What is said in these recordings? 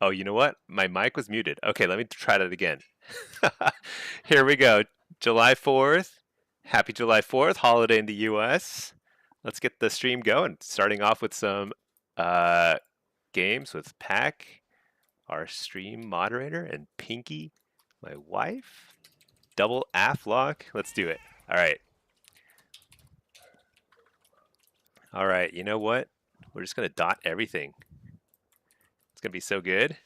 Oh, you know what? My mic was muted. Okay, let me try that again. Here we go. July 4th. Happy July 4th, holiday in the US. Let's get the stream going. Starting off with some uh, games with Pack, our stream moderator, and Pinky, my wife. Double afflock. Let's do it. All right. All right. You know what? We're just going to dot everything. It's going to be so good.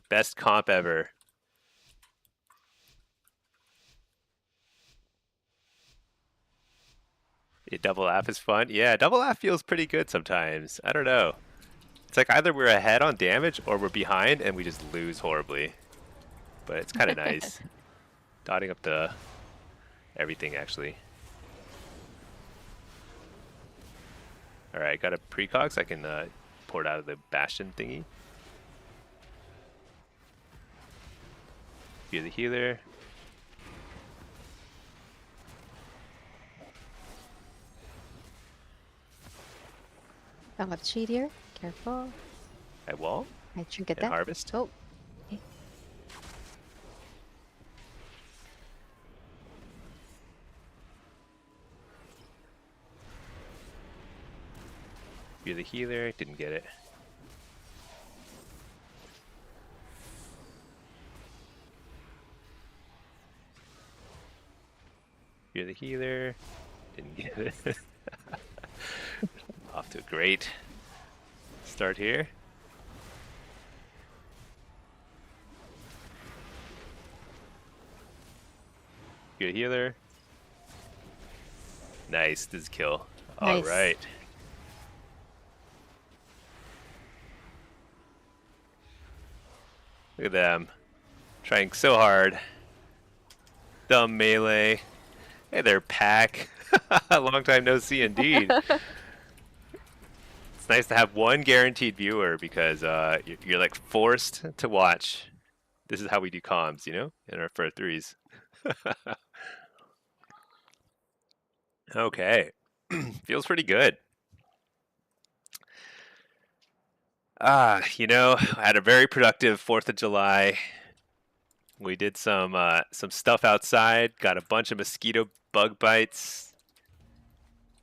Best comp ever. Yeah, double app is fun. Yeah, double app feels pretty good sometimes. I don't know. It's like either we're ahead on damage or we're behind and we just lose horribly. But it's kind of nice. Dotting up the everything actually. All right, got a precog so I can pour it out of the bastion thingy. Be the healer. I have cheat here. Careful. I wall. I trinket and that. harvest. Oh. Okay. Be the healer. Didn't get it. You're the healer. Didn't get it. Off to a great start here. Good healer. Nice. This is kill. All Nice. right. Look at them. Trying so hard. Dumb melee. Hey there, Pack. Long time no see indeed. It's nice to have one guaranteed viewer because you're like forced to watch. This is how we do comms, you know, in our for threes. Okay. Feels pretty good. You know, I had a very productive 4th of July. We did some stuff outside, got a bunch of mosquito bug bites,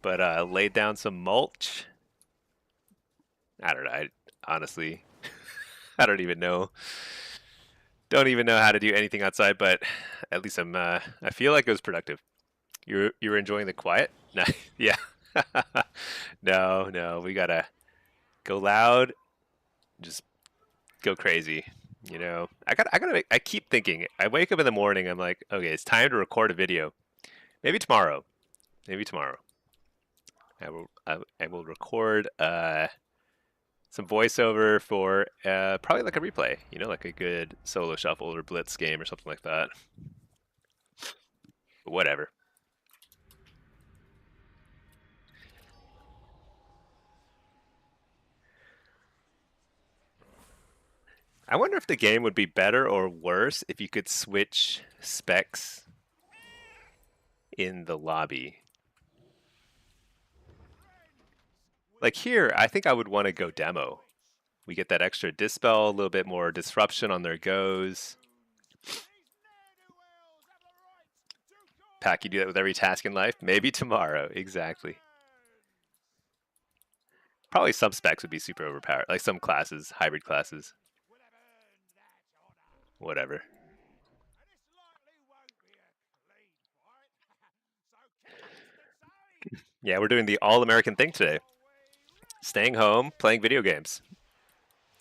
but laid down some mulch. I don't know. Honestly, I don't even know. Don't even know how to do anything outside, but at least I feel like it was productive. You were enjoying the quiet? No, yeah. No, we gotta go loud, just go crazy. You know, I keep thinking. I wake up in the morning. I'm like, okay, it's time to record a video. Maybe tomorrow. Maybe tomorrow. I will record some voiceover for probably like a replay. You know, like a good solo shuffle or blitz game or something like that. But whatever. I wonder if the game would be better or worse if you could switch specs in the lobby. Like here, I think I would want to go demo. We get that extra dispel, a little bit more disruption on their goes. Pack, you do that with every task in life? Maybe tomorrow, exactly. Probably some specs would be super overpowered, like some classes, hybrid classes. Whatever. Yeah, we're doing the all-American thing today. Staying home, playing video games.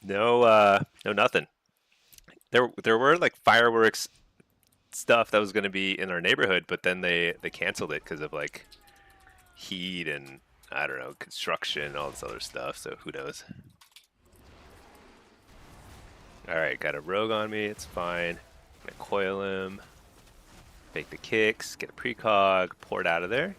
No nothing. There were like fireworks stuff that was going to be in our neighborhood, but then they canceled it because of like heat and I don't know, construction, all this other stuff. So who knows? All right, got a rogue on me. It's fine. I'm gonna coil him, make the kicks, get a precog, pour it out of there.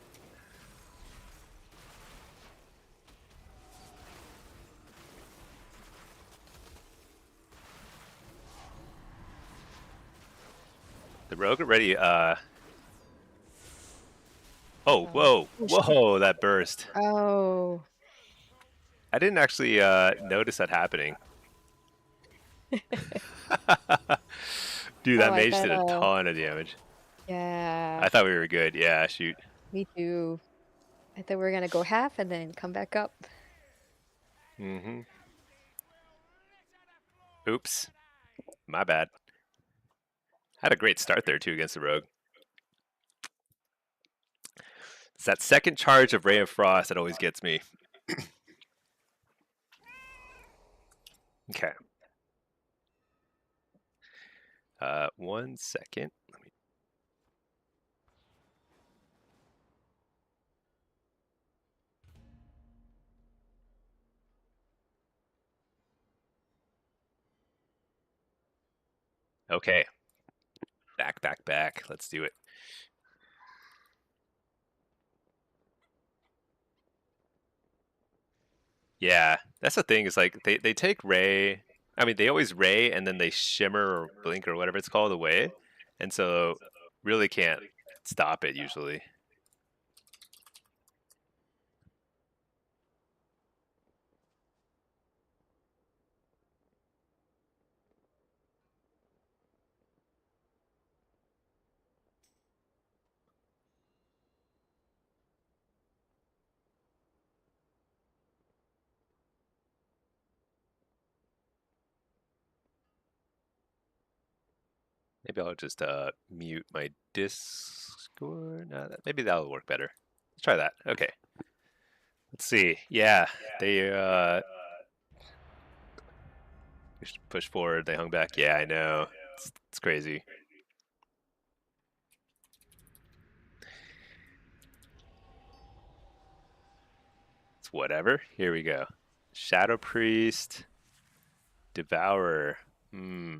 The rogue already. Oh, whoa, whoa! That burst. Oh. I didn't actually notice that happening. Dude, Oh, that I mage thought, did a ton of damage. yeah, I thought we were good. Yeah, shoot. me too. I thought we were gonna go half and then come back up. Mm-hmm. Oops. My bad. Had a great start there, too, against the rogue. It's that second charge of Ray of Frost that always gets me. Okay. 1 second. Okay. Back, back, back. Let's do it. Yeah, that's the thing is like they take Ray. I mean, they always Ray and then they shimmer or blink or whatever it's called away, and so really can't stop it usually. Maybe I'll just mute my Discord. No, maybe that'll work better. Let's try that. Okay. Let's see. Yeah, they push forward. They hung back. Yeah, I know. It's crazy. It's whatever. Here we go. Shadow Priest, Devourer. Hmm.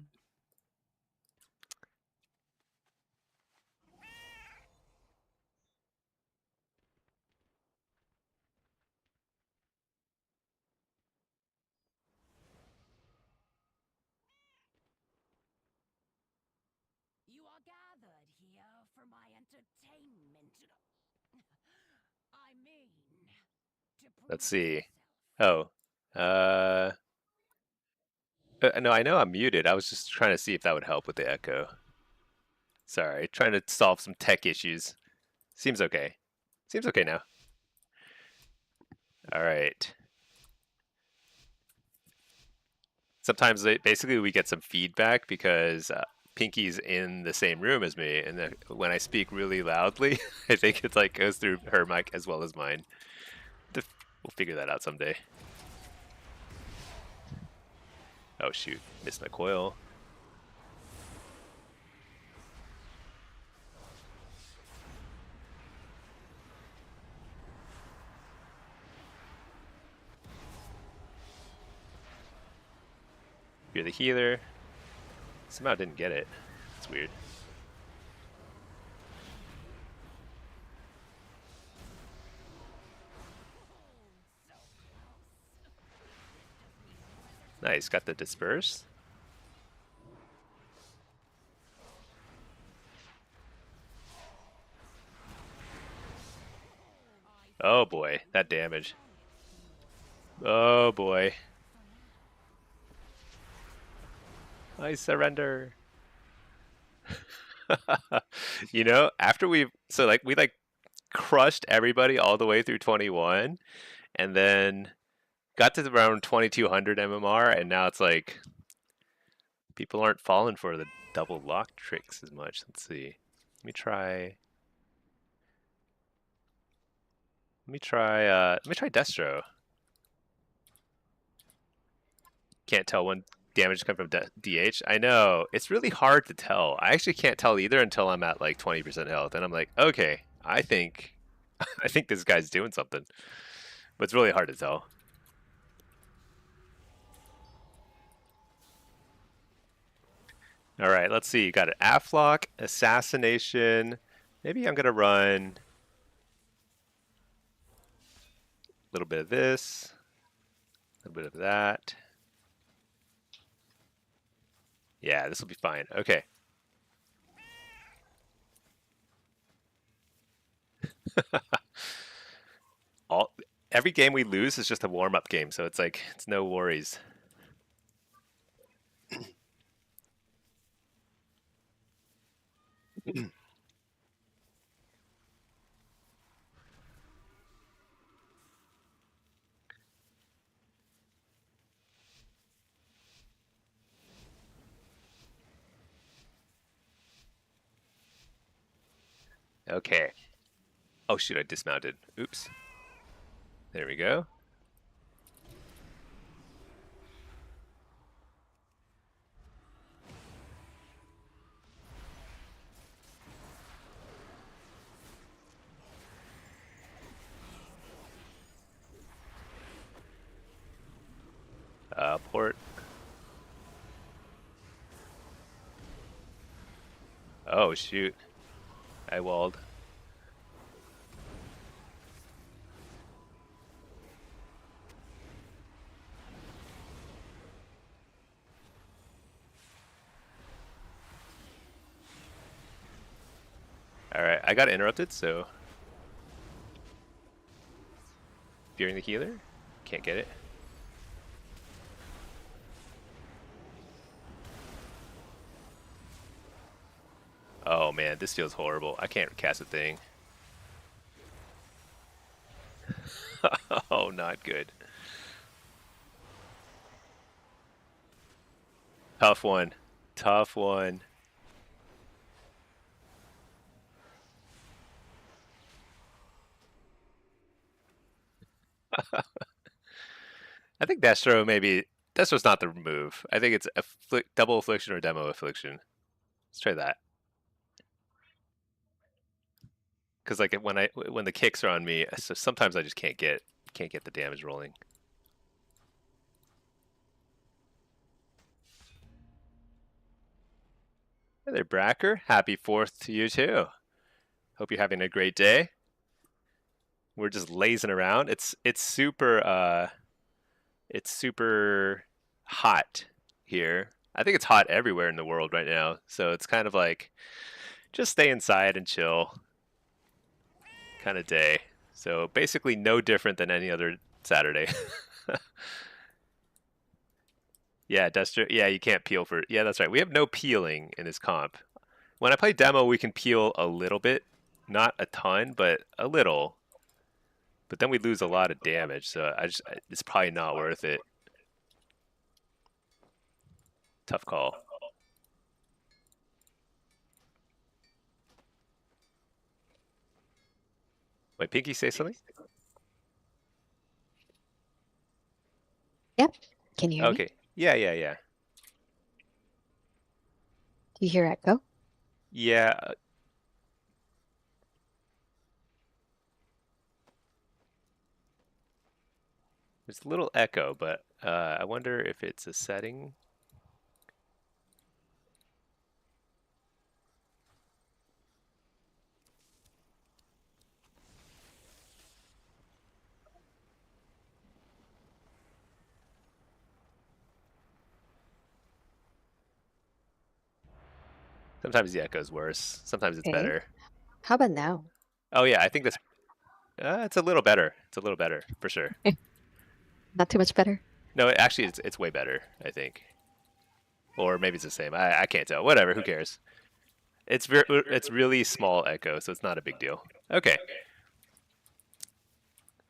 You are gathered here for my entertainment. I mean, to Let's prove see. yourself. Oh. No, I know I'm muted. I was just trying to see if that would help with the echo. Sorry, trying to solve some tech issues. Seems okay. Seems okay now. All right. Sometimes basically we get some feedback because Pinky's in the same room as me, and then when I speak really loudly, I think it like goes through her mic as well as mine. We'll figure that out someday. Oh shoot, missed my coil. You're the healer. Somehow didn't get it. It's weird. Nice, got the disperse. Oh boy, that damage. Oh boy. I surrender. You know, after we like crushed everybody all the way through 21 and then got to around 2200 MMR and now it's like people aren't falling for the double lock tricks as much. Let's see. Let me try Destro. Can't tell when damage come from DH. I know. It's really hard to tell. I actually can't tell either until I'm at like 20% health and I'm like, "Okay, I think I think this guy's doing something." But it's really hard to tell. All right, let's see. You got an Afflock, Assassination. Maybe I'm going to run a little bit of this, a little bit of that. Yeah, this will be fine. Okay. All every game we lose is just a warm-up game, so it's like it's no worries. Okay. Oh shoot, I dismounted. Oops. There we go. Port. Oh shoot. I walled. Alright, I got interrupted, so fearing the healer. Can't get it. Oh man, this feels horrible. I can't cast a thing. Oh, not good. Tough one. Tough one. I think Destro maybe Destro's not the move. I think it's double affliction or demo affliction. Let's try that. Because like when the kicks are on me, so sometimes I just can't get the damage rolling. Hey there, Bracker. Happy 4th to you too. Hope you're having a great day. We're just lazing around. It's super hot here. I think it's hot everywhere in the world right now. So it's kind of like just stay inside and chill kind of day. So basically no different than any other Saturday. Yeah, Duster. Yeah, you can't peel for. Yeah, that's right. We have no peeling in this comp. When I play demo, we can peel a little bit, not a ton, but a little. But then we lose a lot of damage, so it's probably not worth it. Tough call. Wait, Pinky, say something? Yep. Can you hear me? Okay. Yeah. Do you hear echo? Yeah. There's a little echo, but I wonder if it's a setting. Sometimes the echo's worse. Sometimes it's Okay. better. How about now? Oh yeah, I think that's. It's a little better. It's a little better for sure. Not too much better. No, actually, it's way better. I think, or maybe it's the same. I can't tell. Whatever. Who cares? It's really small echo, so it's not a big deal. Okay.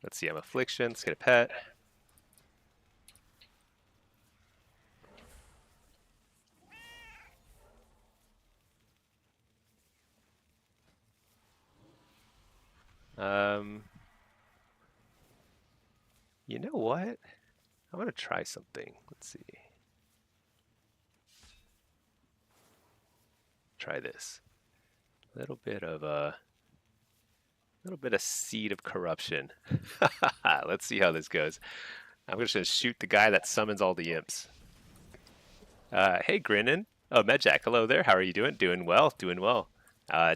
Let's see. I'm affliction. Let's get a pet. You know what? I want to try something. Let's see. Try this. A little bit of seed of corruption. Let's see how this goes. I'm just gonna shoot the guy that summons all the imps. Hey, Grinnin. Oh, Medjack. Hello there. How are you doing? Doing well. Doing well.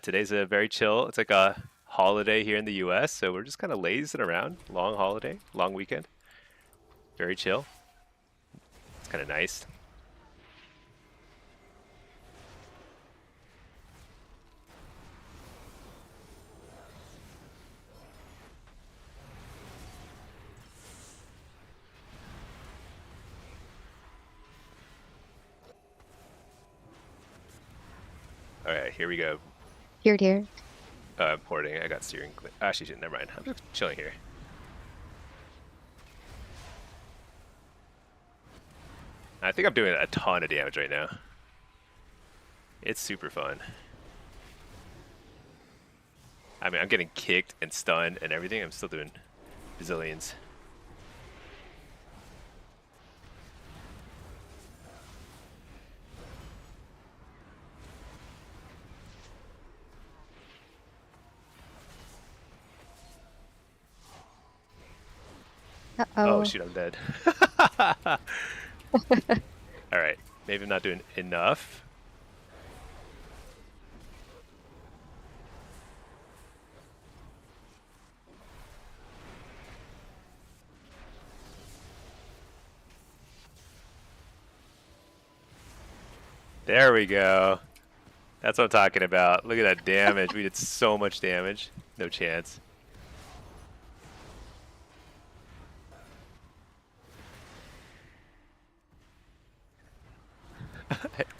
Today's a very chill. It's like a holiday here in the U.S., so we're just kind of lazing around. Long holiday, long weekend. Very chill. It's kind of nice. All right, here we go. Here. I'm porting. I got steering. Actually, never mind. I'm just chilling here. I think I'm doing a ton of damage right now. It's super fun. I mean, I'm getting kicked and stunned and everything. I'm still doing bazillions. Uh-oh. Oh, shoot, I'm dead. Alright, maybe I'm not doing enough. There we go. That's what I'm talking about. Look at that damage. We did so much damage. No chance.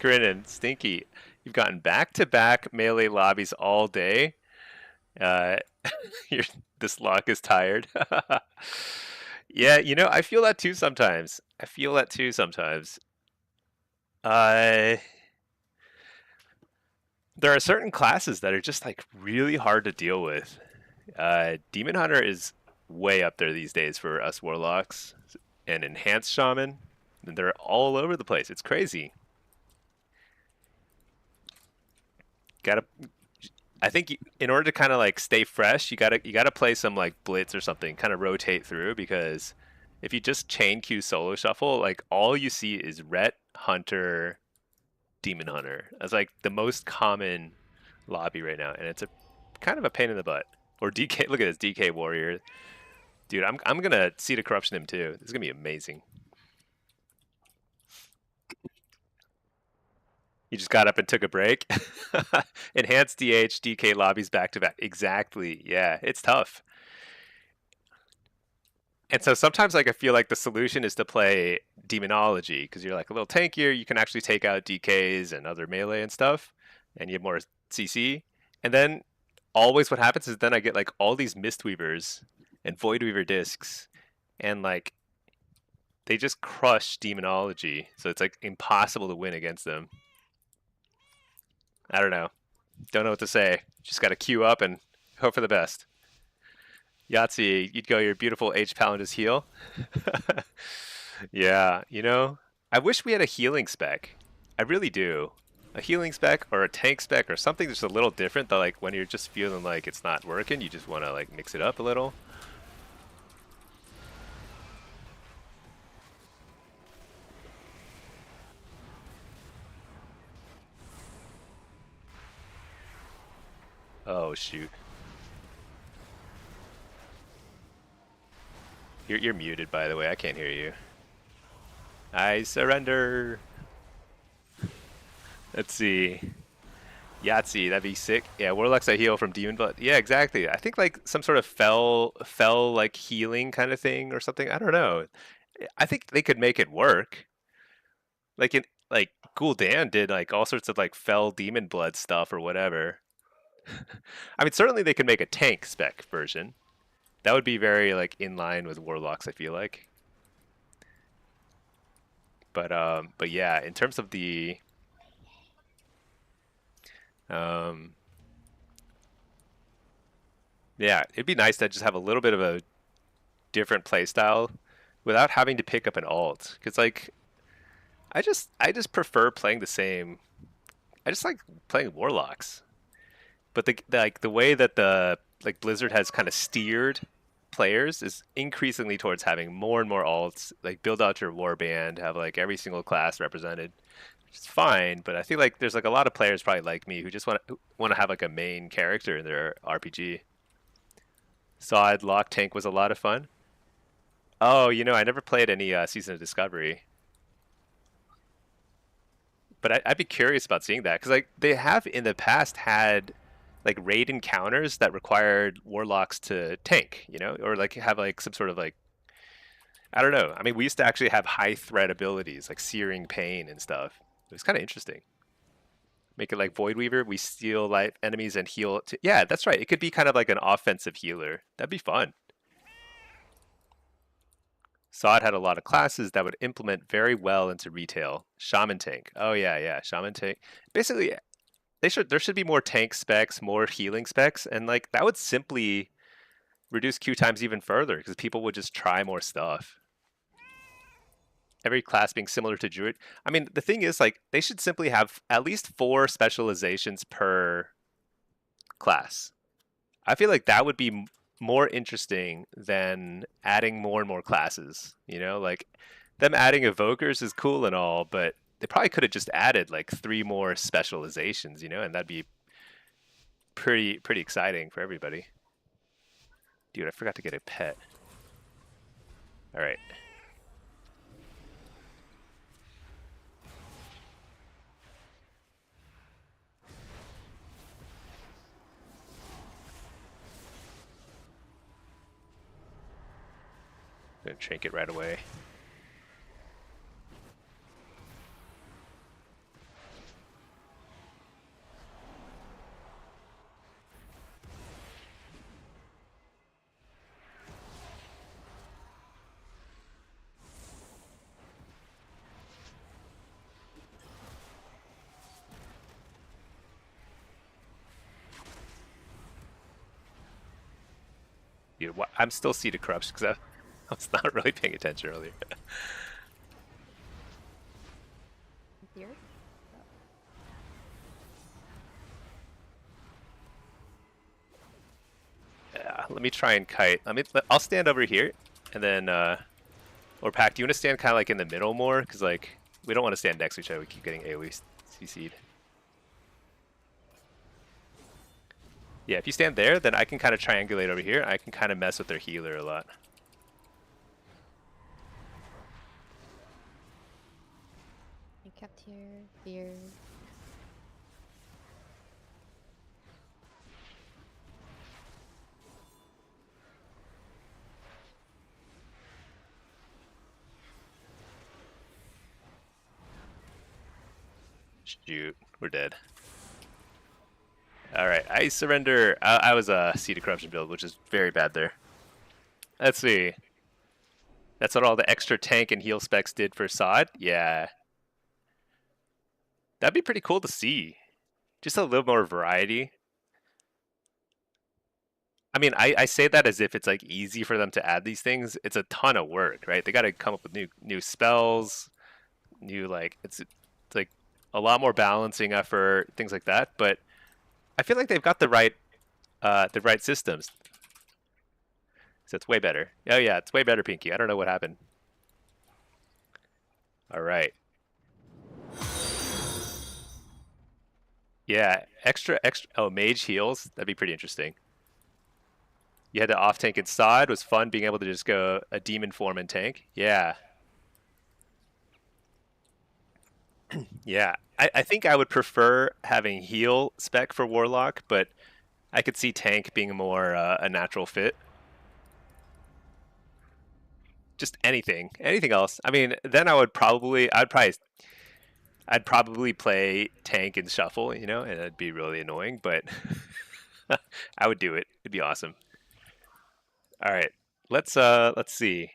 Grinning, Stinky. You've gotten back-to-back melee lobbies all day. This lock is tired. Yeah, you know, I feel that too sometimes. There are certain classes that are just like really hard to deal with. Demon Hunter is way up there these days for us Warlocks. And Enhanced Shaman, they're all over the place. It's crazy. I think in order to kind of like stay fresh, you gotta play some like Blitz or something, kind of rotate through, because if you just chain Q solo shuffle, like all you see is Ret, Hunter, Demon Hunter. That's like the most common lobby right now, and it's a kind of a pain in the butt. Or DK, look at this DK Warrior, dude. I'm gonna see the corruption him too. This is gonna be amazing. You just got up and took a break. Enhanced DH, DK lobbies back to back. Exactly. Yeah, it's tough. And so sometimes like I feel like the solution is to play demonology, because you're like a little tankier. You can actually take out DKs and other melee and stuff, and you have more CC. And then always what happens is then I get like all these Mistweavers and Voidweaver discs, and like they just crush demonology. So it's like impossible to win against them. I don't know. Don't know what to say. Just got to queue up and hope for the best. Yahtzee, you'd go your beautiful H Palander's heal. Yeah, you know, I wish we had a healing spec. I really do. A healing spec or a tank spec or something just a little different that like when you're just feeling like it's not working, you just want to like mix it up a little. Oh, shoot. You're muted, by the way. I can't hear you. I surrender. Let's see. Yahtzee, that'd be sick. Yeah, Warlock's a heal from Demon Blood. Yeah, exactly. I think like some sort of fell like healing kind of thing or something. I don't know. I think they could make it work. Like Gul'dan did like all sorts of like fell demon blood stuff or whatever. I mean, certainly they could make a tank spec version. That would be very like in line with Warlocks, I feel like. But yeah, in terms of the yeah, it'd be nice to just have a little bit of a different playstyle without having to pick up an alt. Because like I just prefer playing the same. I just like playing Warlocks. But the way that the like Blizzard has kind of steered players is increasingly towards having more and more alts, like build out your warband, have like every single class represented, which is fine. But I feel like there's like a lot of players probably like me who just want to have like a main character in their RPG. Sod Lock Tank was a lot of fun. Oh, you know, I never played any Season of Discovery, but I'd be curious about seeing that because like they have in the past had like raid encounters that required warlocks to tank, you know, or like have like some sort of like I don't know. I mean, we used to actually have high threat abilities like searing pain and stuff. It was kind of interesting. Make it like Void Weaver. We steal life enemies and heal. Yeah, that's right. It could be kind of like an offensive healer. That'd be fun. Sod had a lot of classes that would implement very well into retail. Shaman tank. Oh yeah, yeah. Shaman tank. Basically, there should be more tank specs, more healing specs, and like that would simply reduce queue times even further because people would just try more stuff. Every class being similar to Druid. I mean, the thing is, like, they should simply have at least 4 specializations per class. I feel like that would be more interesting than adding more and more classes. You know, like them adding evokers is cool and all, but they probably could have just added like 3 more specializations. You know, and that'd be pretty exciting for everybody. Dude, I forgot to get a pet. All right. Gonna trinket right away. Dude, I'm still Seed of Corruption because I was not really paying attention earlier. Here. Yeah, let me try and kite. I'll stand over here, and then or Pac, do you want to stand kind of like in the middle more? Because like we don't want to stand next to each other. We keep getting AoE CC'd. Yeah, if you stand there, then I can kind of triangulate over here. I can kind of mess with their healer a lot. You kept here. Shoot, we're dead. All right, I surrender. I was a Seed of Corruption build, which is very bad there. Let's see. That's what all the extra tank and heal specs did for Sod? Yeah. That'd be pretty cool to see. Just a little more variety. I mean, I say that as if it's like easy for them to add these things. It's a ton of work, right? They got to come up with new spells, new like it's like a lot more balancing effort, things like that. But I feel like they've got the right systems. So it's way better. Oh yeah, it's way better, Pinky. I don't know what happened. All right. Yeah, extra. Oh, mage heals. That'd be pretty interesting. You had the off tank and Sod. Was fun being able to just go a demon form and tank. Yeah. Yeah. I think I would prefer having heal spec for Warlock, but I could see tank being more a natural fit. Just anything else. I mean, then I'd probably play tank and shuffle, you know, and it'd be really annoying, but I would do it. It'd be awesome. All right, let's see.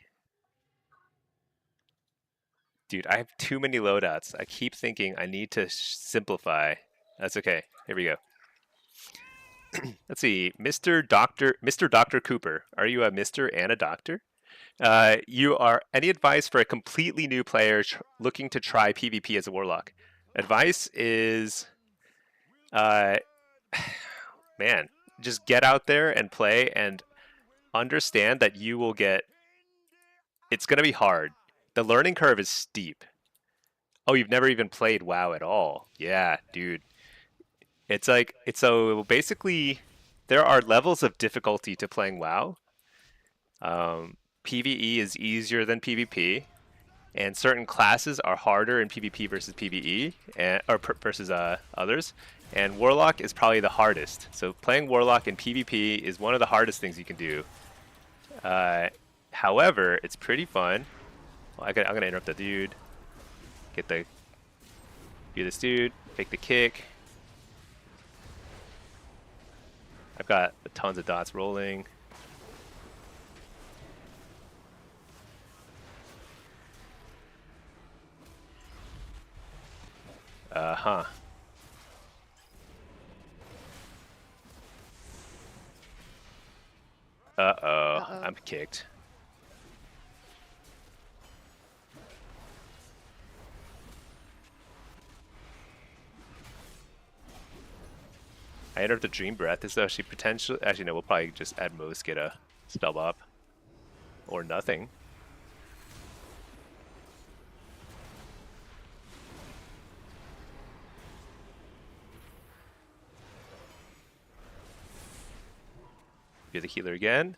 Dude, I have too many loadouts. I keep thinking I need to simplify. That's okay. Here we go. Let's see, Mr. Dr. Cooper. Are you a Mr. and a Doctor? You are any advice for a completely new player looking to try PvP as a Warlock? Advice is, man, just get out there and play and understand that you will get. It's gonna be hard. The learning curve is steep. Oh, you've never even played WoW at all? Yeah, dude. It's like so basically there are levels of difficulty to playing WoW. PvE is easier than PvP, and certain classes are harder in PvP versus PvE, or versus others. And Warlock is probably the hardest. So playing Warlock in PvP is one of the hardest things you can do. However, it's pretty fun. Well, I'm gonna interrupt the dude. Do this dude. Fake the kick. I've got tons of dots rolling. Uh-huh. Uh-oh. Uh-oh. I'm kicked. I enter the Dream Breath. Is actually potentially... Actually, no, we'll probably just at most get a spell up. Or nothing. You're the healer again.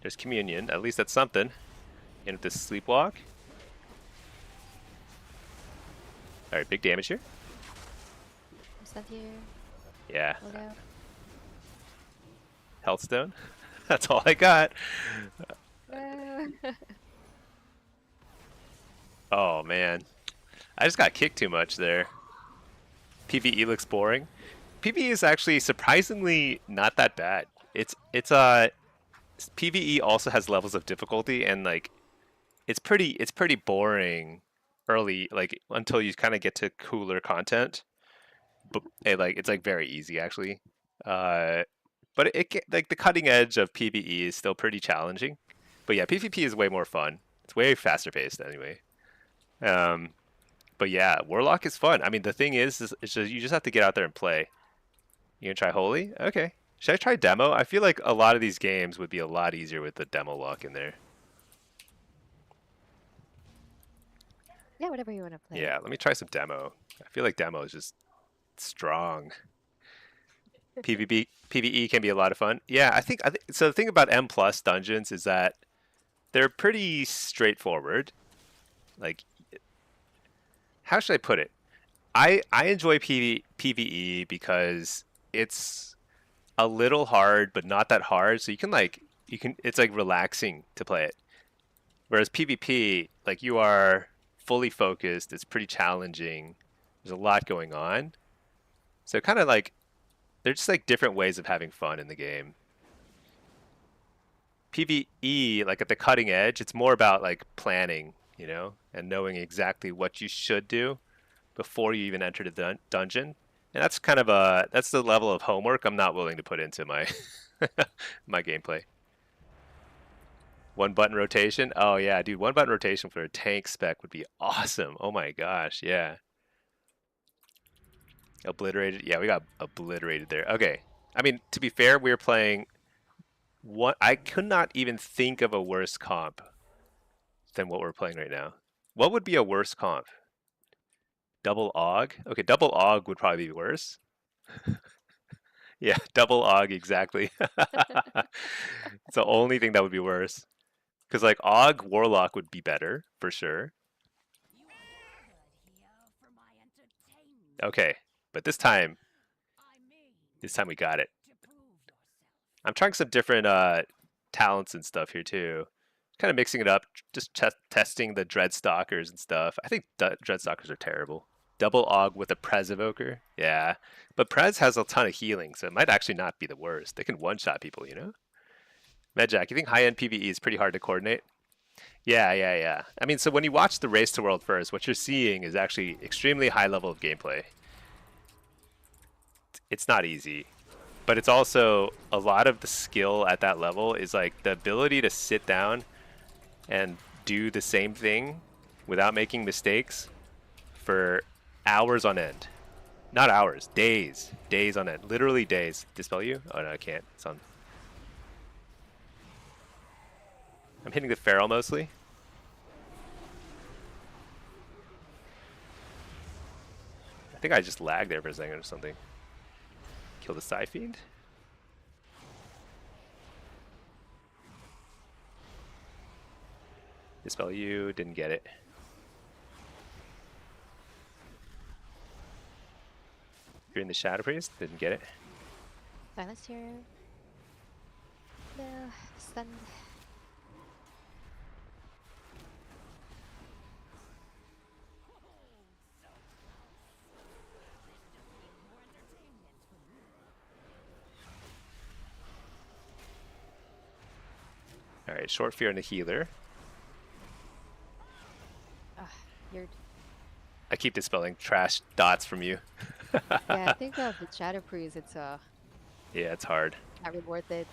There's Communion. At least that's something. And with this Sleepwalk. Alright, big damage here. Sent here. Yeah. Look out. Health Stone. That's all I got. No. Oh, man. I just got kicked too much there. PvE looks boring. PvE is actually surprisingly not that bad. It's PvE also has levels of difficulty, and like it's pretty boring early, like until you kind of get to cooler content. But it's like very easy actually. But like the cutting edge of PvE is still pretty challenging. But yeah, PvP is way more fun. It's way faster paced anyway. But yeah, Warlock is fun. I mean, the thing is it's just, you just have to get out there and play. You gonna try Holy? Okay. Should I try Demo? I feel like a lot of these games would be a lot easier with the Demo lock in there. Yeah, whatever you want to play. Yeah, let me try some Demo. I feel like Demo is just strong. PvE can be a lot of fun. Yeah, I think so. The thing about M plus dungeons is that they're pretty straightforward. Like, how should I put it? I enjoy PvE because it's a little hard, but not that hard. So it's like relaxing to play it. Whereas PvP, like you are fully focused. It's pretty challenging. There's a lot going on. So kind of like they're just like different ways of having fun in the game. PvE, like at the cutting edge, it's more about like planning, and knowing exactly what you should do before you even enter the dungeon. And that's that's the level of homework I'm not willing to put into my my gameplay. One button rotation. Oh yeah, dude, one button rotation for a tank spec would be awesome. Oh my gosh, yeah. Obliterated. Yeah, we got obliterated there. Okay. I mean, to be fair, we were playing what I could not even think of a worse comp than what we're playing right now. What would be a worse comp? Double AUG? Okay, double AUG would probably be worse. Yeah, double AUG, exactly. It's the only thing that would be worse. Because, like, AUG Warlock would be better, for sure. You are gathered here for my entertainment. Okay, but this time I mean, we got it. to prove yourself. I'm trying some different talents and stuff here, too. Kind of mixing it up, just testing the Dreadstalkers and stuff. I think Dreadstalkers are terrible. Double AUG with a Prez Evoker. Yeah. But Prez has a ton of healing, so it might actually not be the worst. They can one-shot people, Medjack, you think high-end PvE is pretty hard to coordinate? Yeah. I mean, so when you watch the Race to World first, what you're seeing is actually extremely high level of gameplay. It's not easy. But it's also a lot of the skill at that level is like the ability to sit down and do the same thing without making mistakes for hours on end. Not hours, days. Days on end. Literally days. Dispel you? Oh no, I can't. It's on. I'm hitting the Feral mostly. I think I just lagged there for a second or something. Kill the Psy Fiend. Dispel you, didn't get it. You're in the Shadow Priest, didn't get it. Silence here. No, stun. All right, short fear and a healer. You're. I keep dispelling trash dots from you. Yeah, I think with Shadow Priest, it's Yeah, it's hard. not really worth it.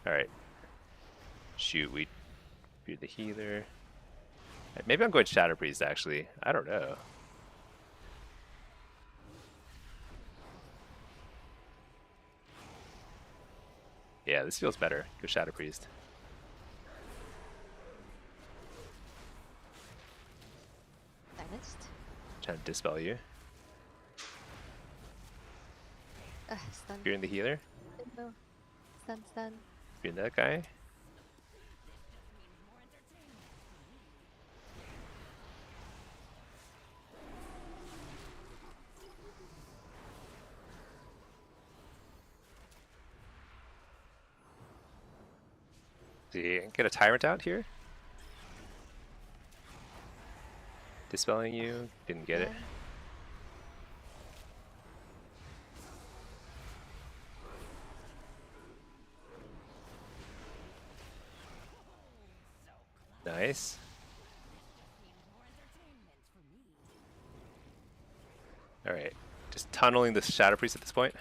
All right. Shoot, we fear the healer. Maybe I'm going Shadow Priest actually. I don't know. Yeah, this feels better. Go Shadow Priest. Silenced. Trying to dispel you. Stun. Fearing the healer. No. Stun, stun. Fearing that guy. See, get a tyrant out here. Dispelling you. Didn't get it. Yeah. Nice. Alright. Just tunneling the Shadow Priest at this point.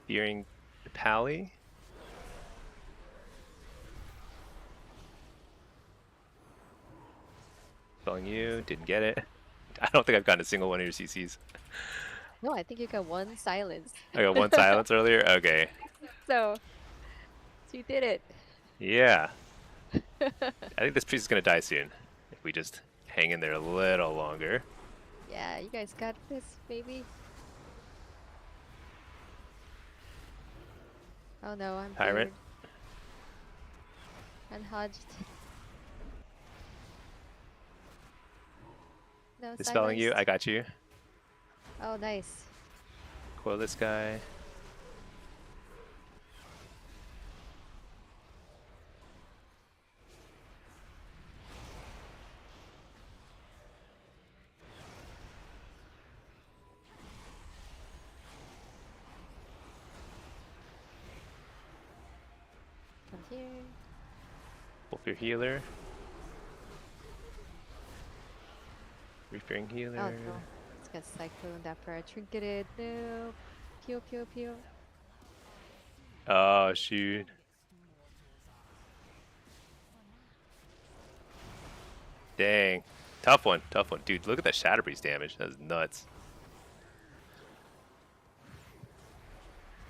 Fearing the Pally. Spelling you. Didn't get it. I don't think I've gotten a single one of your CCs. No, I think you got one silence. I got one silence earlier? Okay. So you did it. Yeah. I think this priest is going to die soon. If we just hang in there a little longer. Yeah, you guys got this, baby. Oh no, I'm Tyrant. feared. Unhodged. No, Dispelling you. silenced. I got you. Oh, nice. Coil this guy. Come here. Wolf your healer. Reaping healer. Oh no. It's got Cyclone after I trinketed. No. Pew, pew, pew. Oh, shoot. Dang. Tough one. Tough one. Dude, look at that Shadow Priest damage. That's nuts.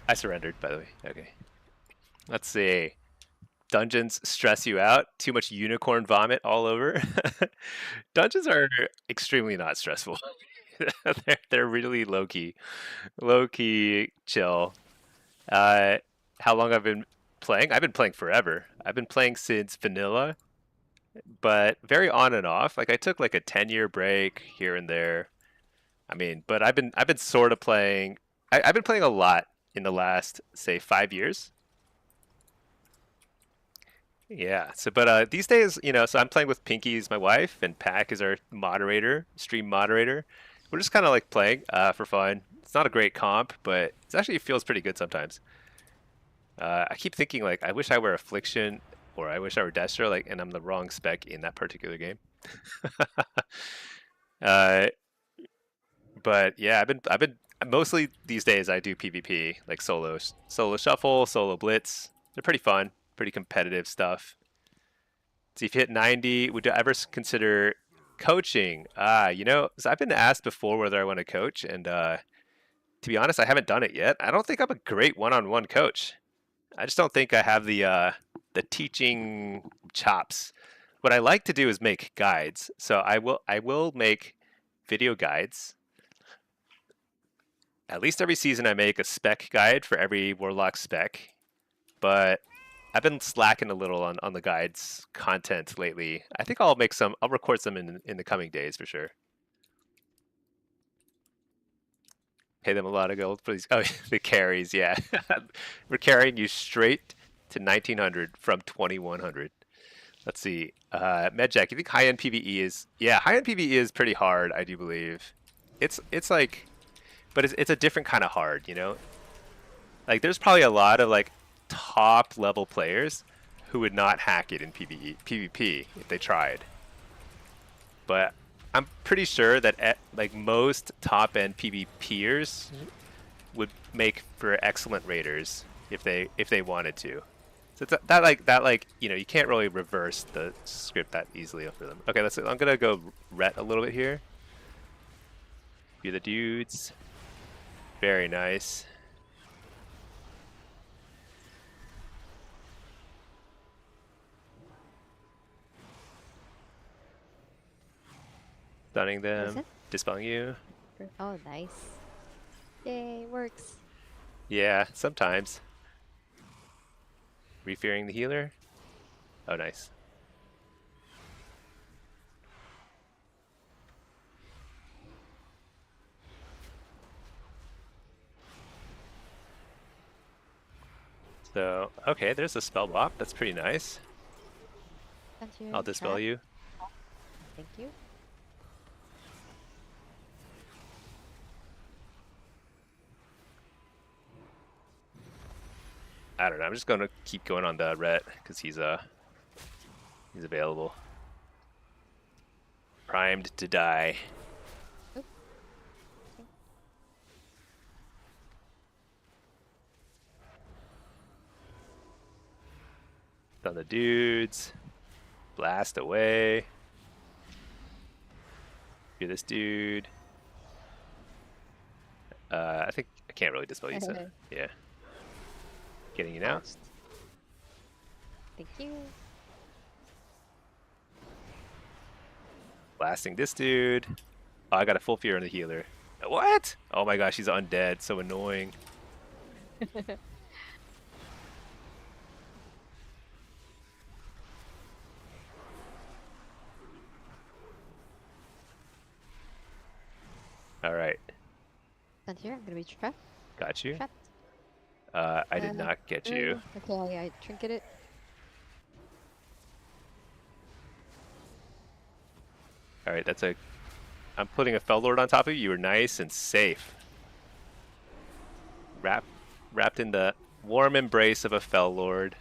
I surrendered, by the way. Okay. Let's see. Dungeons stress you out. Too much unicorn vomit all over. Dungeons are extremely not stressful. they're really low key. Low key chill. How long I've been playing? I've been playing forever. I've been playing since vanilla, but very on and off. Like I took like a 10-year break here and there. I mean, but I've been sort of playing. I've been playing a lot in the last say 5 years. Yeah. So, but these days, so I'm playing with Pinky is my wife, and Pack is our moderator, stream moderator. We're just kind of like playing for fun. It's not a great comp, but it actually feels pretty good sometimes. I keep thinking like I wish I were Affliction or I wish I were Destro, like, and I'm the wrong spec in that particular game. uh, but yeah, I've been mostly these days I do PvP like solo shuffle, solo blitz. They're pretty fun, pretty competitive stuff. See if you hit 90, would you ever consider coaching? So I've been asked before whether I want to coach, and to be honest, I haven't done it yet. I don't think I'm a great one-on-one coach. I just don't think I have the teaching chops. What I like to do is make guides. So I will make video guides. At least every season I make a spec guide for every Warlock spec. But I've been slacking a little on the guides content lately. I think I'll record some in the coming days for sure. Pay them a lot of gold for these. Oh, the carries, yeah. We're carrying you straight to 1900 from 2100. Let's see. Medjack, you think high-end PvE is... Yeah, high-end PvE is pretty hard, I do believe. It's like... But it's a different kind of hard, you know? Like, there's probably a lot of, like, top-level players who would not hack it in PvP if they tried. But I'm pretty sure that, like, most top-end PvPers would make for excellent raiders if they wanted to. So it's that like you know, you can't really reverse the script that easily for them. Okay, I'm gonna go ret a little bit here. View the dudes. Very nice. Stunning them. Dispelling you. Oh, nice. Yay, works. Yeah, sometimes. Refearing the healer. Oh, nice. So, okay, there's a spell bop. That's pretty nice. I'll dispel you. Thank you. I don't know. I'm just gonna keep going on the ret because he's available. Primed to die. Oop. Stun the dudes. Blast away. Hear this dude. I think I can't really dispel you, so yeah. Getting you now. Thank you. Blasting this dude. Oh, I got a full fear on the healer. What? Oh my gosh, he's undead. So annoying. All right. Stand here. I'm gonna be trapped. Got you. Trapped. I did not get you. Okay, I trinket it. All right, I'm putting a Fell Lord on top of you. You were nice and safe. Wrapped in the warm embrace of a Fell Lord.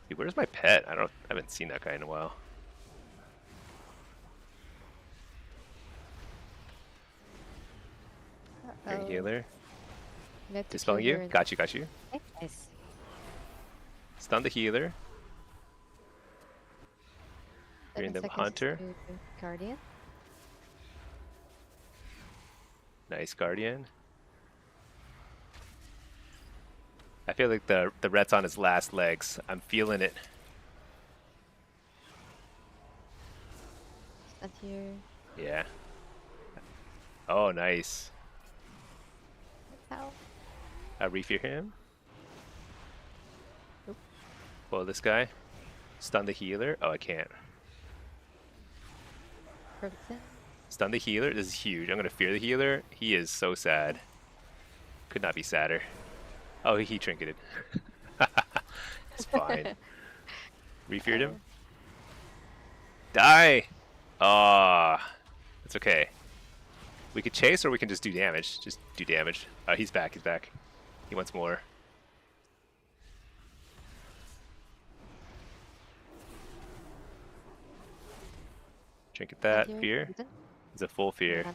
Dude, where's my pet? I haven't seen that guy in a while. Healer. Dispelling you. Got you. Nice. Stun the healer. Bring the hunter. Guardian. Nice guardian. I feel like the ret's on his last legs. I'm feeling it. Stand here. Yeah. Oh, nice. How? I'll refear him. Nope. Pull this guy. Stun the healer. Oh, I can't. Perfect. Stun the healer. This is huge. I'm going to fear the healer. He is so sad. Could not be sadder. Oh, he trinketed. It's fine. Refeared him. Die! Ah, it's okay. We could chase or we can just do damage. Just do damage. Oh, he's back. He's back. He wants more. Trinket that. Fear. It's a full fear.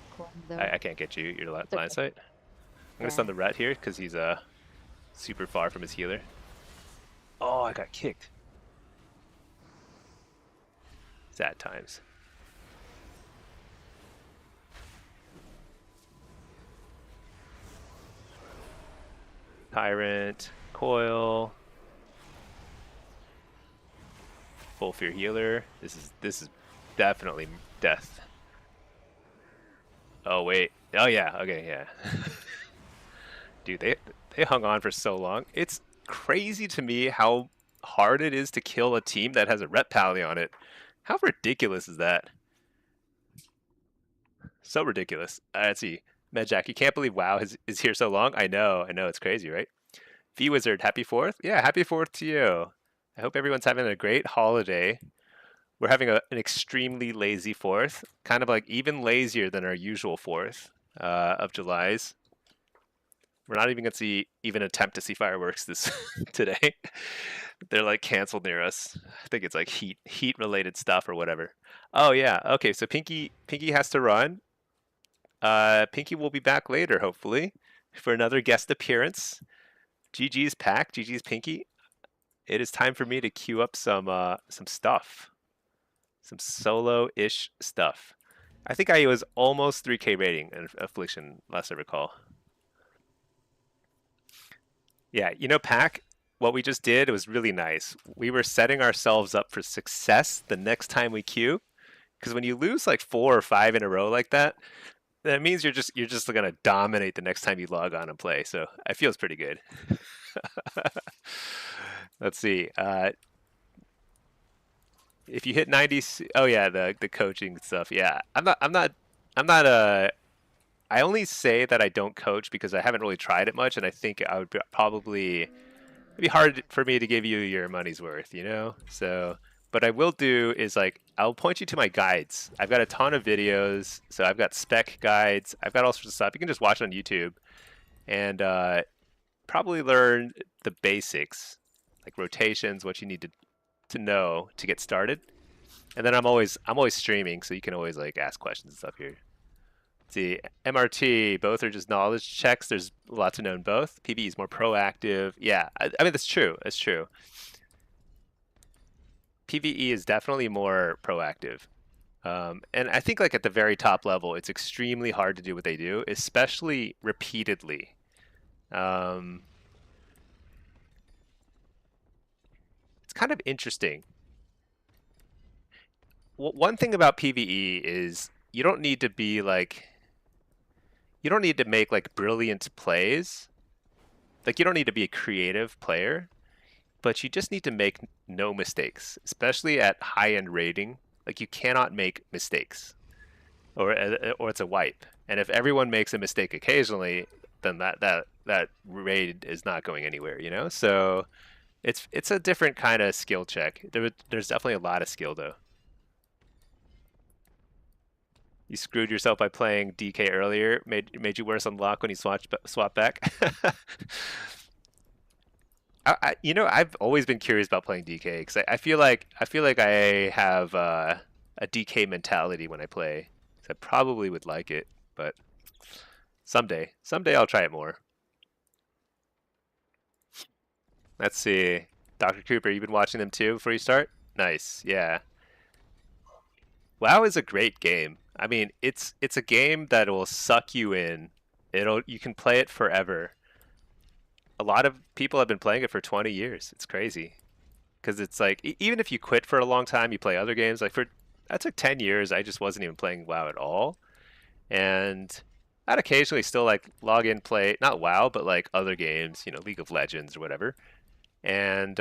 I can't get you. You're blind sight. I'm going to stun the rat here because he's super far from his healer. Oh, I got kicked. Sad times. Tyrant, coil, full fear healer. This is definitely death. Oh wait. Oh yeah. Okay. Yeah. Dude, they hung on for so long. It's crazy to me how hard it is to kill a team that has a rep pally on it. How ridiculous is that? So ridiculous. Let's see. Medjack, you can't believe WoW is here so long. I know, it's crazy, right? V Wizard, happy 4th? Yeah, happy 4th to you. I hope everyone's having a great holiday. We're having an extremely lazy 4th, kind of like even lazier than our usual 4th of July's. We're not even going to see even attempt to see fireworks this today. They're like canceled near us. I think it's like heat related stuff or whatever. Oh yeah. Okay, so Pinky has to run. Pinky will be back later, hopefully, for another guest appearance. GG's Pack, GG's Pinky. It is time for me to queue up some stuff, some solo-ish stuff. I think I was almost 3K rating in Affliction last I recall. Yeah, you know, Pack, what we just did was really nice. We were setting ourselves up for success the next time we queue, because when you lose like 4 or 5 in a row like that, that means you're just gonna dominate the next time you log on and play. So it feels pretty good. Let's see. If you hit 90, oh yeah, the coaching stuff. Yeah, I'm not I only say that I don't coach because I haven't really tried it much, and I think I would probably it'd be hard for me to give you your money's worth, you know. So, what I will do is like I'll point you to my guides. I've got a ton of videos, so I've got spec guides. I've got all sorts of stuff. You can just watch it on YouTube, and probably learn the basics, like rotations, what you need to know to get started. And then I'm always streaming, so you can always like ask questions and stuff here. See, MRT, both are just knowledge checks. There's a lot to know in both. PvE is more proactive. Yeah, I mean that's true. That's true. PvE is definitely more proactive. And I think like at the very top level, it's extremely hard to do what they do, especially repeatedly. It's kind of interesting. One thing about PvE is you don't need to be like, you don't need to make like brilliant plays. Like you don't need to be a creative player, but you just need to make no mistakes, especially at high-end rating. Like you cannot make mistakes, or it's a wipe. And if everyone makes a mistake occasionally, then that raid is not going anywhere, you know. So it's a different kind of skill check. There's definitely a lot of skill though. You screwed yourself by playing DK earlier. Made you worse on lock when you swap back. You know, I've always been curious about playing DK because I feel like I have a DK mentality when I play. So I probably would like it, but someday I'll try it more. Let's see, Dr. Cooper, you've been watching them too before you start? Nice, yeah. WoW is a great game. I mean, it's a game that will suck you in. You can play it forever. A lot of people have been playing it for 20 years. It's crazy. Because it's like, even if you quit for a long time, you play other games. Like that took 10 years. I just wasn't even playing WoW at all. And I'd occasionally still like log in, play, not WoW, but like other games, you know, League of Legends or whatever. And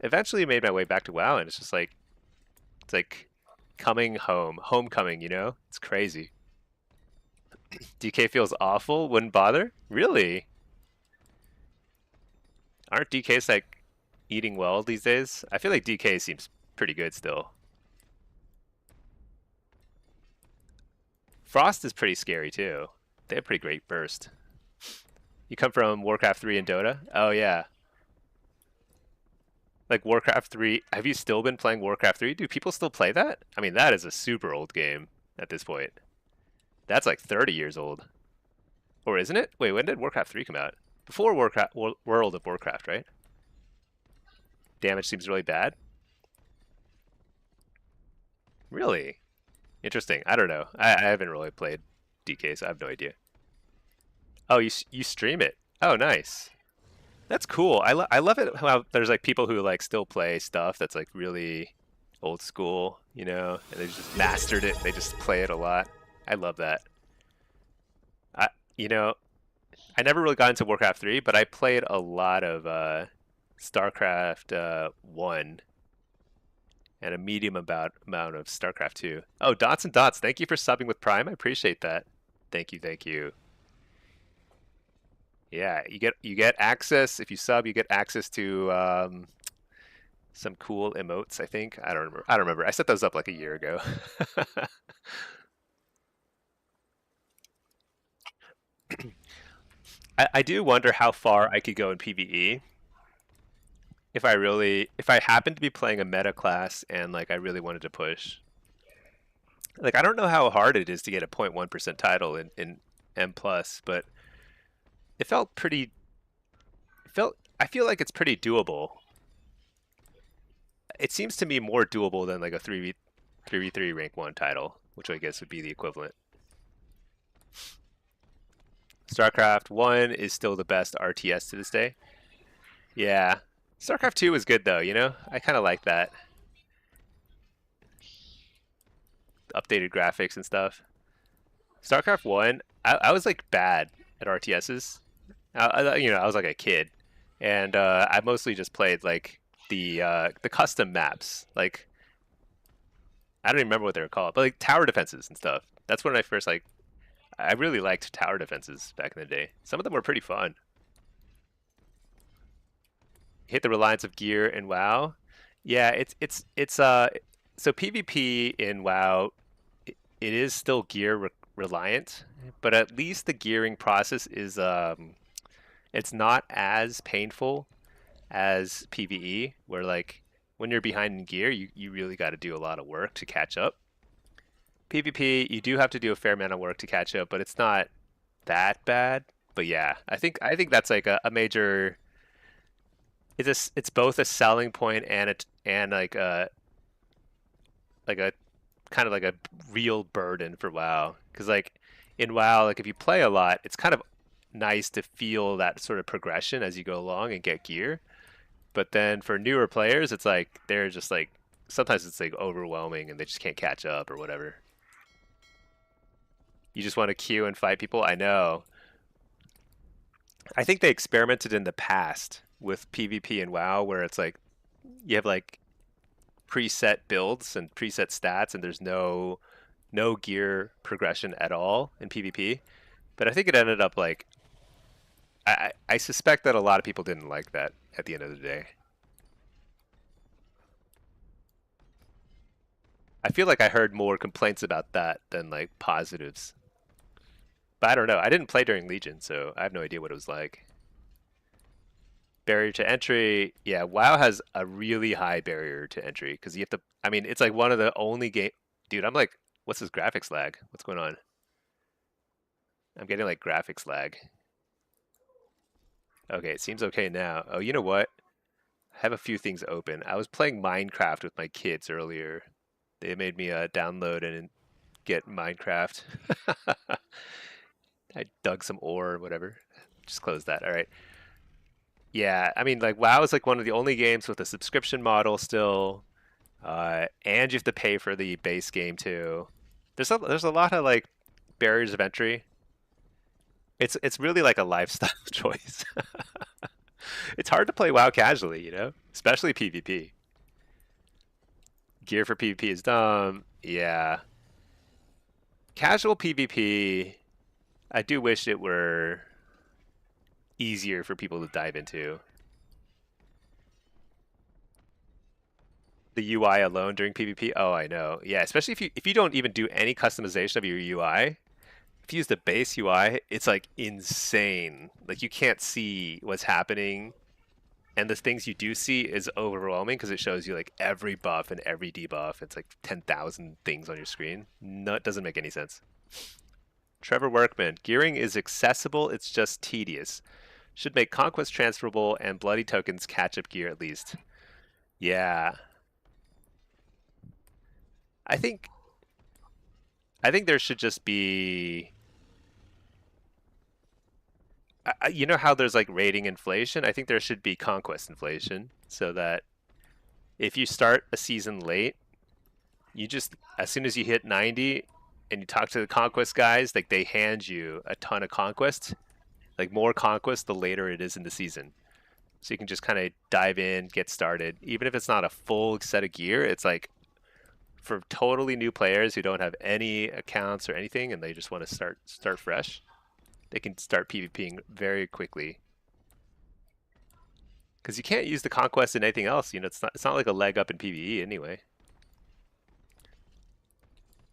eventually made my way back to WoW, and it's just like, it's like coming home, homecoming, you know? It's crazy. DK feels awful, wouldn't bother? Really? Aren't DKs like eating well these days? I feel like DK seems pretty good still. Frost is pretty scary too. They have pretty great burst. You come from Warcraft 3 and Dota? Oh yeah. Like Warcraft 3, have you still been playing Warcraft 3? Do people still play that? I mean, that is a super old game at this point. That's like 30 years old. Or isn't it? Wait, when did Warcraft 3 come out? Before World of Warcraft, right? Damage seems really bad. Really? Interesting. I don't know. I haven't really played DK, so I have no idea. Oh, you stream it? Oh, nice. That's cool. I love it how there's like people who like still play stuff that's like really old school, you know, and they've just mastered it. They just play it a lot. I love that. You know, I never really got into Warcraft 3, but I played a lot of StarCraft 1 and a medium amount of StarCraft 2. Oh, Dots and Dots, thank you for subbing with Prime. I appreciate that. Thank you, thank you. Yeah, you get access if you sub. You get access to some cool emotes, I think. I don't remember. I set those up like a year ago. I do wonder how far I could go in PvE if I happen to be playing a meta class and like I really wanted to push. Like I don't know how hard it is to get a 0.1% title in M plus, but it felt pretty. It felt I feel like it's pretty doable. It seems to me more doable than like a 3v3 rank 1 title, which I guess would be the equivalent. StarCraft 1 is still the best RTS to this day. Yeah. StarCraft 2 was good though, you know? I kind of like that. Updated graphics and stuff. StarCraft 1, I was like bad at RTSs. I was like a kid. And I mostly just played like the custom maps. Like I don't even remember what they were called, but like tower defenses and stuff. That's when I first like I really liked tower defenses back in the day. Some of them were pretty fun. Hit the reliance of gear in WoW. Yeah, it's so PvP in WoW it is still reliant, but at least the gearing process is it's not as painful as PvE where like when you're behind in gear, you really got to do a lot of work to catch up. PvP, you do have to do a fair amount of work to catch up, but it's not that bad. But yeah, I think that's like a major. It's both a selling point and like a kind of like a real burden for WoW. Because like in WoW, like if you play a lot, it's kind of nice to feel that sort of progression as you go along and get gear. But then for newer players, it's like they're just like sometimes it's like overwhelming and they just can't catch up or whatever. You just want to queue and fight people? I know. I think they experimented in the past with PvP and WoW where it's like you have like preset builds and preset stats and there's no gear progression at all in PvP. But I think it ended up like I suspect that a lot of people didn't like that at the end of the day. I feel like I heard more complaints about that than like positives. But I don't know. I didn't play during Legion, so I have no idea what it was like. Barrier to entry, yeah, WoW has a really high barrier to entry because you have to. I mean, it's like one of the only game. Dude, I'm like, what's this graphics lag? What's going on? I'm getting like graphics lag. Okay, it seems okay now. Oh, you know what? I have a few things open. I was playing Minecraft with my kids earlier. They made me download and get Minecraft. I dug some ore or whatever. Just close that. All right. Yeah, I mean, like WoW is like one of the only games with a subscription model still, and you have to pay for the base game too. There's a lot of like barriers of entry. It's really like a lifestyle choice. It's hard to play WoW casually, you know, especially PvP. Gear for PvP is dumb. Yeah, casual PvP. I do wish it were easier for people to dive into. The UI alone during PvP? Oh, I know. Yeah, especially if you don't even do any customization of your UI. If you use the base UI, it's like insane. Like you can't see what's happening, and the things you do see is overwhelming because it shows you like every buff and every debuff. It's like 10,000 things on your screen. No, it doesn't make any sense. Trevor Workman, gearing is accessible, it's just tedious. Should make conquest transferable and bloody tokens catch up gear at least. Yeah. I think there should just be you know how there's like rating inflation? I think there should be conquest inflation so that if you start a season late, you just as soon as you hit 90 and you talk to the conquest guys, like they hand you a ton of conquest, like more conquest the later it is in the season. So you can just kind of dive in, get started. Even if it's not a full set of gear, it's like for totally new players who don't have any accounts or anything and they just want to start fresh, they can start PvPing very quickly. Because you can't use the conquest in anything else. You know, it's not like a leg up in PvE anyway.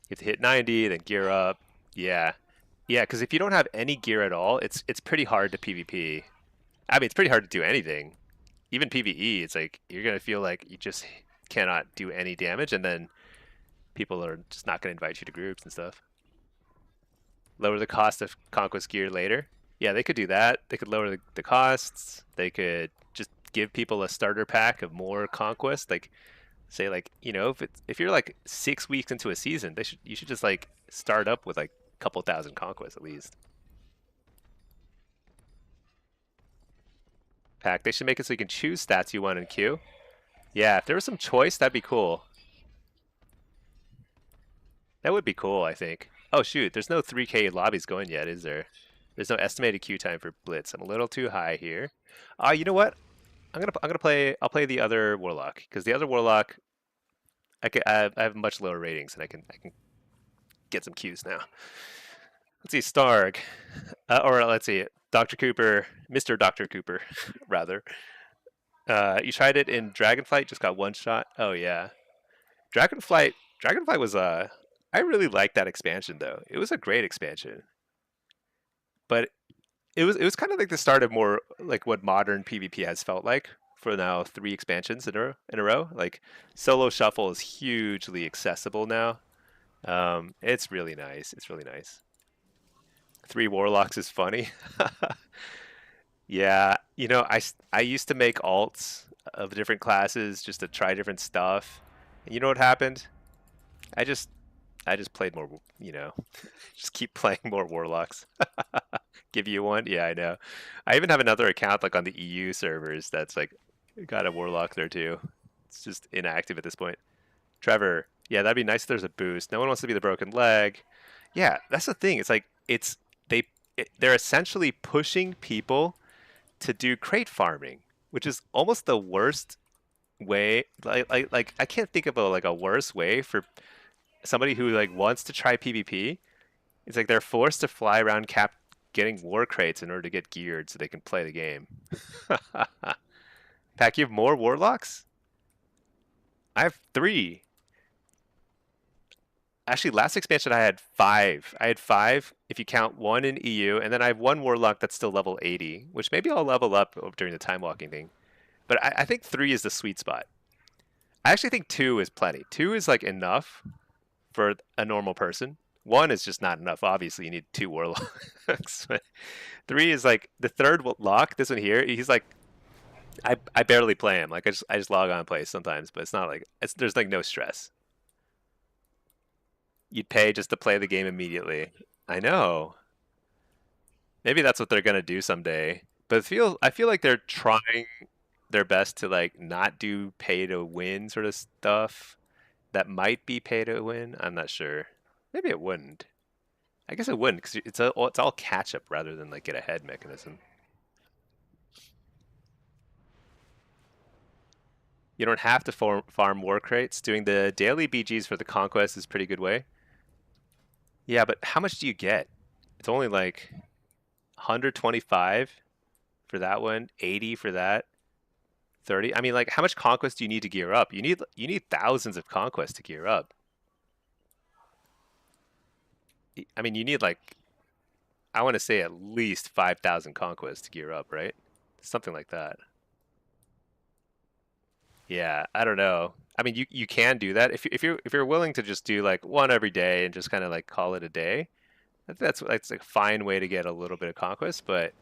You have to hit 90, then gear up. Yeah. Yeah, because if you don't have any gear at all, it's pretty hard to PvP. I mean, it's pretty hard to do anything. Even PvE, it's like you're gonna feel like you just cannot do any damage, and then people are just not gonna invite you to groups and stuff. Lower the cost of conquest gear later. Yeah, they could do that. They could lower the costs. They could just give people a starter pack of more conquest. Like, say, like, you know, if you're like 6 weeks into a season, you should just like start up with like a couple thousand conquests at least. Pack. They should make it so you can choose stats you want in queue. Yeah, if there was some choice, that'd be cool. That would be cool, I think. Oh shoot, there's no 3K lobbies going yet, is there? There's no estimated queue time for Blitz. I'm a little too high here. You know what? I'll play the other Warlock because the other Warlock I have much lower ratings and I can get some queues now. Let's see, Starg, or let's see, Dr. Cooper, Mr. Dr. Cooper, rather. You tried it in Dragonflight, just got one shot. Oh yeah, Dragonflight was I really liked that expansion though. It was a great expansion, but it was kind of like the start of more like what modern PvP has felt like for now 3 expansions in a row. Like solo shuffle is hugely accessible now. It's really nice. It's really nice. 3 warlocks is funny. Yeah, you know, I used to make alts of different classes just to try different stuff. And you know what happened? I just played more, you know, just keep playing more warlocks. Give you one? Yeah, I know. I even have another account like on the EU servers that's like got a warlock there too. It's just inactive at this point. Trevor, yeah, that'd be nice if there's a boost. No one wants to be the broken leg. Yeah, that's the thing. It's like they're essentially pushing people to do crate farming, which is almost the worst way. Like I can't think of a worse way for somebody who like wants to try PvP. It's like they're forced to fly around getting war crates in order to get geared so they can play the game. Pack, you have more warlocks? I have 3. Actually, last expansion I had 5. I had 5 if you count 1 in EU, and then I have 1 warlock that's still level 80, which maybe I'll level up during the time walking thing. But I think 3 is the sweet spot. I actually think 2 is plenty. 2 is like enough for a normal person. 1 is just not enough. Obviously, you need 2 warlocks. 3 is like the third lock. This one here, he's like, I barely play him. Like I just log on and play sometimes, but it's not like there's like no stress. You'd pay just to play the game immediately. I know. Maybe that's what they're gonna do someday. But I feel like they're trying their best to like not do pay to win sort of stuff that might be pay to win. I'm not sure. Maybe it wouldn't. I guess it wouldn't because it's all catch up rather than like get ahead mechanism. You don't have to farm war crates. Doing the daily BGs for the conquest is a pretty good way. Yeah, but how much do you get? It's only like 125 for that one, 80 for that, 30. I mean, like, how much conquest do you need to gear up? You need thousands of conquest to gear up. I mean, you need like, I want to say at least 5,000 conquest to gear up, right? Something like that. Yeah, I don't know. I mean, you can do that if you're willing to just do like one every day and just kind of like call it a day. That's a fine way to get a little bit of conquest. But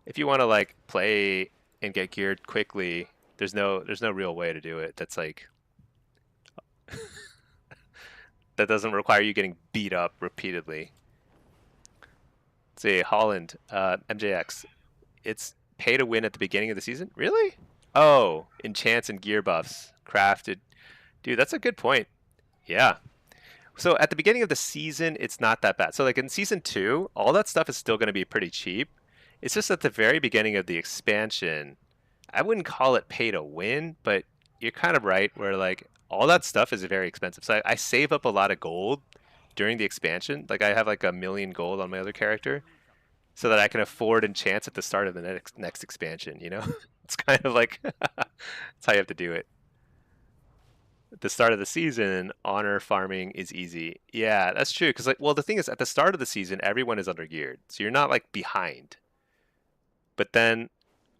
if you want to like play and get geared quickly, there's no real way to do it. That's like that doesn't require you getting beat up repeatedly. Let's see, Holland, MJX. It's pay to win at the beginning of the season. Really? Oh, enchants and gear buffs crafted. Dude, that's a good point. Yeah. So at the beginning of the season, it's not that bad. So like in season 2, all that stuff is still going to be pretty cheap. It's just at the very beginning of the expansion, I wouldn't call it pay to win, but you're kind of right where like all that stuff is very expensive. So I save up a lot of gold during the expansion. Like I have like 1,000,000 gold on my other character so that I can afford enchants at the start of the next expansion, you know? It's kind of like that's how you have to do it. At the start of the season, honor farming is easy. Yeah, that's true. Because well, the thing is, at the start of the season, everyone is under geared, so you're not like behind. But then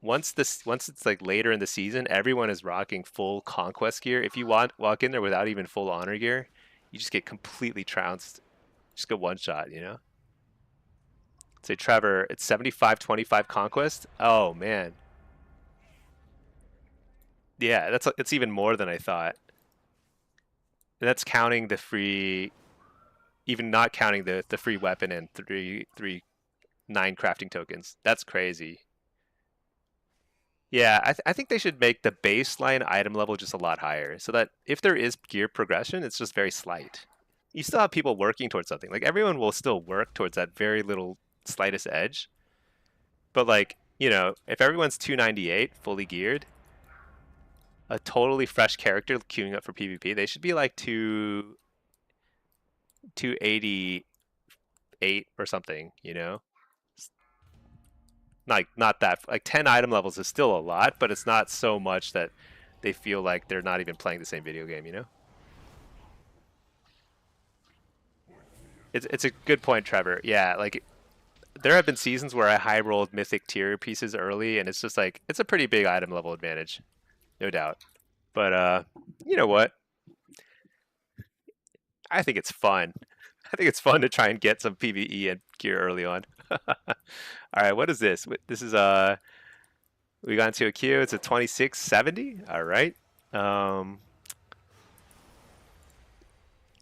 once it's like later in the season, everyone is rocking full conquest gear. If you walk in there without even full honor gear, you just get completely trounced. Just go one shot, you know. Say Trevor, it's 75-25 conquest. Oh man, yeah, it's even more than I thought. And that's counting the free, even not counting the free weapon and 9 crafting tokens. That's crazy. Yeah, I think they should make the baseline item level just a lot higher, so that if there is gear progression, it's just very slight. You still have people working towards something. Like everyone will still work towards that very little slightest edge. But like, you know, if everyone's 298 fully geared, a totally fresh character queuing up for PvP, they should be like 288 or something, you know? Like not that like 10 item levels is still a lot, but it's not so much that they feel like they're not even playing the same video game, you know? It's a good point, Trevor. Yeah, like there have been seasons where I high rolled mythic tier pieces early, and it's just like it's a pretty big item level advantage, no doubt. But you know what? I think it's fun. I think it's fun to try and get some PvE and gear early on. All right, what is this? This is we got into a queue. It's a 2670. All right.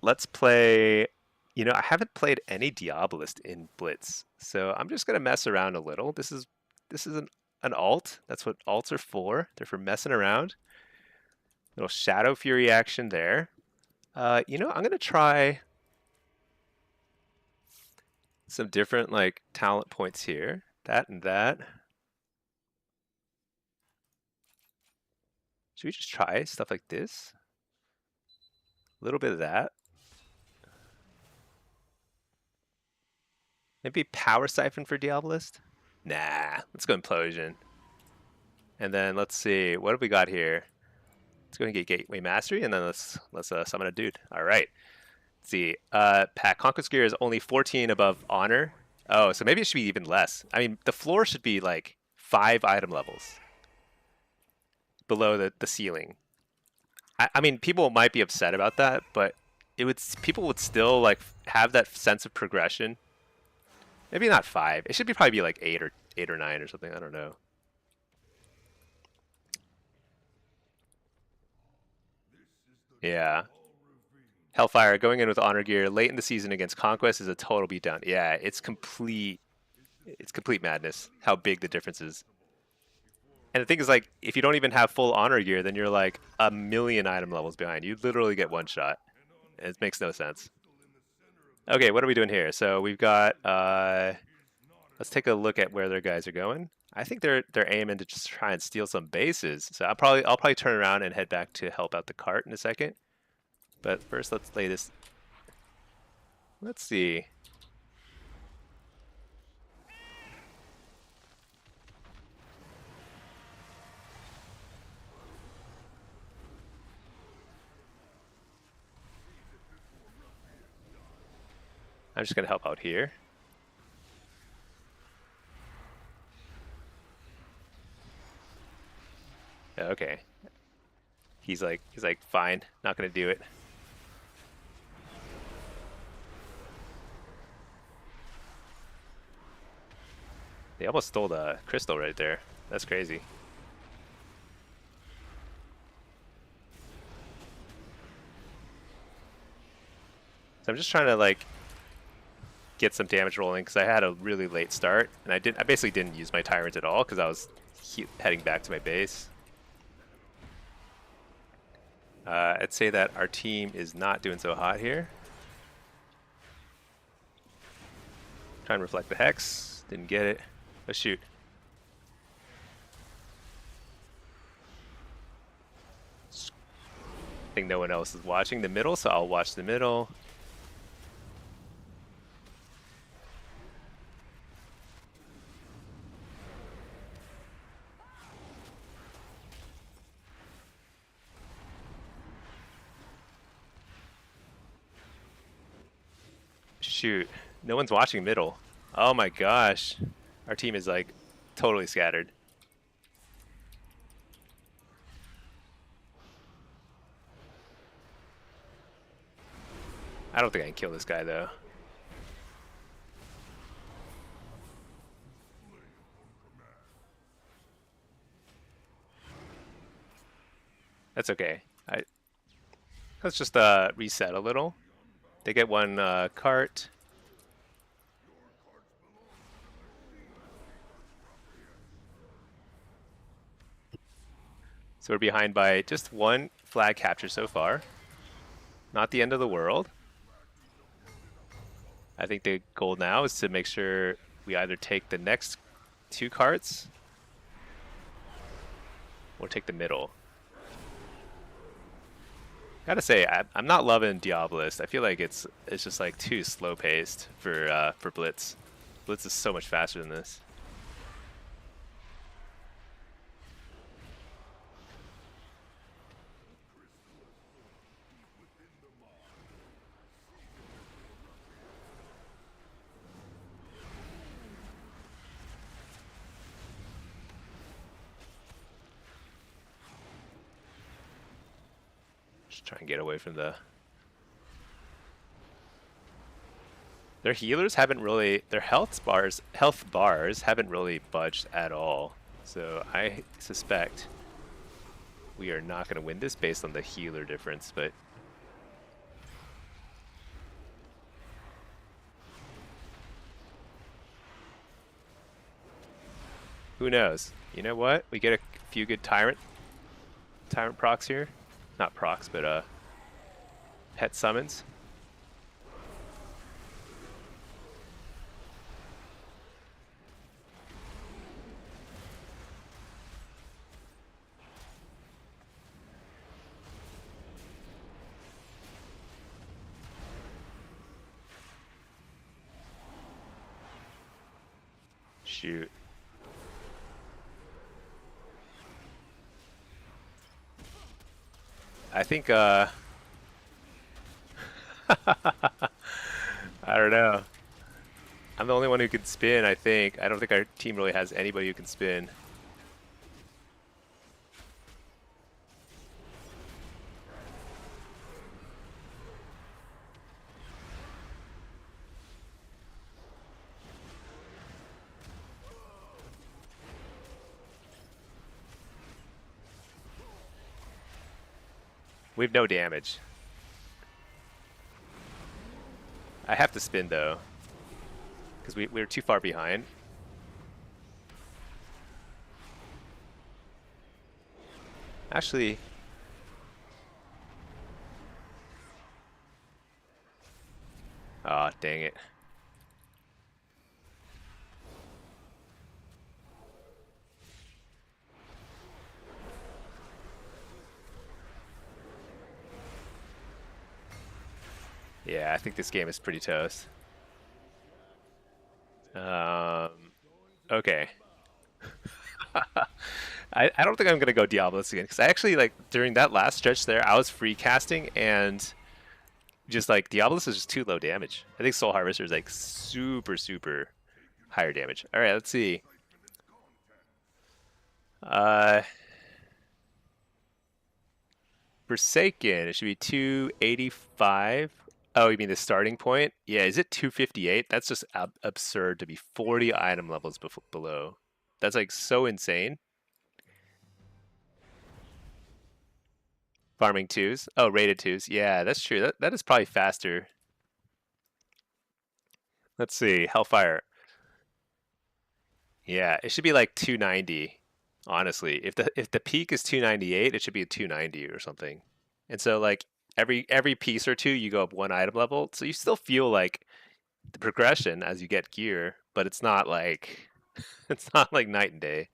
Let's play. You know, I haven't played any Diabolist in Blitz, so I'm just gonna mess around a little. This is an alt. That's what alts are for. They're for messing around. Little Shadow Fury action there. You know, I'm gonna try some different like talent points here. That and that. Should we just try stuff like this? A little bit of that. Maybe Power Siphon for Diabolist? Nah, let's go Implosion. And then let's see, what have we got here? Let's go and get Gateway Mastery, and then let's summon a dude. All right. Let's see, Pack Conquest Gear is only 14 above Honor. Oh, so maybe it should be even less. I mean, the floor should be like 5 item levels below the ceiling. I mean, people might be upset about that, but people would still like have that sense of progression. Maybe not 5. It should probably be like 8 or 9 or something. I don't know. Yeah. Hellfire going in with Honor Gear late in the season against Conquest is a total beatdown. Yeah, it's complete madness how big the difference is. And the thing is, like, if you don't even have full Honor Gear, then you're like a million item levels behind. You literally get one shot. It makes no sense. Okay, what are we doing here? So we've got, let's take a look at where their guys are going. I think they're aiming to just try and steal some bases. So I'll probably turn around and head back to help out the cart in a second. But first, let's lay this. Let's see. I'm just gonna help out here. Okay. He's like fine, not gonna do it. They almost stole the crystal right there. That's crazy. So I'm just trying to like get some damage rolling because I had a really late start, and I basically didn't use my tyrant at all because I was heading back to my base. I'd say that our team is not doing so hot here. Try and reflect the hex. Didn't get it. Oh shoot. I think no one else is watching the middle, so I'll watch the middle. Shoot. No one's watching middle. Oh my gosh. Our team is like totally scattered. I don't think I can kill this guy though. That's okay. Let's just reset a little. They get one cart. So we're behind by just one flag capture so far. Not the end of the world. I think the goal now is to make sure we either take the next 2 carts or take the middle. Gotta say, I'm not loving Diabolist. I feel like it's just like too slow paced for Blitz. Blitz is so much faster than this. Just try and get away from the... Their healers haven't really... Their health bars haven't really budged at all. So I suspect we are not going to win this based on the healer difference, but... Who knows? You know what? We get a few good tyrant procs here. Not procs, but pet summons. Shoot. I think, I don't know. I'm the only one who can spin, I think. I don't think our team really has anybody who can spin. We have no damage. I have to spin though, because we're too far behind. Actually, ah, dang it. Yeah, I think this game is pretty toast. Okay. I don't think I'm gonna go Diablos again because I actually like during that last stretch there I was free casting and just like Diablos is just too low damage. I think Soul Harvester is like super higher damage. All right, let's see. Forsaken, it should be 285. Oh, you mean the starting point? Yeah, is it 258? That's just absurd to be 40 item levels below. That's like so insane. Farming 2s. Oh, rated 2s. Yeah, that's true. That is probably faster. Let's see. Hellfire. Yeah, it should be like 290. Honestly, if the peak is 298, it should be 290 or something. And so like every piece or two, you go up 1 item level, so you still feel like the progression as you get gear, but it's not like it's not like night and day.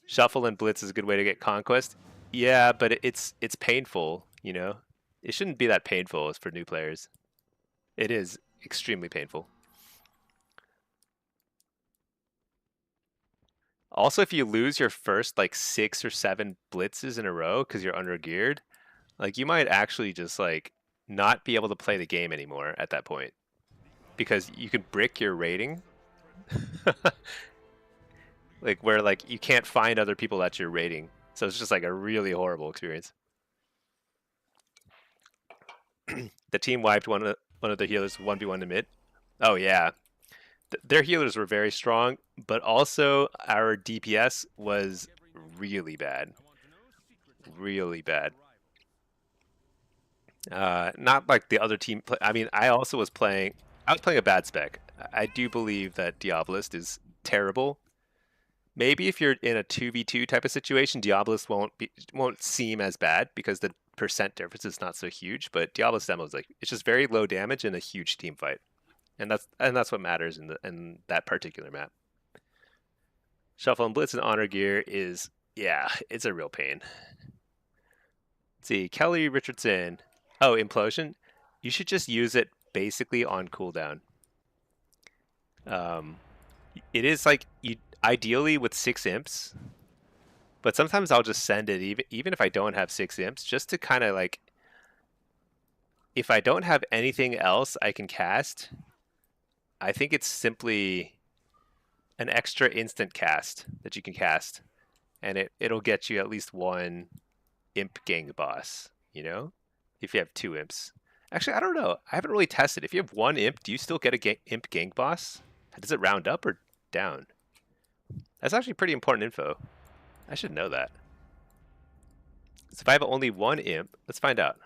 Shuffle and Blitz is a good way to get conquest. Yeah, but it's painful, you know. It shouldn't be that painful for new players. It is extremely painful. Also, if you lose your first like 6 or 7 blitzes in a row because you're under geared, Like you might actually just like not be able to play the game anymore at that point because you can brick your rating. Like where like you can't find other people at your rating. So it's just like a really horrible experience. The team wiped one of the healers 1v1 to mid. Oh yeah. Their healers were very strong, but also our DPS was really bad. Really bad. Not like the other team. I mean, I also was playing. I was playing a bad spec. I do believe that Diabolist is terrible. Maybe if you're in a 2v2 type of situation, Diabolist won't seem as bad because the percent difference is not so huge. But Diabolist demo is like it's just very low damage in a huge team fight, and that's what matters in that particular map. Shuffle and Blitz and Honor Gear is it's a real pain. Let's see, Kelly Richardson. Oh, Implosion. You should just use it basically on cooldown. It is like you ideally with 6 imps, but sometimes I'll just send it even if I don't have 6 imps, just to kind of like if I don't have anything else I can cast, I think it's simply an extra instant cast that you can cast, and it'll get you at least one imp gang boss, you know, if you have 2 imps. Actually, I don't know. I haven't really tested. If you have 1 imp, do you still get a imp gang boss? Does it round up or down? That's actually pretty important info. I should know that. So if I have only 1 imp, let's find out.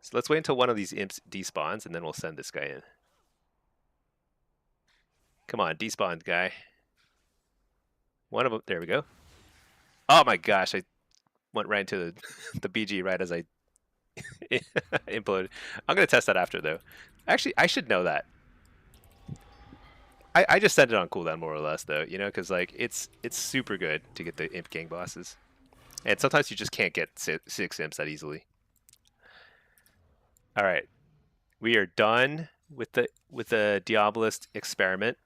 So let's wait until one of these imps despawns, and then we'll send this guy in. Come on, despawned guy. One of them. There we go. Oh my gosh, I went right into the BG right as I imploded. I'm going to test that after, though. Actually, I should know that. I just set it on cooldown more or less, though, you know, because like it's super good to get the imp gang bosses, and sometimes you just can't get 6 imps that easily. All right, we are done with the Diabolist experiment.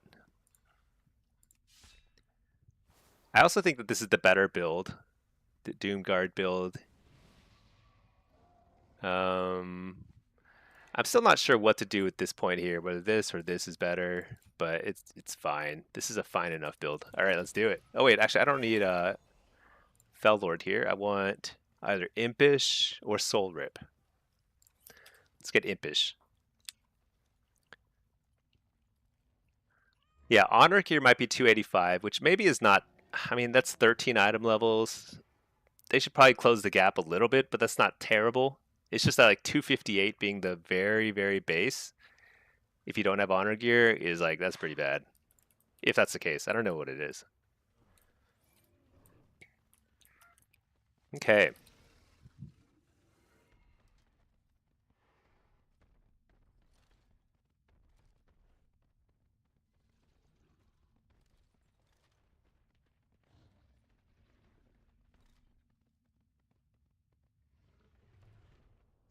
I also think that this is the better build, the Doomguard build. I'm still not sure what to do at this point here, whether this or this is better, but it's fine. This is a fine enough build. All right, let's do it. Oh wait, actually I don't need a Fell Lord here. I want either Impish or Soul Rip. Let's get Impish. Yeah, Honor Gear might be 285, which maybe is not, I mean, that's 13 item levels. They should probably close the gap a little bit, but that's not terrible. It's just that like 258 being the very, very base, if you don't have Honor Gear, is like, that's pretty bad. If that's the case. I don't know what it is. Okay.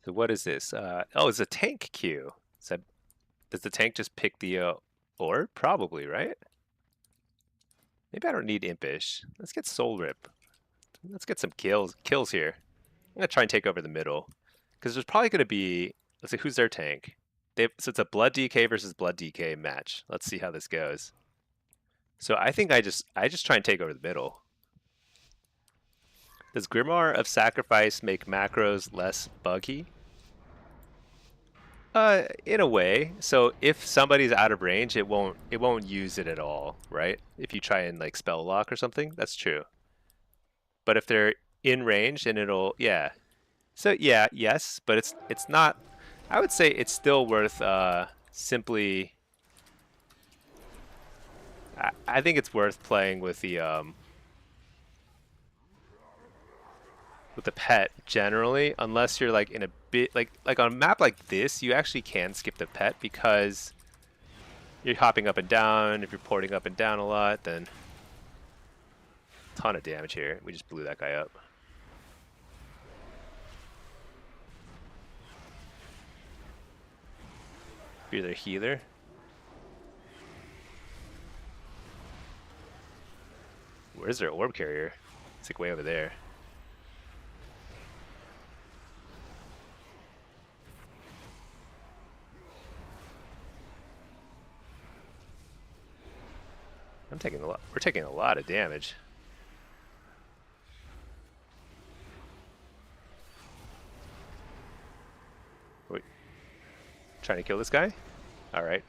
So what is this? Oh, it's a tank queue. So does the tank just pick the orb? Probably, right? Maybe I don't need Impish. Let's get Soul Rip. Let's get some kills here. I'm gonna try and take over the middle, because there's probably gonna be. Let's see, who's their tank? So it's a Blood DK versus Blood DK match. Let's see how this goes. So I think I just try and take over the middle. Does Grimoire of Sacrifice make macros less buggy? In a way. So if somebody's out of range, it won't use it at all, right? If you try and like spell lock or something, that's true. But if they're in range, and it'll So yeah, yes, but it's not. I would say it's still worth simply. I think it's worth playing with the pet generally, unless you're like in a bit like on a map like this, you actually can skip the pet because you're hopping up and down. If you're porting up and down a lot, then ton of damage here. We just blew that guy up. Be their healer. Where's their orb carrier? It's like way over there. taking a lot. We're taking a lot of damage. Wait. Trying to kill this guy? All right.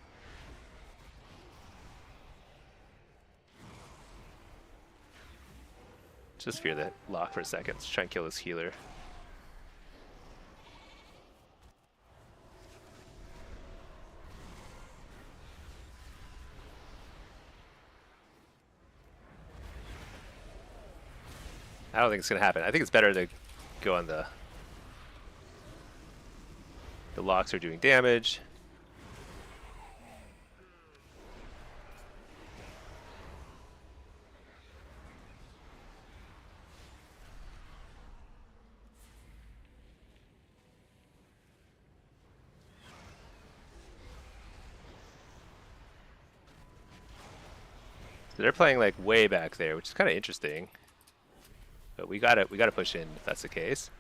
Just fear that lock for a second. Let's try and kill this healer. I don't think it's gonna happen. I think it's better to go on the locks are doing damage. So they're playing like way back there, which is kind of interesting. But we gotta push in if that's the case.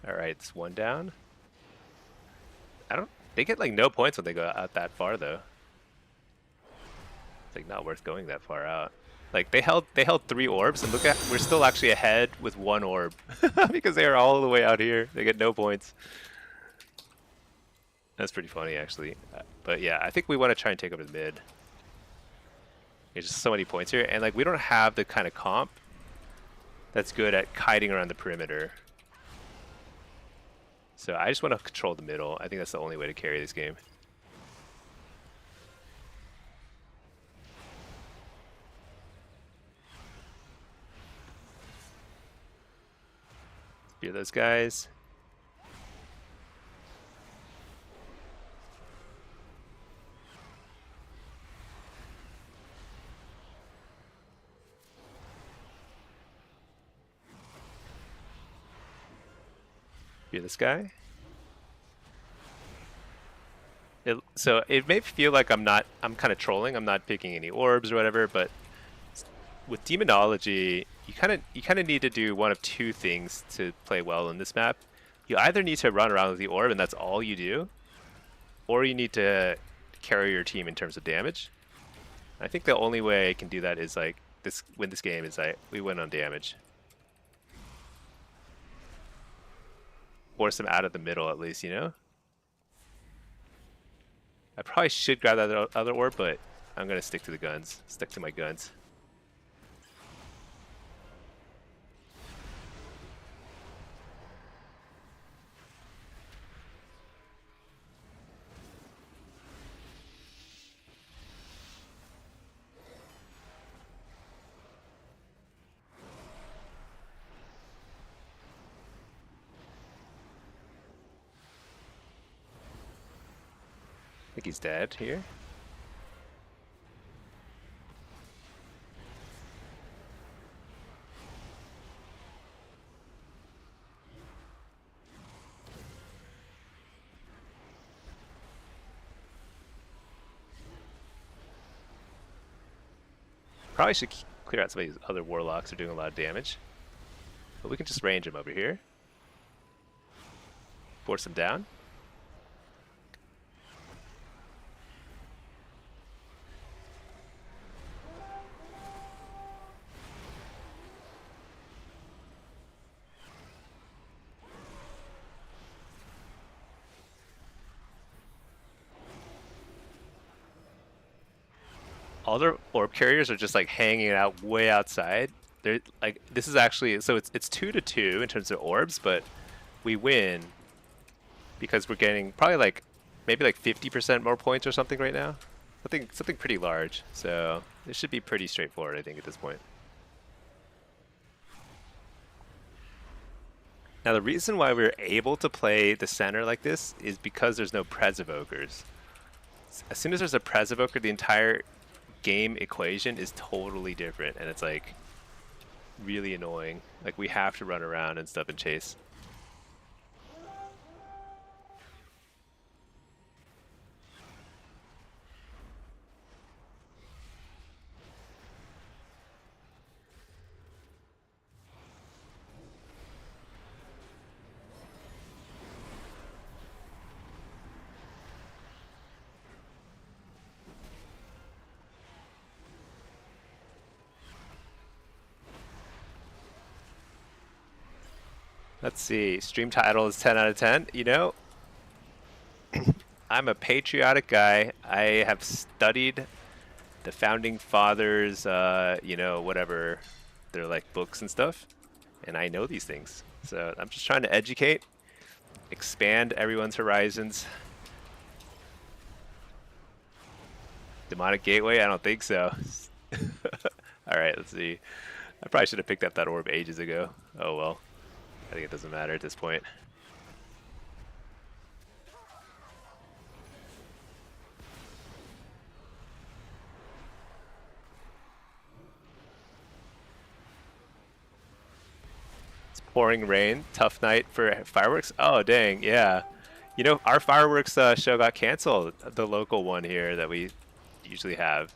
All right, it's one down. They get like no points when they go out that far though. It's like not worth going that far out. Like they held 3 orbs, and look at, we're still actually ahead with 1 orb because they are all the way out here. They get no points. That's pretty funny actually. But yeah, I think we want to try and take over the mid. There's just so many points here, and like we don't have the kind of comp that's good at kiting around the perimeter. So I just want to control the middle. I think that's the only way to carry this game. Fear those guys. Fear this guy. So it may feel like I'm kind of trolling. I'm not picking any orbs or whatever, but with demonology, you kind of need to do one of 2 things to play well in this map. You either need to run around with the orb and that's all you do, or you need to carry your team in terms of damage. I think the only way I can do that is like win this game is we win on damage. Force them out of the middle at least, you know? I probably should grab that other orb, but I'm gonna stick to the guns. Stick to my guns. I think he's dead here. Probably should clear out some of these other warlocks. They're doing a lot of damage. But we can just range them over here. Force them down. All their orb carriers are just like hanging out way outside. They're like, this is actually, so it's 2-2 in terms of orbs, but we win because we're getting probably like maybe like 50% more points or something right now. Something pretty large. So this should be pretty straightforward, I think, at this point. Now the reason why we're able to play the center like this is because there's no Pres Evokers. As soon as there's a Pres Evoker, the entire game equation is totally different, and it's like really annoying. Like we have to run around and stuff and chase. Let's see. Stream title is 10 out of 10. You know, I'm a patriotic guy. I have studied the founding fathers, you know, whatever, they're like books and stuff, and I know these things. So I'm just trying to educate, expand everyone's horizons. Demonic Gateway? I don't think so. All right, let's see. I probably should have picked up that orb ages ago. Oh well. I think it doesn't matter at this point. It's pouring rain. Tough night for fireworks. Oh dang, yeah. You know, our fireworks show got canceled. The local one here that we usually have.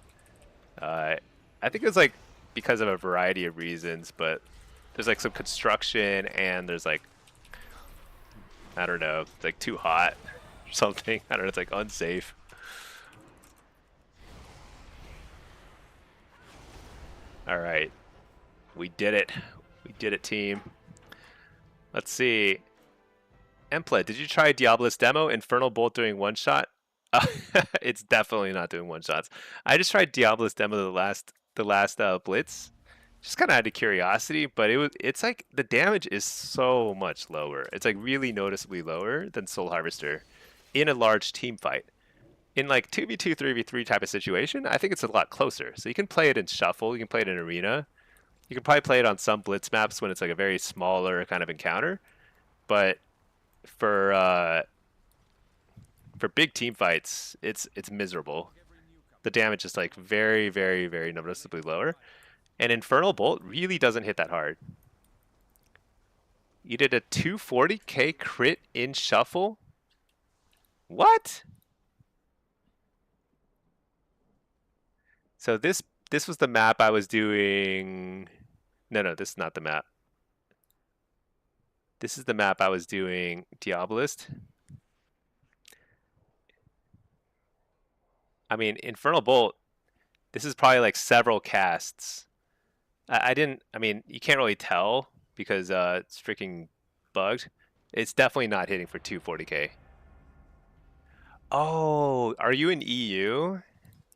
Uh, I think it's like because of a variety of reasons, but there's like some construction and there's like, I don't know, it's like too hot or something. I don't know, it's like unsafe. All right, we did it. We did it, team. Let's see. Emplet, did you try Diablo's demo? Infernal Bolt doing one shot? It's definitely not doing one shots. I just tried Diablo's demo the last Blitz, just kind of out of curiosity, but it's like the damage is so much lower. It's like really noticeably lower than Soul Harvester in a large team fight. In like 2v2, 3v3 type of situation, I think it's a lot closer. So you can play it in Shuffle, you can play it in Arena, you can probably play it on some Blitz maps when it's like a very smaller kind of encounter. But for for big team fights, it's miserable. The damage is like very, very, very noticeably lower. And Infernal Bolt really doesn't hit that hard. You did a 240k crit in Shuffle? What? So this was the map I was doing. No, this is not the map. This is the map I was doing Diabolist. I mean, Infernal Bolt, this is probably like several casts. I mean, you can't really tell because it's freaking bugged. It's definitely not hitting for 240k. Oh, are you in EU?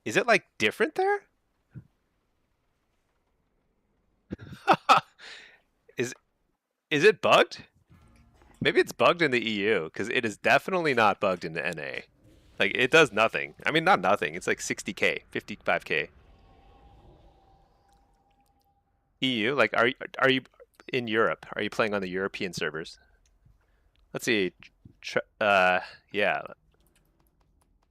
Is it like different there? is is it bugged? Maybe it's bugged in the EU because it is definitely not bugged in the NA. Like it does nothing. I mean, not nothing. It's like 60k, 55k. EU, like are you in Europe? Are you playing on the European servers? Let's see. Yeah,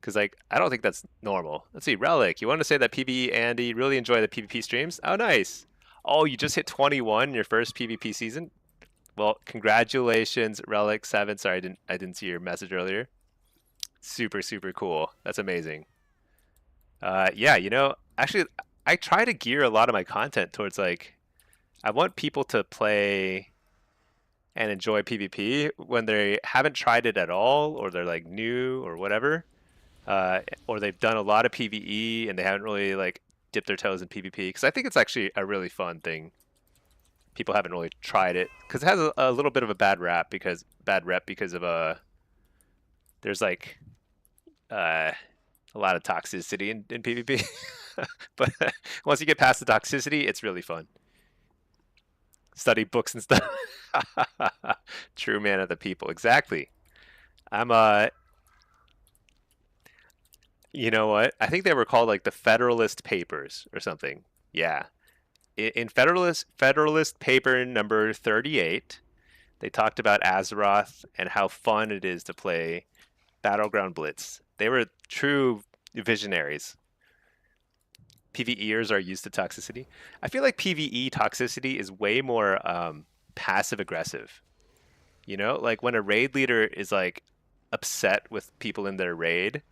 because like I don't think that's normal. Let's see. Relic, you want to say that PvE Andy really enjoy the PvP streams? Oh, nice. Oh, you just hit 21 in your first PvP season. Well, congratulations, Relic 7. Sorry, I didn't see your message earlier. Super, super cool. That's amazing. Yeah, you know, actually, I try to gear a lot of my content towards like, I want people to play and enjoy PvP when they haven't tried it at all, or they're like new or whatever, or they've done a lot of PvE and they haven't really like dipped their toes in PvP. Because I think it's actually a really fun thing. People haven't really tried it because it has a little bit of a bad rep because of there's like a lot of toxicity in PvP. But once you get past the toxicity, it's really fun. Study books and stuff. True man of the people. Exactly. I'm you know what? I think they were called like the Federalist Papers or something. Yeah. In Federalist paper number 38, they talked about Azeroth and how fun it is to play Battleground Blitz. They were true visionaries. PvEers are used to toxicity. I feel like PvE toxicity is way more passive aggressive. You know, like when a raid leader is like upset with people in their raid,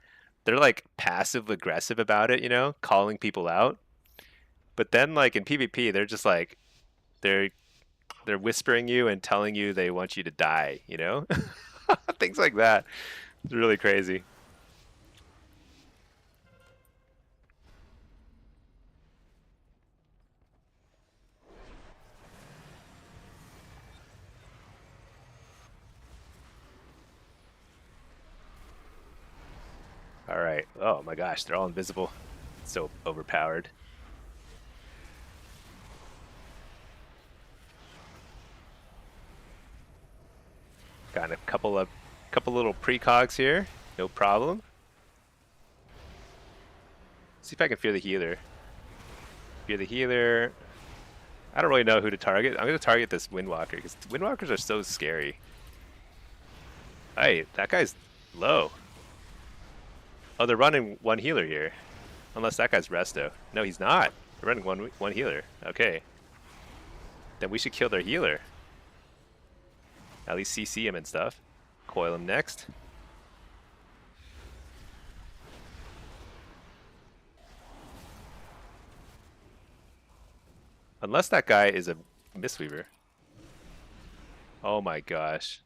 they're like passive aggressive about it, you know, calling people out. But then like in PvP, they're just like they're they're whispering you and telling you they want you to die, you know? Things like that. It's really crazy. right. Oh my gosh, they're all invisible. So overpowered. Got a couple little precogs here. No problem. See if I can fear the healer. Fear the healer. I don't really know who to target. I'm going to target this Windwalker because Windwalkers are so scary. Hey, that guy's low. Oh, they're running one healer here. Unless that guy's resto. No, he's not. They're running one healer. Okay. Then we should kill their healer. At least CC him and stuff. Coil him next. Unless that guy is a Mistweaver. Oh my gosh.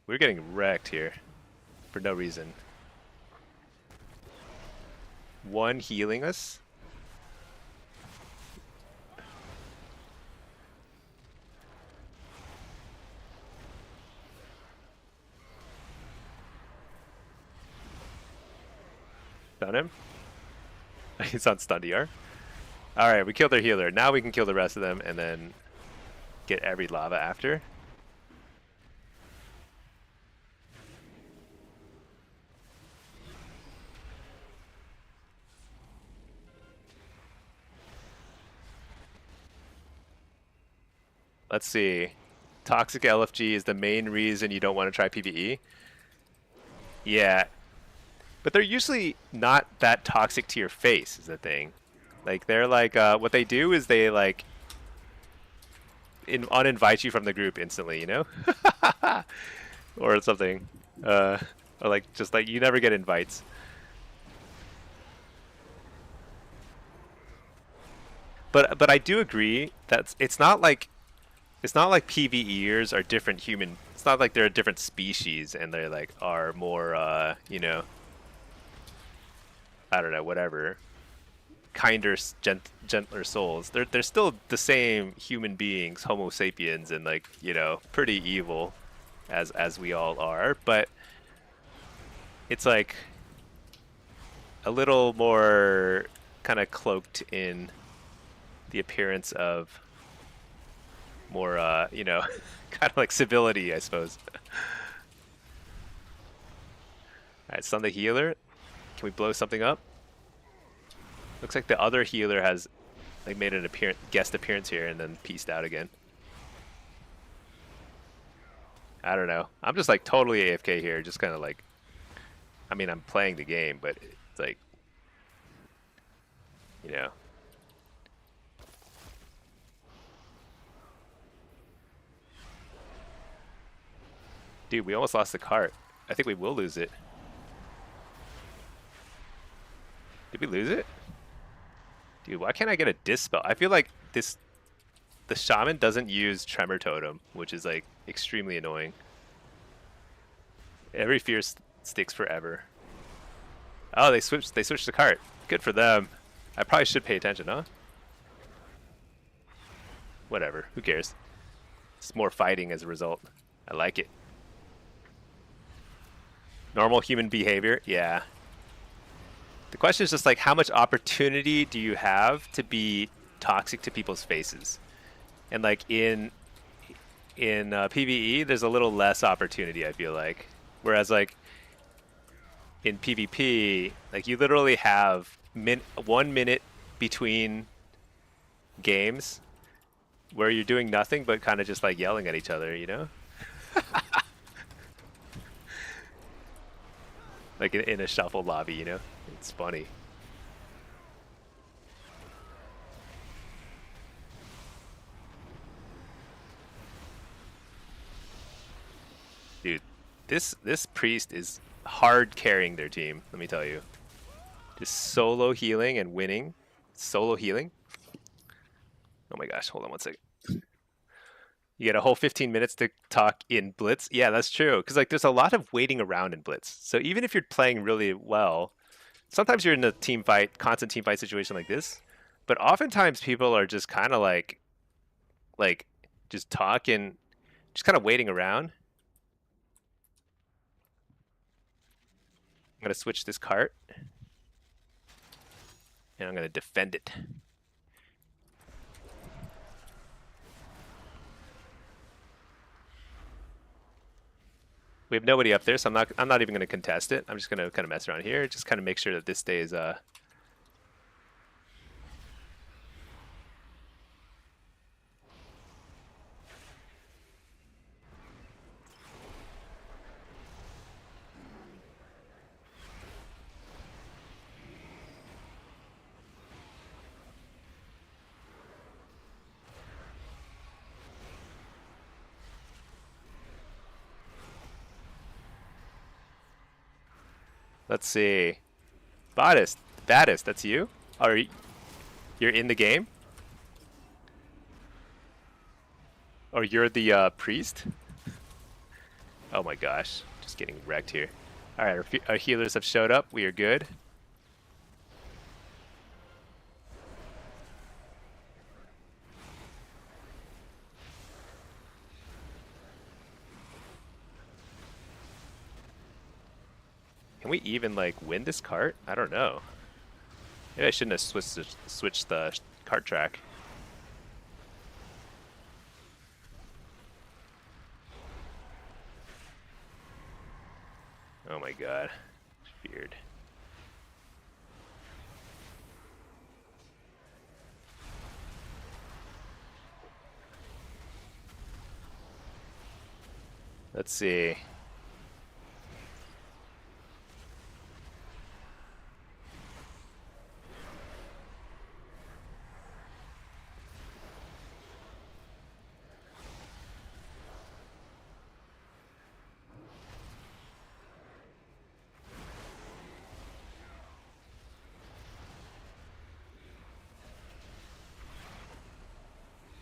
We're getting wrecked here. For no reason. One healing us. Stun him. He's on stun DR. Alright, we killed their healer. Now we can kill the rest of them and then get every lava after. Let's see. Toxic LFG is the main reason you don't want to try PvE. Yeah. But they're usually not that toxic to your face is the thing. Like they're like what they do is they like uninvite you from the group instantly, you know? Or something. Or like just like you never get invites. But I do agree that it's not like PvEers are different human. It's not like they're a different species and they like are more you know, I don't know, whatever, kinder, gentler souls. They're still the same human beings, Homo sapiens, and like, you know, pretty evil, as we all are. But it's like a little more kind of cloaked in the appearance of more, you know, kind of like civility, I suppose. Alright, stun the healer. Can we blow something up? Looks like the other healer has like made an guest appearance here and then peaced out again. I don't know. I'm just like totally AFK here, just kind of like, I mean, I'm playing the game, but it's like, you know. Dude, we almost lost the cart. I think we will lose it. Did we lose it? Dude, why can't I get a dispel? I feel like the shaman doesn't use Tremor Totem, which is like extremely annoying. Every fear sticks forever. Oh, they switched the cart. Good for them. I probably should pay attention, huh? Whatever, who cares? It's more fighting as a result. I like it. Normal human behavior, yeah. The question is just like, how much opportunity do you have to be toxic to people's faces? And like in PvE, there's a little less opportunity, I feel like. Whereas like in PvP, like you literally have 1 minute between games where you're doing nothing but kind of just like yelling at each other, you know? Like in a shuffle lobby, you know? It's funny. Dude, this priest is hard carrying their team, let me tell you. Just solo healing and winning. Solo healing. Oh my gosh, hold on one second. You get a whole 15 minutes to talk in Blitz. Yeah, that's true. Because like there's a lot of waiting around in Blitz. So even if you're playing really well, sometimes you're in a team fight, constant team fight situation like this. But oftentimes people are just kind of like just talking, just kind of waiting around. gonna switch this cart, and I'm gonna defend it. We have nobody up there, so I'm not even gonna contest it. I'm just gonna kind of mess around here, just kind of make sure that this stays Let's see. Baddest, that's you? You're in the game? Or you're the priest? Oh my gosh, just getting wrecked here. Alright, our healers have showed up. We are good. Can we even like win this cart? I don't know. Maybe I shouldn't have switched the cart track. Oh my god. Weird. Let's see.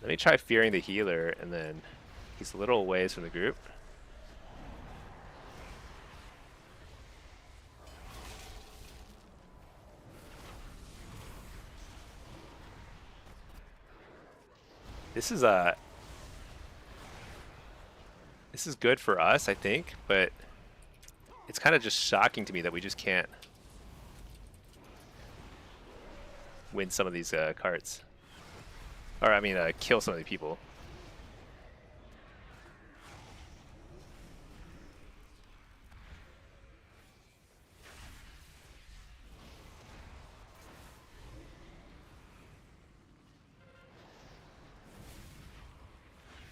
Let me try fearing the healer, and then he's a little ways from the group. This is good for us, I think, but it's kind of just shocking to me that we just can't win some of these carts. Or, I mean, kill some of the people.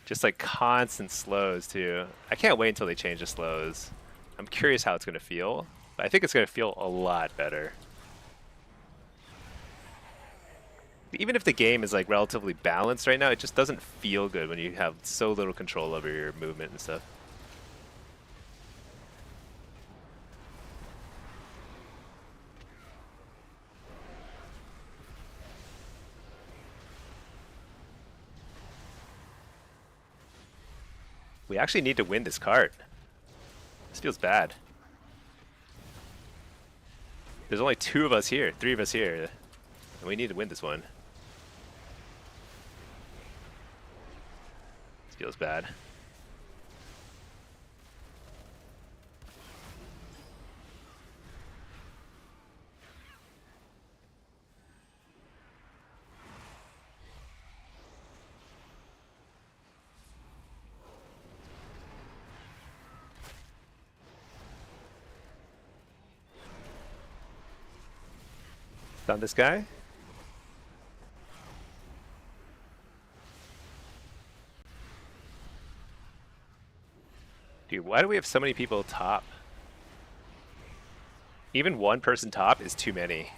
Just like constant slows too. I can't wait until they change the slows. I'm curious how it's going to feel. But I think it's going to feel a lot better. Even if the game is like relatively balanced right now, it just doesn't feel good when you have so little control over your movement and stuff. We actually need to win this cart. This feels bad. There's only 2 of us here, 3 of us here, and we need to win this one. This feels bad. Found this guy? Dude, why do we have so many people top? Even one person top is too many.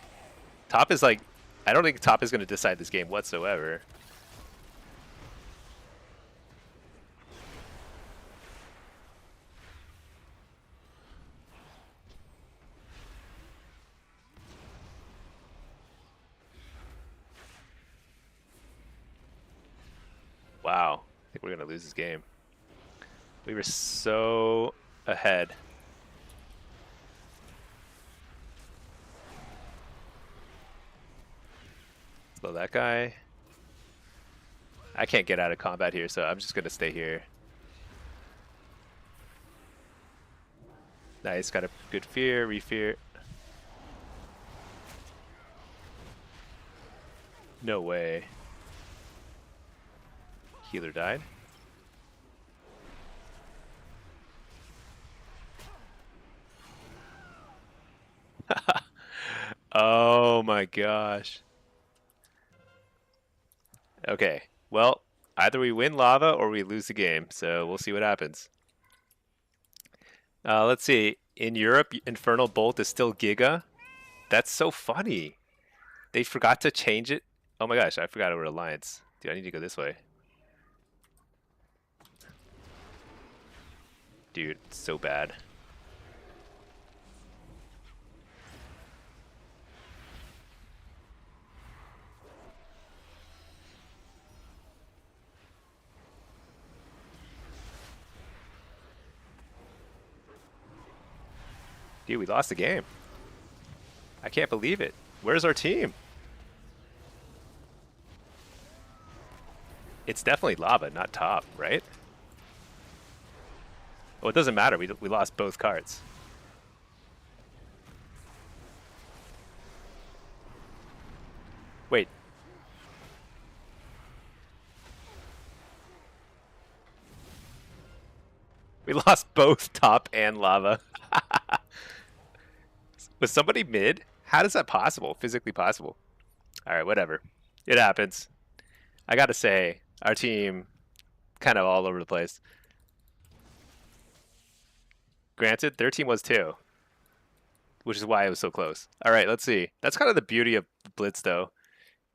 Top is like, I don't think top is going to decide this game whatsoever. Wow, I think we're going to lose this game. We were so ahead. Slow that guy. I can't get out of combat here, so I'm just going to stay here. Nice, got a good fear, refear. No way. Healer died. Oh my gosh. Okay, well, either we win lava or we lose the game, so we'll see what happens. Let's see. In Europe, Infernal Bolt is still Giga. That's so funny. They forgot to change it. Oh my gosh, I forgot over Alliance. Dude, I need to go this way. Dude, it's so bad. Dude, we lost the game. I can't believe it. Where's our team? It's definitely lava, not top, right? Oh, it doesn't matter. We lost both cards. Wait. We lost both top and lava. Was somebody mid? How is that possible? Physically possible? All right, whatever. It happens. I gotta say, our team kind of all over the place. Granted, their team was too, which is why it was so close. All right, let's see. That's kind of the beauty of Blitz, though.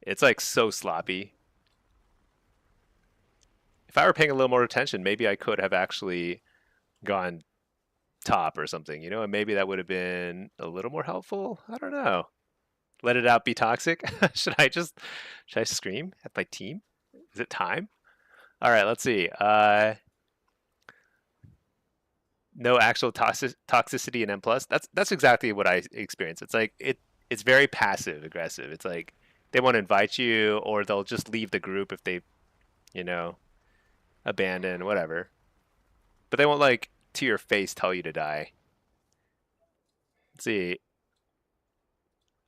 It's like so sloppy. If I were paying a little more attention, maybe I could have actually gone top or something, you know, and maybe that would have been a little more helpful. I don't know. Let it out, be toxic. should I scream at my team? Is it time? All right, let's see. No actual toxicity in M+. That's exactly what I experience. It's like it's very passive aggressive. It's like they want to invite you, or they'll just leave the group if they, you know, abandon, whatever. But they won't like to your face tell you to die. Let's see.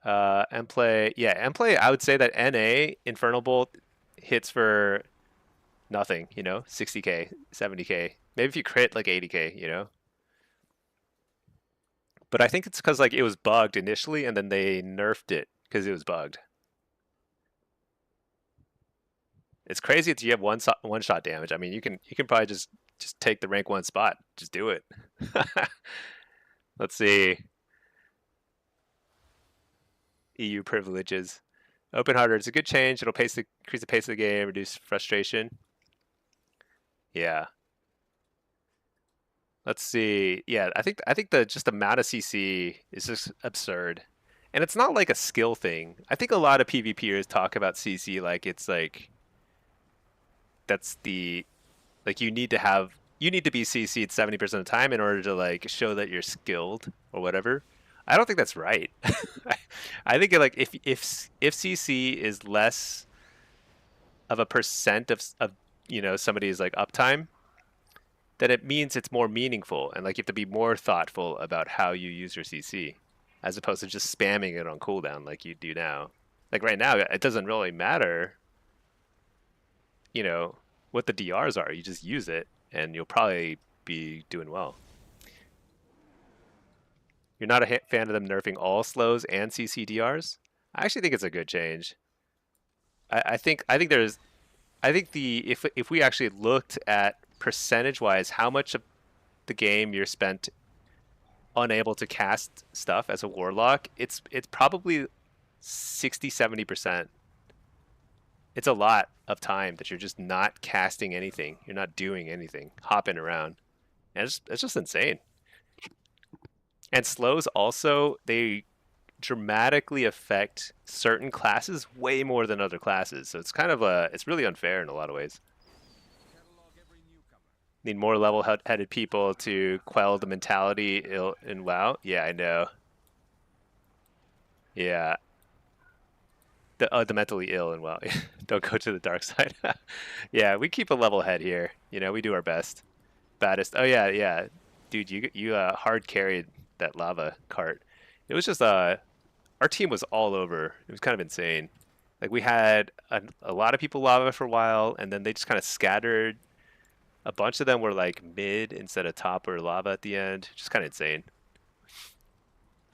M-play, yeah, M-play, I would say that NA, Infernal Bolt, hits for nothing, you know, 60k, 70k. Maybe if you crit, like 80k, you know? But I think it's because like it was bugged initially, and then they nerfed it because it was bugged. It's crazy that you have one shot damage. I mean, you can probably just take the rank 1 spot. Just do it. Let's see. EU privileges. Open harder. It's a good change. It'll increase the pace of the game, reduce frustration. Yeah. Let's see. Yeah, I think the just amount of CC is just absurd. And it's not like a skill thing. I think a lot of PvPers talk about CC like it's like that's the like you need to be CC'd 70% of the time in order to like show that you're skilled or whatever. I don't think that's right. I think like if CC is less of a percent of you know somebody's like uptime, then it means it's more meaningful, and like you have to be more thoughtful about how you use your CC, as opposed to just spamming it on cooldown like you do now. Like right now, it doesn't really matter, you know, what the DRs are. You just use it, and you'll probably be doing well. You're not a fan of them nerfing all slows and CC DRs? I actually think it's a good change. I think if we actually looked at percentage-wise how much of the game you're spent unable to cast stuff as a Warlock, it's probably 60-70%. It's a lot of time that you're just not casting anything. You're not doing anything, hopping around. And it's just insane. And slows also, they dramatically affect certain classes way more than other classes. So it's kind of it's really unfair in a lot of ways. Need more level-headed people to quell the mentality in WoW. Yeah, I know. Yeah. The mentally ill in WoW. Don't go to the dark side. Yeah, we keep a level head here. You know, we do our best. Baddest. Oh yeah, yeah. Dude, you hard carried that lava cart. It was just our team was all over. It was kind of insane. Like we had a lot of people lava for a while, and then they just kind of scattered. A bunch of them were like mid instead of top or lava at the end. Just kind of insane.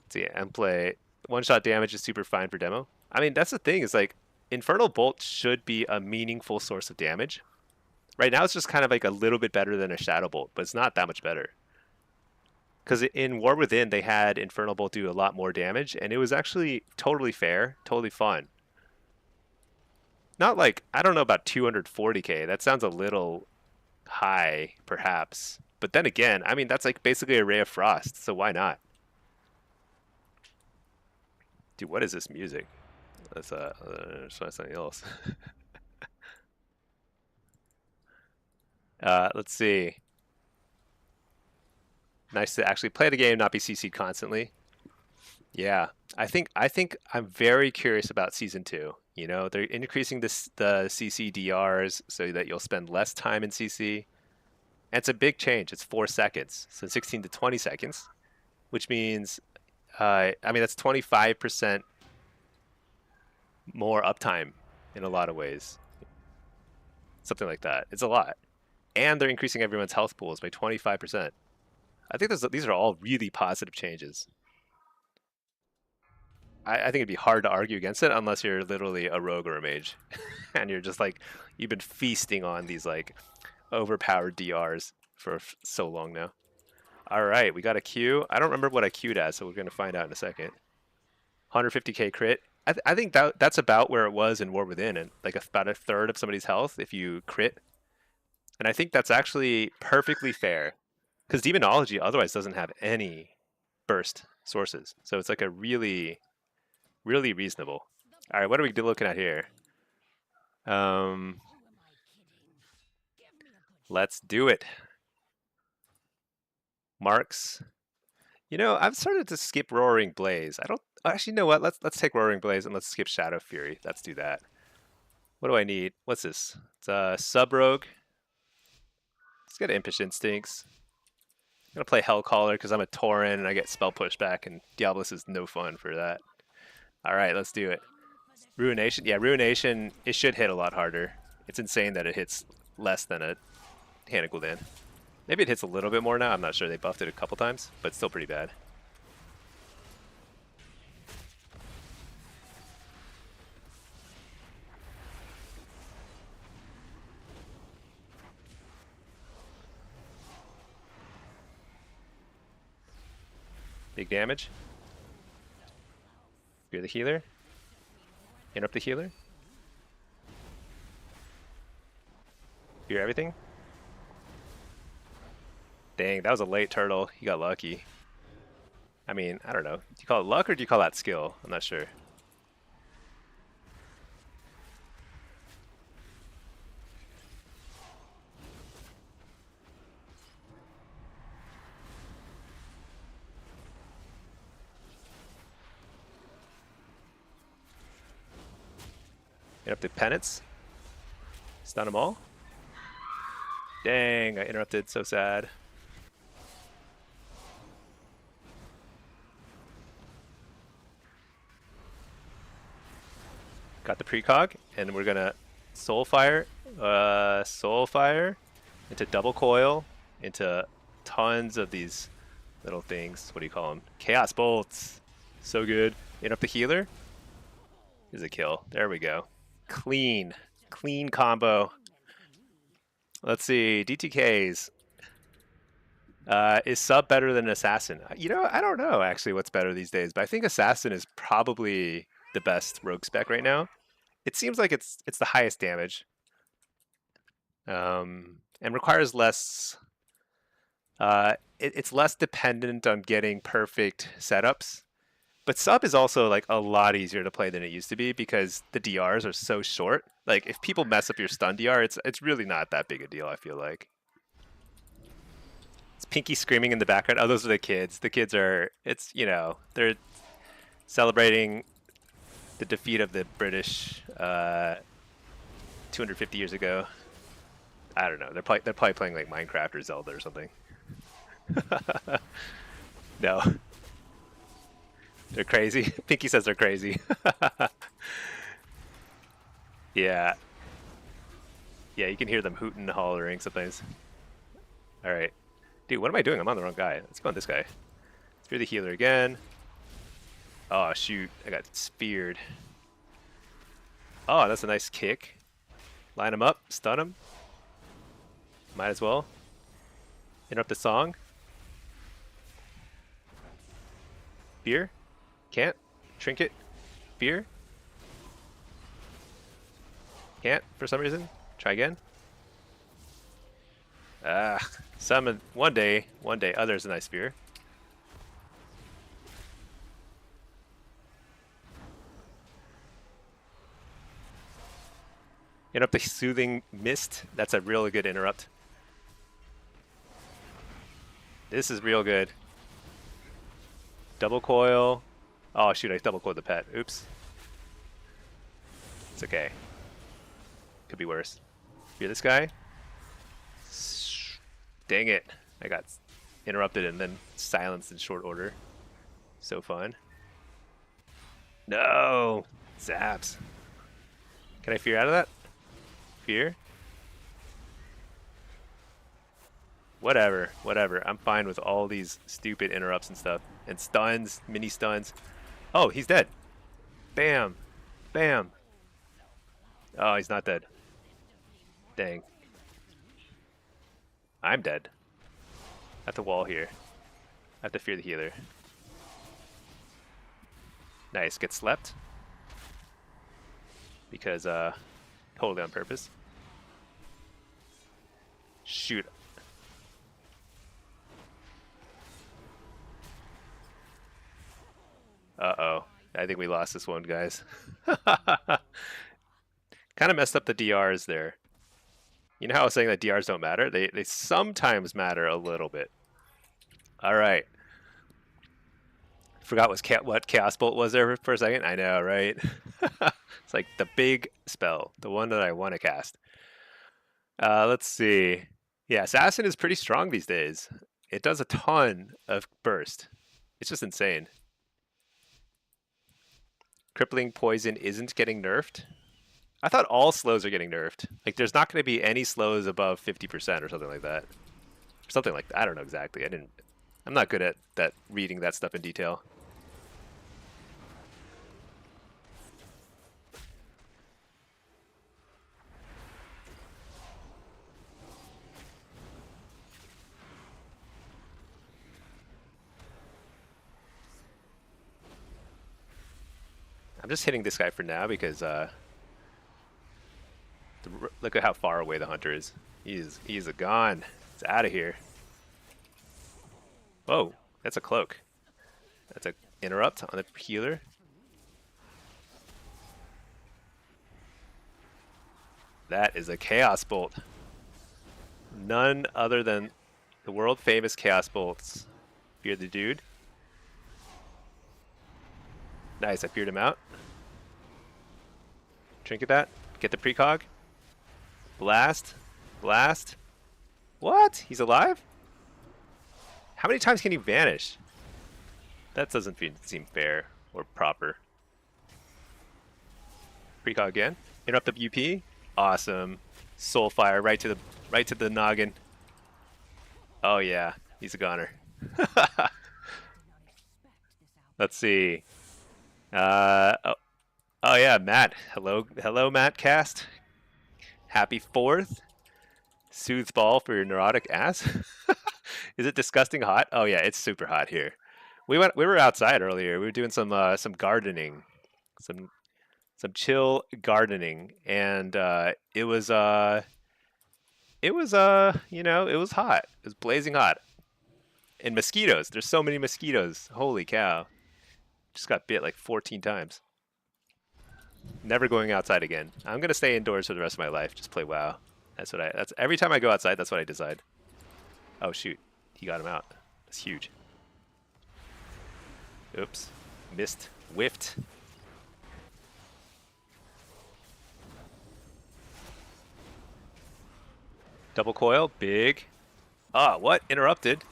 So yeah, and play one shot damage is super fine for demo. I mean, that's the thing is like Infernal Bolt should be a meaningful source of damage. Right now, it's just kind of like a little bit better than a Shadow Bolt, but it's not that much better. Because in War Within, they had Infernal Bolt do a lot more damage, and it was actually totally fair, totally fun. Not like, I don't know about 240k. That sounds a little high, perhaps. But then again, I mean, that's like basically a Ray of Frost, so why not? Dude, what is this music? Let's try something else. Let's see. Nice to actually play the game, not be CC'd constantly. Yeah, I think I'm very curious about season 2. You know, they're increasing the CC DRs so that you'll spend less time in CC. And it's a big change. It's 4 seconds, so 16 to 20 seconds, which means, I mean, that's 25% more uptime in a lot of ways. Something like that. It's a lot. And they're increasing everyone's health pools by 25%. I think these are all really positive changes. I think it'd be hard to argue against it unless you're literally a rogue or a mage. And you're just like, you've been feasting on these like overpowered DRs for so long now. All right, we got a Q. I don't remember what I queued as, so we're going to find out in a second. 150k crit. I think that's about where it was in War Within, and like about a third of somebody's health if you crit. And I think that's actually perfectly fair, because demonology otherwise doesn't have any burst sources. So it's like a really reasonable. All right, what are we looking at here? Let's do it. Marks. You know, I've started to skip Roaring Blaze. I don't actually know what. Let's take Roaring Blaze and let's skip Shadow Fury. Let's do that. What do I need? What's this? It's Sub Rogue. Let's get Impish Instincts. I'm gonna play Hellcaller because I'm a Tauren and I get spell pushback, and Diabolus is no fun for that. All right, let's do it. Ruination. Yeah, Ruination. It should hit a lot harder. It's insane that it hits less than a Hannah Gul'dan. Maybe it hits a little bit more now. I'm not sure. They buffed it a couple times, but it's still pretty bad. Big damage. You're the healer. Interrupt the healer. You're everything. Dang, that was a late turtle. He got lucky. I mean, I don't know. Do you call it luck or do you call that skill? I'm not sure. Interrupted penance. Stun them all. Dang, I interrupted. So sad. Got the precog, and we're gonna Soulfire into double coil, into tons of these little things. What do you call them? Chaos bolts. So good. Interrupt the healer. Is a kill. There we go. Clean combo. Let's see. DTKs. Is sub better than assassin? You know, I don't know actually what's better these days, but I think assassin is probably the best rogue spec right now. It seems like it's the highest damage, and requires less. It's less dependent on getting perfect setups. But sub is also like a lot easier to play than it used to be because the DRs are so short. Like if people mess up your stun DR, it's really not that big a deal, I feel like. It's Pinky screaming in the background. Oh, those are the kids. The kids are, it's, you know, they're celebrating the defeat of the British 250 years ago. I don't know. They're probably playing like Minecraft or Zelda or something. No. They're crazy. Pinky says they're crazy. Yeah. Yeah, you can hear them hooting and hollering sometimes. Alright. Dude, what am I doing? I'm on the wrong guy. Let's go on this guy. Spear the healer again. Oh, shoot. I got speared. Oh, that's a nice kick. Line him up. Stun him. Might as well. Interrupt the song. Beer? Can't. Trinket? Beer? Can't for some reason. Try again. Summon one day. Oh, there's a nice spear. Interrupt the soothing mist. That's a really good interrupt. This is real good. Double coil. Oh shoot, I double coiled the pet. Oops. It's okay. Could be worse. Hear this guy? Dang it. I got interrupted and then silenced in short order. So fun. No! Zaps. Can I fear out of that? Fear? Whatever, whatever. I'm fine with all these stupid interrupts and stuff. And stuns, mini stuns. Oh, he's dead. Bam. Bam. Oh, he's not dead. Dang. I'm dead. At the wall here. I have to fear the healer. Nice, get slept. Because, totally on purpose. Shoot. Uh-oh. I think we lost this one, guys. Kind of messed up the DRs there. You know how I was saying that DRs don't matter? They sometimes matter a little bit. Alright. Forgot what Chaos Bolt was there for a second. I know, right? It's like the big spell. The one that I want to cast. Let's see. Yeah, Assassin is pretty strong these days. It does a ton of burst. It's just insane. Crippling Poison isn't getting nerfed. I thought all slows are getting nerfed. Like, there's not going to be any slows above 50% or something like that. Something like that. I don't know exactly. I'm not good at that reading that stuff in detail. I'm just hitting this guy for now because look at how far away the hunter is. He's gone. It's out of here. Whoa, that's a cloak. That's a interrupt on the healer. That is a Chaos Bolt. None other than the world famous Chaos Bolts. Fear the dude. Nice, I feared him out. Trinket that. Get the precog. Blast. Blast. What? He's alive? How many times can he vanish? That doesn't seem fair or proper. Precog again. Interrupt the UP. Awesome. Soul fire right to the noggin. Oh yeah, he's a goner. Let's see. Oh yeah, Matt. Hello, Matt Cast. Happy 4th. Soothes ball for your neurotic ass. Is it disgusting hot? Oh yeah, it's super hot here. We were outside earlier. We were doing some gardening, some chill gardening, and it was hot. It was hot. It was blazing hot. And mosquitoes. There's so many mosquitoes. Holy cow. Just got bit like 14 times. Never going outside again. I'm gonna stay indoors for the rest of my life. Just play WoW. That's every time I go outside, that's what I decide. Oh shoot. He got him out. That's huge. Oops. Missed. Whiffed. Double coil. Big. Ah, what? Interrupted.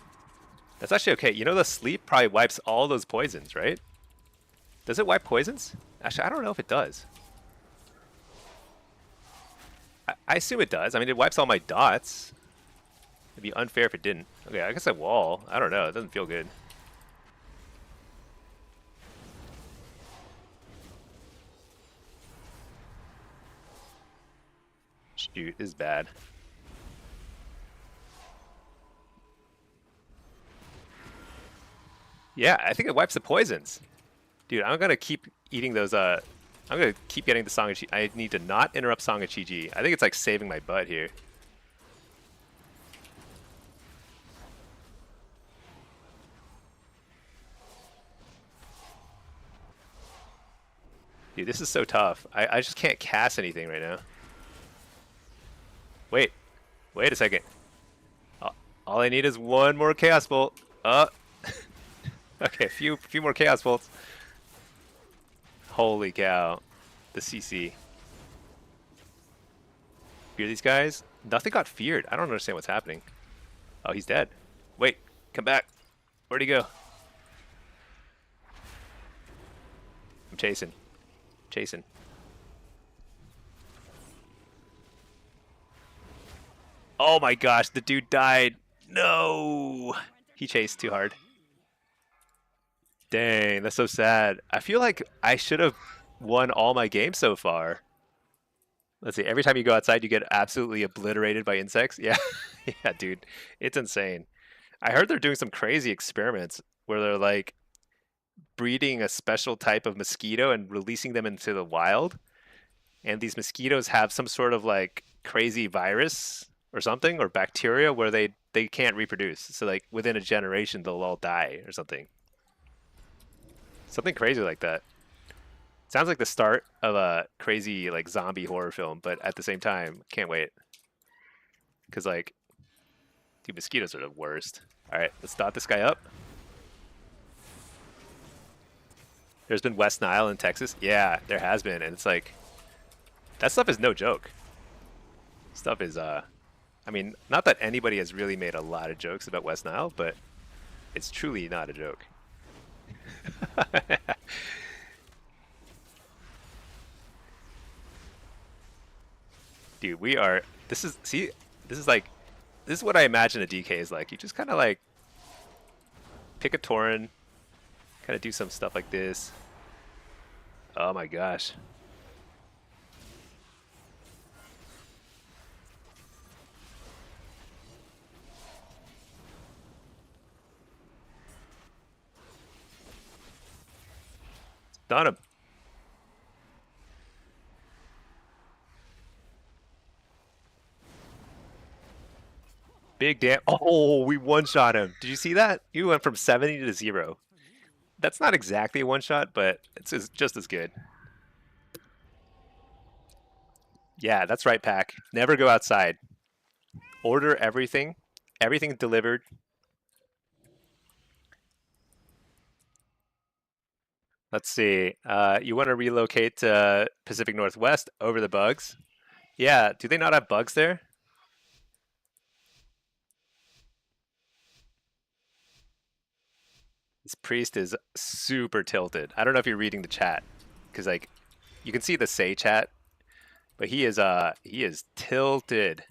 That's actually okay. You know, the sleep probably wipes all those poisons, right? Does it wipe poisons? Actually, I don't know if it does. I assume it does. I mean, it wipes all my dots. It'd be unfair if it didn't. Okay, I guess I wall. I don't know. It doesn't feel good. Shoot, this is bad. Yeah, I think it wipes the poisons. Dude, I'm gonna keep eating those, I'm gonna keep getting the Song of Chi. I need to not interrupt Song of Chi-Ji. I think it's like saving my butt here. Dude, this is so tough. I just can't cast anything right now. Wait a second. All I need is one more Chaos Bolt. Okay, a few more Chaos Bolts. Holy cow. The CC. Fear these guys? Nothing got feared. I don't understand what's happening. Oh, he's dead. Wait, come back. Where'd he go? I'm chasing. Chasing. Oh my gosh, the dude died. No! He chased too hard. Dang, that's so sad. I feel like I should have won all my games so far. Let's see, every time you go outside, you get absolutely obliterated by insects. Yeah, yeah, dude, it's insane. I heard they're doing some crazy experiments where they're like breeding a special type of mosquito and releasing them into the wild. And these mosquitoes have some sort of like crazy virus or something or bacteria where they can't reproduce. So like within a generation, they'll all die or something. Something crazy like that. Sounds like the start of a crazy like zombie horror film, but at the same time, can't wait. Cause like, dude, mosquitoes are the worst. All right, let's dot this guy up. There's been West Nile in Texas. Yeah, there has been, and it's like, that stuff is no joke. Stuff is, I mean, not that anybody has really made a lot of jokes about West Nile, but it's truly not a joke. Dude, we are, this is, see, this is like, this is what I imagine a DK is like. You just kind of like pick a Tauren, kind of do some stuff like this. Oh my gosh. Done him. Big damn. Oh, we one-shot him. Did you see that? You went from 70 to 0. That's not exactly a one-shot, but it's just as good. Yeah, that's right, Pack. Never go outside. Order everything. Everything delivered. Let's see. You want to relocate to Pacific Northwest over the bugs? Yeah, do they not have bugs there? This priest is super tilted. I don't know if you're reading the chat, because like you can see the say chat, but he is tilted.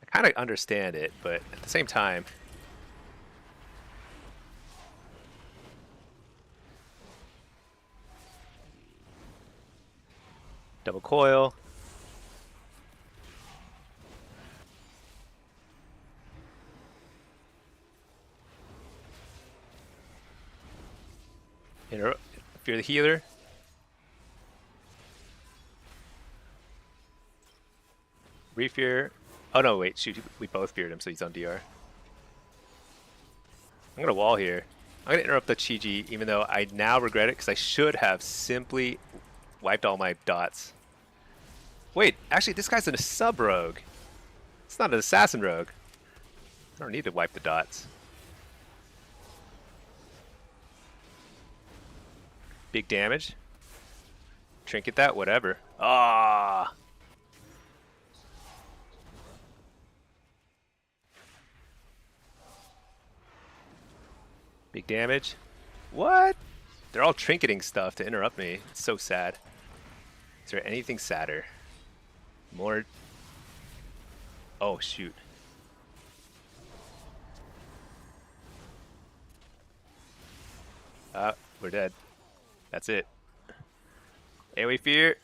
I kind of understand it, but at the same time, double coil. If you're the healer, refear. Oh no, wait, shoot, we both feared him, so he's on DR. I'm gonna wall here. I'm gonna interrupt the Chi-Ji, even though I now regret it, because I should have simply wiped all my dots. Wait, actually, this guy's a sub-rogue. It's not an assassin rogue. I don't need to wipe the dots. Big damage. Trinket that, whatever. Ah. Big damage. What? They're all trinketing stuff to interrupt me. It's so sad. Is there anything sadder? More... Oh, shoot. We're dead. That's it. AoE fear.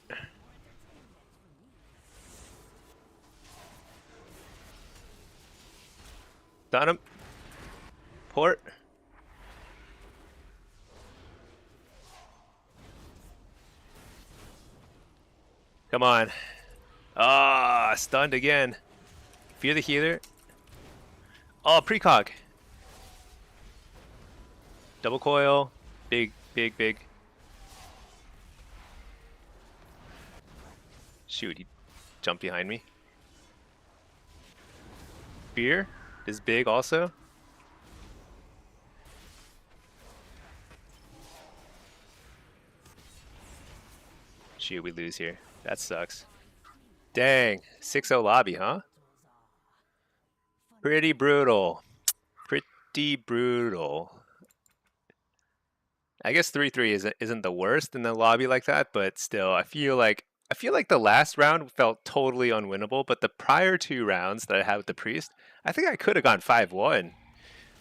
Stun him. Port. Come on. Ah, stunned again. Fear the healer. Oh, precog. Double coil. Big, big, big. Shoot, he jumped behind me. Fear is big also. Shoot, we lose here. That sucks. Dang, 6-0 lobby, huh? Pretty brutal. Pretty brutal. I guess 3-3 isn't the worst in the lobby like that, but still, I feel like the last round felt totally unwinnable, but the prior 2 rounds that I had with the priest, I think I could have gone 5-1.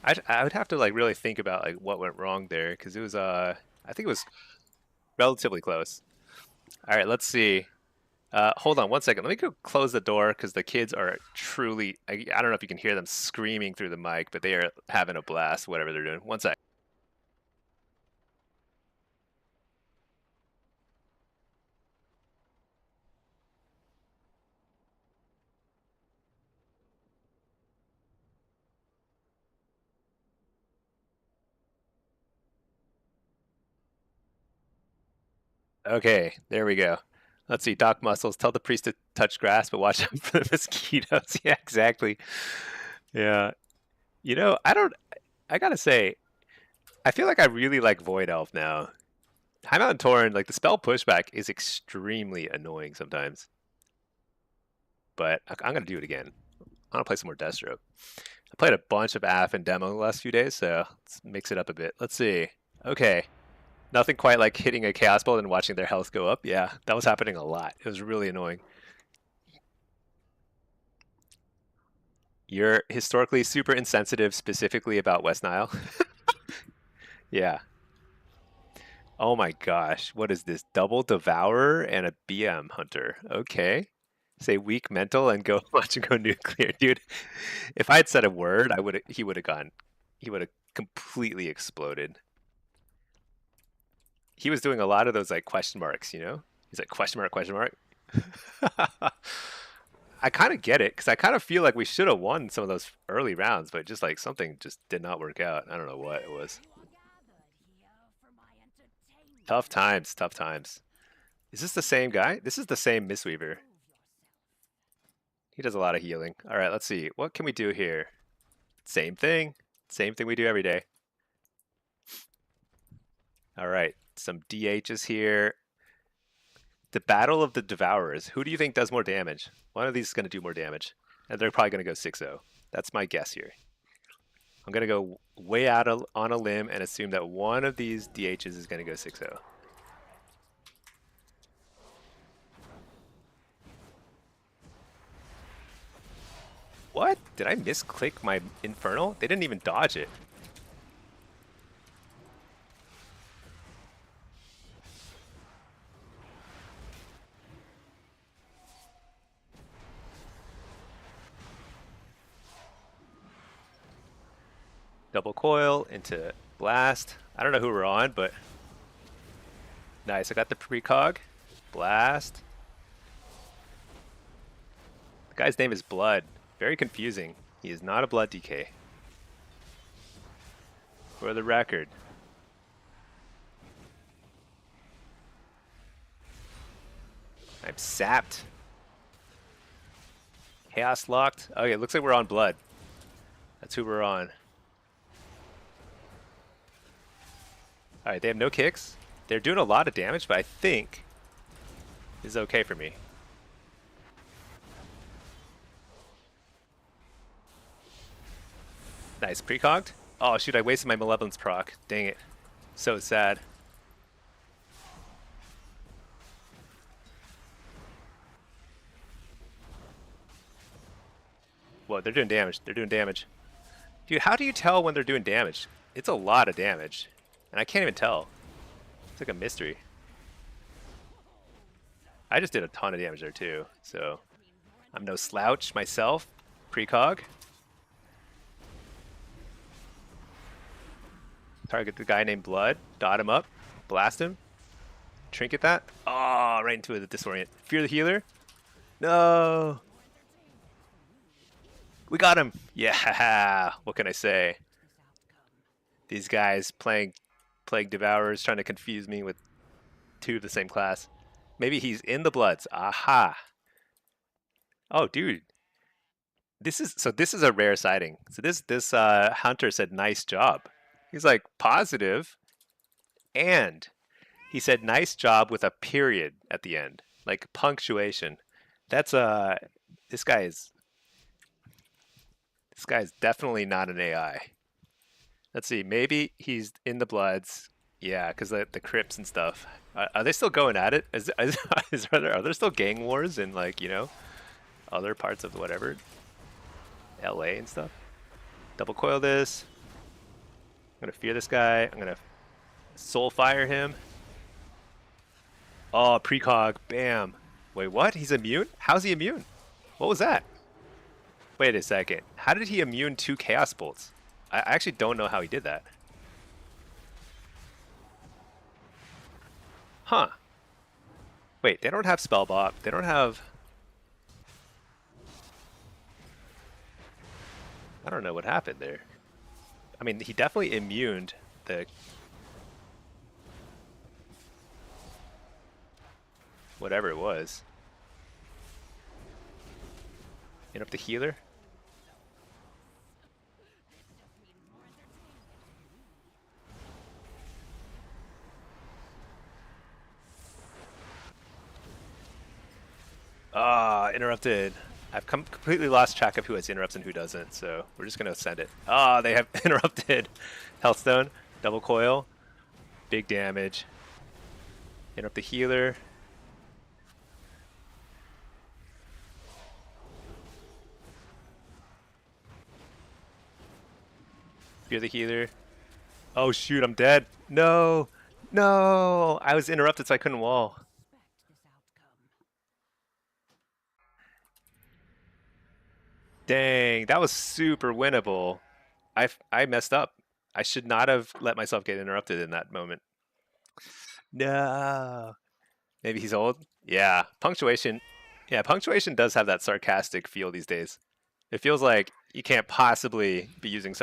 I would have to like really think about like what went wrong there, because it was I think it was relatively close. All right, let's see. Hold on one second. Let me go close the door because the kids are truly, I don't know if you can hear them screaming through the mic, but they are having a blast, whatever they're doing. One sec. Okay, there we go. Let's see, Doc Muscles, tell the priest to touch grass, but watch out for the mosquitoes. Yeah, exactly. Yeah. You know, I gotta say, I feel like I really like Void Elf now. High Mountain Tauren, like the spell pushback is extremely annoying sometimes. But I'm gonna do it again. I'm gonna play some more Deathstroke. I played a bunch of AF and demo the last few days, so let's mix it up a bit. Let's see. Okay. Nothing quite like hitting a Chaos Bolt and watching their health go up. Yeah, that was happening a lot. It was really annoying. You're historically super insensitive specifically about West Nile. Yeah. Oh my gosh. What is this? Double Devourer and a BM Hunter. Okay. Say weak mental and go watch and go nuclear. Dude, if I had said a word, he would have completely exploded. He was doing a lot of those like question marks, you know? He's like question mark, question mark. I kind of get it because I kind of feel like we should have won some of those early rounds, but just like something just did not work out. I don't know what it was. Tough times, tough times. Is this the same guy? This is the same Mistweaver. He does a lot of healing. All right, let's see. What can we do here? Same thing. Same thing we do every day. All right, some DHs here. The Battle of the Devourers. Who do you think does more damage? One of these is going to do more damage. And they're probably going to go 6-0. That's my guess here. I'm going to go way out on a limb and assume that one of these DHs is going to go 6-0. What? Did I misclick my Infernal? They didn't even dodge it. Double coil into blast. I don't know who we're on, but nice. I got the precog. Blast. The guy's name is Blood. Very confusing. He is not a blood DK. For the record. I'm sapped. Chaos locked. Okay, it looks like we're on blood. That's who we're on. Alright, they have no kicks. They're doing a lot of damage, but I think this is okay for me. Nice, precogged. Oh shoot, I wasted my Malevolence proc. Dang it. So sad. Whoa, they're doing damage. They're doing damage. Dude, how do you tell when they're doing damage? It's a lot of damage. And I can't even tell. It's like a mystery. I just did a ton of damage there too, so I'm no slouch myself. Precog. Target the guy named Blood. Dot him up. Blast him. Trinket that. Oh, right into the disorient. Fear the healer. No. We got him. Yeah. What can I say? These guys playing Plague Devourers trying to confuse me with two of the same class. Maybe he's in the Bloods. Aha. Oh, dude. This is a rare sighting. So this hunter said nice job. He's like positive, and he said nice job with a period at the end, like punctuation. That's this guy is definitely not an AI. Let's see, maybe he's in the Bloods. Yeah, because the Crips and stuff. Are they still going at it? Are there still gang wars in, like, you know, other parts of whatever, LA and stuff? Double coil this. I'm gonna fear this guy. I'm gonna soul fire him. Oh, precog, bam. Wait, what? He's immune? How's he immune? What was that? Wait a second. How did he immune 2 chaos bolts? I actually don't know how he did that. Huh. Wait, they don't have spellbot. They don't have... I don't know what happened there. I mean, he definitely immuned the... whatever it was. Interrupt the healer? Ah, interrupted. I've completely lost track of who has interrupts and who doesn't, so we're just gonna send it. Ah, they have interrupted. Healthstone, double coil, big damage. Interrupt the healer. Fear the healer. Oh shoot, I'm dead. No, no, I was interrupted, so I couldn't wall. Dang, that was super winnable. I messed up. I should not have let myself get interrupted in that moment. No. Maybe he's old? Yeah. Punctuation. Yeah, punctuation does have that sarcastic feel these days. It feels like you can't possibly be using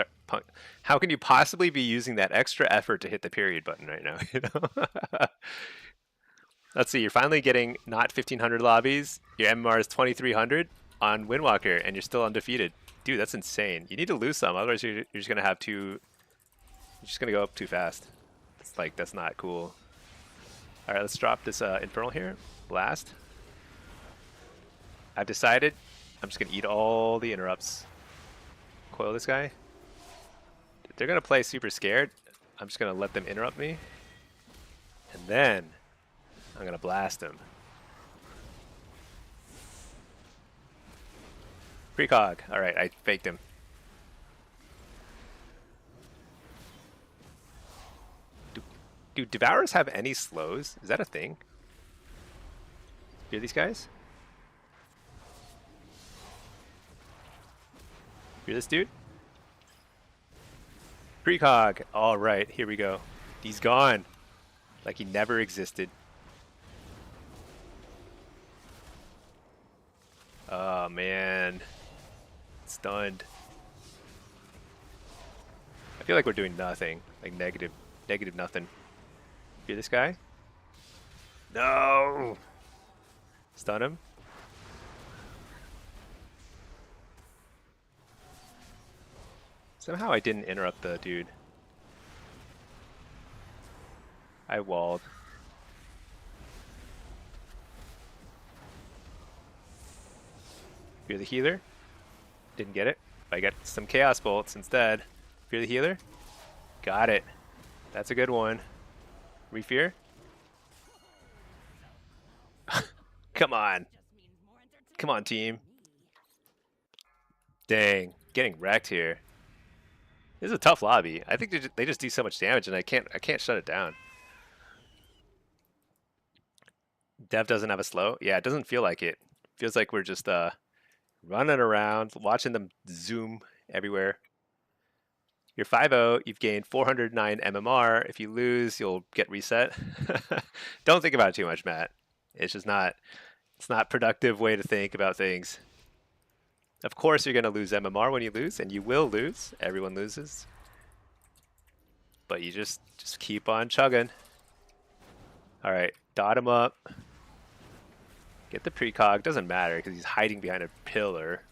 how can you possibly be using that extra effort to hit the period button right now, you know? Let's see, you're finally getting not 1500 lobbies. Your MMR is 2300 on Windwalker, and you're still undefeated. Dude, that's insane. You need to lose some, otherwise you're just gonna have too. You're just gonna go up too fast. It's like, that's not cool. All right, let's drop this Infernal here. Blast. I've decided I'm just gonna eat all the interrupts. Coil this guy. They're gonna play super scared. I'm just gonna let them interrupt me, and then I'm gonna blast him. Precog. Alright, I faked him. Do Devourers have any slows? Is that a thing? Hear these guys? Hear this dude? Precog. Alright, here we go. He's gone. Like he never existed. Oh man. Stunned. I feel like we're doing nothing. Like negative nothing. Hear this guy? No! Stun him. Somehow I didn't interrupt the dude. I walled. You're the healer. Didn't get it. I got some chaos bolts instead. Fear the healer. Got it. That's a good one. Refear. Come on. Come on, team. Dang. Getting wrecked here. This is a tough lobby. I think they just do so much damage, and I can't shut it down. Dev doesn't have a slow. Yeah, it doesn't feel like it. Feels like we're just running around, watching them zoom everywhere. You're 5-0. You've gained 409 MMR. If you lose, you'll get reset. Don't think about it too much, Matt. It's just not. It's not a productive way to think about things. Of course, you're going to lose MMR when you lose, and you will lose. Everyone loses. But you just keep on chugging. All right, dot him up. Get the precog. Doesn't matter because he's hiding behind a pillar.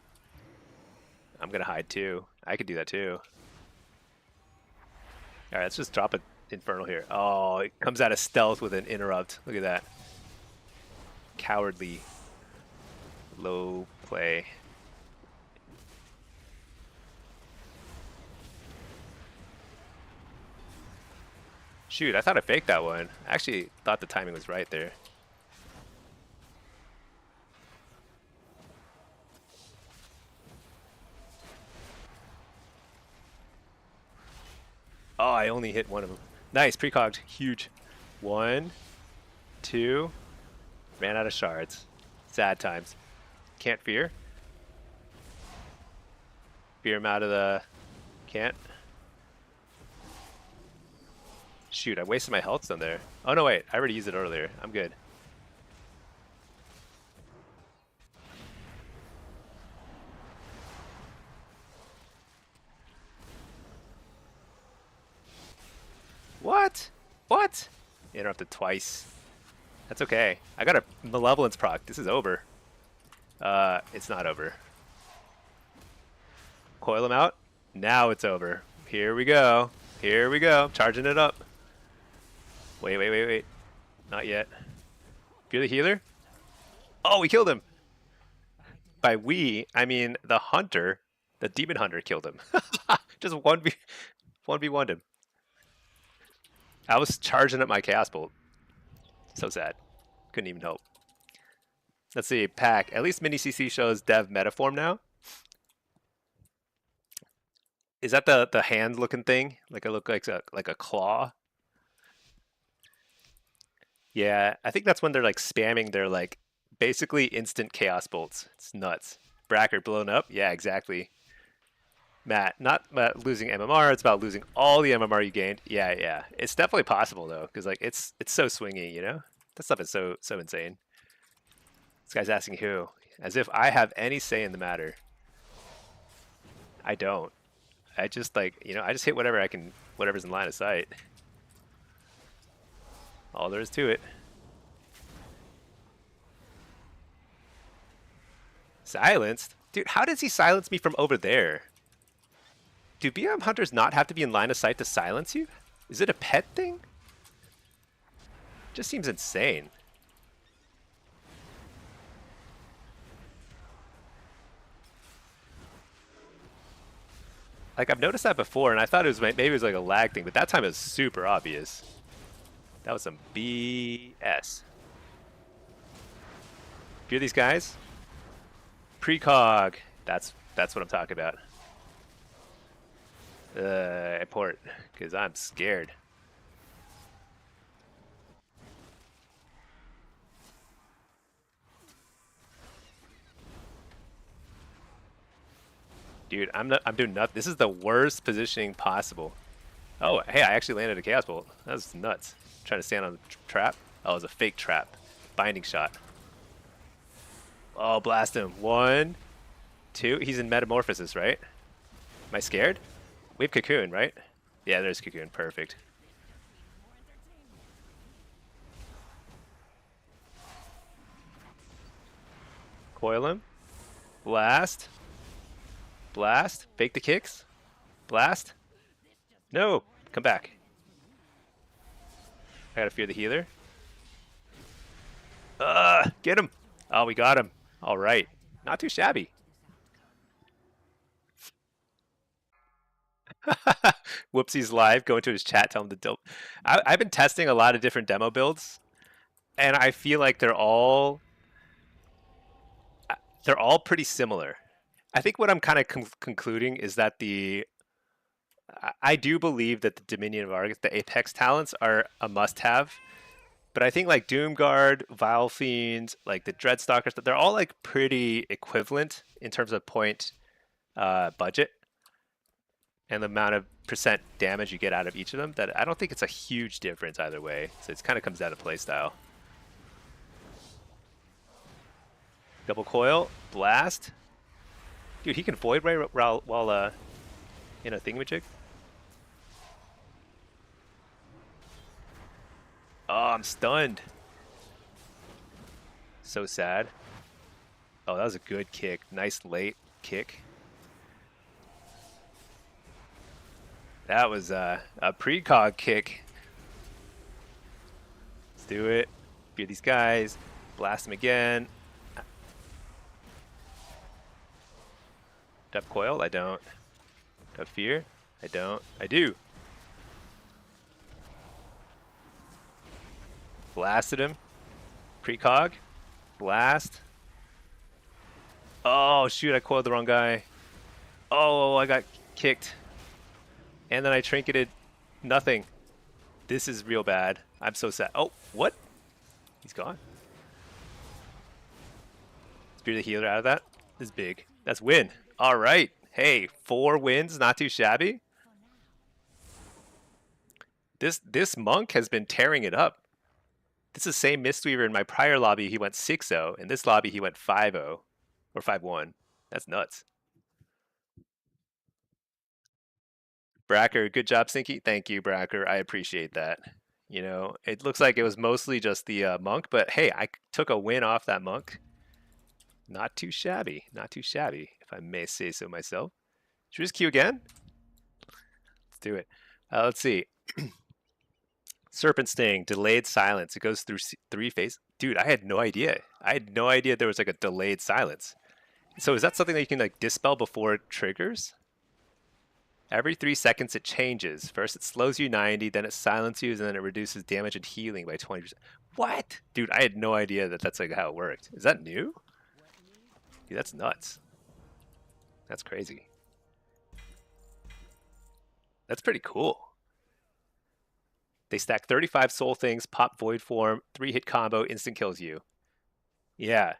I'm going to hide too. I could do that too. All right, let's just drop an Infernal here. Oh, it comes out of stealth with an interrupt. Look at that. Cowardly. Low play. Shoot, I thought I faked that one. I actually thought the timing was right there. Oh, I only hit one of them. Nice, precogged. Huge. 1, 2. Ran out of shards. Sad times. Can't fear. Fear him out of the... Can't. Shoot, I wasted my health stone there. Oh, no, wait. I already used it earlier. I'm good. What? What? Interrupted twice. That's okay. I got a Malevolence proc. This is over. It's not over. Coil him out. Now it's over. Here we go. Here we go. Charging it up. Wait. Not yet. Fear the healer? Oh, we killed him. By we, I mean the hunter. The demon hunter killed him. Just 1v1'd him. I was charging up my Chaos Bolt. So sad. Couldn't even help. Let's see, pack. At least Mini CC shows Dev Metaform now. Is that the hand looking thing? Like it look like a claw? Yeah, I think that's when they're like spamming their like basically instant Chaos Bolts. It's nuts. Bracker blown up? Yeah, exactly. Matt, not about losing MMR, it's about losing all the MMR you gained. Yeah. It's definitely possible though, because like it's so swingy, you know? That stuff is so insane. This guy's asking who? As if I have any say in the matter. I don't. I just like, you know, I just hit whatever I can, whatever's in line of sight. All there is to it. Silenced? Dude, how does he silence me from over there? Do BM hunters not have to be in line of sight to silence you? Is it a pet thing? Just seems insane. Like, I've noticed that before, and I thought it was maybe it was like a lag thing, but that time it was super obvious. That was some BS. Fear these guys? Precog. That's what I'm talking about. I port, because I'm scared. Dude, I'm doing nothing. This is the worst positioning possible. Oh, hey, I actually landed a Chaos Bolt. That was nuts. Trying to stand on the trap. Oh, it was a fake trap. Binding shot. Oh, blast him. 1, 2. He's in Metamorphosis, right? Am I scared? We have Cocoon, right? Yeah, there's Cocoon. Perfect. Coil him. Blast. Blast. Fake the kicks. Blast. No. Come back. I gotta fear the healer. Get him. Oh, we got him. All right. Not too shabby. Whoopsie's live. Go into his chat. Tell him to dope. I've been testing a lot of different demo builds, and I feel like they're all pretty similar. I think what I'm kind of concluding is that I do believe that the Dominion of Argus, the Apex talents, are a must-have. But I think like Doomguard, Vile Fiend, like the Dreadstalkers, they're all like pretty equivalent in terms of point budget and the amount of percent damage you get out of each of them. That I don't think it's a huge difference either way. So it kind of comes down to playstyle. Double coil, blast. Dude, he can void ray while in a thingamajig. Oh, I'm stunned. So sad. Oh, that was a good kick. Nice late kick. That was a precog kick. Let's do it. Fear these guys. Blast them again. Do I have coil? I don't. Do I have fear? I don't. I do. Blasted him. Precog. Blast. Oh, shoot. I coiled the wrong guy. Oh, I got kicked. And then I trinketed nothing. This is real bad. I'm so sad. Oh, what? He's gone. Spear the healer out of that. This is big. That's win. All right. Hey, 4 wins. Not too shabby. This monk has been tearing it up. This is the same Mistweaver in my prior lobby. He went 6-0. In this lobby, he went 5-0 or 5-1. That's nuts. Bracker, good job, Sinky. Thank you, Bracker. I appreciate that. You know, it looks like it was mostly just the monk, but hey, I took a win off that monk. Not too shabby. Not too shabby, if I may say so myself. Should we just queue again? Let's do it. Let's see. Serpent Sting, delayed silence. It goes through 3 phases. Dude, I had no idea. I had no idea there was like a delayed silence. So is that something that you can like dispel before it triggers? Every 3 seconds it changes. First it slows you 90, then it silences you, and then it reduces damage and healing by 20%. What? Dude, I had no idea that that's like how it worked. Is that new? Dude, that's nuts. That's crazy. That's pretty cool. They stack 35 soul things, pop void form, 3-hit combo, instant kills you. Yeah.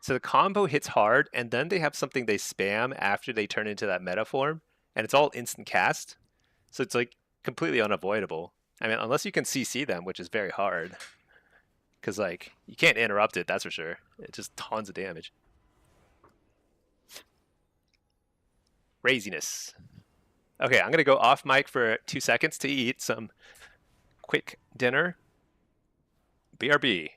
So the combo hits hard, and then they have something they spam after they turn into that meta form, and it's all instant cast. So it's like completely unavoidable. I mean, unless you can CC them, which is very hard. Because like, you can't interrupt it, that's for sure. It's just tons of damage. Craziness. Okay, I'm going to go off mic for 2 seconds to eat some quick dinner. BRB.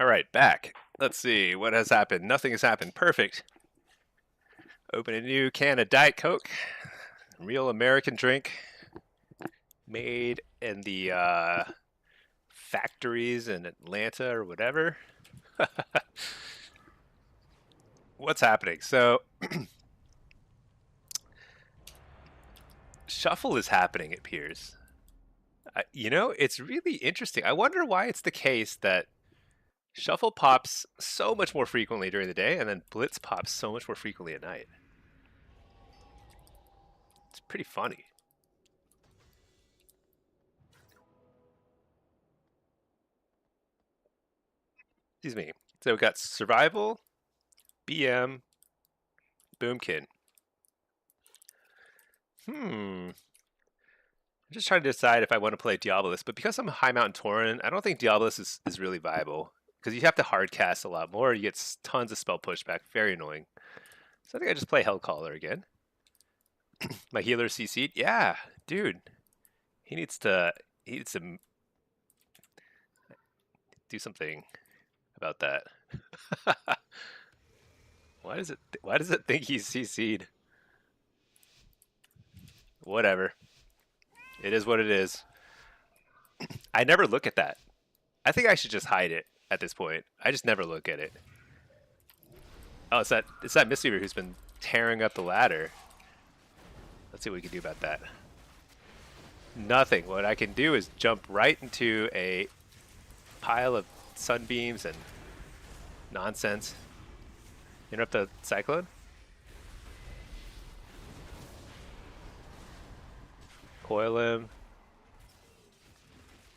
All right, back. Let's see what has happened. Nothing has happened. Perfect. Open a new can of Diet Coke. Real American drink. Made in the factories in Atlanta or whatever. What's happening? So, shuffle is happening, it appears. You know, it's really interesting. I wonder why it's the case that shuffle pops so much more frequently during the day, and then blitz pops so much more frequently at night. It's pretty funny. Excuse me. So we got survival, BM, boomkin. I'm just trying to decide if I want to play Diabolus, but because I'm a High Mountain Tauren, I don't think Diabolus is really viable. Because you have to hard cast a lot more, you get tons of spell pushback, very annoying. So I think I just play Hellcaller again. My healer CC'd? Yeah, dude. He needs to do something about that. Why does it think he's CC'd? Whatever. It is what it is. I never look at that. I think I should just hide it at this point. I just never look at it. Oh, it's that Mistweaver who's been tearing up the ladder. Let's see what we can do about that. Nothing. What I can do is jump right into a pile of sunbeams and nonsense. Interrupt the cyclone. Coil him.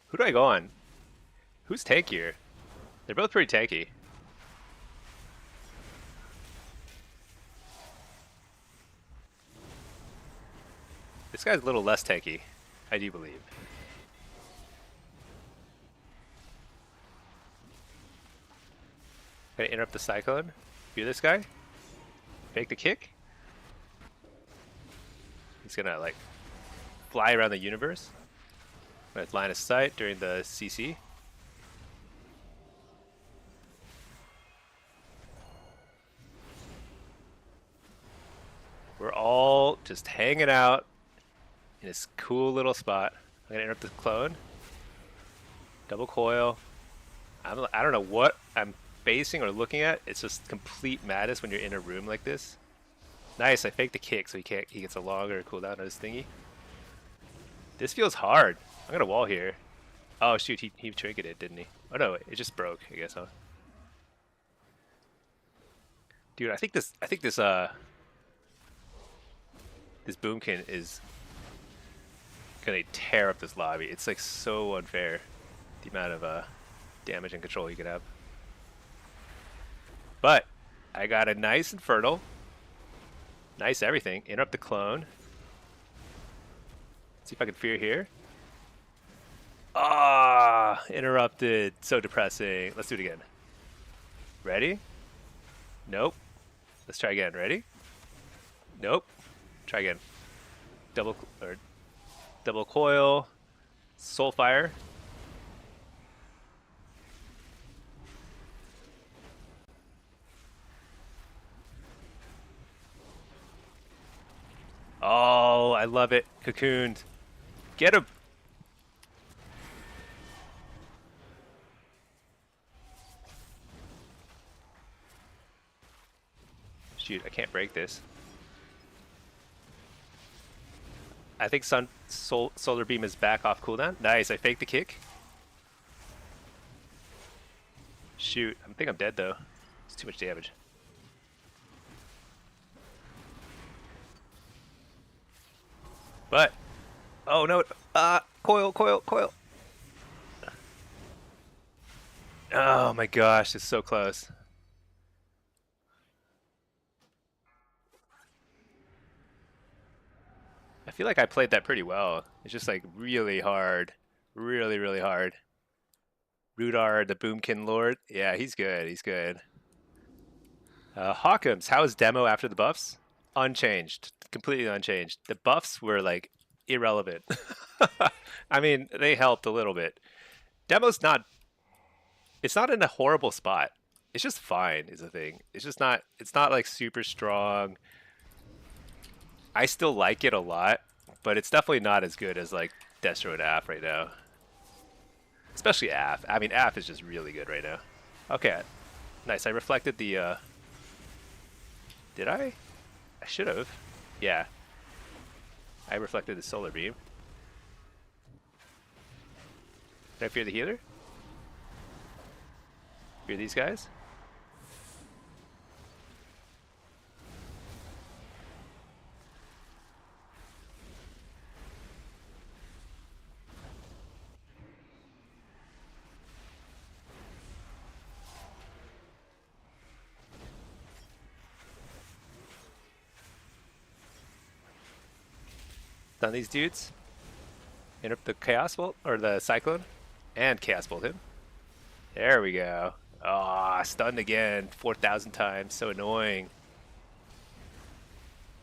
Who do I go on? Who's tankier? They're both pretty tanky. This guy's a little less tanky, I do believe. Gonna interrupt the cyclone. View this guy. Fake the kick. He's gonna like fly around the universe. With line of sight during the CC. We're all just hanging out in this cool little spot. I'm gonna interrupt the clone. Double coil. I don't know what I'm facing or looking at. It's just complete madness when you're in a room like this. Nice, I faked the kick so he gets a longer cooldown on his thingy. This feels hard. I'm gonna wall here. Oh shoot, he triggered it, didn't he? Oh no, it just broke, I guess, huh? Dude, I think this boomkin is gonna tear up this lobby. It's like so unfair, the amount of damage and control you could have. But I got a nice Infernal, nice everything. Interrupt the clone. See if I can fear here. Ah, interrupted. So depressing. Let's do it again. Ready? Nope. Let's try again. Ready? Nope. Try again. Double coil. Soulfire. Oh, I love it. Cocooned. Get him. Shoot, I can't break this. I think Solar Beam is back off cooldown. Nice, I faked the kick. Shoot, I think I'm dead though. It's too much damage. But, oh no, coil. Oh my gosh, it's so close. I feel like I played that pretty well. It's just like really hard. Really hard. Rudar, the Boomkin Lord. Yeah, he's good. Hawkins, how is demo after the buffs? Unchanged. Completely unchanged. The buffs were like irrelevant. I mean, they helped a little bit. Demo's not It's not in a horrible spot. It's just fine is the thing. It's just not. It's not like super strong. I still like it a lot, but it's definitely not as good as like Destro and Af right now. Especially Af. I mean, Af is just really good right now. Okay, nice. I reflected the. Did I? I should have. Yeah. I reflected the solar beam. Did I fear the healer? Fear these guys? Stun these dudes. Interrupt the Chaos Bolt, or the Cyclone, and Chaos Bolt him. There we go. Ah, stunned again, 4,000 times. So annoying.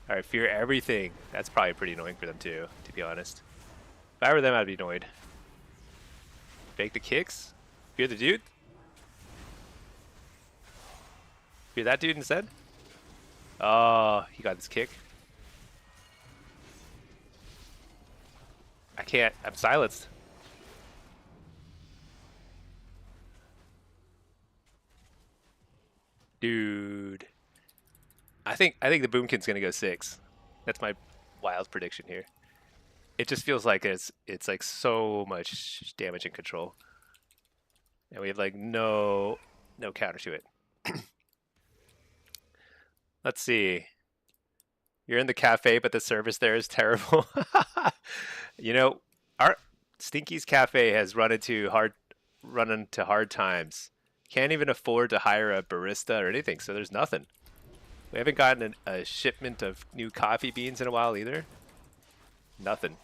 Alright, fear everything. That's probably pretty annoying for them too, to be honest. If I were them, I'd be annoyed. Fake the kicks. Fear the dude. Fear that dude instead. Oh, he got this kick. I can't. I'm silenced. Dude. I think the Boomkin's gonna go 6. That's my wild prediction here. It just feels like it's like so much damage and control. And we have like no counter to it. Let's see. You're in the cafe, but the service there is terrible. You know, our Stinky's Cafe has run into hard times. Can't even afford to hire a barista or anything, so there's nothing. We haven't gotten a shipment of new coffee beans in a while either. Nothing.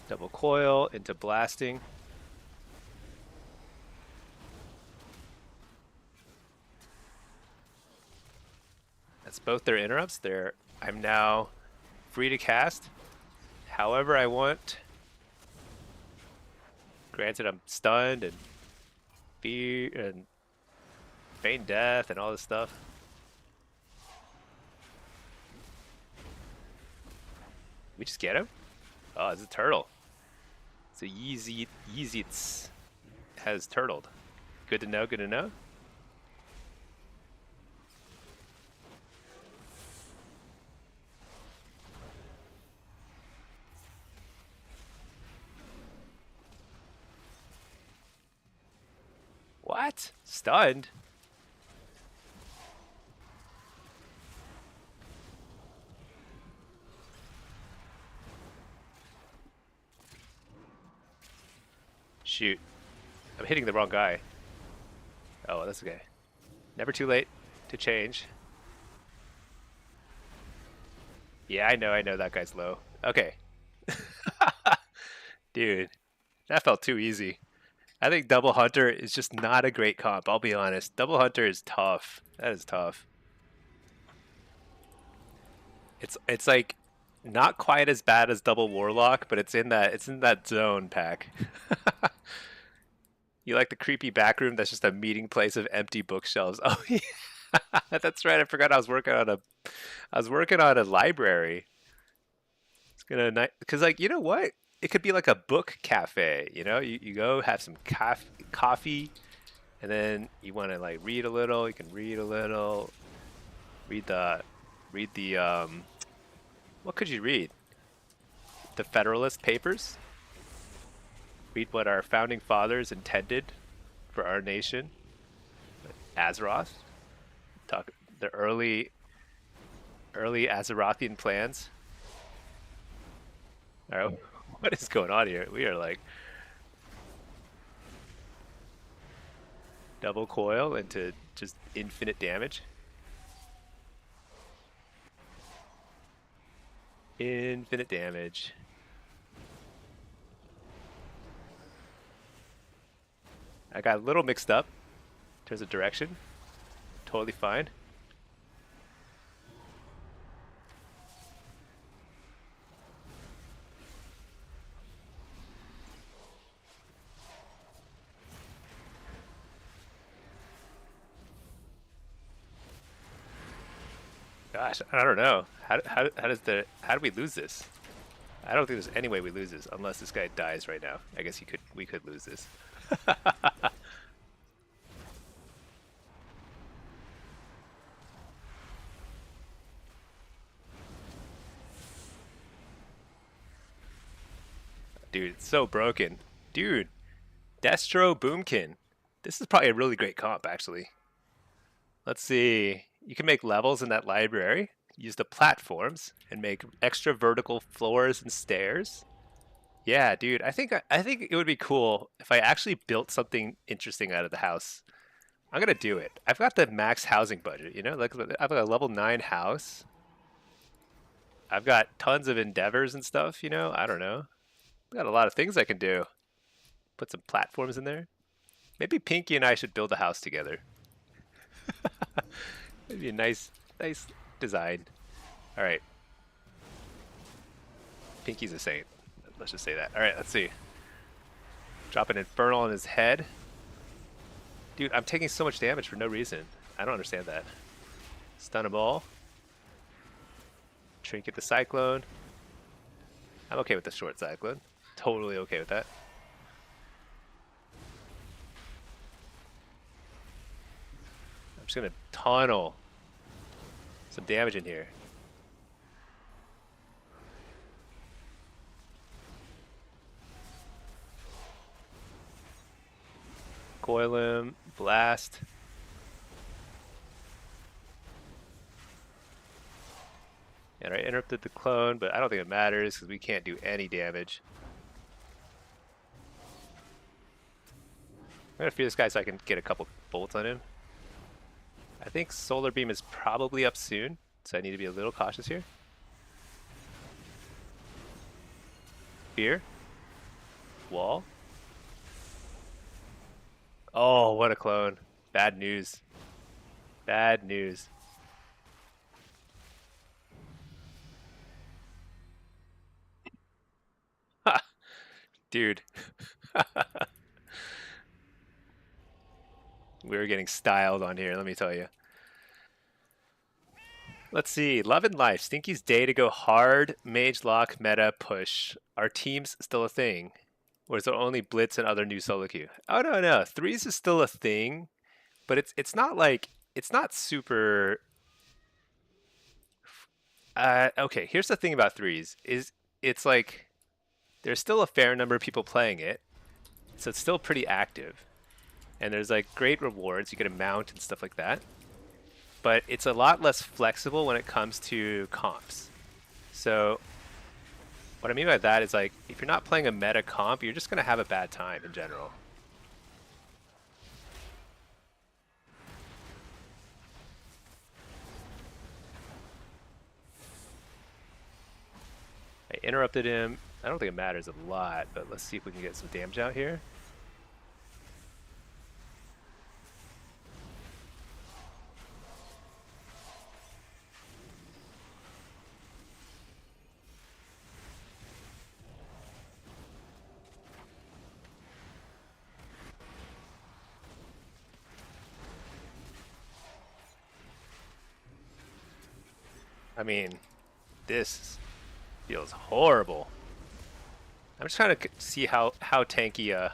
Double coil into blasting. That's both their interrupts. I'm now free to cast however I want. Granted, I'm stunned and fear and feign death and all this stuff. We just get him? Oh, it's a turtle. So Yeezits has turtled. Good to know, good to know. What? Stunned? Shoot. I'm hitting the wrong guy. Oh, that's okay. Never too late to change. Yeah, I know that guy's low. Okay. Dude, that felt too easy. I think Double Hunter is just not a great comp, I'll be honest. Double Hunter is tough. That is tough. It's like not quite as bad as Double Warlock, but it's in that zone pack. You like the creepy back room that's just a meeting place of empty bookshelves. Oh yeah. That's right. I forgot I was working on a library. It's gonna because like you know what? It could be like a book cafe. You know, you go have some coffee, and then you want to like read a little. You can read a little. Read the what could you read? The Federalist Papers. Read what our founding fathers intended for our nation. Azeroth. Talk the early Azerothian plans. All right, what is going on here? We are like double coil into just infinite damage. Infinite damage. I got a little mixed up. terms of direction. Totally fine. Gosh, I don't know. How do we lose this? I don't think there's any way we lose this unless this guy dies right now. I guess we could lose this. Dude, it's so broken. Dude, Destro Boomkin. This is probably a really great comp, actually. Let's see. You can make levels in that library. Use the platforms and make extra vertical floors and stairs. Yeah, dude. I think it would be cool if I actually built something interesting out of the house. I'm gonna do it. I've got the max housing budget. You know, like I've got a level 9 house. I've got tons of endeavors and stuff. You know, I don't know. I've got a lot of things I can do. Put some platforms in there. Maybe Pinky and I should build a house together. It'd be a nice design. All right. Pinky's a saint. Let's just say that. All right, let's see. Drop an infernal on his head. Dude, I'm taking so much damage for no reason. I don't understand that. Stun them all. Trinket the Cyclone. I'm okay with the short Cyclone. Totally okay with that. I'm just gonna tunnel some damage in here. Coil him, blast. And I interrupted the clone, but I don't think it matters because we can't do any damage. I'm gonna fear this guy so I can get a couple bolts on him. I think Solar Beam is probably up soon, so I need to be a little cautious here. Fear. Wall. Oh, what a clone. Bad news. Bad news. Dude. We were getting styled on here, let me tell you. Let's see. Love and Life. Stinky's day to go hard. Mage lock meta push. Are teams still a thing? Or is there only Blitz and other new solo queue? Oh no, no. Threes is still a thing, but it's not like it's not super. Okay, here's the thing about threes is it's like there's still a fair number of people playing it, so it's still pretty active, and there's like great rewards. You get a mount and stuff like that, but it's a lot less flexible when it comes to comps. So what I mean by that is like if you're not playing a meta comp, you're just gonna have a bad time in general. I interrupted him. I don't think it matters a lot, but let's see if we can get some damage out here. I mean, this feels horrible. I'm just trying to see how tanky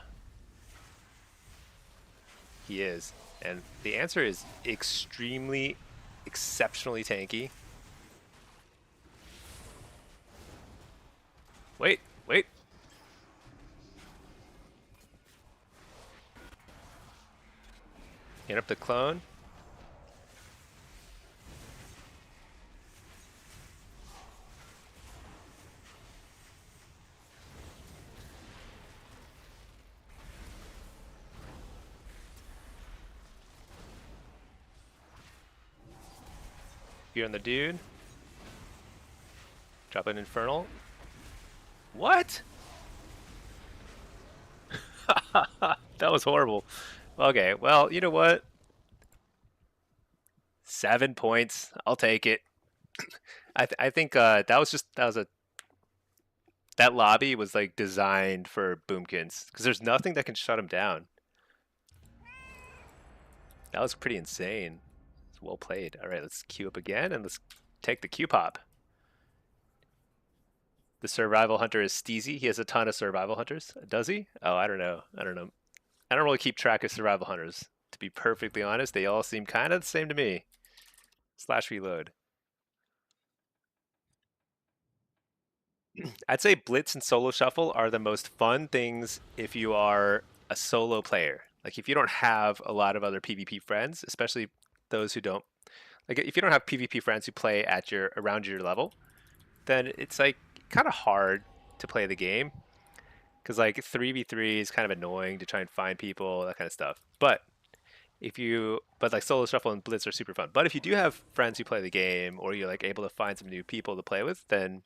he is, and the answer is extremely, exceptionally tanky. Wait, wait. Interrupt the clone. Here on the dude. Drop an infernal. What? That was horrible. Okay, well, you know what? 7 points. I'll take it. I think that lobby was like designed for Boomkins because there's nothing that can shut him down. That was pretty insane. It's well played. All right, let's queue up again and let's take the Q pop. The survival hunter is Steezy. He has a ton of survival hunters. Does he? Oh, I don't know. I don't really keep track of survival hunters. To be perfectly honest, they all seem kind of the same to me. / reload. I'd say Blitz and Solo Shuffle are the most fun things if you are a solo player. Like if you don't have a lot of other PvP friends, especially those who don't, like if you don't have PvP friends who play at around your level, then it's like kind of hard to play the game because like 3v3 is kind of annoying to try and find people, that kind of stuff. But like Solo Shuffle and Blitz are super fun. But if you do have friends who play the game or you're like able to find some new people to play with, then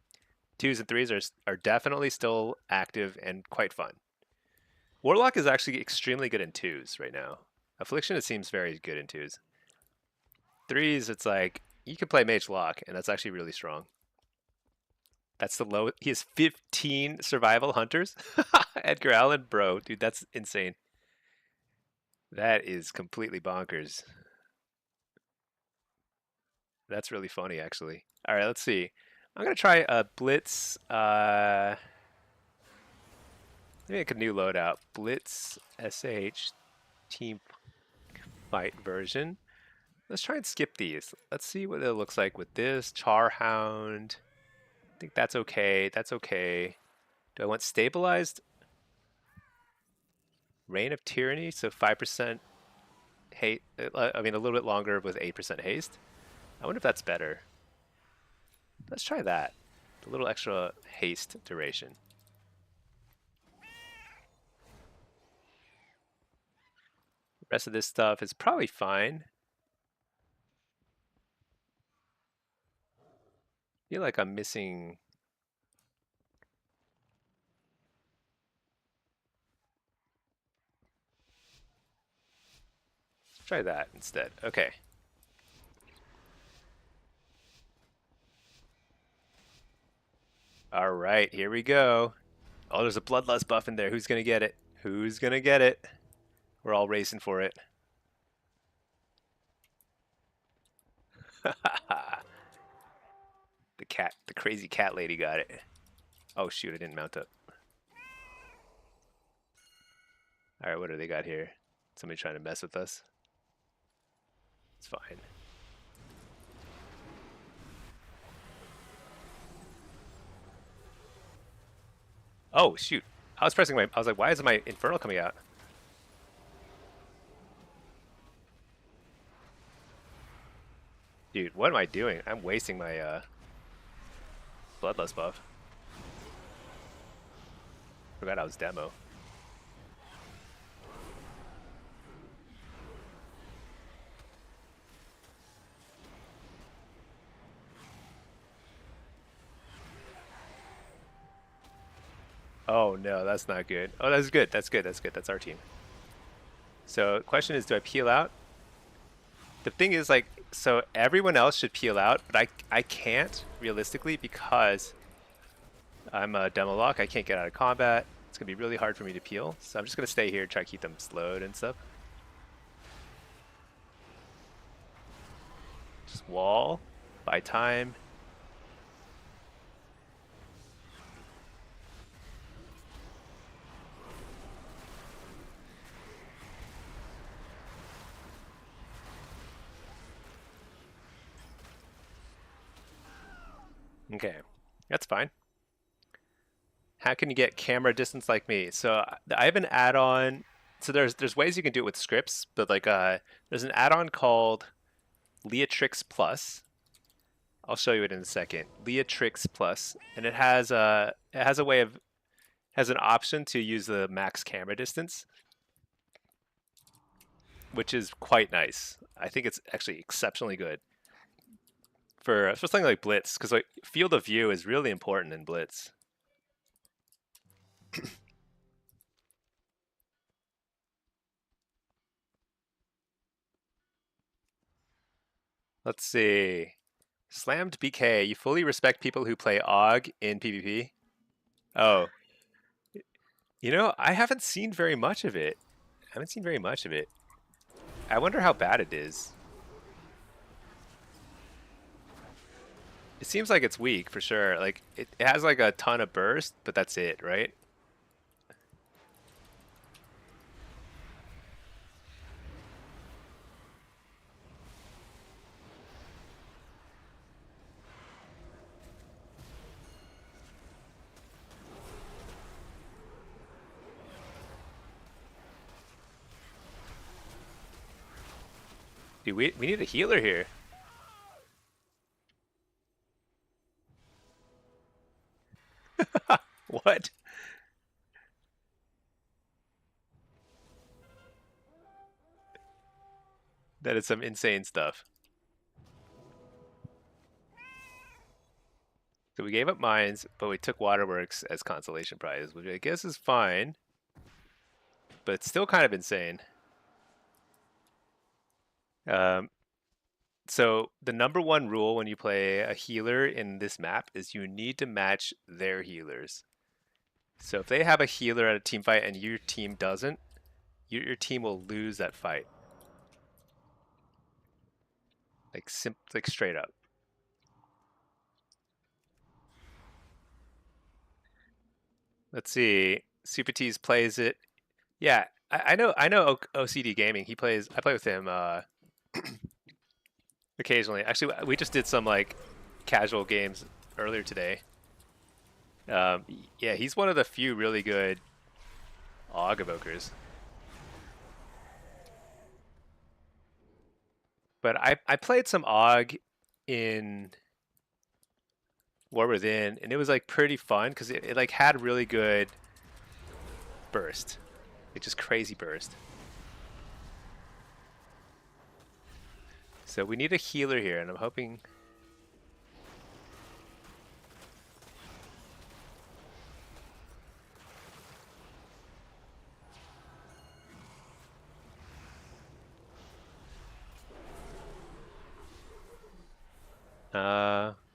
2s and 3s are definitely still active and quite fun. Warlock is actually extremely good in 2s right now. Affliction, it seems very good in 2s. 3s, it's like you can play Mage Lock, and that's actually really strong. That's the low. He has 15 survival hunters. Edgar Allan, bro, dude, that's insane. That is completely bonkers. That's really funny, actually. All right, let's see. I'm gonna try a Blitz. Let me make a new loadout. Blitz SH Team Fight version. Let's try and skip these. Let's see what it looks like with this Charhound. I think that's okay. That's okay. Do I want stabilized? Reign of Tyranny, so 5% hate. I mean, a little bit longer with 8% haste. I wonder if that's better. Let's try that. A little extra haste duration. The rest of this stuff is probably fine. I feel like I'm missing. Let's try that instead. Okay. All right, here we go. Oh, there's a bloodlust buff in there. Who's gonna get it? Who's gonna get it? We're all racing for it. The crazy cat lady got it. Oh shoot, I didn't mount up. All right, what do they got here? Somebody trying to mess with us? It's fine. Oh shoot, I was like, why isn't my Infernal coming out? Dude, what am I doing? I'm wasting my Bloodlust buff. Forgot I was demo. Oh no, that's not good. Oh, that's good. That's good. That's good. That's our team. So the question is, do I peel out? The thing is, like, so everyone else should peel out, but I can't realistically because I'm a demo lock. I can't get out of combat. It's gonna be really hard for me to peel. So I'm just gonna stay here and try to keep them slowed and stuff. Just wall, buy time. Okay, that's fine. How can you get camera distance like me? So I have an add-on. So there's ways you can do it with scripts, but like there's an add-on called Leatrix Plus. I'll show you it in a second. Leatrix Plus, and it has a way of has an option to use the max camera distance, which is quite nice. I think it's actually exceptionally good for something like Blitz, because like field of view is really important in Blitz. Let's see. Slammed BK. You fully respect people who play AUG in PvP? Oh, I haven't seen very much of it. I haven't seen very much of it. I wonder how bad it is. It seems like it's weak for sure. Like it has like a ton of burst, but that's it, right? Dude, we need a healer here. What? That is some insane stuff. So we gave up mines, but we took waterworks as consolation prize, which I guess is fine, but it's still kind of insane. So the number one rule when you play a healer in this map is you need to match their healers. So if they have a healer at a team fight and your team doesn't, your team will lose that fight. Like straight up. Let's see. Super Tease plays it. Yeah, I know OCD Gaming. I play with him occasionally. Actually, we just did some like casual games earlier today. Yeah, he's one of the few really good AUG evokers. But I played some AUG in War Within, and it was like pretty fun because it like had really good burst, like just crazy burst. So we need a healer here, and I'm hoping.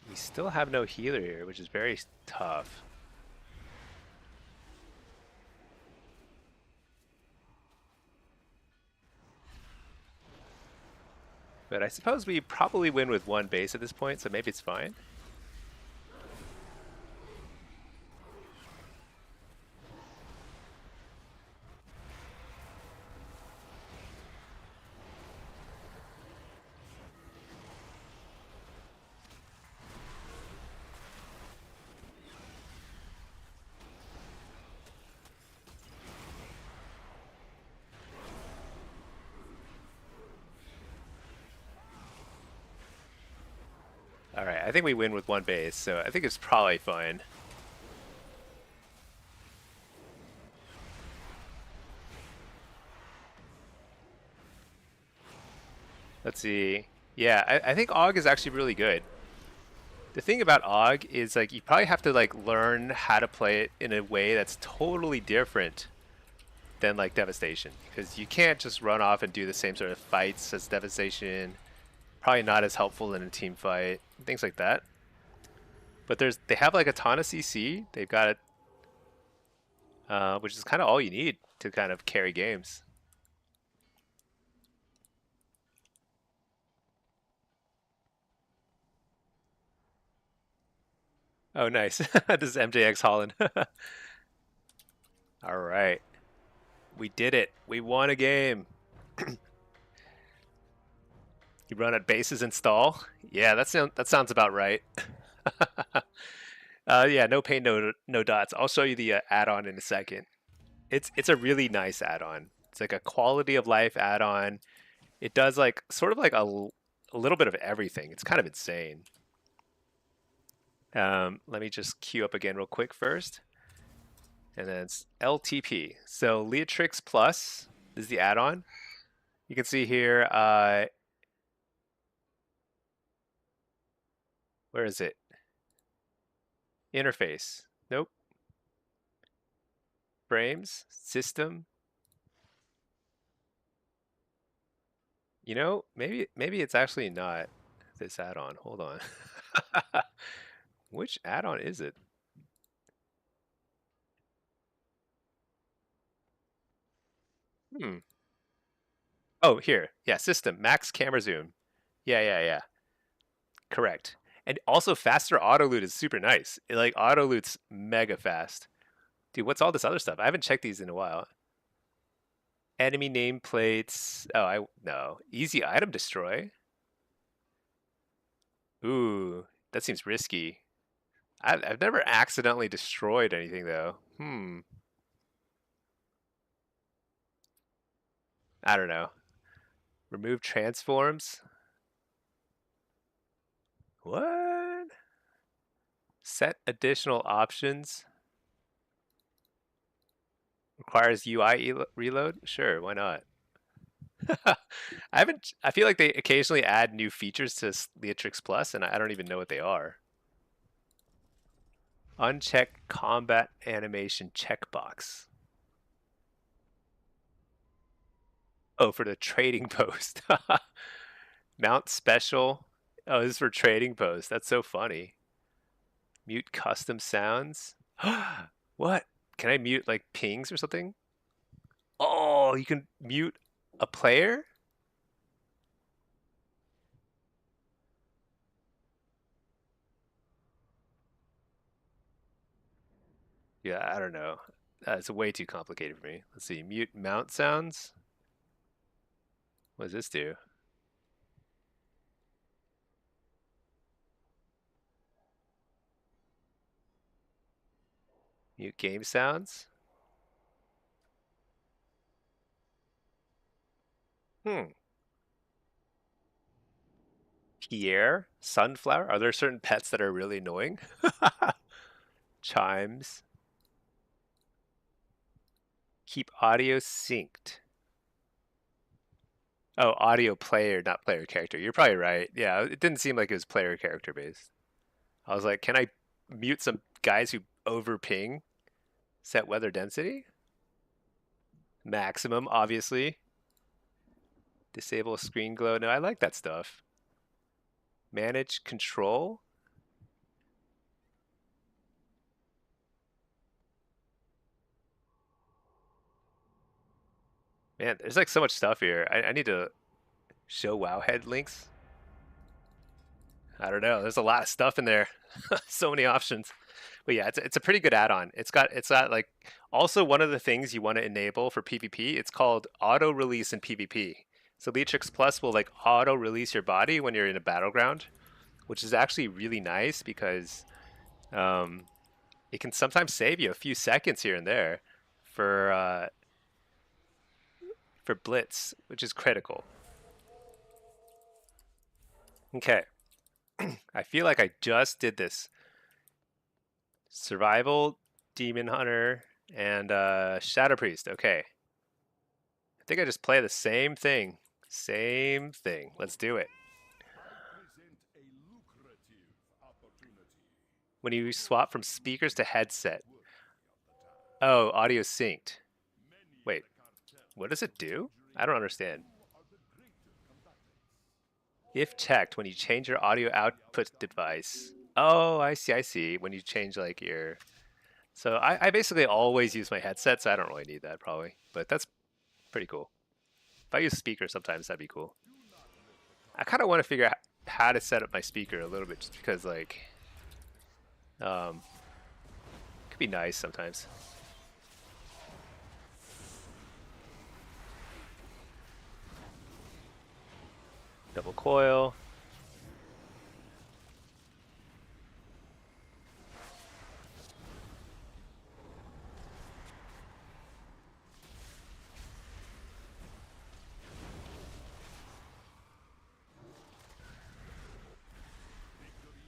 We still have no healer here, which is very tough. But I suppose we probably win with one base at this point, so maybe it's fine. Alright, I think we win with one base, so I think it's probably fine. Let's see. Yeah, I think AUG is actually really good. The thing about AUG is like you probably have to like learn how to play it in a way that's totally different than like Devastation, because you can't just run off and do the same sort of fights as Devastation. Probably not as helpful in a team fight, things like that. But they have like a ton of CC. They've got it, which is kind of all you need to kind of carry games. Oh, nice. This is MJX Holland. All right. We did it. We won a game. You run at bases install? Yeah, that sounds about right. Yeah, no pain, no dots. I'll show you the add-on in a second. It's a really nice add-on. It's like a quality of life add-on. It does like sort of like a little bit of everything. It's kind of insane. Let me just queue up again real quick first. And then it's LTP. So Leatrix Plus is the add-on. You can see here, where is it? Interface. Nope. Frames. System. Maybe it's actually not. this add-on. Hold on. Which add-on is it? Hmm. Oh, here. Yeah, system. Max camera zoom. Yeah. Correct. And also faster auto loot is super nice. Like auto loot's mega fast. Dude, what's all this other stuff? I haven't checked these in a while. Enemy nameplates. Oh, no. Easy item destroy. Ooh, that seems risky. I've never accidentally destroyed anything though. I don't know. Remove transforms. What? Set additional options. Requires UI reload? Sure, why not? I feel like they occasionally add new features to Leatrix Plus and I don't even know what they are. Uncheck combat animation checkbox. Oh, for the trading post. Mount special. Oh, this is for trading post. That's so funny. Mute custom sounds. What? Can I mute like pings or something? Oh, you can mute a player? Yeah, I don't know. It's way too complicated for me. Let's see. Mute mount sounds. What does this do? Mute game sounds. Pierre, sunflower. Are there certain pets that are really annoying? Chimes. Keep audio synced. Oh, audio player, not player character. You're probably right. Yeah, it didn't seem like it was player character based. I was like, can I mute some guys who over ping? Set weather density? Maximum, obviously. Disable screen glow. No, I like that stuff. Manage control. Man, there's like so much stuff here. I need to show Wowhead links. I don't know. There's a lot of stuff in there. So many options. But yeah, it's a pretty good add-on. It's got like also one of the things you want to enable for PvP. It's called auto release in PvP. So Leatrix Plus will like auto release your body when you're in a battleground, which is actually really nice because it can sometimes save you a few seconds here and there for Blitz, which is critical. Okay. I feel like I just did this. Survival, Demon Hunter, and Shadow Priest. Okay. I think I just play the same thing. Same thing. Let's do it. When you swap from speakers to headset. Oh, audio synced. Wait, what does it do? I don't understand. If checked, when you change your audio output device. Oh, I see. When you change like your... So I basically always use my headset, so I don't really need that probably. But that's pretty cool. If I use speakers sometimes, that'd be cool. I kind of want to figure out how to set up my speaker a little bit, just because like... it could be nice sometimes. Double coil.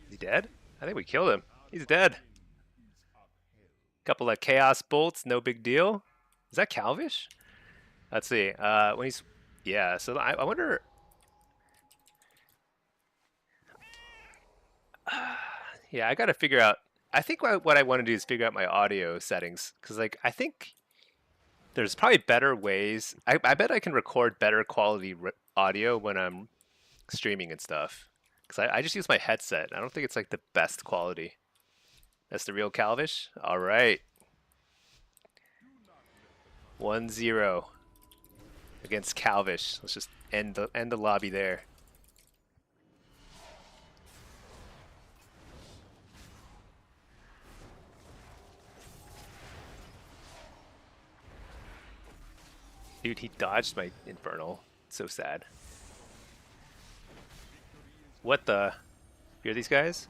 Is he dead? I think we killed him. He's dead. Couple of chaos bolts, no big deal. Is that Calvish? Let's see. When he's... Yeah, so I wonder... Yeah, I gotta figure out... I think what I want to do is figure out my audio settings. Because, like, I think there's probably better ways. I bet I can record better quality audio when I'm streaming and stuff. Because I just use my headset. I don't think it's like the best quality. That's the real Calvish? Alright. 1-0 against Calvish. Let's just end the lobby there. Dude, he dodged my Infernal. So sad. What the? Hear these guys?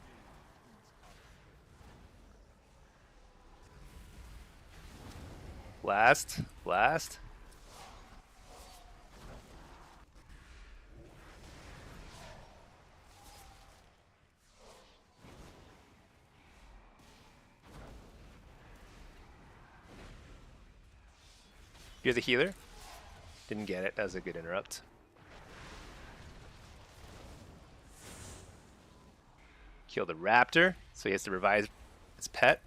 Last. You're the healer? Didn't get it. That was a good interrupt. Kill the raptor, so he has to revive his pet.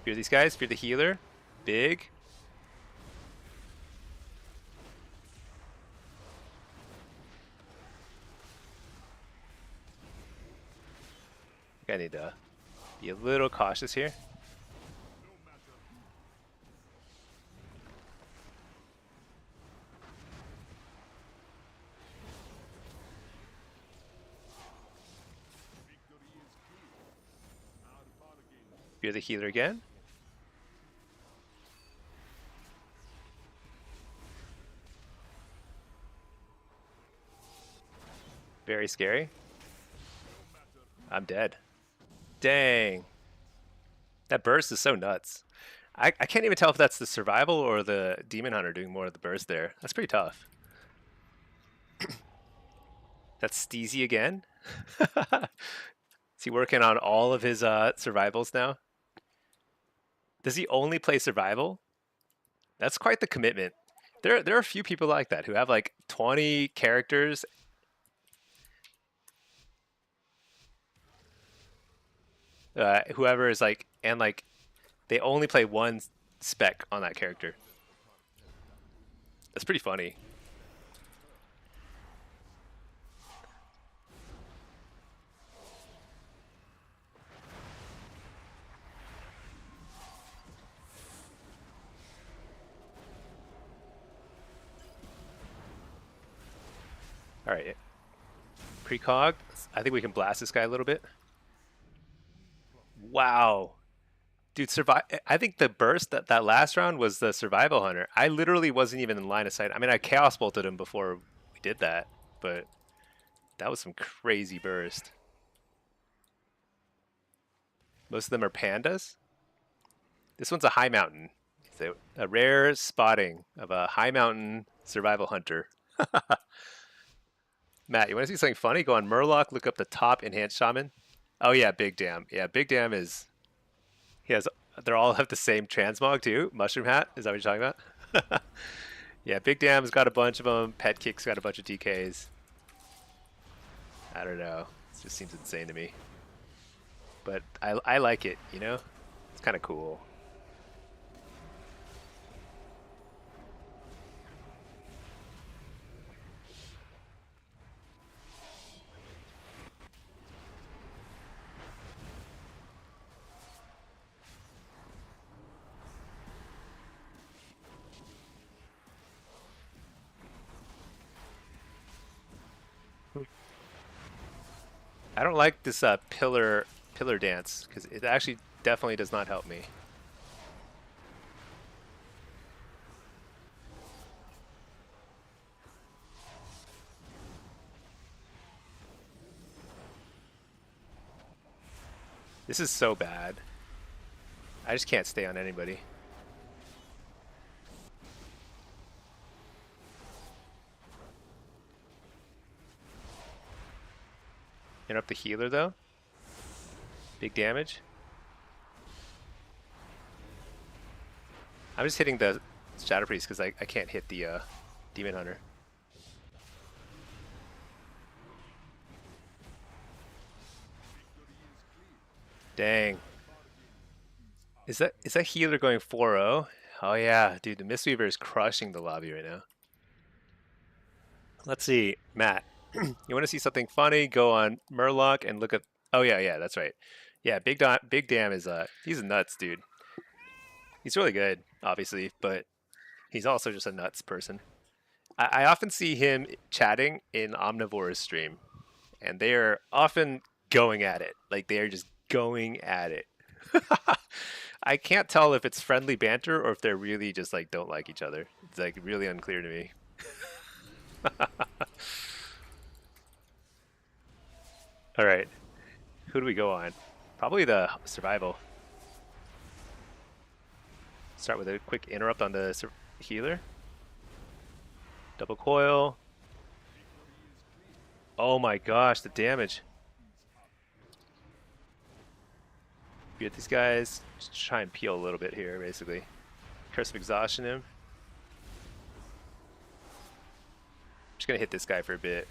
Fear these guys. Fear the healer. Big. I need to be a little cautious here. Fear the healer again. Very scary. I'm dead. Dang. That burst is so nuts. I can't even tell if that's the survival or the demon hunter doing more of the burst there. That's pretty tough. That's Steezy again. Is he working on all of his survivals now? Does he only play survival? That's quite the commitment. There are a few people like that who have like 20 characters. Whoever is like, and like, they only play one spec on that character. That's pretty funny. All right, precog. I think we can blast this guy a little bit. Wow. Dude, survive. I think the burst that last round was the survival hunter. I literally wasn't even in line of sight. I mean, I chaos bolted him before we did that, but that was some crazy burst. Most of them are pandas. This one's a high mountain. It's a rare spotting of a high mountain survival hunter. Matt, you want to see something funny? Go on Murloc, look up the top enhanced shaman. Oh yeah, Big Dam. Yeah, Big Dam is. He has. They all have the same transmog too. Mushroom hat. Is that what you're talking about? Yeah, Big Dam's got a bunch of them. Pet Kick's got a bunch of DKs. I don't know. It just seems insane to me. But I like it. You know, it's kind of cool. I don't like this pillar dance because it actually definitely does not help me. This is so bad. I just can't stay on anybody. Interrupt the healer though. Big damage. I'm just hitting the Shadow Priest because I can't hit the Demon Hunter. Dang. Is that healer going 4-0? Oh yeah, dude, the Mistweaver is crushing the lobby right now. Let's see, Matt. You want to see something funny? Go on Murloc and look at. Oh yeah, that's right. Yeah, Big Dam is he's nuts, dude. He's really good, obviously, but he's also just a nuts person. I often see him chatting in Omnivore's stream, and they are often going at it. Like they are just going at it. I can't tell if it's friendly banter or if they're really just like don't like each other. It's like really unclear to me. All right, who do we go on? Probably the survival. Start with a quick interrupt on the healer. Double coil. Oh my gosh, the damage. Get these guys. Just try and peel a little bit here, basically. Curse of Exhaustion him. Just gonna hit this guy for a bit.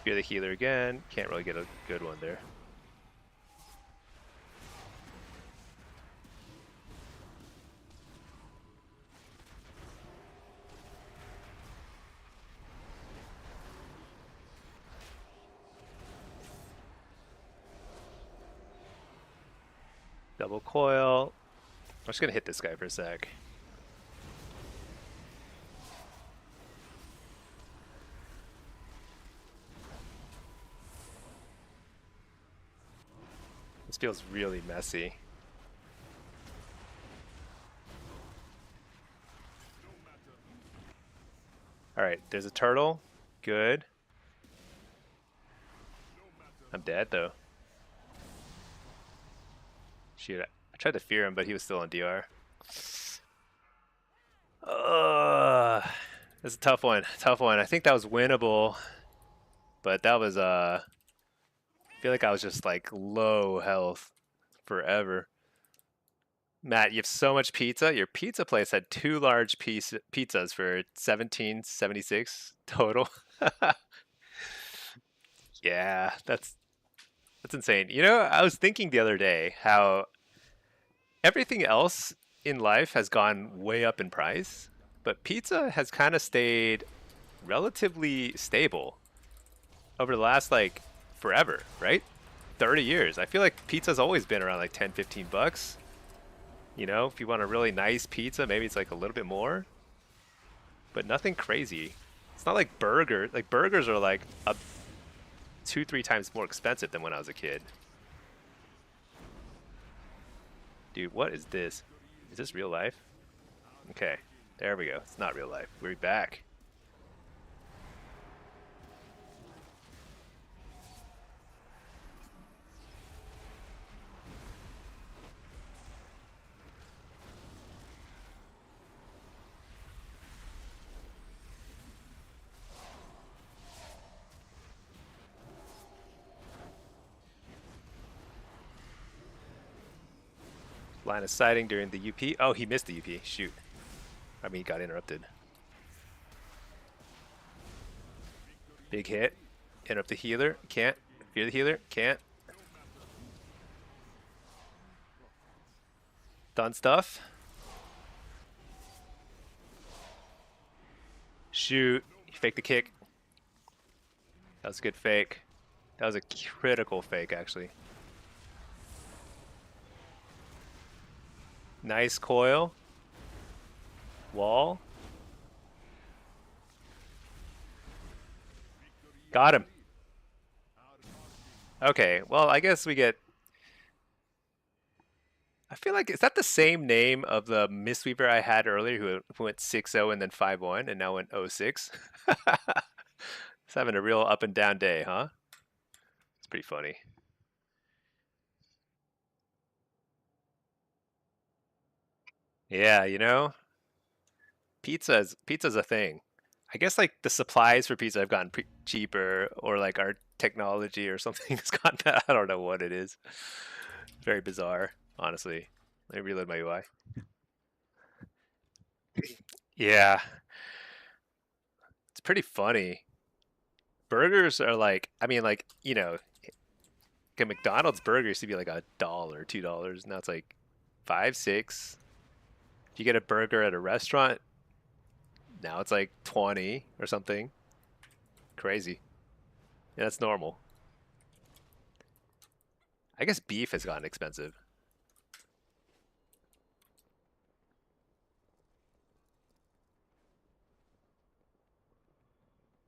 Fear the healer again. Can't really get a good one there. Double coil. I'm just gonna hit this guy for a sec. This feels really messy. Alright, there's a turtle. Good. I'm dead though. Shoot, I tried to fear him, but he was still on DR. That's a tough one. Tough one. I think that was winnable, but that was I feel like I was just like low health forever. Matt, you have so much pizza. Your pizza place had 2 large pizzas for 17.76 total. Yeah, that's insane. You know, I was thinking the other day how everything else in life has gone way up in price, but pizza has kind of stayed relatively stable over the last like forever, right? 30 years. I feel like pizza's always been around like 10, 15 bucks. You know, if you want a really nice pizza, maybe it's like a little bit more, but nothing crazy. It's not like burgers. Like burgers are like up 2-3 times more expensive than when I was a kid. Dude, what is this? Is this real life? Okay, there we go. It's not real life. We're back. Line of sighting during the UP. Oh, he missed the UP. Shoot. I mean, he got interrupted. Big hit. Interrupt the healer. Can't. Fear the healer. Can't. Done stuff. Shoot. He faked the kick. That was a good fake. That was a critical fake, actually. Nice coil. Wall. Got him. Okay, well, I guess we get... I feel like, is that the same name of the Mistweaver I had earlier who went 6-0 and then 5-1 and now went 0-6? He's having a real up and down day, huh? It's pretty funny. Yeah, you know, pizza's a thing. I guess like the supplies for pizza have gotten cheaper, or like our technology or something has gotten that. I don't know what it is. Very bizarre, honestly. Let me reload my UI. Yeah, it's pretty funny. burgers are like, I mean, like, you know, like a McDonald's burger used to be like $1, $2. Now it's like 5, 6. If you get a burger at a restaurant, now it's like 20 or something. Crazy. Yeah, that's normal. I guess beef has gotten expensive.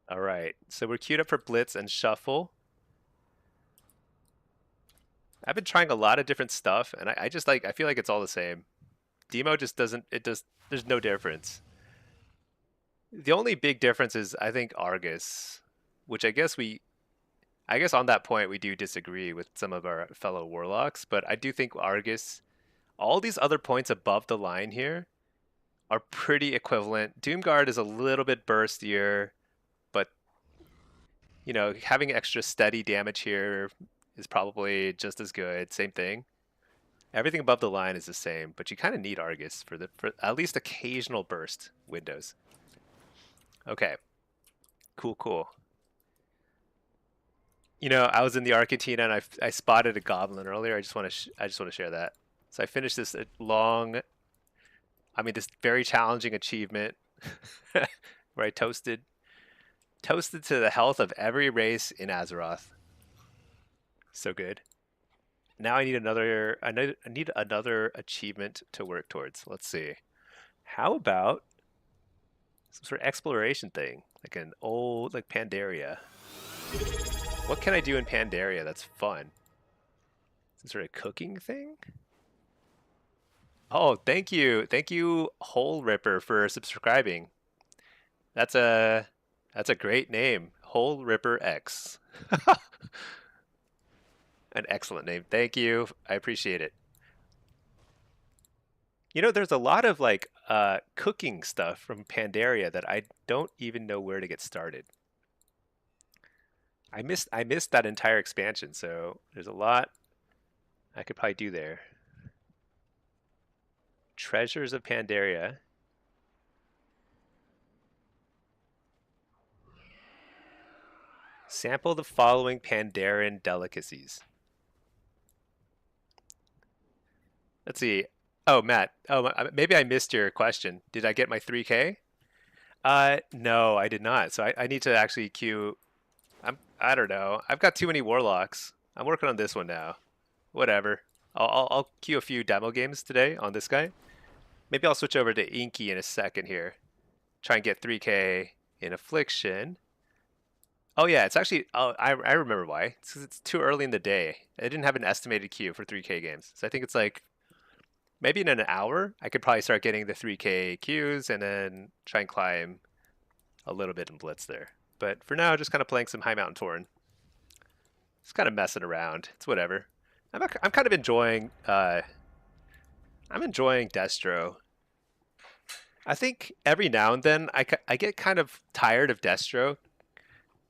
All right, so we're queued up for Blitz and Shuffle. I've been trying a lot of different stuff, and I just like, I feel like it's all the same. Demo just doesn't, there's no difference. The only big difference is, I think, Argus, which I guess on that point we do disagree with some of our fellow Warlocks, but I do think Argus, all these other points above the line here are pretty equivalent. Doomguard is a little bit burstier, but you know, having extra steady damage here is probably just as good. Same thing. Everything above the line is the same, but you kind of need Argus for at least occasional burst windows. Okay. Cool, cool. You know, I was in the Argentina and I spotted a goblin earlier. I just want to share that. So I finished this long, I mean, this very challenging achievement where I toasted to the health of every race in Azeroth. So good. Now I need another achievement to work towards. Let's see. How about some sort of exploration thing, like an old, like Pandaria? What can I do in Pandaria that's fun? Some sort of cooking thing? Oh, thank you, Hole Ripper, for subscribing. That's a great name, Hole Ripper X. An excellent name. Thank you. I appreciate it. You know, there's a lot of like cooking stuff from Pandaria that I don't even know where to get started. I missed that entire expansion, so there's a lot I could probably do there. Treasures of Pandaria. Sample the following Pandaren delicacies. Let's see. Oh, Matt. Oh, maybe I missed your question. Did I get my 3K? No, I did not. So I need to actually queue. I don't know. I've got too many Warlocks. I'm working on this one now. Whatever. I'll queue a few demo games today on this guy. Maybe I'll switch over to Inky in a second here. Try and get 3K in Affliction. Oh yeah, it's actually, oh, I remember why. It's 'cause it's too early in the day. I didn't have an estimated queue for 3K games. So I think it's like, maybe in an hour, I could probably start getting the 3K queues and then try and climb a little bit in Blitz there. But for now, just kind of playing some High Mountain Tauren. Just kind of messing around. It's whatever. I'm kind of enjoying, I'm enjoying Destro. I think every now and then I get kind of tired of Destro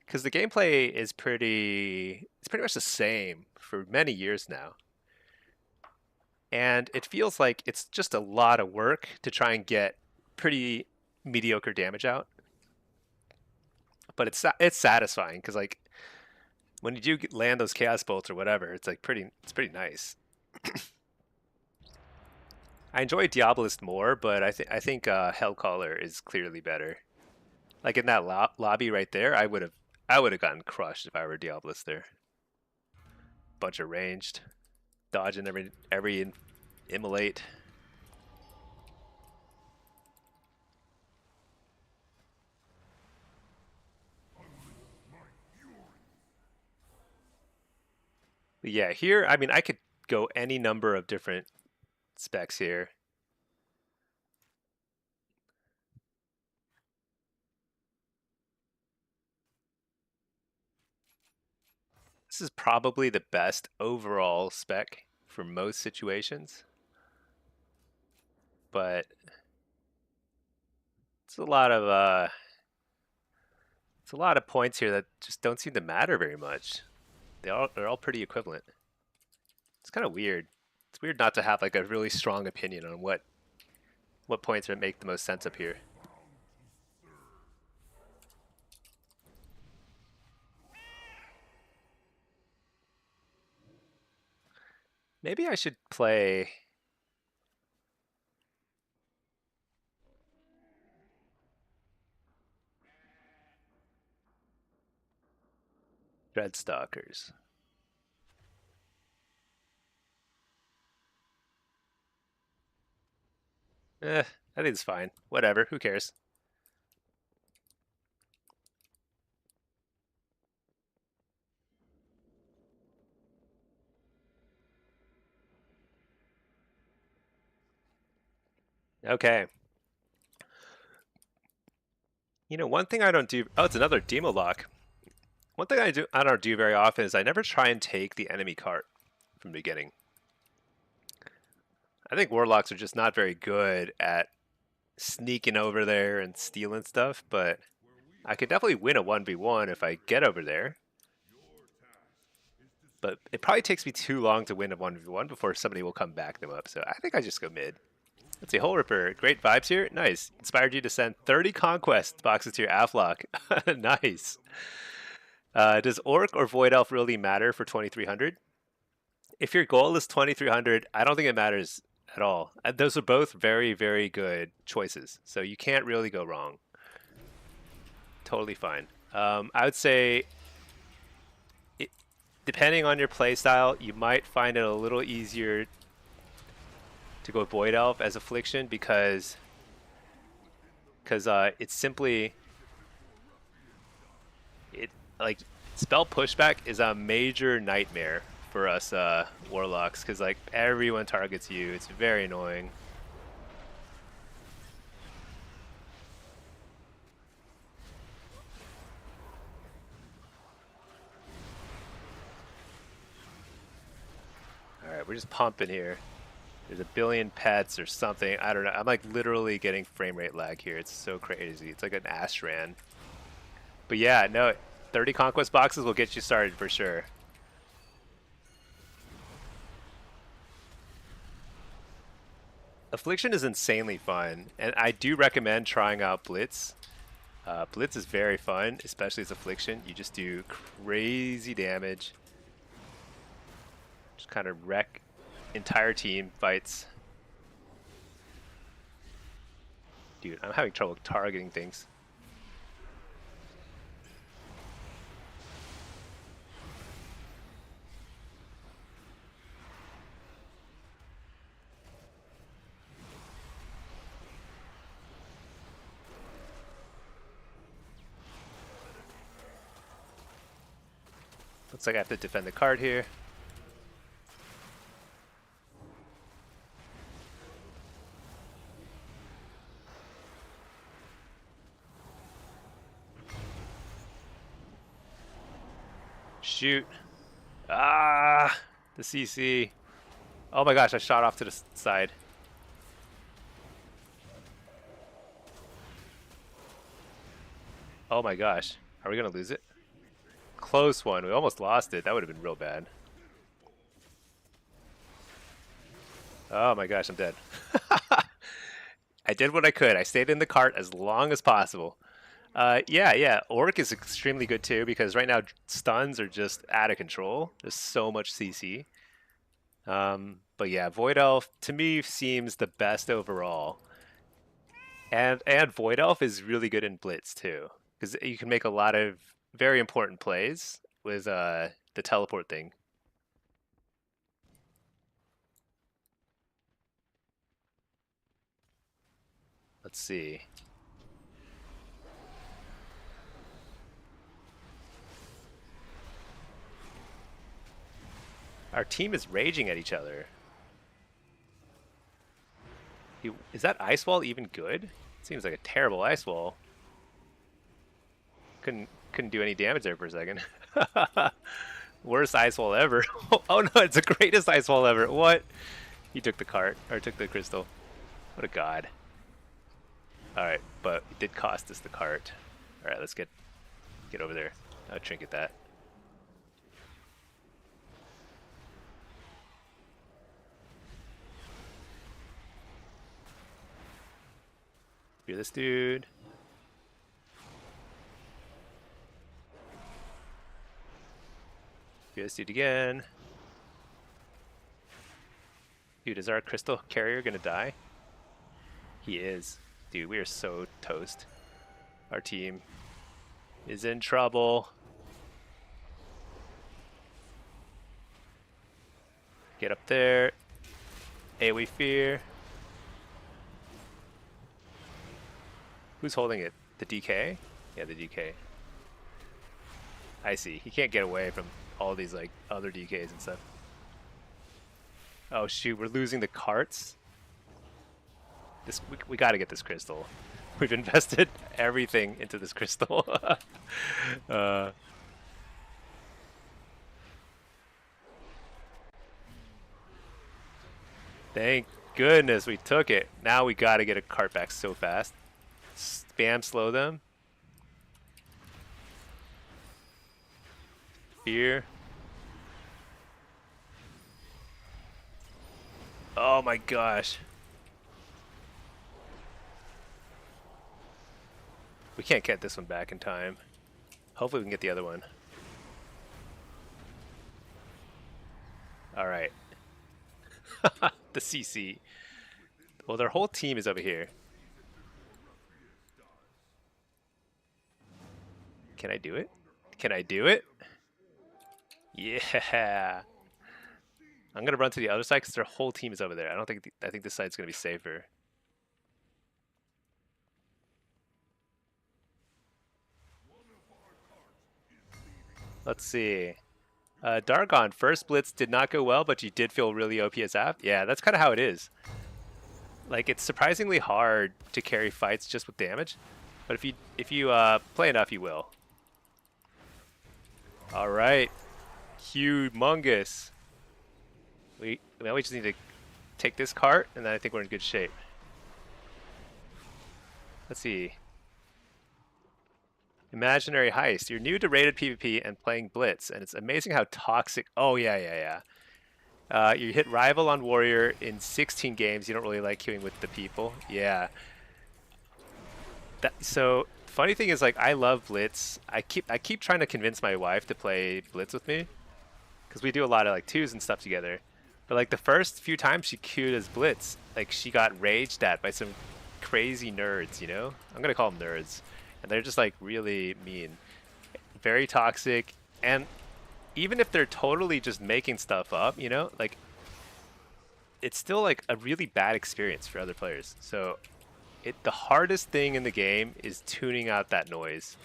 because the gameplay is it's pretty much the same for many years now. And it feels like it's just a lot of work to try and get pretty mediocre damage out. But it's satisfying because like when you do land those chaos bolts or whatever, it's like pretty nice. I enjoy Diabolist more, but I think Hellcaller is clearly better. Like in that lobby right there, I would have gotten crushed if I were Diabolist there. Bunch of ranged, dodging every immolate. But yeah, here, I mean, I could go any number of different specs here. This is probably the best overall spec for most situations. But it's a lot of points here that just don't seem to matter very much. They're all pretty equivalent. It's kind of weird. It's weird not to have like a really strong opinion on what points would make the most sense up here. Maybe I should play... Dreadstalkers. I think it's fine. Whatever, who cares? Okay. You know, one thing I don't do... Oh, it's another demo lock. One thing I don't do very often is I never try and take the enemy cart from the beginning. I think Warlocks are just not very good at sneaking over there and stealing stuff, but I could definitely win a 1v1 if I get over there. But it probably takes me too long to win a 1v1 before somebody will come back them up, so I think I just go mid. Let's see, Hole Ripper, great vibes here. Nice. Inspired you to send 30 conquest boxes to your Afflock. Nice. Does Orc or Void Elf really matter for 2300? If your goal is 2300, I don't think it matters at all. Those are both very, very good choices, so you can't really go wrong. Totally fine. I would say, depending on your playstyle, you might find it a little easier to go Void Elf as Affliction because it's simply like spell pushback is a major nightmare for us Warlocks because like everyone targets you. It's very annoying. All right, we're just pumping here. There's a billion pets or something. I don't know. I'm like literally getting frame rate lag here. It's so crazy. It's like an Ashran. But yeah, no, 30 conquest boxes will get you started for sure. Affliction is insanely fun, and I do recommend trying out Blitz. Blitz is very fun, especially as Affliction. You just do crazy damage. Just kind of wreck entire team fights. Dude, I'm having trouble targeting things. Looks like I have to defend the card here. Shoot. Ah, the CC. Oh my gosh, I shot off to the side. Oh my gosh. Are we going to lose it? Close one. We almost lost it. That would have been real bad. Oh my gosh, I'm dead. I did what I could. I stayed in the cart as long as possible. Yeah. Orc is extremely good too because right now stuns are just out of control. There's so much CC. But yeah, Void Elf to me seems the best overall. And Void Elf is really good in Blitz too because you can make a lot of very important plays with the teleport thing. Let's see. Our team is raging at each other. Is that ice wall even good? It seems like a terrible ice wall. Couldn't do any damage there for a second. Worst ice wall ever. Oh no, it's the greatest ice wall ever. What? He took the cart, or took the crystal. What a god. Alright, but it did cost us the cart. Alright, let's get over there. I'll trinket that. Fear this dude. Fear this dude again. Dude, is our crystal carrier gonna die? He is. Dude, we are so toast. Our team is in trouble. Get up there. AoE fear. Who's holding it? The DK? Yeah, the DK. I see. He can't get away from all these like other DKs and stuff. Oh shoot, we're losing the carts. We got to get this crystal. We've invested everything into this crystal. Thank goodness we took it. Now we got to get a cart back so fast. Spam slow them. Fear. Oh my gosh. We can't get this one back in time. Hopefully we can get the other one. Alright. The CC. Well, their whole team is over here. Can I do it? Can I do it? Yeah. I'm gonna run to the other side because their whole team is over there. I think this side's gonna be safer. Let's see. Dargon, first blitz did not go well, but you did feel really OP as AF. Yeah, that's kind of how it is. Like, it's surprisingly hard to carry fights just with damage, but if you play enough, you will. All right, humongous. We just need to take this cart, and then I think we're in good shape. Let's see. Imaginary heist. You're new to rated PvP and playing Blitz, and it's amazing how toxic. Oh yeah. You hit rival on warrior in 16 games. You don't really like queuing with the people. Yeah. So funny thing is, like, I love Blitz. I keep trying to convince my wife to play Blitz with me, because we do a lot of like twos and stuff together. But like the first few times she queued as Blitz, like she got raged at by some crazy nerds. You know, I'm gonna call them nerds. And they're just like really mean, very toxic, and even if they're totally just making stuff up, you know, like it's still like a really bad experience for other players. So the hardest thing in the game is tuning out that noise,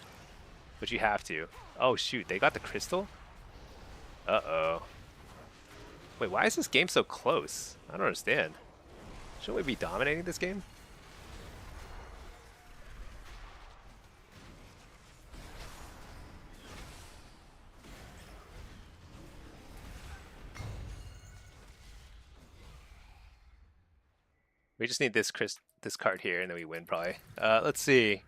but you have to. Oh shoot, they got the crystal? Uh-oh. Wait, why is this game so close? I don't understand. Shouldn't we be dominating this game? We just need this card here, and then we win probably. Let's see.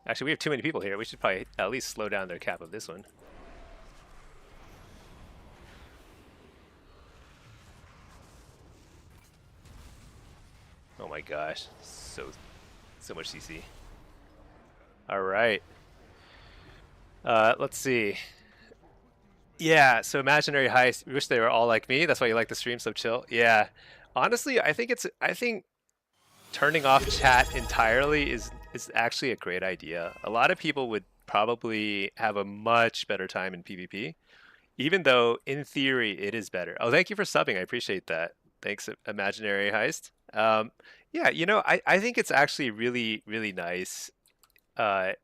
Actually, we have too many people here. We should probably at least slow down their cap of this one. Oh my gosh, so much CC. All right. Let's see. Yeah, so imaginary heist. We wish they were all like me. That's why you like the stream so chill. Yeah, honestly, I think turning off chat entirely is actually a great idea. A lot of people would probably have a much better time in PvP, even though in theory it is better. Oh, thank you for subbing. I appreciate that. Thanks, imaginary heist. Yeah, you know, I think it's actually really nice to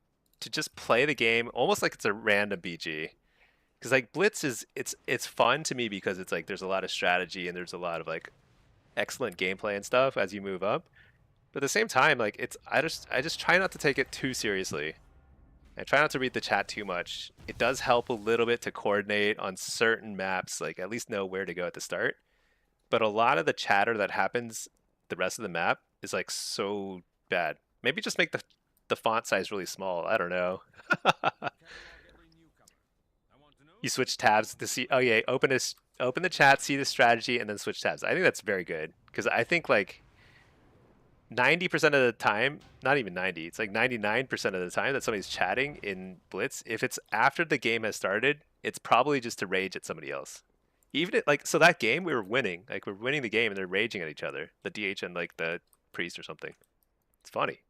just play the game almost like it's a random BG. Because like Blitz it's fun to me because it's like there's a lot of strategy and there's a lot of like excellent gameplay and stuff as you move up. But at the same time, like I just try not to take it too seriously. I try not to read the chat too much. It does help a little bit to coordinate on certain maps, like at least know where to go at the start. But a lot of the chatter that happens the rest of the map is like so bad. Maybe just make the font size really small. I don't know. You switch tabs to see. Oh yeah, open the chat, see the strategy, and then switch tabs. I think that's very good because I think like 90% of the time, not even 90, it's like 99% of the time that somebody's chatting in Blitz, if it's after the game has started, it's probably just to rage at somebody else. Even like so that game we were winning, like we're winning the game and they're raging at each other, the DH and like the priest or something. It's funny.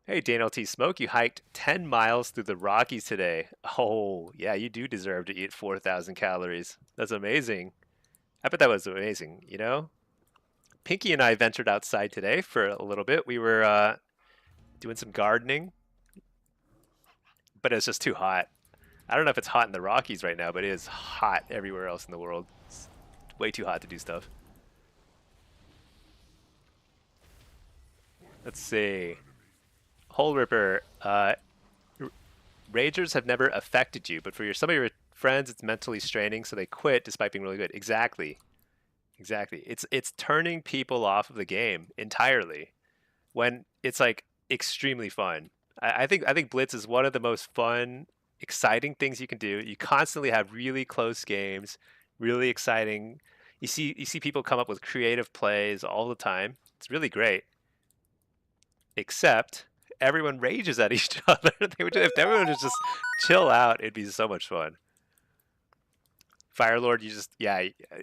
Hey, Daniel T. Smoke, you hiked 10 miles through the Rockies today. Oh, yeah, you do deserve to eat 4,000 calories. That's amazing. I bet that was amazing, you know? Pinky and I ventured outside today for a little bit. We were doing some gardening, but it's just too hot. I don't know if it's hot in the Rockies right now, but it is hot everywhere else in the world. It's way too hot to do stuff. Let's see. Hole Ripper, Ragers have never affected you, but for some of your friends, it's mentally straining, so they quit despite being really good. Exactly. Exactly. It's turning people off of the game entirely when it's like extremely fun. I think Blitz is one of the most fun, exciting things you can do. You constantly have really close games, really exciting. You see people come up with creative plays all the time. It's really great. Except everyone rages at each other. If everyone would just chill out, it'd be so much fun. Firelord,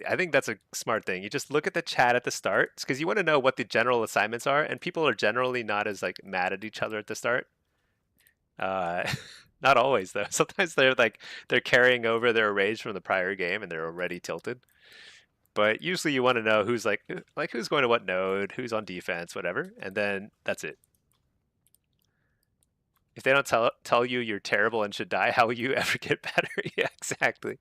I think that's a smart thing. You just look at the chat at the start because you want to know what the general assignments are, and people are generally not as like mad at each other at the start. Uh, not always though. Sometimes they're carrying over their rage from the prior game and they're already tilted. But usually you want to know who's who's going to what node, who's on defense, whatever, and then that's it. If they don't tell you you're terrible and should die, how will you ever get better? Yeah, exactly.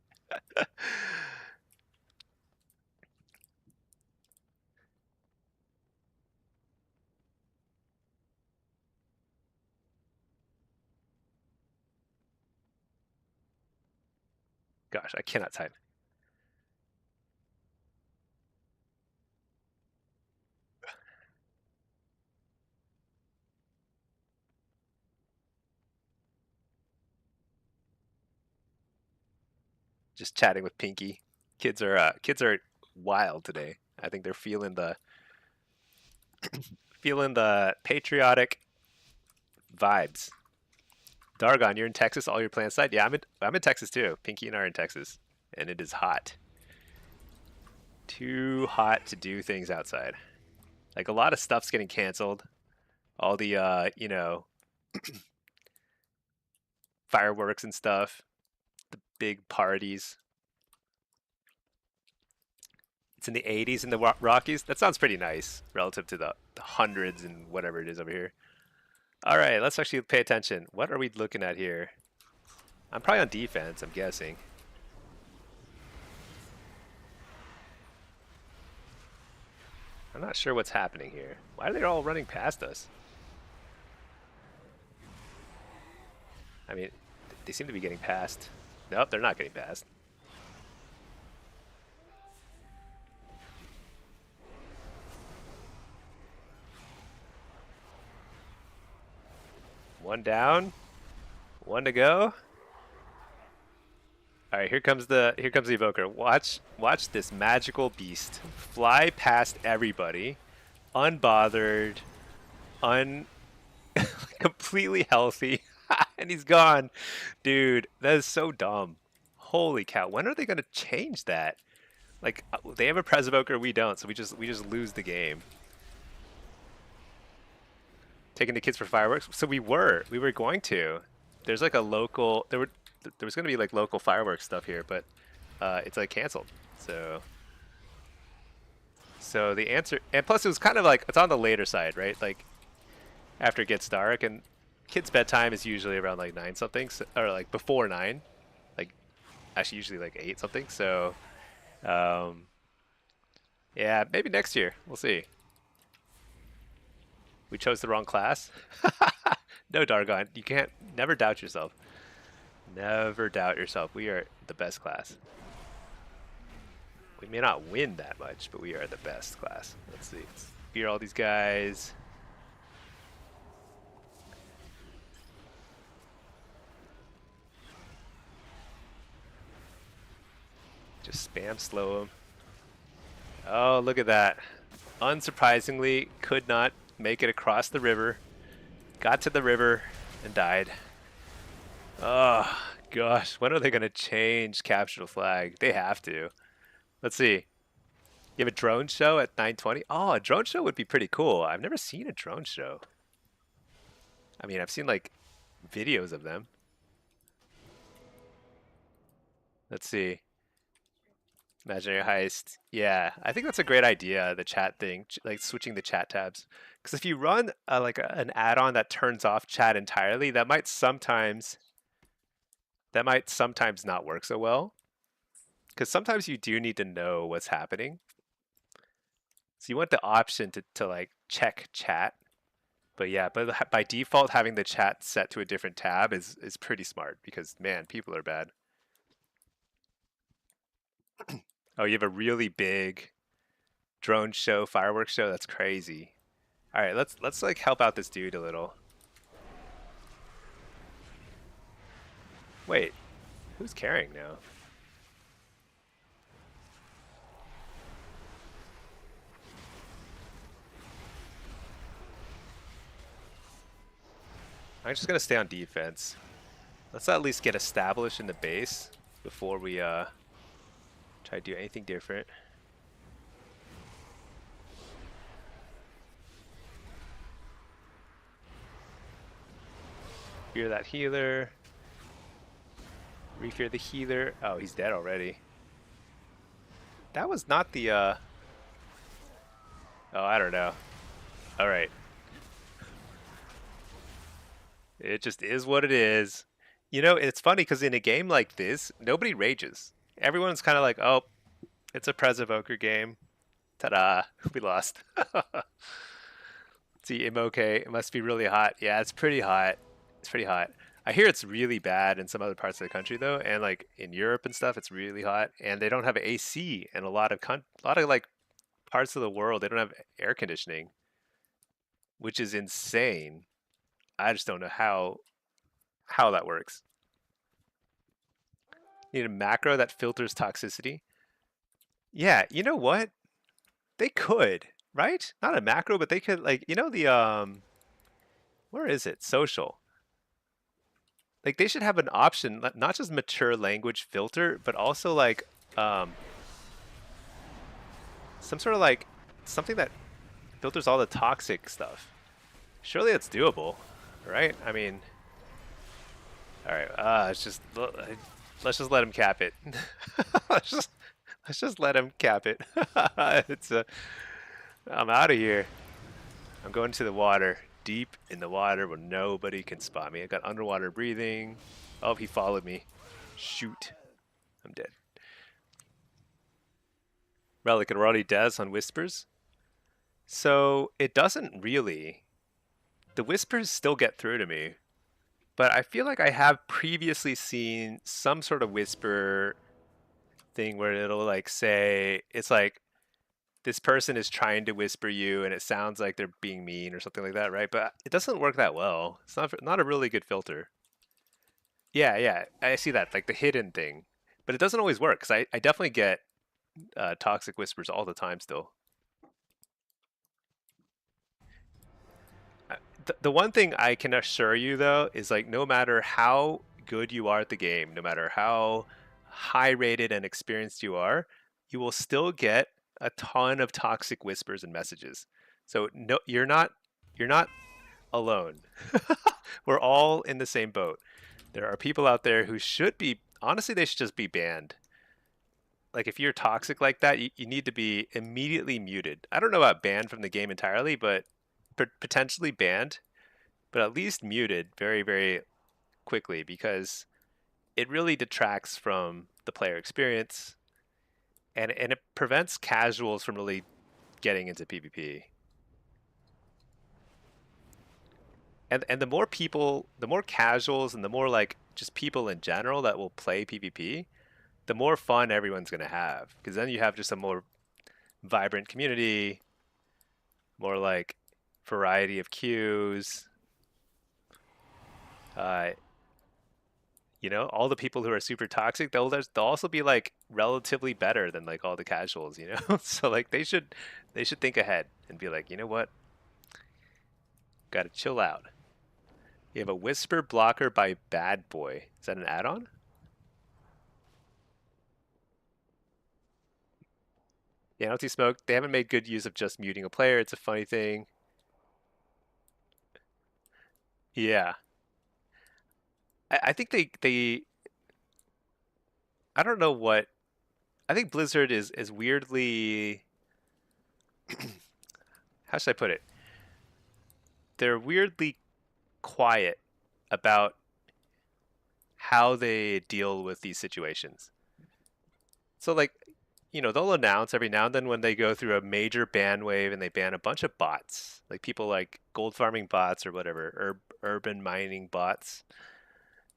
Gosh, I cannot type. Just chatting with Pinky. Kids are wild today. I think they're feeling the patriotic vibes. Dargon, you're in Texas. All your plans side. Yeah, I'm in Texas too. Pinky and I are in Texas, and it is hot. Too hot to do things outside. Like a lot of stuff's getting canceled. All the fireworks and stuff. The big parties. It's in the 80s in the Rockies. That sounds pretty nice relative to the hundreds and whatever it is over here. All right, let's actually pay attention. What are we looking at here? I'm probably on defense, I'm guessing. I'm not sure what's happening here. Why are they all running past us? I mean, they seem to be getting past. Nope, they're not getting past. One down, one to go. All right, here comes the evoker. Watch this magical beast fly past everybody, unbothered, completely healthy, and he's gone. Dude, that is so dumb. Holy cow! When are they gonna change that? Like they have a Pres evoker, we don't, so we just lose the game. Taking the kids for fireworks. So we were going to. There's like a local. There was going to be like local fireworks stuff here, but it's like canceled. So the answer, and plus it was kind of like it's on the later side, right? Like after it gets dark, and kids' bedtime is usually around like 9 something, or like before 9, like actually usually like 8 something. So yeah, maybe next year we'll see. We chose the wrong class. No, Dargon, you can't. Never doubt yourself. Never doubt yourself. We are the best class. We may not win that much, but we are the best class. Let's see. Let's beat all these guys. Just spam slow them. Oh, look at that. Unsurprisingly, could not make it across the river. Got to the river and died. Oh, gosh, when are they gonna change capture the flag? They have to. Let's see. You have a drone show at 9:20? Oh, a drone show would be pretty cool. I've never seen a drone show. I mean, I've seen like videos of them. Let's see. Imaginary heist. Yeah, I think that's a great idea, the chat thing, like switching the chat tabs. Because if you run an add-on that turns off chat entirely, that might sometimes not work so well. Because sometimes you do need to know what's happening. So you want the option to like check chat. But yeah, but by default having the chat set to a different tab is pretty smart because man, people are bad. Oh, you have a really big drone show, fireworks show. That's crazy. All right, let's like help out this dude a little. Wait, who's carrying now? I'm just gonna stay on defense. Let's at least get established in the base before we try to do anything different. Fear that healer. Refear the healer. Oh, he's dead already. That was not the oh, I don't know. All right. It just is what it is. You know, it's funny because in a game like this, nobody rages. Everyone's kind of like, oh, it's a Pres Evoker game. Ta-da, we lost. See, Imoke, it must be really hot. Yeah, it's pretty hot. It's pretty hot. I hear it's really bad in some other parts of the country though, and like in Europe and stuff, it's really hot. And they don't have AC in a lot of like parts of the world. They don't have air conditioning, which is insane. I just don't know how that works. You need a macro that filters toxicity. Yeah, you know what? They could, right? Not a macro, but they could like, you know the where is it? Social. Like they should have an option, not just mature language filter, but also like some sort of like something that filters all the toxic stuff. Surely that's doable, right? I mean, all right. Let's just let him cap it. let's just let's just let him cap it. it's I'm out of here. I'm going to the water, deep in the water where nobody can spot me. I got underwater breathing. Oh, he followed me. Shoot, I'm dead. Relic and already does on whispers. So it doesn't really. The whispers still get through to me. But I feel like I have previously seen some sort of whisper thing where it'll like say, it's like this person is trying to whisper you and it sounds like they're being mean or something like that, right? But it doesn't work that well. It's not a really good filter. Yeah, yeah, I see that, like the hidden thing. But it doesn't always work because I definitely get toxic whispers all the time still. The one thing I can assure you though is like no matter how good you are at the game, no matter how high rated and experienced you are, you will still get a ton of toxic whispers and messages. So no, you're not alone. We're all in the same boat. There are people out there who should be, honestly, they should just be banned. Like if you're toxic like that, you need to be immediately muted. I don't know about banned from the game entirely, but potentially banned, but at least muted very, very quickly because it really detracts from the player experience and it prevents casuals from really getting into PvP. And the more people, the more casuals and the more like just people in general that will play PvP, the more fun everyone's going to have because then you have just a more vibrant community, more like variety of queues. Uh, you know, all the people who are super toxic, they'll also be like relatively better than like all the casuals, you know? So like they should think ahead and be like, you know what? Gotta chill out. You have a whisper blocker by Bad Boy. Is that an add-on? Yeah, I don't see smoke. They haven't made good use of just muting a player. It's a funny thing. Yeah. I think they I don't know what I think Blizzard is weirdly how should I put it? They're weirdly quiet about how they deal with these situations. So like, they'll announce every now and then when they go through a major ban wave and they ban a bunch of bots, like people like gold farming bots or whatever, or urban mining bots.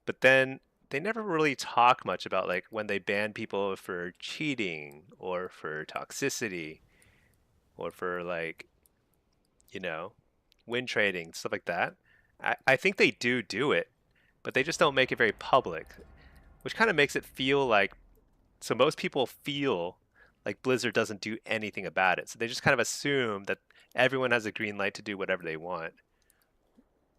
But then they never really talk much about like when they ban people for cheating or for toxicity or for like, you know, win trading, stuff like that. I think they do it, but they just don't make it very public, which kind of makes it feel like so most people feel like Blizzard doesn't do anything about it. So they just kind of assume that everyone has a green light to do whatever they want.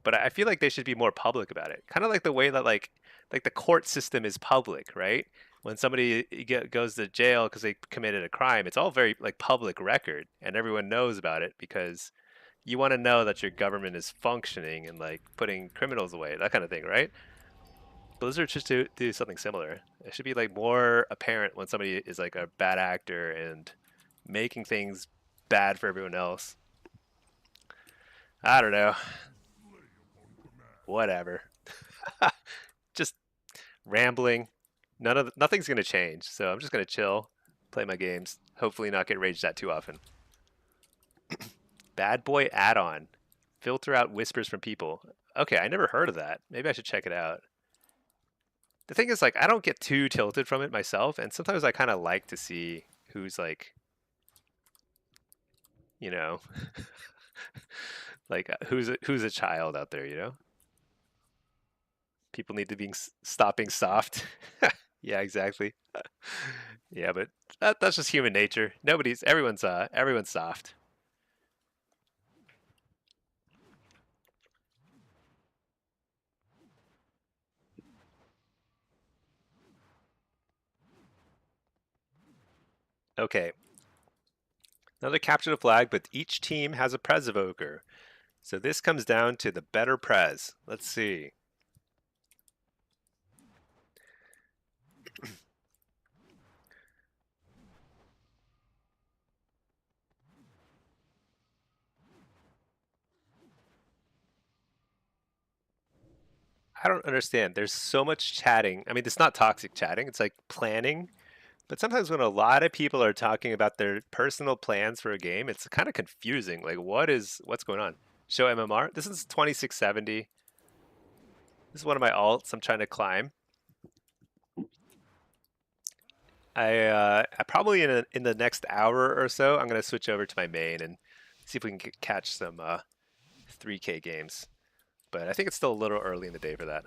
But I feel like they should be more public about it. Kind of like the way that like the court system is public, right? When somebody goes to jail because they committed a crime, it's all very like public record and everyone knows about it because you want to know that your government is functioning and like putting criminals away, that kind of thing, right? Blizzard should do something similar. It should be like more apparent when somebody is like a bad actor and making things bad for everyone else. I don't know. Whatever. Just rambling. Nothing's gonna change. So I'm just gonna chill, play my games. Hopefully not get raged at too often. Bad Boy add-on. Filter out whispers from people. Okay, I never heard of that. Maybe I should check it out. The thing is, like, I don't get too tilted from it myself, and sometimes I kind of like to see who's like, you know, like who's a child out there, you know? People need to be stopping soft. Yeah, exactly. Yeah, but that's just human nature. Everyone's soft. Okay. Another capture the flag, but each team has a Prez Evoker. So this comes down to the better Prez. Let's see. I don't understand. There's so much chatting. I mean, it's not toxic chatting. It's like planning. But sometimes when a lot of people are talking about their personal plans for a game, it's kind of confusing. Like, what's going on? Show MMR. This is 2670. This is one of my alts I'm trying to climb. I probably in the next hour or so, I'm gonna switch over to my main and see if we can catch some 3K games. But I think it's still a little early in the day for that.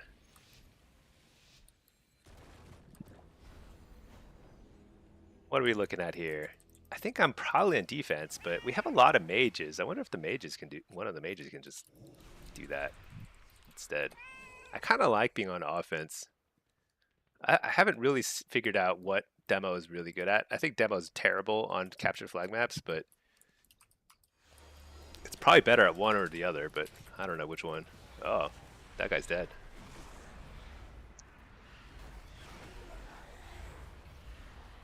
What are we looking at here? I think I'm probably in defense, but we have a lot of mages. I wonder if the mages can do one of the mages can just do that instead. I kind of like being on offense. I haven't really figured out what demo is really good at. I think demo is terrible on capture flag maps, but it's probably better at one or the other, but I don't know which one. Oh, that guy's dead.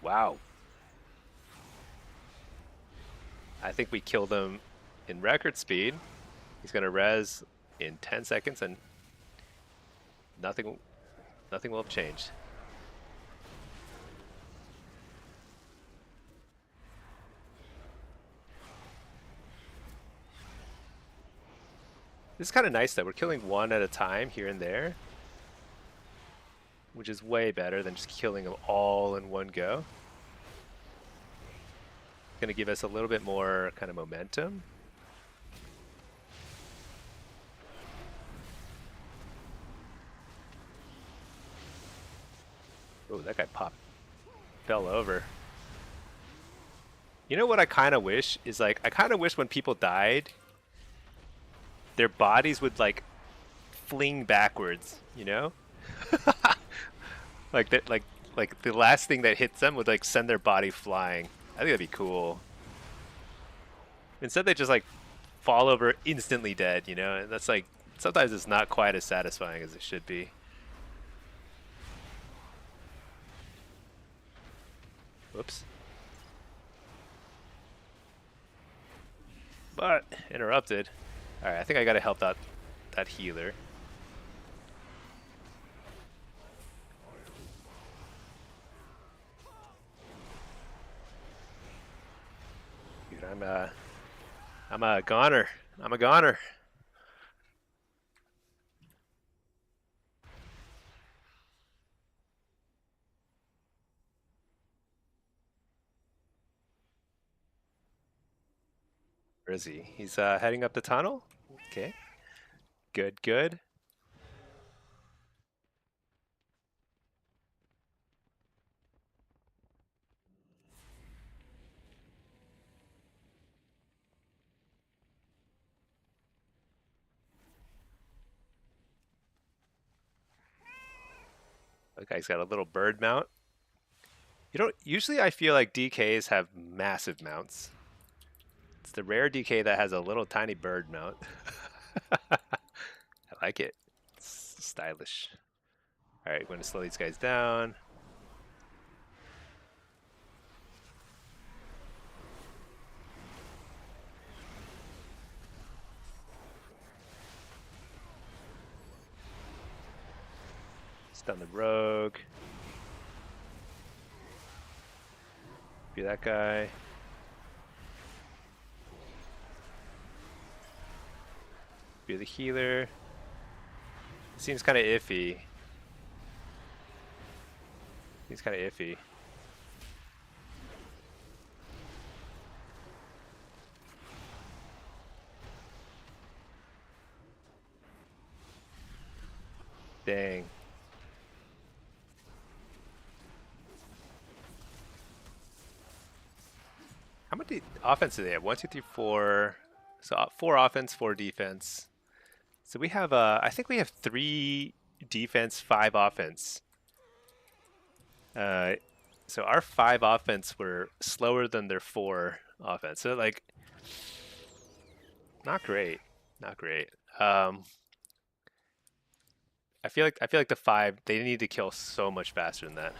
Wow. I think we killed him in record speed. He's gonna res in 10 seconds and nothing will have changed. This is kind of nice though. We're killing one at a time here and there, which is way better than just killing them all in one go. Going to give us a little bit more kind of momentum. Oh, that guy fell over. You know what I kind of wish is like, I kind of wish when people died, their bodies would like fling backwards, you know? Like that, like the last thing that hits them would like send their body flying. I think that'd be cool. Instead, they just like fall over instantly dead, you know? And that's like, sometimes it's not quite as satisfying as it should be. Whoops. But interrupted. All right, I think I gotta help out that healer. Dude, I'm a goner. I'm a goner. Where is he? He's heading up the tunnel. Okay. Good, good. That guy's got a little bird mount. You know, usually I feel like DKs have massive mounts. It's the rare DK that has a little tiny bird mount. I like it. It's stylish. All right, going to slow these guys down. Stun the rogue. Be that guy. Be the healer. Seems kind of iffy. Seems kind of iffy. Dang. How many offense do they have? 1, 2, 3, 4. So 4 offense, 4 defense. So we have, I think we have 3 defense, 5 offense. So our 5 offense were slower than their 4 offense. So like, not great, not great. I feel like the 5, they need to kill so much faster than that.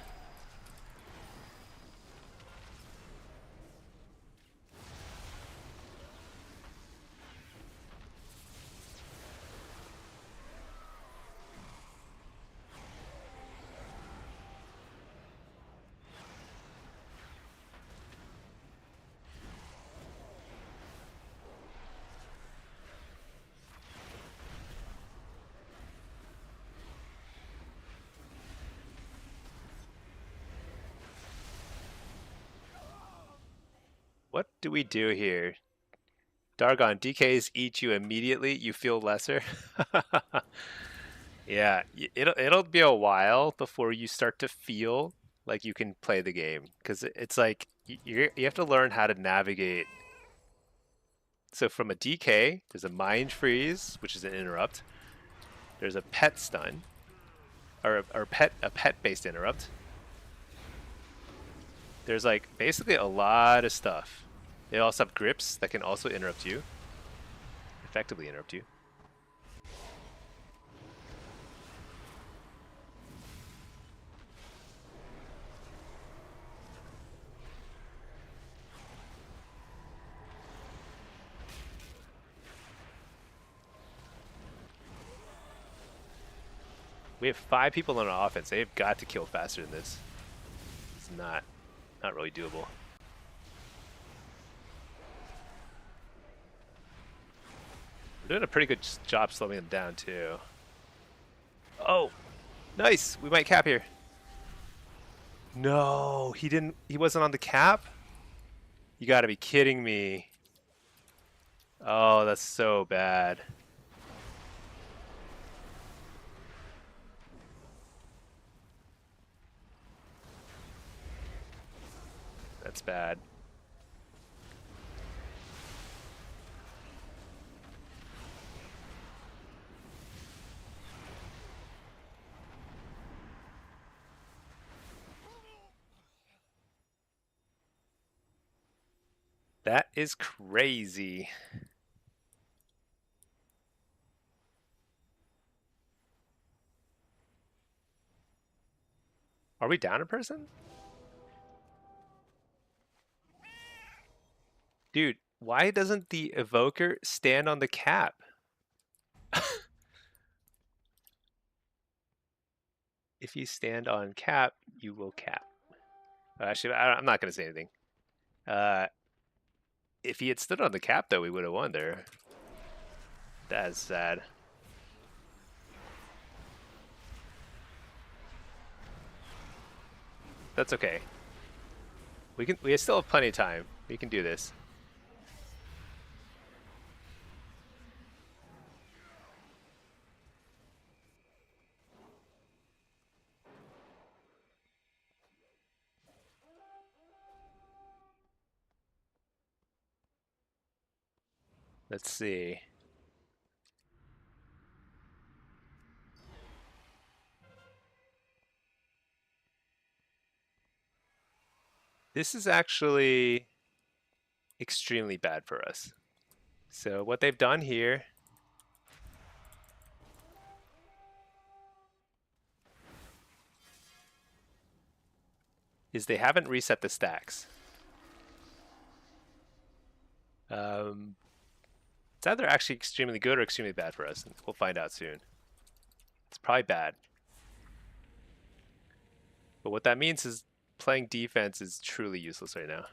What do we do here? Dargon, DKs eat you immediately. You feel lesser. Yeah, it'll be a while before you start to feel like you can play the game because it's like you have to learn how to navigate. So from a DK, there's a mind freeze, which is an interrupt. There's a pet stun, or a pet based interrupt. There's like basically a lot of stuff. They also have grips that can also interrupt you, effectively interrupt you. We have 5 people on offense. They've got to kill faster than this. It's not really doable. We're doing a pretty good job slowing them down too. Oh, nice. We might cap here. No, he didn't. He wasn't on the cap? You gotta be kidding me. Oh, that's so bad. That's bad. That is crazy. Are we down a person? Dude, why doesn't the evoker stand on the cap? If you stand on cap, you will cap. Actually, I'm not going to say anything. If he had stood on the cap, though, we would have won there. That is sad. That's okay. We still have plenty of time. We can do this. Let's see. This is actually extremely bad for us. So what they've done here is they haven't reset the stacks. It's either actually extremely good or extremely bad for us. We'll find out soon. It's probably bad. But what that means is playing defense is truly useless right now.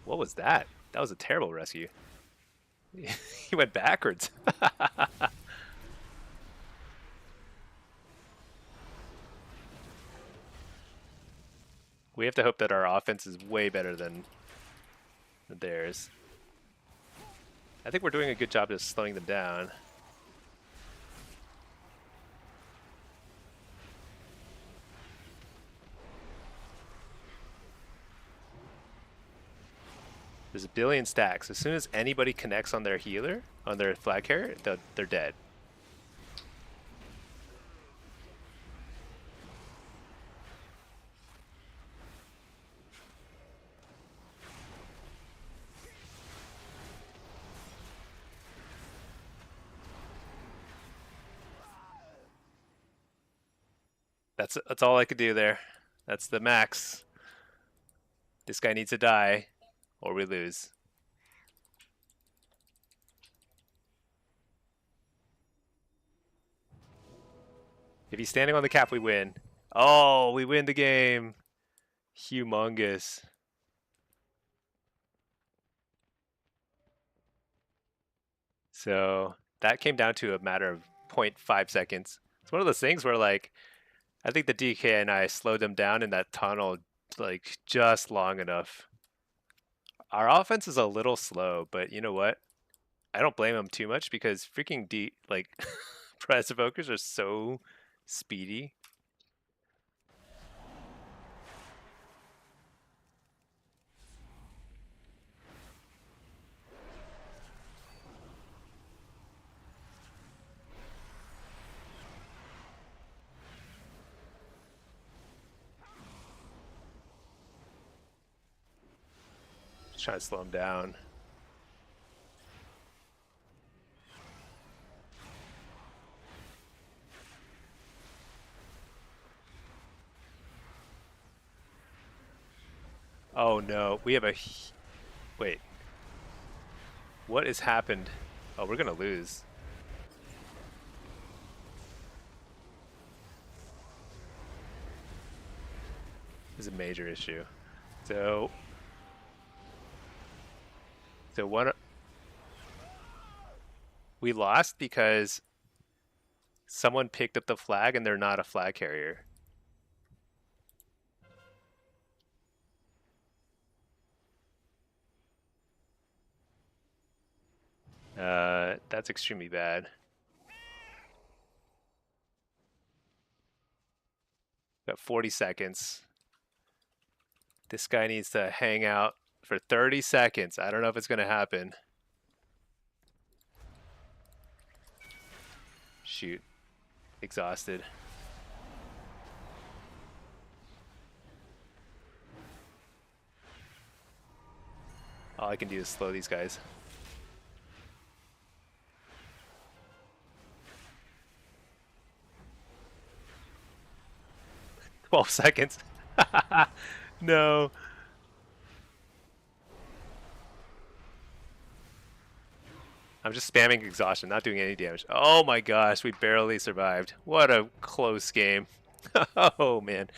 What was that? That was a terrible rescue. He went backwards. We have to hope that our offense is way better than theirs. I think we're doing a good job of slowing them down. There's a billion stacks. As soon as anybody connects on their healer, on their flag carrier, they're dead. That's all I could do there. That's the max. This guy needs to die, or we lose. If he's standing on the cap, we win. Oh, we win the game. Humongous. So that came down to a matter of 0.5 seconds. It's one of those things where, like, I think the DK and I slowed them down in that tunnel, like, just long enough. Our offense is a little slow, but you know what? I don't blame them too much because freaking Press Evokers are so speedy. Just trying to slow them down. Oh no, we have a... Wait. What has happened? Oh, we're gonna lose. This is a major issue. So one... We lost because someone picked up the flag and they're not a flag carrier. That's extremely bad. Got 40 seconds. This guy needs to hang out for 30 seconds. I don't know if it's going to happen. Shoot. Exhausted. All I can do is slow these guys. 12 seconds. No. I'm just spamming exhaustion, not doing any damage. Oh my gosh, we barely survived. What a close game. Oh man.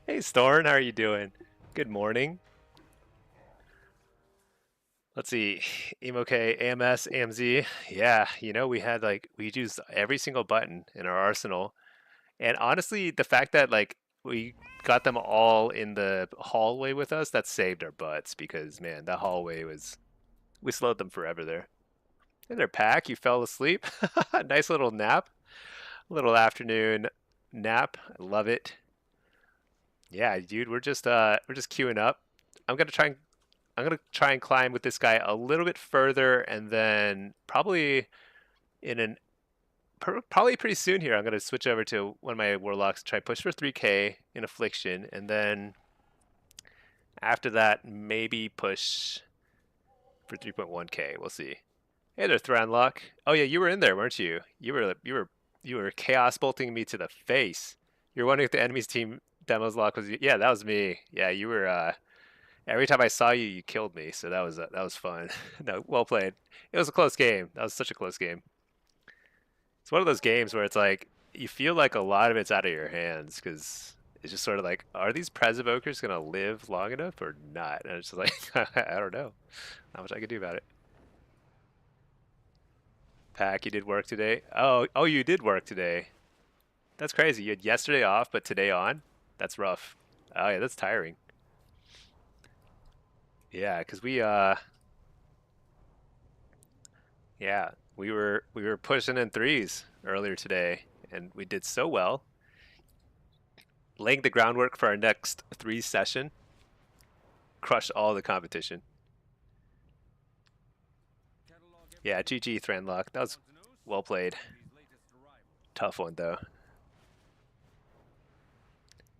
Hey Storn, how are you doing? Good morning. Let's see. EmoK, AMS, AMZ. Yeah, you know, we used every single button in our arsenal. And honestly, the fact that like we got them all in the hallway with us, that saved our butts because man, that hallway was we slowed them forever there. Hey there, Pack. You fell asleep. Nice little nap. Little afternoon nap. I love it. Yeah, dude, we're just queuing up. I'm gonna try and I'm gonna try and climb with this guy a little bit further, and then probably in an probably pretty soon here, I'm gonna switch over to one of my warlocks, try push for 3K in affliction, and then after that maybe push for 3.1K. We'll see. Hey there, Thranlock. Oh yeah, you were in there, weren't you? You were chaos bolting me to the face. You're wondering if the enemy's team demos lock was you. Yeah, that was me. Yeah, you were. Every time I saw you, you killed me. So that was fun. No, well played. It was a close game. That was such a close game. It's one of those games where it's like you feel like a lot of it's out of your hands because it's just sort of like, are these Pres Evokers gonna live long enough or not? And it's just like I don't know. Not much I can do about it. Pack, you did work today? Oh, you did work today. That's crazy. You had yesterday off, but today on? That's rough. Oh yeah, that's tiring. Yeah, because yeah, we were pushing in threes earlier today, and we did so well, laying the groundwork for our next three session. Crushed all the competition. Yeah, GG Thranlock. That was well played. Tough one though.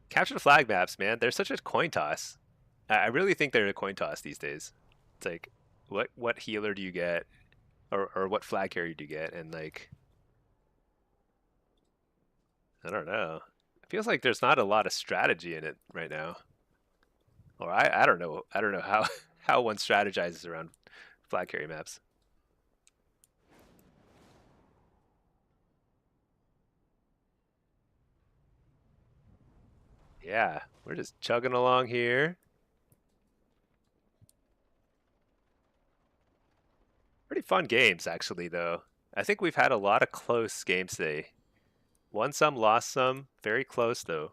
Capture the flag maps, man. They're such a coin toss. I really think they're a coin toss these days. It's like, what healer do you get, or what flag carrier do you get, and like, I don't know. It feels like there's not a lot of strategy in it right now. Or I don't know. I don't know how how one strategizes around flag carrier maps. Yeah, we're just chugging along here. Pretty fun games, actually, though. I think we've had a lot of close games today. Won some, lost some. Very close, though.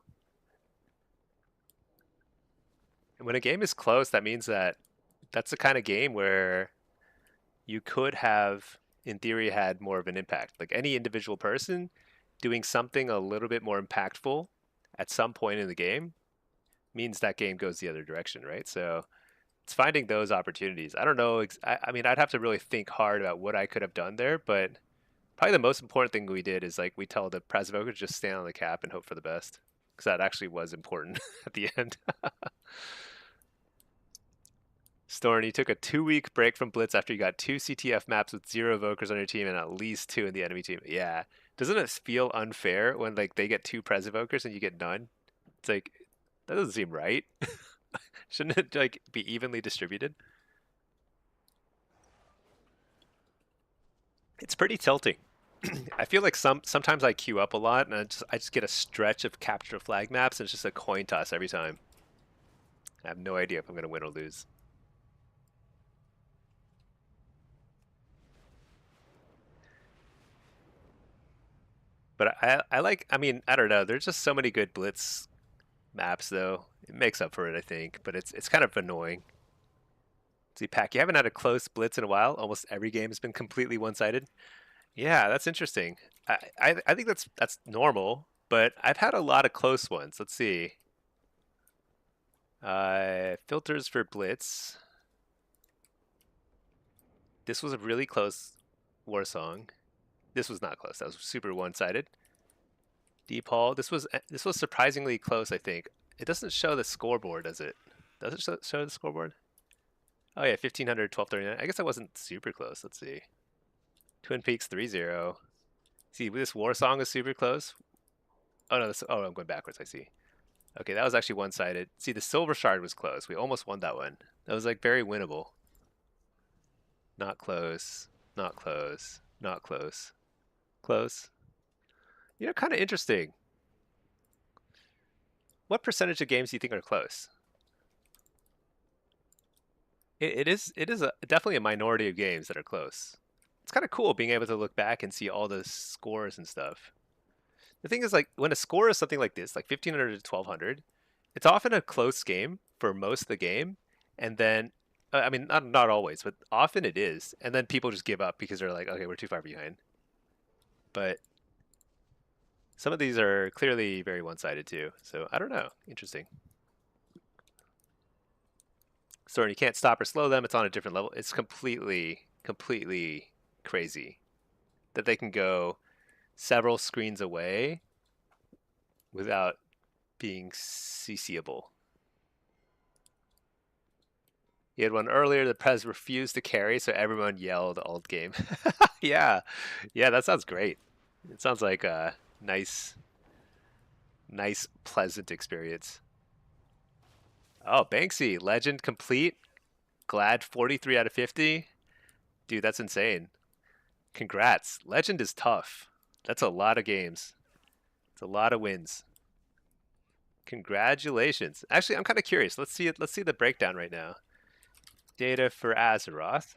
And when a game is close, that means that that's the kind of game where you could have, in theory, had more of an impact. Like any individual person doing something a little bit more impactful at some point in the game means that game goes the other direction, right? So it's finding those opportunities. I don't know. I mean, I'd have to really think hard about what I could have done there, but probably the most important thing we did is like we tell the Pres Evoker to just stand on the cap and hope for the best, because that actually was important at the end. Storn, you took a 2-week break from Blitz after you got 2 CTF maps with 0 Evokers on your team and at least 2 in the enemy team. Yeah. Doesn't it feel unfair when like they get 2 Pres Evokers and you get none? It's like, that doesn't seem right. Shouldn't it like be evenly distributed? It's pretty tilting. I feel like sometimes I queue up a lot and I just get a stretch of capture flag maps and it's just a coin toss every time. I have no idea if I'm gonna win or lose. But I mean, I don't know. There's just so many good Blitz maps though. It makes up for it, I think. But it's kind of annoying. See, Pack, you haven't had a close Blitz in a while. Almost every game has been completely one-sided. Yeah, that's interesting. I think that's normal, but I've had a lot of close ones. Let's see. Filters for Blitz. This was a really close war song. This was not close. That was super one-sided. Deep Hall. This was surprisingly close, I think. It doesn't show the scoreboard, does it? Does it show the scoreboard? Oh yeah, 1500, 1239. I guess I wasn't super close. Let's see. Twin Peaks 3-0. See, this War Song is super close. Oh no, oh, I'm going backwards. I see. Okay, that was actually one-sided. See, the Silver Shard was close. We almost won that one. That was like very winnable. Not close. Not close. Not close. Close. You know, kind of interesting. What percentage of games do you think are close? It is definitely a minority of games that are close. It's kind of cool being able to look back and see all the scores and stuff. The thing is, like, when a score is something like this, like 1500 to 1200, it's often a close game for most of the game, and then, I mean, not always, but often it is, and then people just give up because they're like, okay, we're too far behind. But some of these are clearly very one-sided too, so I don't know. Interesting. So you can't stop or slow them. It's on a different level. It's completely crazy that they can go several screens away without being CCable. He had one earlier. The Prez refused to carry, so everyone yelled alt game. Yeah, that sounds great. It sounds like a nice, pleasant experience. Oh, Banksy, legend complete. Glad 43 out of 50. Dude, that's insane. Congrats. Legend is tough. That's a lot of games. It's a lot of wins. Congratulations. Actually, I'm kind of curious. Let's see it. Let's see the breakdown right now. Data for Azeroth.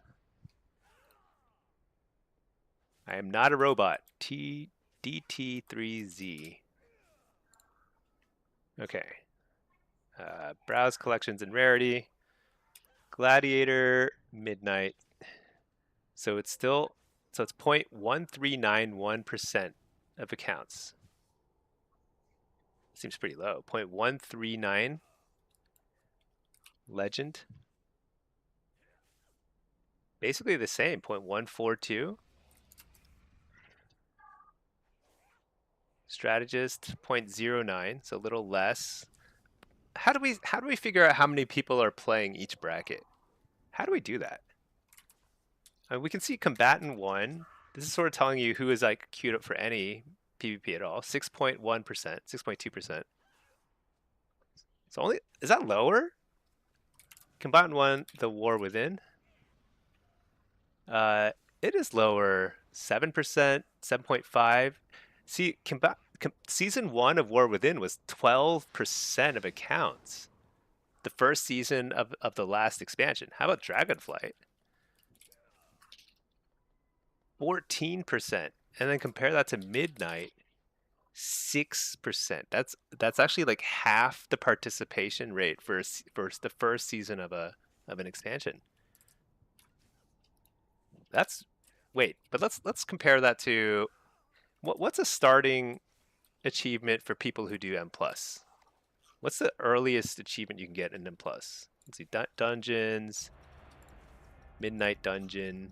I am not a robot. DT3Z. Okay. Browse collections and rarity. Gladiator, Midnight. So it's still, so it's 0.1391% of accounts. Seems pretty low. 0.139. Legend. Basically the same, 0.142. Strategist, 0.09, so a little less. How do we figure out how many people are playing each bracket? How do we do that? We can see combatant 1. This is sort of telling you who is like queued up for any PvP at all. 6.1%, 6.2%. So only, is that lower? Combatant 1, the War Within. It is lower, 7%, 7.5. See, season 1 of War Within was 12% of accounts. The first season of the last expansion. How about Dragonflight? 14%. And then compare that to Midnight, 6%. That's actually like half the participation rate for the first season of an expansion. That's wait, but let's compare that to what's a starting achievement for people who do M+. What's the earliest achievement you can get in M+? Let's see, dungeons, Midnight Dungeon.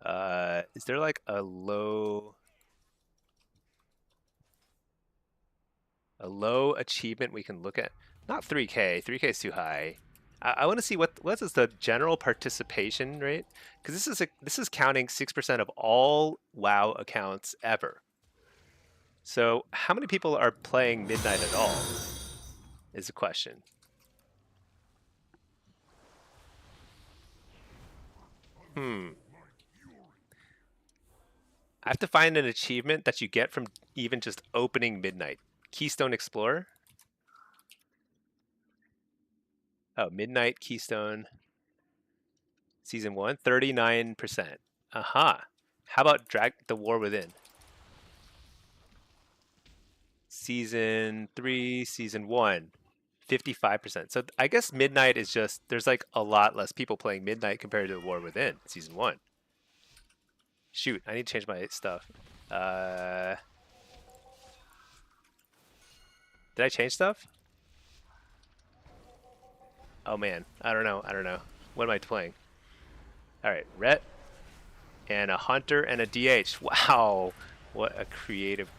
Is there like a low achievement we can look at? Not 3K. 3K is too high. I want to see what is the general participation rate, because this is counting 6% of all WoW accounts ever. So how many people are playing Midnight at all is the question. I have to find an achievement that you get from even just opening Midnight. Keystone Explorer. Oh, Midnight Keystone. Season 1, 39%. Aha. How about the War Within? Season 3, Season 1, 55%. So I guess Midnight is just, there's like a lot less people playing Midnight compared to the War Within, Season 1. Shoot, I need to change my stuff. Did I change stuff? Oh man, I don't know. What am I playing? All right, Rhett and a Hunter and a DH. Wow, what a creative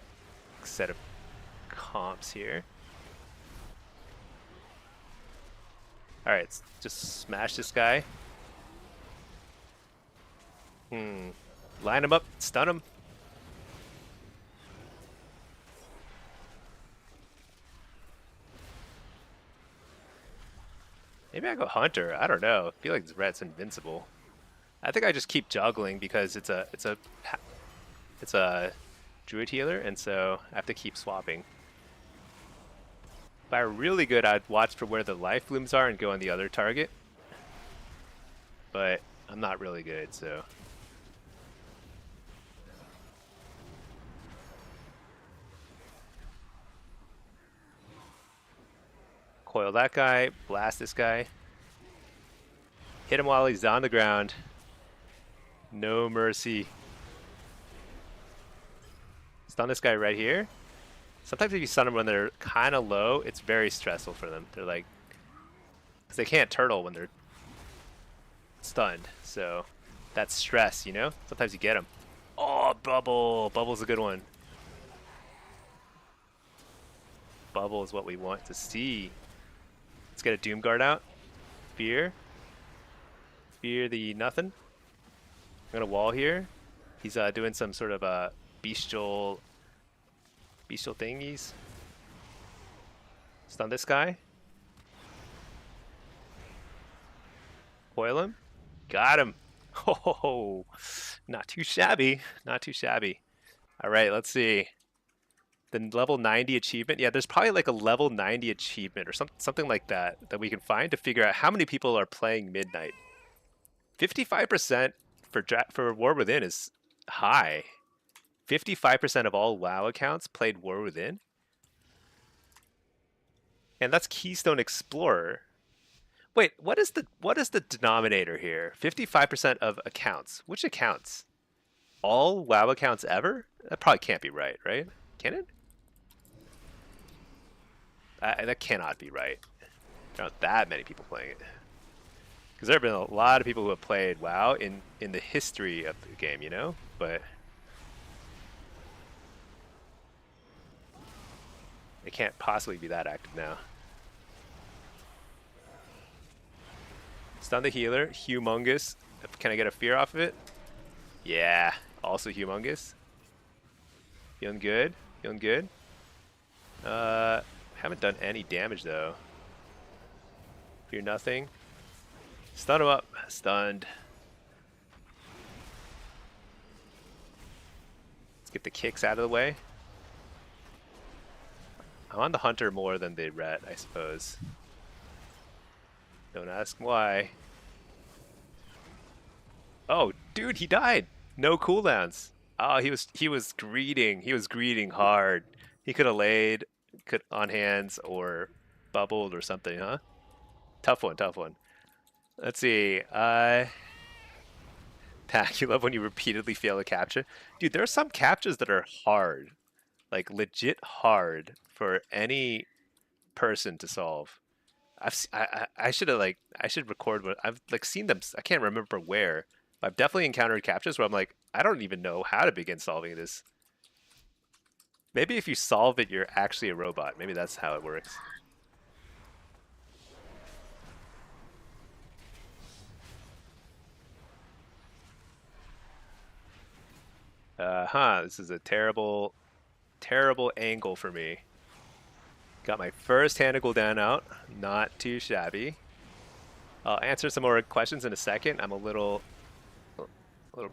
set of comps here. Alright, let's just smash this guy. Line him up, stun him. Maybe I go Hunter. I don't know. I feel like this rat's invincible. I think I just keep juggling because it's a druid healer, and so I have to keep swapping. If I were really good, I'd watch for where the life blooms are and go on the other target. But I'm not really good, so. Coil that guy, blast this guy. Hit him while he's on the ground. No mercy. Stun this guy right here. Sometimes if you stun them when they're kind of low, it's very stressful for them. They're like, because they can't turtle when they're stunned. So that's stress, you know? Sometimes you get them. Oh, Bubble. Bubble's a good one. Bubble is what we want to see. Let's get a Doom Guard out. Fear. Fear the nothing. I'm going to wall here. He's doing some sort of bestial thingies. Stun this guy. Coil him. Got him. Oh, not too shabby. Not too shabby. All right, let's see. The level 90 achievement. Yeah, there's probably like a level 90 achievement or something like that that we can find to figure out how many people are playing Midnight. 55% for War Within is high. 55% of all WoW accounts played War Within. And that's Keystone Explorer. Wait, what is the denominator here? 55% of accounts. Which accounts? All WoW accounts ever? That probably can't be right, right? Can it? That cannot be right. There aren't that many people playing it. Because there have been a lot of people who have played WoW in the history of the game, you know? But it can't possibly be that active now. Stun the healer, humongous. Can I get a fear off of it? Yeah, also humongous. Feeling good, feeling good. Haven't done any damage though. Fear nothing. Stun him up, stunned. Let's get the kicks out of the way. I'm on the hunter more than the ret, I suppose. Don't ask why. Oh, dude, he died. No cooldowns. Oh, he was greeting. He was greeting hard. He could have laid on hands or bubbled or something, huh? Tough one, tough one. Let's see. Tack, you love when you repeatedly fail a capture. Dude, there are some captures that are hard. Like legit hard for any person to solve. I should have I should record what I've seen them. I can't remember where. I've definitely encountered captures where I'm like, I don't even know how to begin solving this. Maybe if you solve it, you're actually a robot. Maybe that's how it works. This is a terrible, terrible angle for me. Got my first hand of cooldown out. Not too shabby. I'll answer some more questions in a second. I'm a little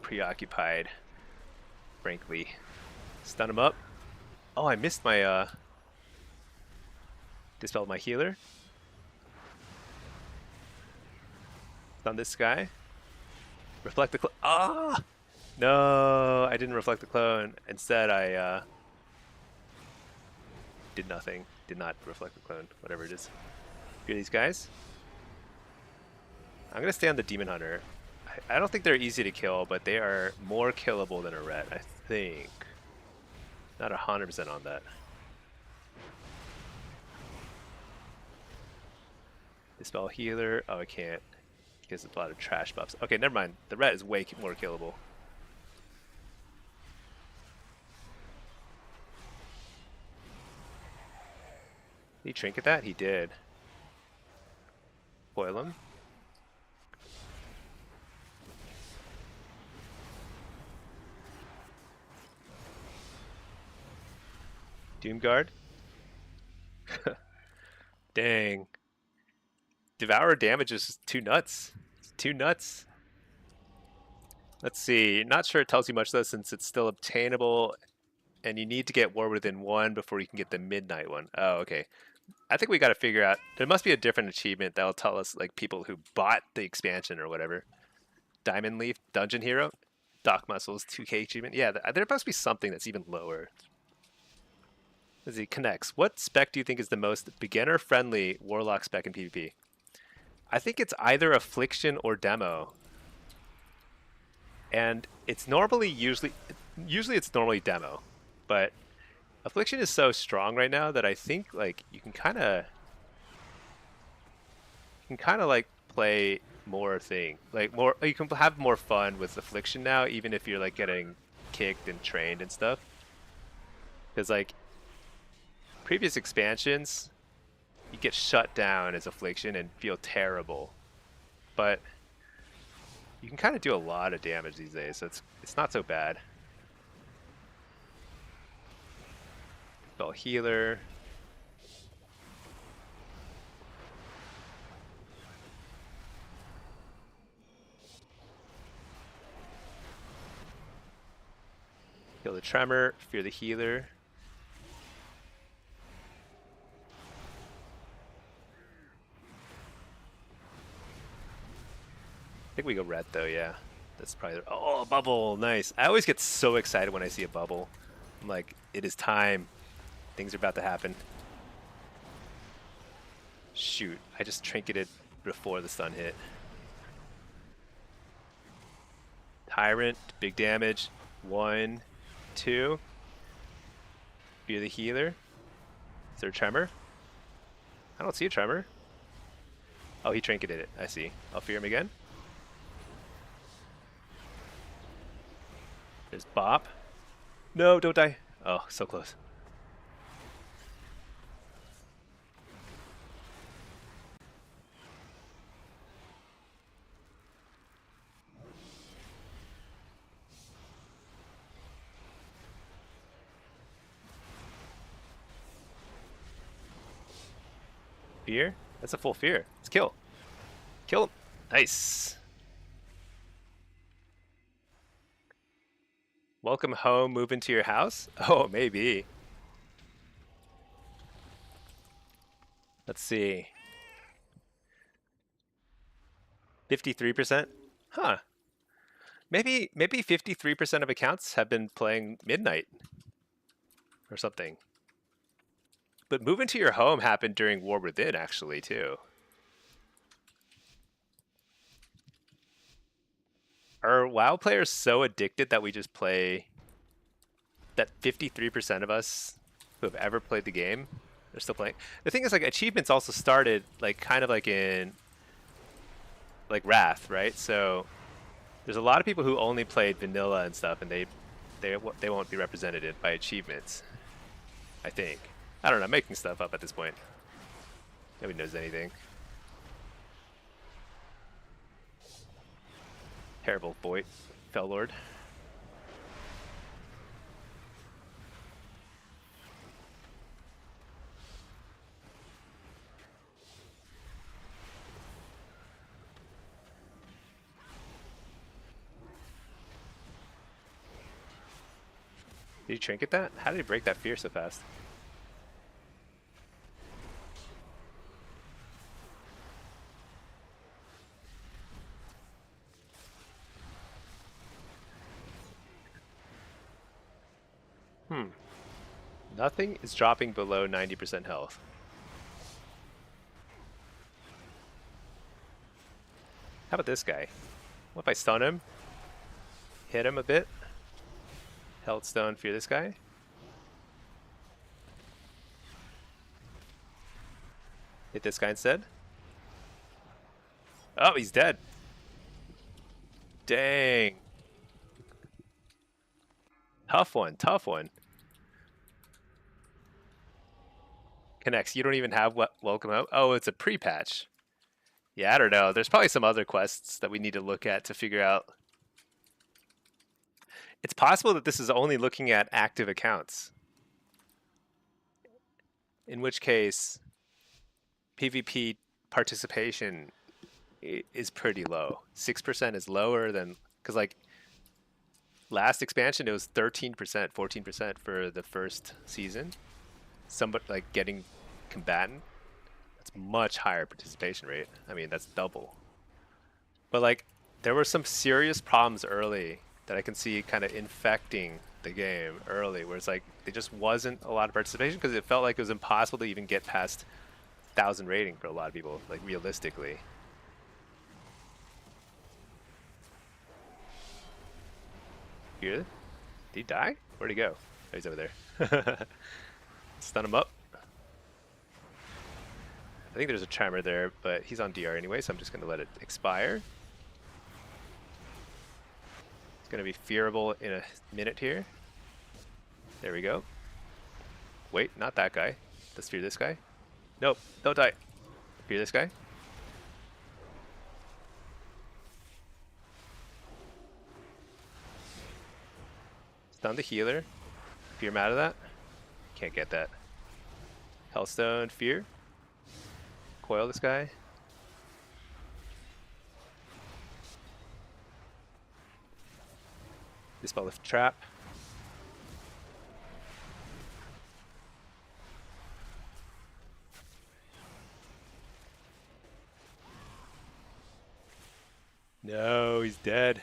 preoccupied, frankly. Stun him up. Oh, I missed my dispelled my healer. Stun this guy. Reflect the clone. Ah! No, I didn't reflect the clone. Instead, I did nothing. Did not reflect the clone. Whatever it is. Good, these guys. I'm gonna stay on the Demon Hunter. I don't think they're easy to kill, but they are more killable than a ret, I think. Not 100% on that. Dispel healer. Oh, I can't. Because it's a lot of trash buffs. Okay, never mind. The ret is way more killable. Did he trinket that? He did. foil him. Doomguard. Dang. Devourer damage is too nuts. It's too nuts. Let's see. Not sure it tells you much though, since it's still obtainable, and you need to get War Within 1 before you can get the Midnight one. Oh, okay. I think we got to figure out. There must be a different achievement that'll tell us, like, people who bought the expansion or whatever. Diamond Leaf, Dungeon Hero, Dock Muscles, 2K achievement. Yeah, there must be something that's even lower. As he connects, what spec do you think is the most beginner-friendly Warlock spec in PvP? I think it's either Affliction or Demo. And it's usually it's normally Demo, but Affliction is so strong right now that I think like you can kind of like play more you can have more fun with Affliction now, even if you're like getting kicked and trained and stuff. Because like previous expansions, you get shut down as Affliction and feel terrible, but you can kind of do a lot of damage these days, so it's not so bad. Spell healer. Kill the tremor, fear the healer. I think we go red though, yeah. That's probably oh, a bubble, nice. I always get so excited when I see a bubble. I'm like, it is time. Things are about to happen. Shoot, I just trinketed before the stun hit. Tyrant, big damage. 1, 2. Fear the healer. Is there a tremor? I don't see a tremor. Oh, he trinketed it. I see. I'll fear him again. There's Bop. No, don't die. Oh, so close. Fear? That's a full fear. Let's kill. Kill him. Nice. Welcome home, move into your house? Oh, maybe. Let's see. 53%? Huh. Maybe 53% of accounts have been playing Midnight or something. But move into your home happened during War Within, actually, too. Are WoW players so addicted that we just play... That 53% of us who have ever played the game, they're still playing? The thing is, like, achievements also started, like, kind of like in... Like, Wrath, right? So, there's a lot of people who only played vanilla and stuff, and they won't be represented by achievements, I think. I don't know, I'm making stuff up at this point. Nobody knows anything. Terrible boy, Fell Lord. Did he trinket that? How did he break that fear so fast? Nothing is dropping below 90% health. How about this guy? What if I stun him? Hit him a bit? Held stone, fear this guy? Hit this guy instead? Oh, he's dead. Dang. Tough one, tough one. Connects, you don't even have welcome out. Oh, it's a pre-patch. Yeah, I don't know. There's probably some other quests that we need to look at to figure out. It's possible that this is only looking at active accounts. In which case, PvP participation is pretty low. 6% is lower than, because like last expansion it was 13%, 14% for the first season. Somebody like getting combatant, that's much higher participation rate. I mean, that's double. But like there were some serious problems early that I can see kind of infecting the game early, where it's like it just wasn't a lot of participation because it felt like it was impossible to even get past 1,000 rating for a lot of people, like realistically. Here? Did he die? Where'd he go? Oh, he's over there. Stun him up. I think there's a charmer there, but he's on DR anyway, so I'm just going to let it expire. It's going to be fearable in a minute here. There we go. Wait, not that guy. Let's fear this guy. Nope, don't die. Fear this guy. Stun the healer. Fear him out of that. Can't get that. Hellstone, fear. Coil this guy. Dispel the trap. No, he's dead.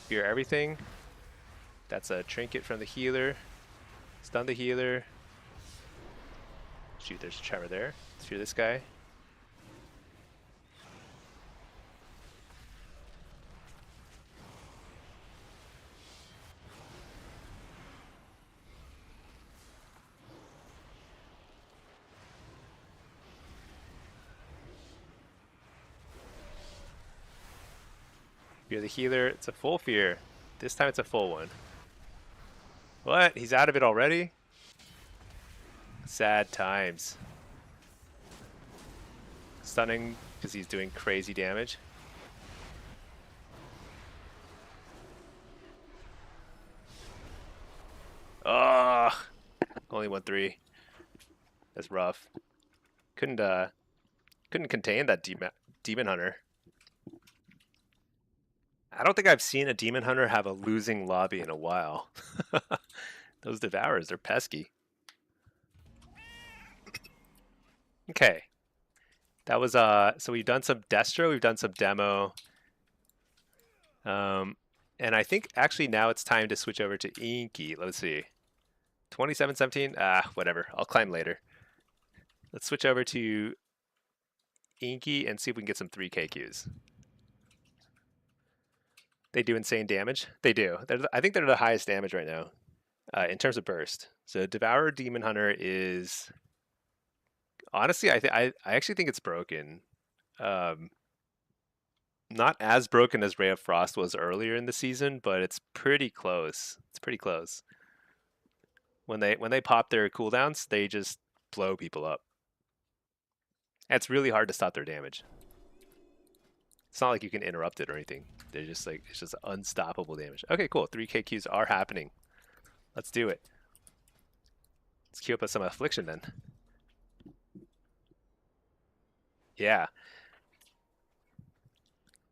Fear everything. That's a trinket from the healer. Stun the healer. Shoot, there's a charmer there. Let's fear this guy. Fear the healer. It's a full fear. This time it's a full one. What? He's out of it already? Sad times. Stunning because he's doing crazy damage. Oh, only 1-3. That's rough. Couldn't contain that demon hunter. I don't think I've seen a demon hunter have a losing lobby in a while. Those devourers, they're pesky. Okay. That was so we've done some Destro, we've done some demo. And I think actually now it's time to switch over to Inky. Let's see. 2717? Whatever. I'll climb later. Let's switch over to Inky and see if we can get some 3K Qs. They do insane damage. They do. I think they're the highest damage right now in terms of burst. So Devourer Demon Hunter is honestly, I actually think it's broken. Not as broken as Ray of Frost was earlier in the season, but it's pretty close. It's pretty close. When they pop their cooldowns, they just blow people up. And it's really hard to stop their damage. It's not like you can interrupt it or anything. They're just like, it's just unstoppable damage. Okay, cool. 3K Qs are happening. Let's do it. Let's queue up with some affliction then. Yeah.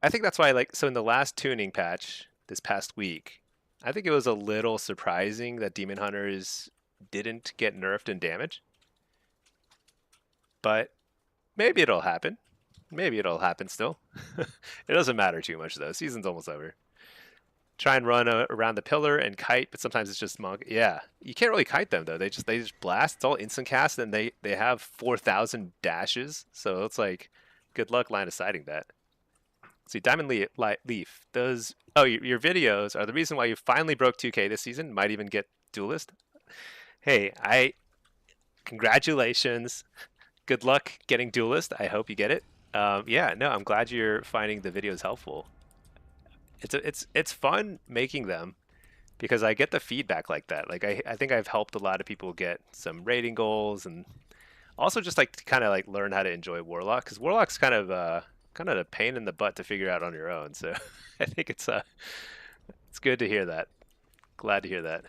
I think that's why, so in the last tuning patch this past week, I think it was a little surprising that Demon Hunters didn't get nerfed in damage. But maybe it'll happen. Maybe it'll happen still. It doesn't matter too much though. Season's almost over. Try and run around the pillar and kite, but sometimes it's just monk. Yeah, you can't really kite them though. They just blast. It's all instant cast, and they have 4,000 dashes. So it's like, good luck line of sighting that. See, Diamond Leaf. Those your videos are the reason why you finally broke 2K this season. Might even get Duelist. Hey, congratulations. Good luck getting Duelist. I hope you get it. Yeah, no, I'm glad you're finding the videos helpful. It's fun making them. because I get the feedback like that. Like I think I've helped a lot of people get some rating goals, and also just like to kind of like learn how to enjoy Warlock, because Warlock's kind of a pain in the butt to figure out on your own. So I think it's good to hear that. Glad to hear that.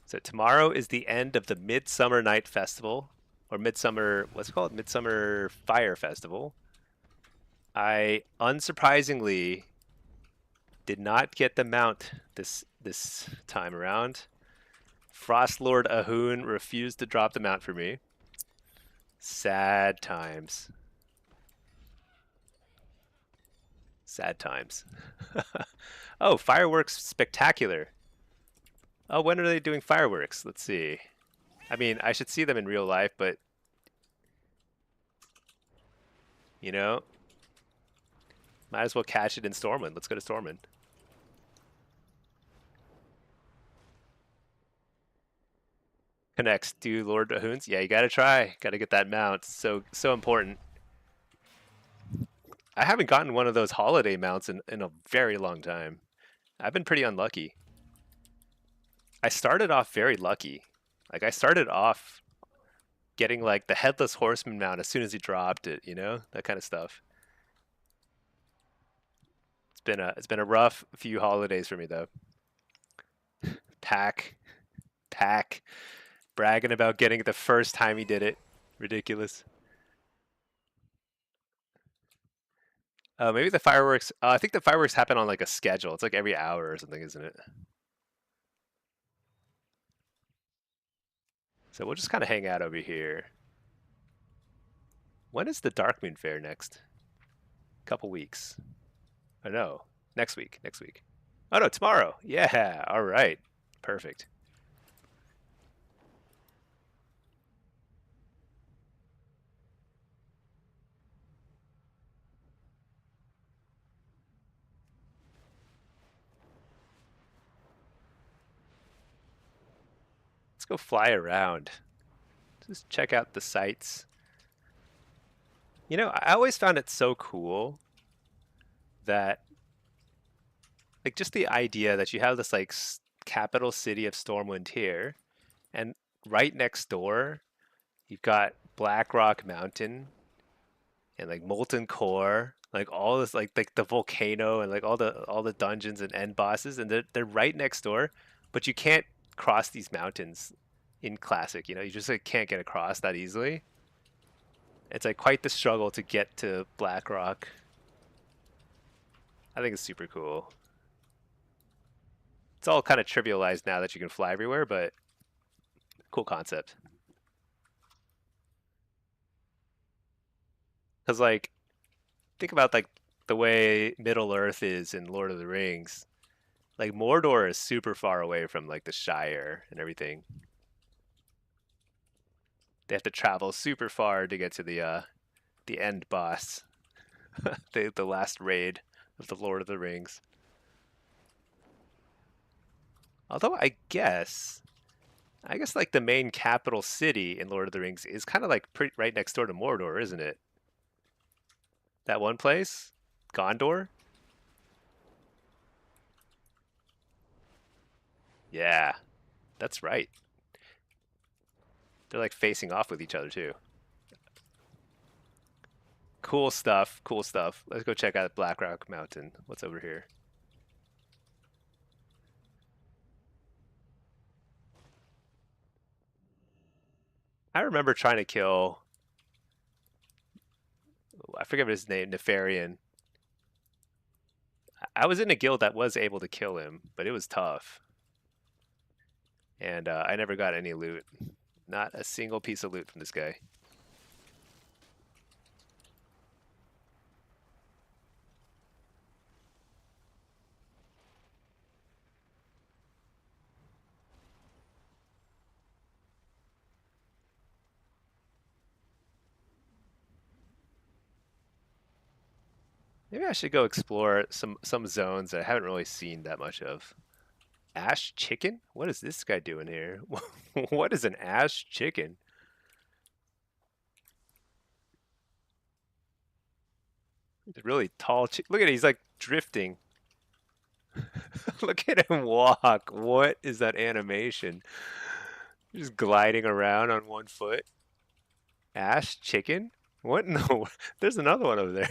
So tomorrow is the end of the Midsummer Night Festival, or Midsummer, what's it called? Midsummer Fire Festival. I unsurprisingly did not get the mount this time around. Frost Lord Ahun refused to drop the mount for me. Sad times. Sad times. Oh, fireworks spectacular. Oh, when are they doing fireworks? Let's see. I mean, I should see them in real life, but you know, might as well catch it in Stormwind. Let's go to Stormwind. Connects to Lord Ahun's. Yeah, you gotta try. Gotta get that mount. So important. I haven't gotten one of those holiday mounts in a very long time. I've been pretty unlucky. I started off very lucky. Like I started off getting like the Headless Horseman mount as soon as he dropped it, you know? That kind of stuff. It's been a rough few holidays for me though. Pack bragging about getting it the first time he did it. Ridiculous. Maybe the fireworks. I think the fireworks happen on like a schedule. It's like every hour or something, isn't it? So we'll just kind of hang out over here. When is the Darkmoon Fair next? Couple weeks. Oh no, next week. Next week. Oh no, tomorrow. Yeah. All right. Perfect. Let's go fly around. Just check out the sights. You know, I always found it so cool that, like, just the idea that you have this, like, capital city of Stormwind here, and right next door, you've got Blackrock Mountain and, like, Molten Core, like, all this, like the volcano and, like, all the dungeons and end bosses, and they're right next door, but you can't cross these mountains in Classic, you know? You just, like, can't get across that easily. It's like quite the struggle to get to Blackrock. I think it's super cool. It's all kind of trivialized now that you can fly everywhere, but cool concept. Because like, think about like the way Middle Earth is in Lord of the Rings. Like Mordor is super far away from like the Shire and everything. They have to travel super far to get to the end boss, the last raid of the Lord of the Rings. Although I guess like the main capital city in Lord of the Rings is kind of like right next door to Mordor, isn't it? That one place, Gondor. Yeah, that's right. They're like facing off with each other too. Cool stuff. Cool stuff. Let's go check out Blackrock Mountain. What's over here? I remember trying to kill. I forget his name. Nefarian. I was in a guild that was able to kill him, but it was tough. And I never got any loot. Not a single piece of loot from this guy. Maybe I should go explore some zones that I haven't really seen that much of. Ash chicken? What is this guy doing here? What is an ash chicken? He's a really tall. Look at it. He's like drifting. Look at him walk. What is that animation? Just gliding around on one foot. Ash chicken? What? No. There's another one over there.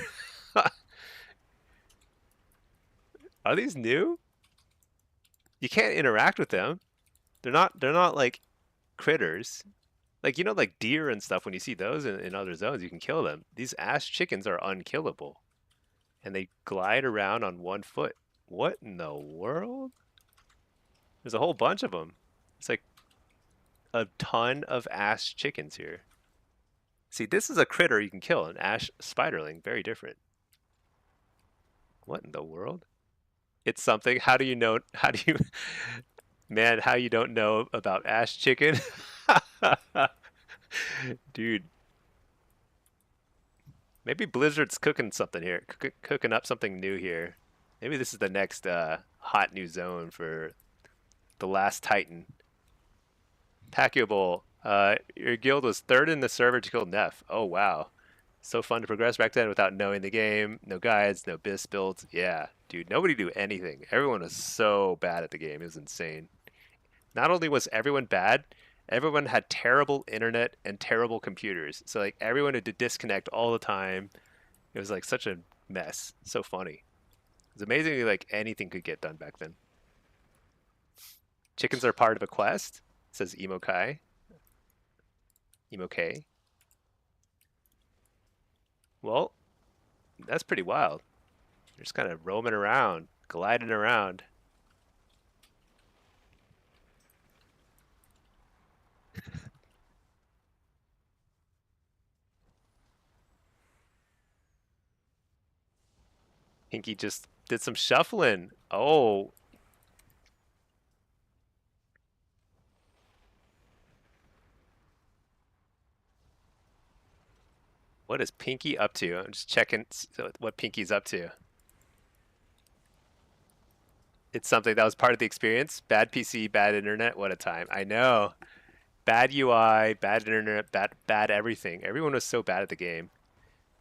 Are these new? You can't interact with them. They're not like critters. Like, like deer and stuff, when you see those in other zones, you can kill them. These ash chickens are unkillable. And they glide around on one foot. What in the world? There's a whole bunch of them. It's like a ton of ash chickens here. See, this is a critter you can kill, an ash spiderling. Very different. What in the world? It's something. How do you know? How do you... Man, how you don't know about ash chicken? Dude. Maybe Blizzard's cooking something here. Cooking up something new here. Maybe this is the next hot new zone for the last Titan. Pacquiao Bowl. Your guild was third in the server to kill Neff. Oh, wow. So fun to progress back then without knowing the game. No guides, no BIS builds. Yeah, dude, nobody knew anything. Everyone was so bad at the game. It was insane. Not only was everyone bad, everyone had terrible internet and terrible computers. So, like, everyone had to disconnect all the time. It was, like, such a mess. So funny. It's amazing, like, anything could get done back then. Chickens are part of a quest, says Emo Kai. Emo K. Well, that's pretty wild. They're just kind of roaming around, gliding around. Pinky just did some shuffling. Oh. What is Pinky up to? I'm just checking what Pinky's up to. It's something that was part of the experience. Bad PC, bad internet. What a time. I know. Bad UI, bad internet, bad everything. Everyone was so bad at the game.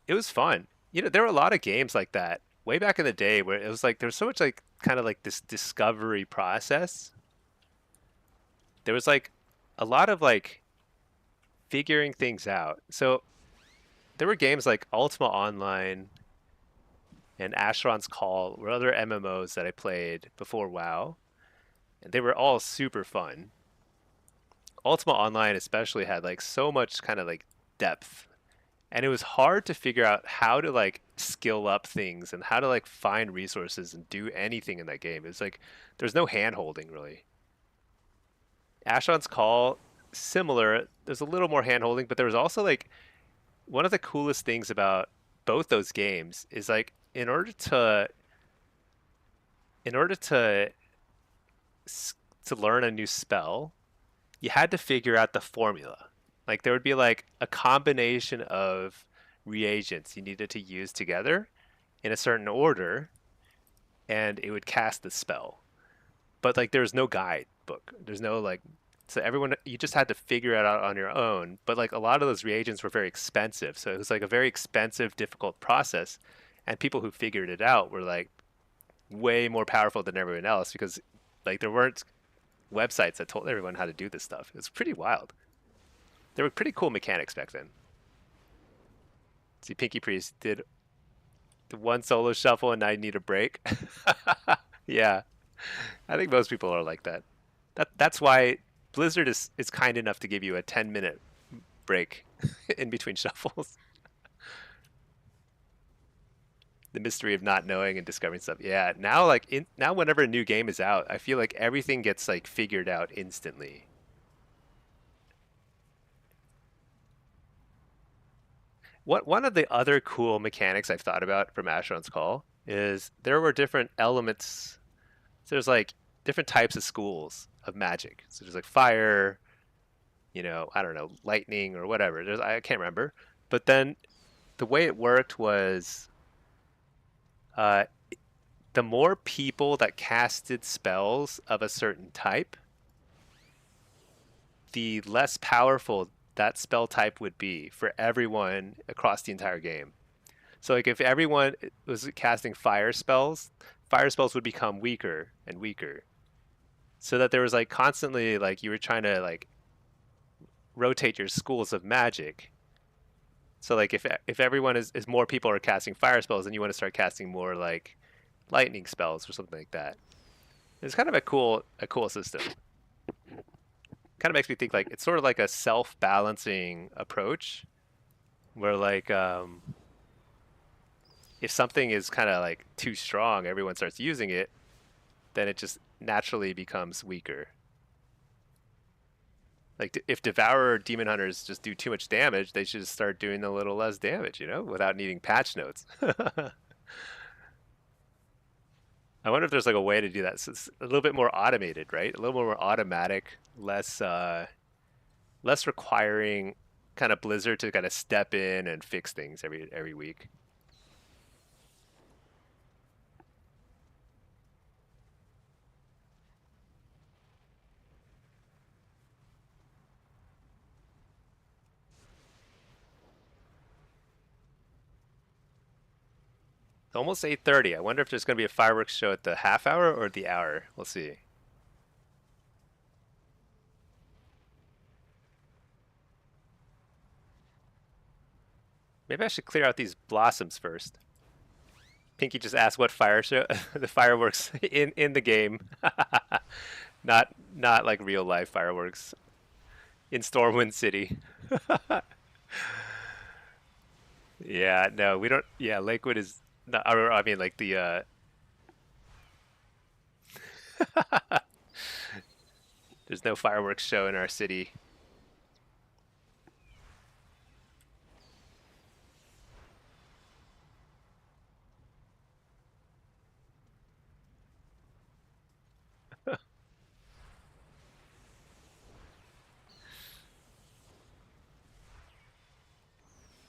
It was fun. There were a lot of games like that way back in the day where it was like there was so much like kind of like this discovery process. There was like a lot of like figuring things out. So there were games like Ultima Online and Asheron's Call were other MMOs that I played before WoW, and they were all super fun. Ultima Online especially had like so much kind of like depth, and it was hard to figure out how to like skill up things and how to like find resources and do anything in that game. It's like there's no hand holding really. Asheron's Call, similar. There's a little more hand holding, but there was also like one of the coolest things about both those games is like in order to learn a new spell, you had to figure out the formula. Like there would be like a combination of reagents you needed to use together in a certain order, and it would cast the spell. But like there's no guidebook. There's no like, so everyone, you just had to figure it out on your own. But like a lot of those reagents were very expensive, so it was like a very expensive, difficult process. And people who figured it out were like way more powerful than everyone else because like there weren't websites that told everyone how to do this stuff. It was pretty wild. There were pretty cool mechanics back then. See, Pinky Priest did the one solo shuffle and now you need a break. Yeah, I think most people are like that. That's why Blizzard is kind enough to give you a 10-minute break in between shuffles. The mystery of not knowing and discovering stuff. Yeah, now now whenever a new game is out, I feel like everything gets like figured out instantly. One of the other cool mechanics I've thought about from Asheron's Call is there were different elements. So there's like different types of schools of magic. So there's like fire, I don't know, lightning or whatever. I can't remember. But then the way it worked was the more people that casted spells of a certain type, the less powerful that spell type would be for everyone across the entire game. So like if everyone was casting fire spells would become weaker and weaker. So that there was like constantly like you were trying to like rotate your schools of magic. So like if everyone is more people are casting fire spells, then you want to start casting more like lightning spells or something like that. It's kind of a cool system. Kind of makes me think like it's sort of like a self-balancing approach where like if something is kind of like too strong, everyone starts using it, then it just naturally becomes weaker. Like if Devourer Demon Hunters just do too much damage, they should just start doing a little less damage, without needing patch notes. I wonder if there's like a way to do that. So it's a little bit more automated, right? A little more automatic, less requiring kind of Blizzard to kind of step in and fix things every week. It's almost 8:30. I wonder if there's going to be a fireworks show at the half hour or the hour. We'll see. Maybe I should clear out these blossoms first. Pinky just asked what fire show the fireworks in the game. Not like real life fireworks in Stormwind City. Yeah, no, we don't. Yeah, Lakewood is not, or, I mean like the there's no fireworks show in our city.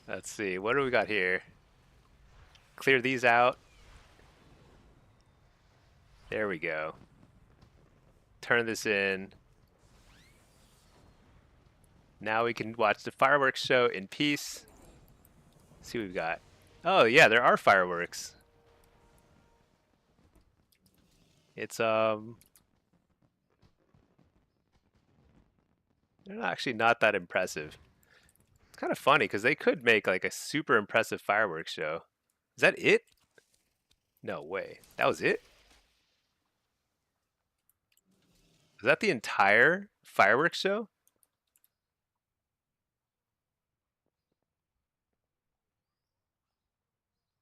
Let's see. What do we got here? Clear these out. There we go. Turn this in. Now we can watch the fireworks show in peace. See what we've got. Oh yeah, there are fireworks. It's they're actually not that impressive. It's kind of funny because they could make like a super impressive fireworks show. Is that it? No way. That was it? Is that the entire fireworks show?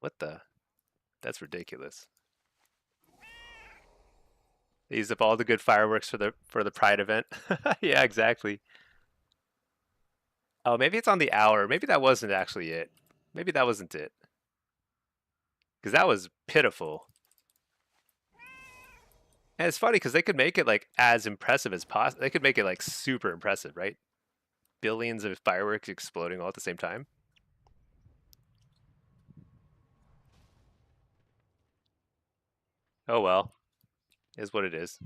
What the? That's ridiculous. They used up all the good fireworks for the Pride event. Yeah, exactly. Oh, maybe it's on the hour. Maybe that wasn't actually it. Maybe that wasn't it. Because that was pitiful. And it's funny because they could make it like as impressive as possible. They could make it like super impressive, right? Billions of fireworks exploding all at the same time. Oh well, is what it is.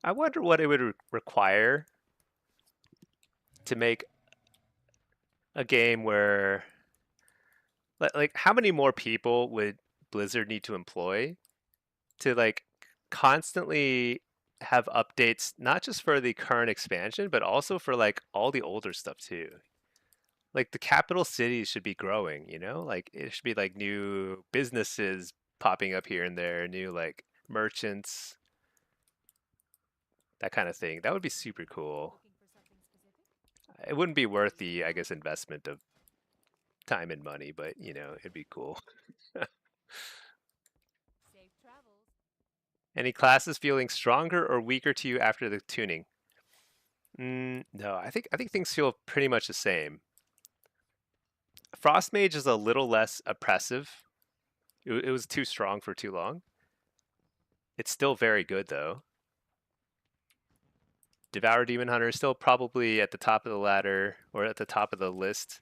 I wonder what it would require to make a game where, like, how many more people would Blizzard need to employ to like constantly have updates, not just for the current expansion, but also for like all the older stuff too. Like the capital cities should be growing, like it should be like new businesses popping up here and there, new like merchants, that kind of thing. That would be super cool. Looking for something specific? It wouldn't be worth the, I guess, investment of time and money, but it'd be cool. Safe travels. Any classes feeling stronger or weaker to you after the tuning? No, I think things feel pretty much the same. Frost Mage is a little less oppressive. It was too strong for too long. It's still very good though. Devour Demon Hunter is still probably at the top of the ladder or at the top of the list.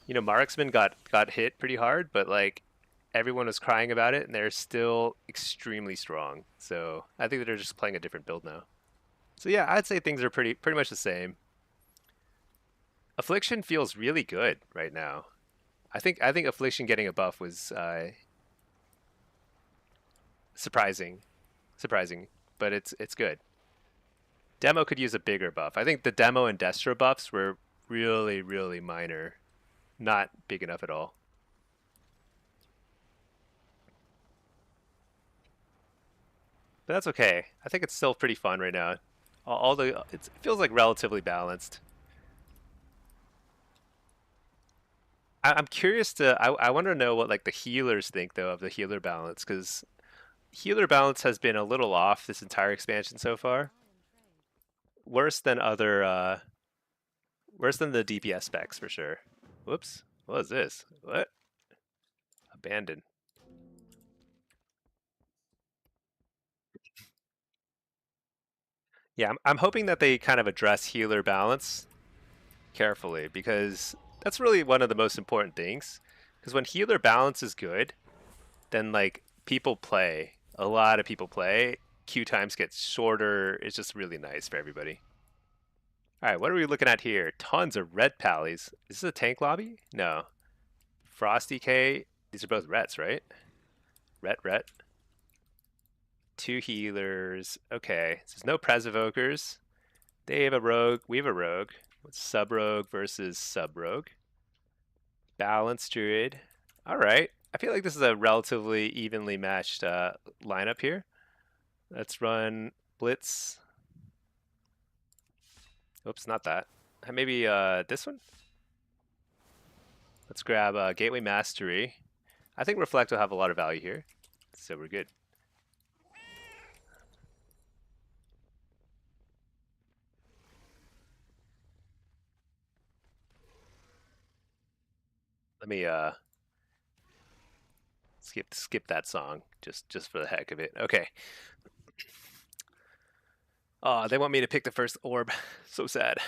Marksman got hit pretty hard, but like everyone was crying about it, and they're still extremely strong. So I think that they're just playing a different build now. So yeah, I'd say things are pretty much the same. Affliction feels really good right now. I think Affliction getting a buff was surprising, surprising, but it's good. Demo could use a bigger buff. I think the demo and Destro buffs were really minor, not big enough at all. But that's okay. I think it's still pretty fun right now. All the it feels like relatively balanced. I'm curious to. I want to know what like the healers think though of the healer balance, because healer balance has been a little off this entire expansion so far. Worse than other. Worse than the DPS specs for sure. Whoops. What is this? What? Abandoned. Yeah, I'm hoping that they kind of address healer balance carefully, because that's really one of the most important things. Because when healer balance is good, then like people play. A lot of people play. Queue times get shorter. It's just really nice for everybody. All right, what are we looking at here? Tons of red pallies. Is this a tank lobby? No. Frosty K. These are both rets, right? Ret. Two healers. Okay, so there's no Pres Evokers. They have a rogue. We have a rogue. Sub rogue versus sub rogue. Balanced druid. All right. I feel like this is a relatively evenly matched lineup here. Let's run Blitz. Oops, not that. Maybe this one? Let's grab Gateway Mastery. I think Reflect will have a lot of value here, so we're good. Let me skip that song just for the heck of it. Okay. Oh, they want me to pick the first orb. So sad.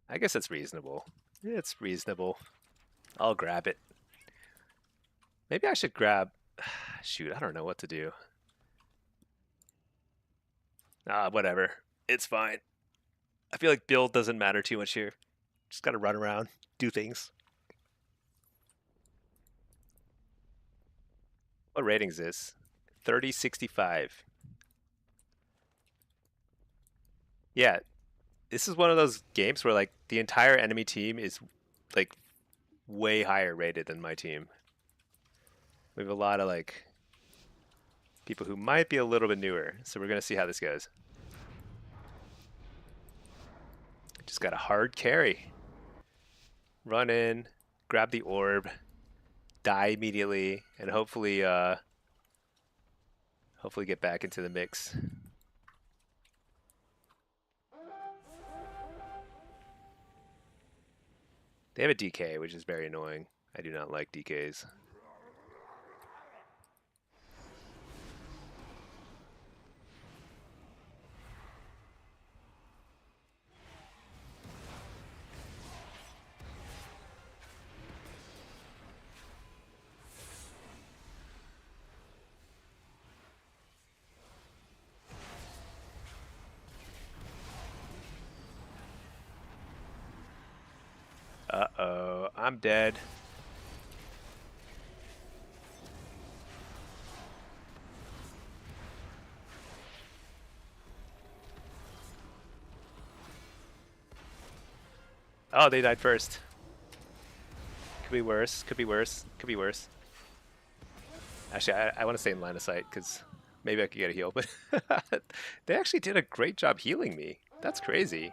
I guess it's reasonable. It's reasonable. I'll grab it. Maybe I should grab... Shoot, I don't know what to do. Whatever. It's fine. I feel like build doesn't matter too much here. Just gotta run around, do things. What rating is this? 3065. Yeah, this is one of those games where like the entire enemy team is like way higher rated than my team. We have a lot of like people who might be a little bit newer, so we're gonna see how this goes. Just got a hard carry. Run in, grab the orb, die immediately, and hopefully hopefully get back into the mix. They have a DK, which is very annoying. I do not like DKs. Uh-oh, I'm dead. Oh, they died first. Could be worse, could be worse, could be worse. Actually, I want to stay in line of sight because maybe I could get a heal, but they actually did a great job healing me. That's crazy.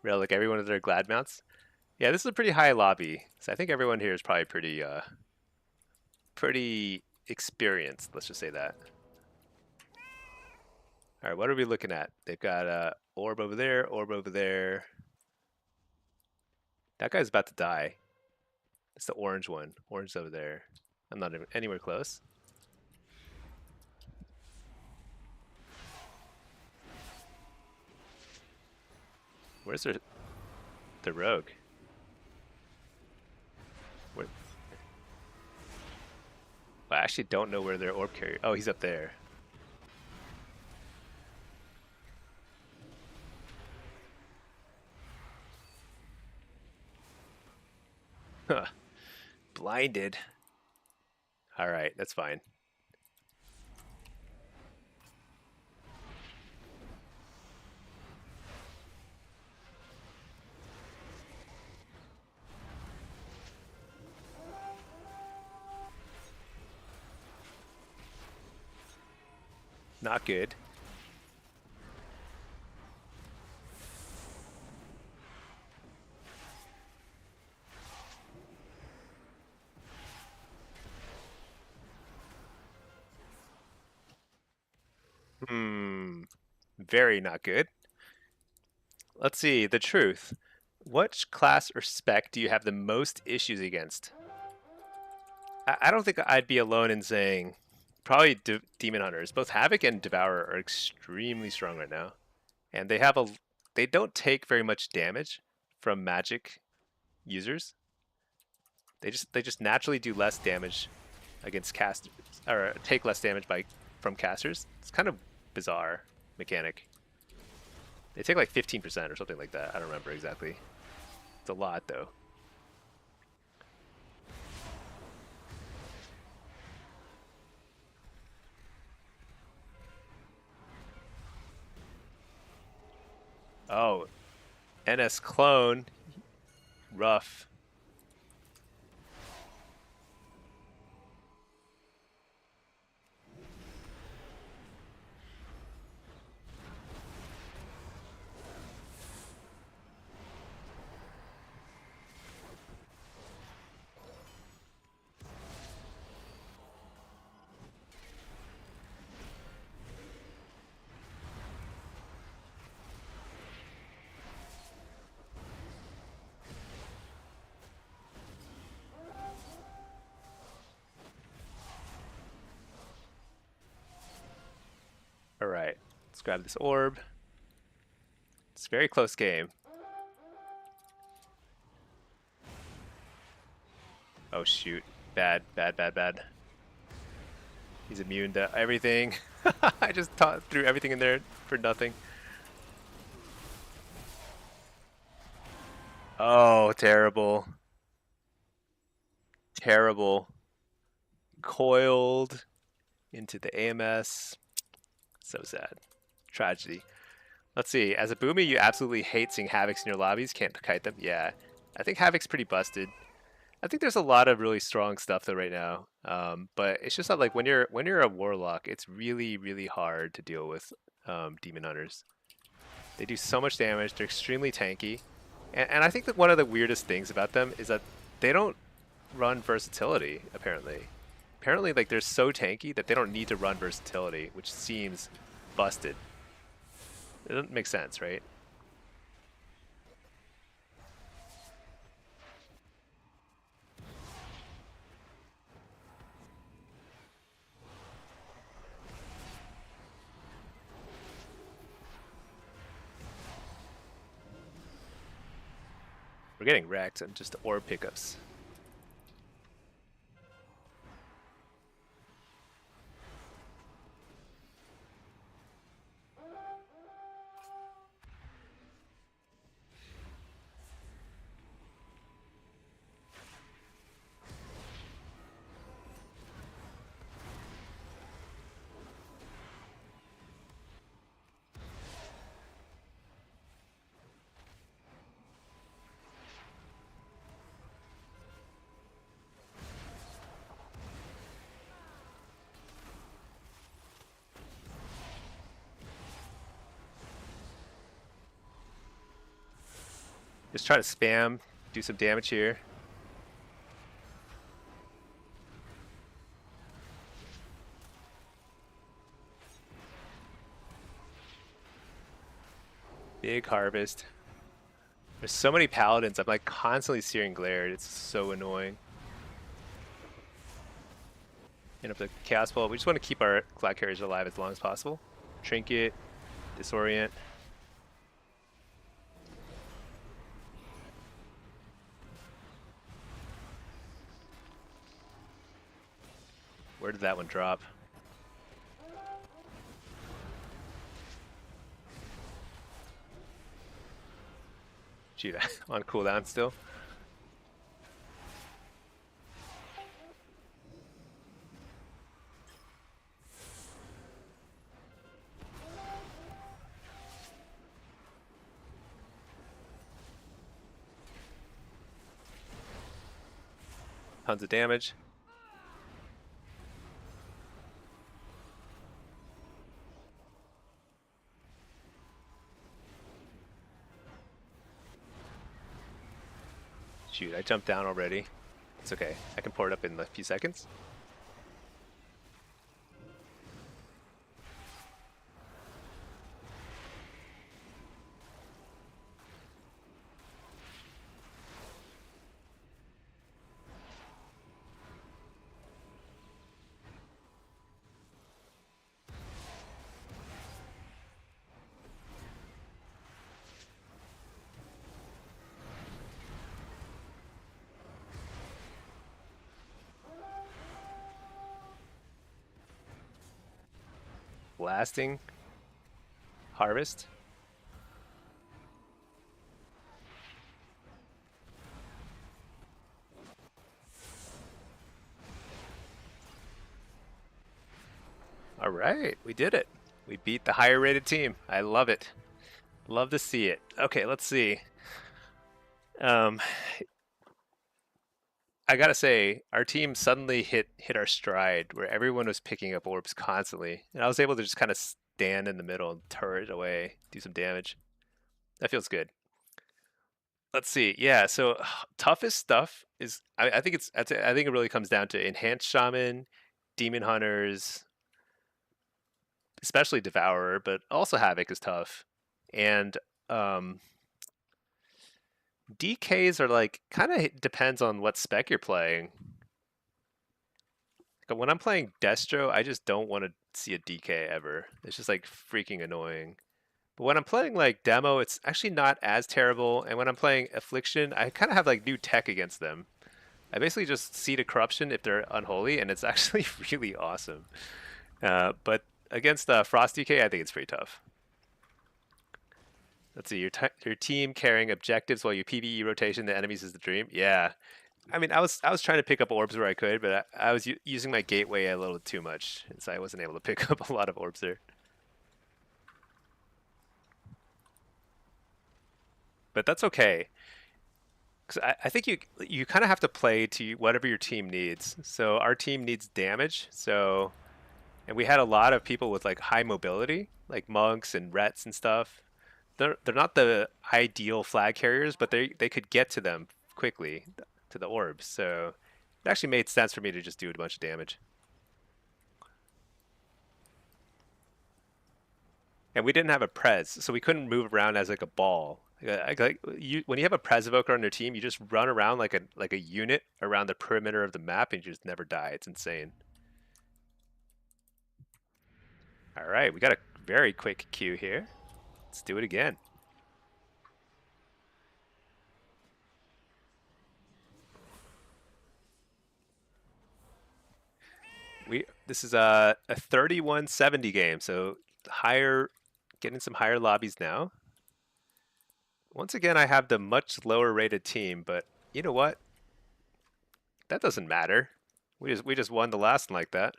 Really, like every one of their glad mounts. Yeah, this is a pretty high lobby, so I think everyone here is probably pretty experienced. Let's just say that. All right, what are we looking at? They've got a orb over there, orb over there. That guy's about to die. It's the orange one. Orange over there. I'm not even anywhere close. Where's the rogue? Where? I actually don't know where their orb carrier. Oh, he's up there. blinded. All right, that's fine. Not good. Very not good. Let's see, the truth. Which class or spec do you have the most issues against? I don't think I'd be alone in saying probably Demon Hunters. Both Havoc and Devourer are extremely strong right now. And they don't take very much damage from magic users. They just naturally do less damage against casters, or take less damage from casters. It's kind of bizarre mechanic. They take like 15% or something like that. I don't remember exactly. It's a lot though. Oh, NS clone. Rough. All right, let's grab this orb. It's a very close game. Oh shoot, bad. He's immune to everything. I just threw everything in there for nothing. Oh, terrible. Terrible. Coiled into the AMS. So sad. Tragedy. Let's see. As a Boomy, you absolutely hate seeing Havocs in your lobbies. Can't kite them. Yeah. I think Havoc's pretty busted. I think there's a lot of really strong stuff though right now. But it's just that like when you're a Warlock, it's really hard to deal with Demon Hunters. They do so much damage. They're extremely tanky. And I think that one of the weirdest things about them is that they don't run versatility, apparently. Apparently, like, they're so tanky that they don't need to run versatility, which seems busted. It doesn't make sense, right? We're getting wrecked on just orb pickups. Just try to spam, do some damage here. Big harvest. There's so many paladins. I'm like constantly searing glared. It's so annoying. And up the chaos ball. We just want to keep our flag carriers alive as long as possible. Trinket, disorient. Where did that one drop? Gee, on cooldown still. Tons of damage. Shoot, I jumped down already. It's okay. I can pour it up in a few seconds. Blasting. Harvest. All right, we did it. We beat the higher rated team. I love it. Love to see it. Okay, let's see. Um, I gotta say, our team suddenly hit our stride where everyone was picking up orbs constantly, and I was able to just kind of stand in the middle and turret away, do some damage. That feels good. Let's see. Yeah, so toughest stuff is I think I think it really comes down to enhanced shaman, demon hunters, especially devourer, but also havoc is tough, and um, DKs are like kind of depends on what spec you're playing. Like, when I'm playing Destro, I just don't want to see a DK ever. It's just like freaking annoying. But when I'm playing like demo, it's actually not as terrible. And when I'm playing affliction, I kind of have like new tech against them. I basically just see the corruption if they're unholy, and it's actually really awesome. But against Frost DK, I think it's pretty tough. Let's see, your team carrying objectives while you PvE rotation the enemies is the dream. Yeah, I mean, I was trying to pick up orbs where I could, but I was using my gateway a little too much, and so I wasn't able to pick up a lot of orbs there. But that's okay, because I think you kind of have to play to whatever your team needs. So our team needs damage, so and we had a lot of people with like high mobility, like monks and rets and stuff. They're not the ideal flag carriers, but they could get to them quickly to the orbs. So it actually made sense for me to just do a bunch of damage. And we didn't have a prez, so we couldn't move around as like a ball. When you have a prez evoker on your team, you just run around like a unit around the perimeter of the map, and you just never die. It's insane. All right, we got a very quick queue here. Let's do it again. This is a 3170 game, so higher, getting some higher lobbies now. Once again, I have the much lower rated team, but you know what? That doesn't matter. We just won the last one like that.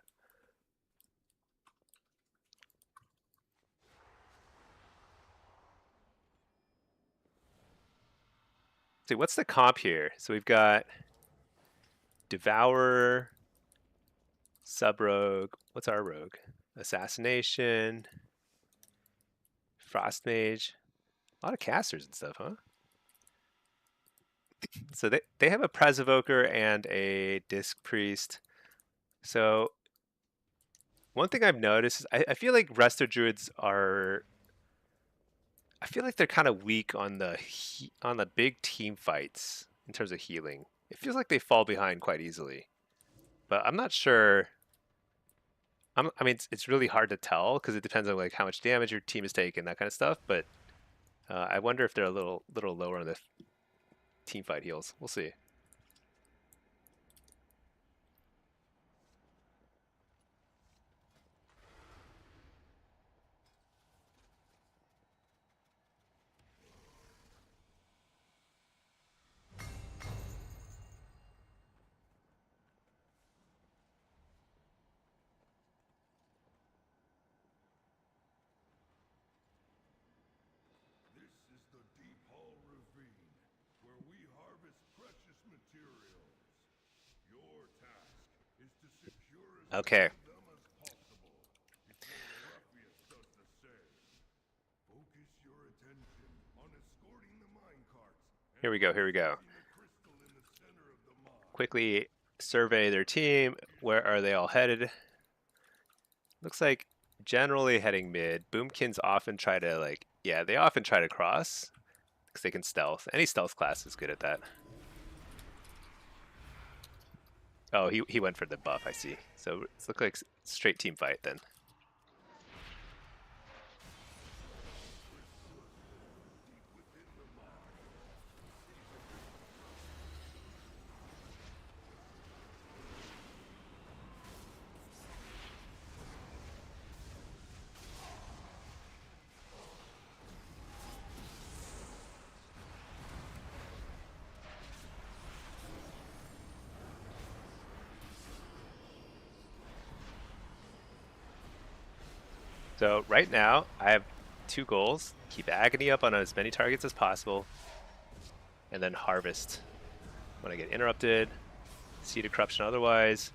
See, what's the comp here? So we've got Devourer, Sub Rogue. What's our rogue? Assassination, Frost Mage. A lot of casters and stuff, huh? So they have a Prez Evoker and a Disc Priest. So one thing I've noticed is I feel like Resto Druids are. I feel like they're kind of weak on on the big team fights in terms of healing. It feels like they fall behind quite easily, but I'm not sure. I mean, it's really hard to tell because it depends on like how much damage your team is taking, that kind of stuff. But I wonder if they're a little lower on the team fight heals. We'll see. This is the Deep Hall Ravine, where we harvest precious Okay. Here we go, here we go. Quickly survey their team. Where are they all headed? Looks like generally heading mid. Boomkins often try to like, yeah, they often try to cross because they can stealth. Any stealth class is good at that. Oh, he went for the buff, I see. So it looks like straight team fight then. So right now, I have 2 goals. Keep Agony up on as many targets as possible, and then harvest when I get interrupted, Seed of Corruption otherwise.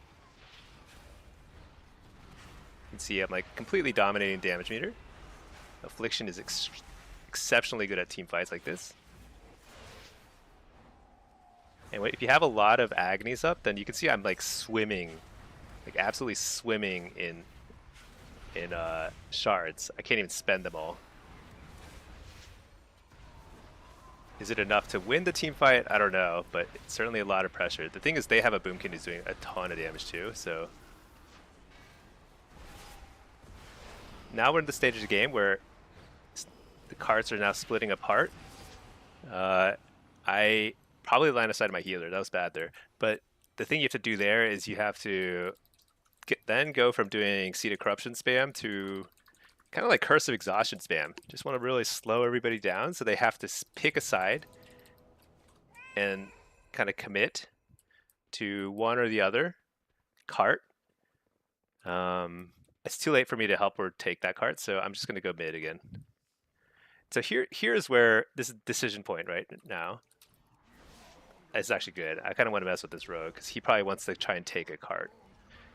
You can see I'm like completely dominating damage meter. Affliction is exceptionally good at team fights like this. And if you have a lot of Agonies up, then you can see I'm like swimming, like absolutely swimming in shards. I can't even spend them all. Is it enough to win the team fight? I don't know, but it's certainly a lot of pressure. The thing is they have a Boomkin who's doing a ton of damage too, so... Now we're in the stage of the game where the cards are now splitting apart. I probably line aside my healer. That was bad there. But the thing you have to do there is you have to then go from doing Seed of Corruption spam to kind of like Curse of Exhaustion spam. Just want to really slow everybody down so they have to pick a side and kind of commit to one or the other cart. It's too late for me to help or take that cart, so I'm just going to go mid again. So here's where this decision point right now. It's actually good. I kind of want to mess with this rogue because he probably wants to try and take a cart.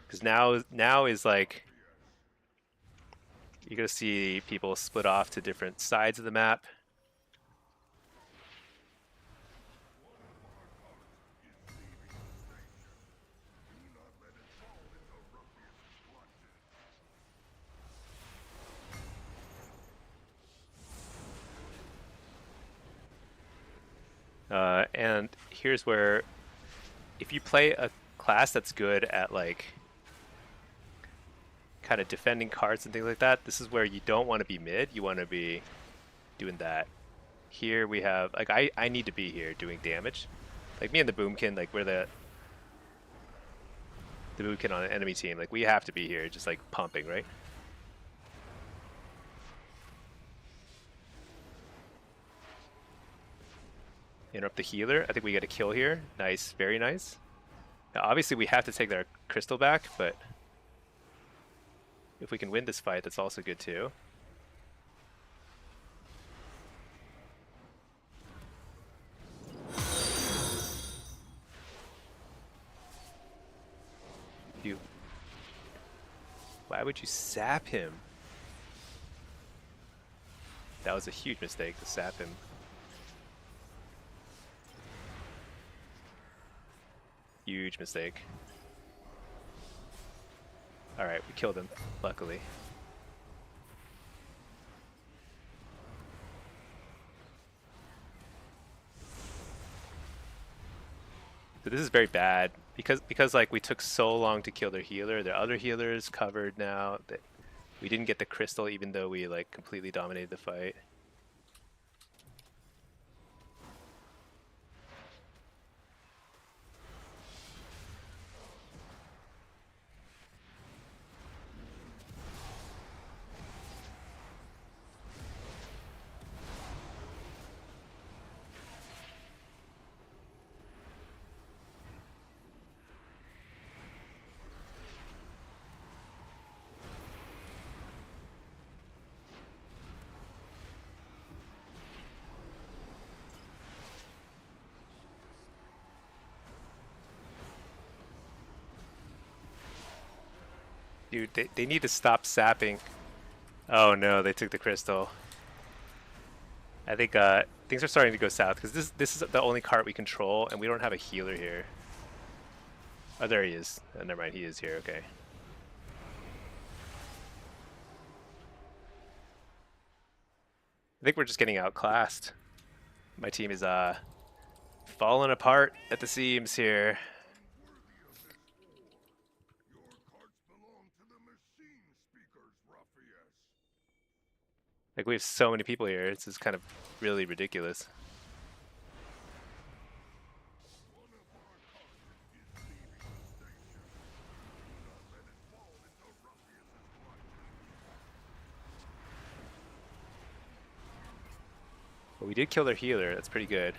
Because now is like you're gonna see people split off to different sides of the map. And here's where if you play a class that's good at like kind of defending cards and things like that, this is where you don't want to be mid, you want to be doing that. Here we have, like, I need to be here doing damage. Like me and the Boomkin, like we're the Boomkin on an enemy team, like we have to be here just like pumping, right? Interrupt the healer. I think we get a kill here. Nice, very nice. Now obviously we have to take their crystal back, but if we can win this fight, that's also good too. Why would you sap him? That was a huge mistake to sap him. Huge mistake. Alright, we killed him, luckily. So this is very bad because like we took so long to kill their healer. Their other healers covered now. That we didn't get the crystal even though we like completely dominated the fight. Dude, they need to stop sapping. Oh no, they took the crystal. I think things are starting to go south because this is the only cart we control, and we don't have a healer here. Oh, there he is. Oh, never mind, he is here. Okay. I think we're just getting outclassed. My team is falling apart at the seams here. Like, we have so many people here. It's just kind of really ridiculous. But we did kill their healer. That's pretty good.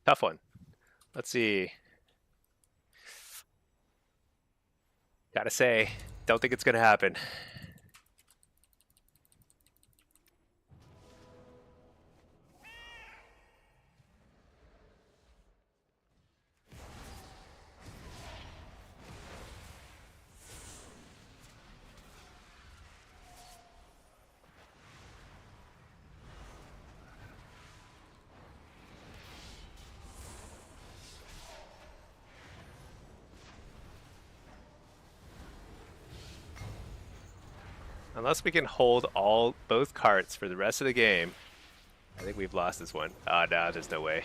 Tough one. Let's see. Gotta say, don't think it's gonna happen. Unless we can hold both carts for the rest of the game, I think we've lost this one. Ah, nah, there's no way.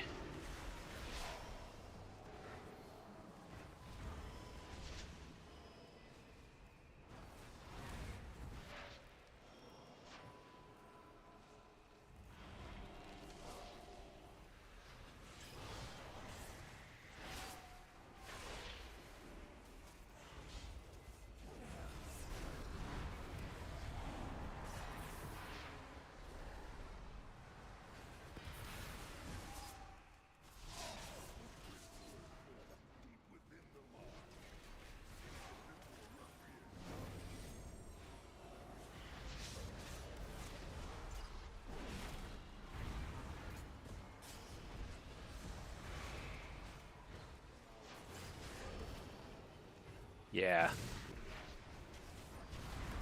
Yeah.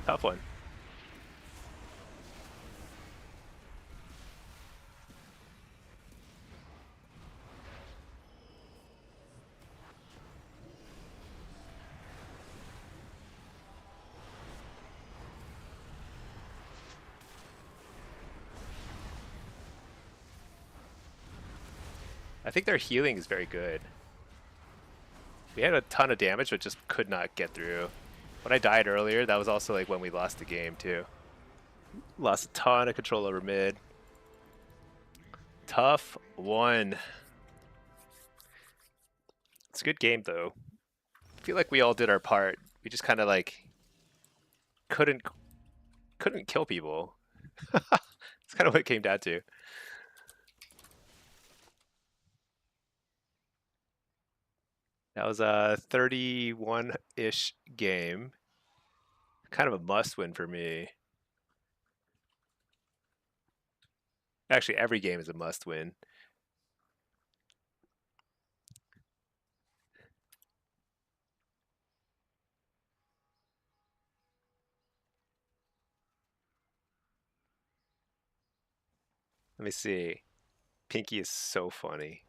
Tough one. I think their healing is very good. We had a ton of damage, but just could not get through. When I died earlier, that was also like when we lost the game too. Lost a ton of control over mid. Tough one. It's a good game though. I feel like we all did our part. We just kind of like couldn't kill people. It's kind of what it came down to. That was a 31-ish game. Kind of a must win for me. Actually, every game is a must win. Let me see. Pinky is so funny.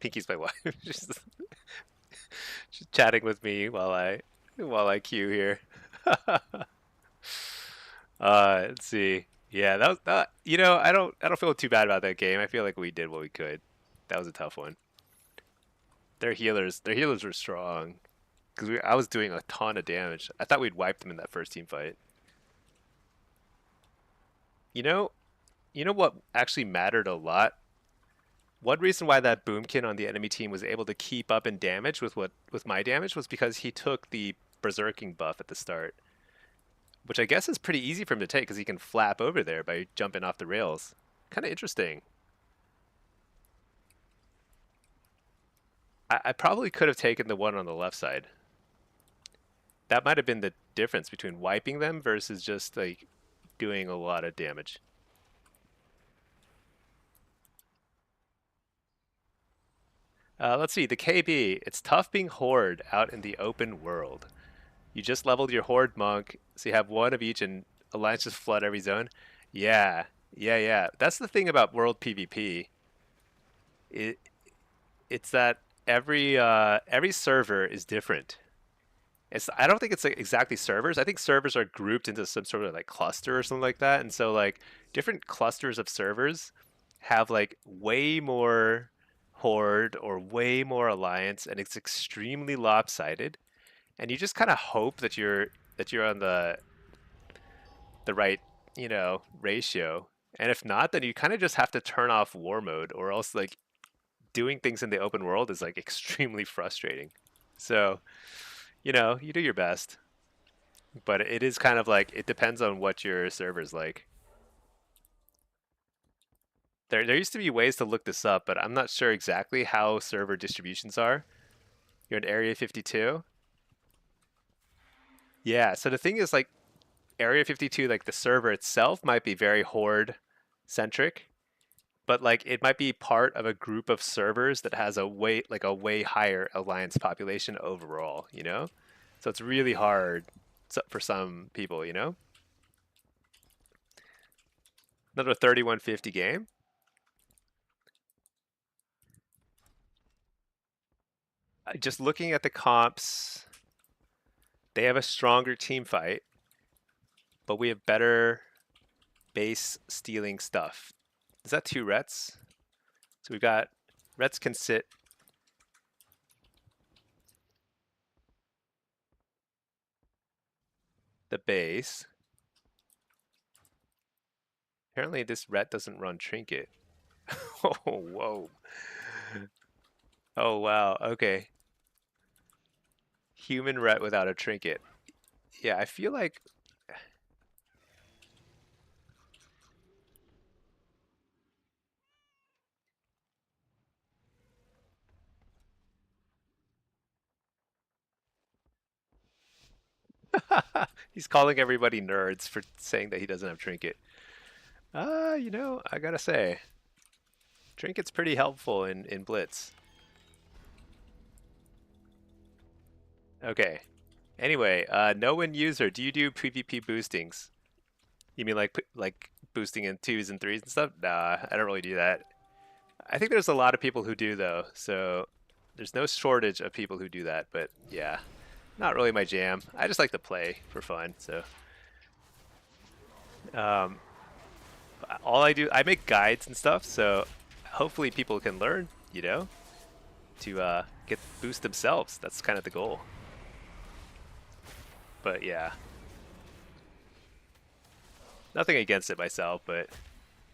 Pinky's my wife. She's chatting with me while I queue here. Let's see. Yeah, that was that. You know, I don't feel too bad about that game. I feel like we did what we could. That was a tough one. Their healers were strong because I was doing a ton of damage. I thought we'd wipe them in that first team fight. You know, you know what actually mattered a lot. One reason why that boomkin on the enemy team was able to keep up in damage with my damage was because he took the berserking buff at the start, which I guess is pretty easy for him to take because he can flap over there by jumping off the rails. Kind of interesting. I probably could have taken the one on the left side. That might have been the difference between wiping them versus just like doing a lot of damage. Let's see, the KB. It's tough being Horde out in the open world. You just leveled your Horde monk, so you have one of each, and alliances flood every zone. Yeah, yeah. That's the thing about world PvP. It it's that every server is different. I don't think it's like exactly servers. I think servers are grouped into some sort of like cluster or something like that. And so like different clusters of servers have like way more horde or way more alliance, and it's extremely lopsided. And you just kind of hope that you're on the right, ratio. And if not, then you kind of just have to turn off war mode, or else like doing things in the open world is like extremely frustrating. So, you do your best. But it is kind of like it depends on what your server's like. There used to be ways to look this up, but I'm not sure exactly how server distributions are. You're in Area 52. Yeah, so the thing is like Area 52, like the server itself might be very horde centric, but like it might be part of a group of servers that has a way higher alliance population overall, you know? So it's really hard for some people, you know? Another 3150 game. Just looking at the comps, they have a stronger team fight, but we have better base stealing stuff. Is that 2 Rets? So we've got Rets can sit. The base. Apparently this Ret doesn't run Trinket. Oh, whoa. Oh, wow. Okay. Human Ret without a Trinket. Yeah, I feel like he's calling everybody nerds for saying that he doesn't have Trinket. I gotta say, Trinket's pretty helpful in Blitz. Okay. Anyway, no win user, do you do PvP boostings? You mean like boosting in 2s and 3s and stuff? Nah, I don't really do that. I think there's a lot of people who do though, so there's no shortage of people who do that, but yeah, not really my jam. I just like to play for fun, so um, all I make guides and stuff, so hopefully people can learn, to get boost themselves. That's kind of the goal. But yeah, nothing against it myself, but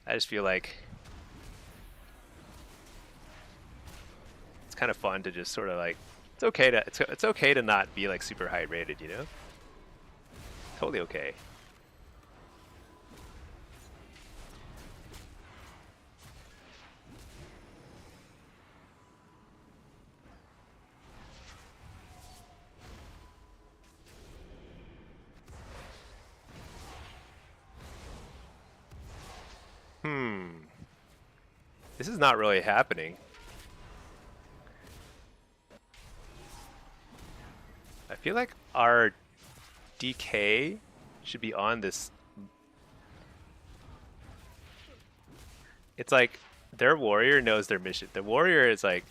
I just feel like it's kind of fun to just sort of like it's okay to not be like super high rated, Totally okay. This is not really happening. I feel like our DK should be on this. It's like their warrior knows their mission. The warrior is like,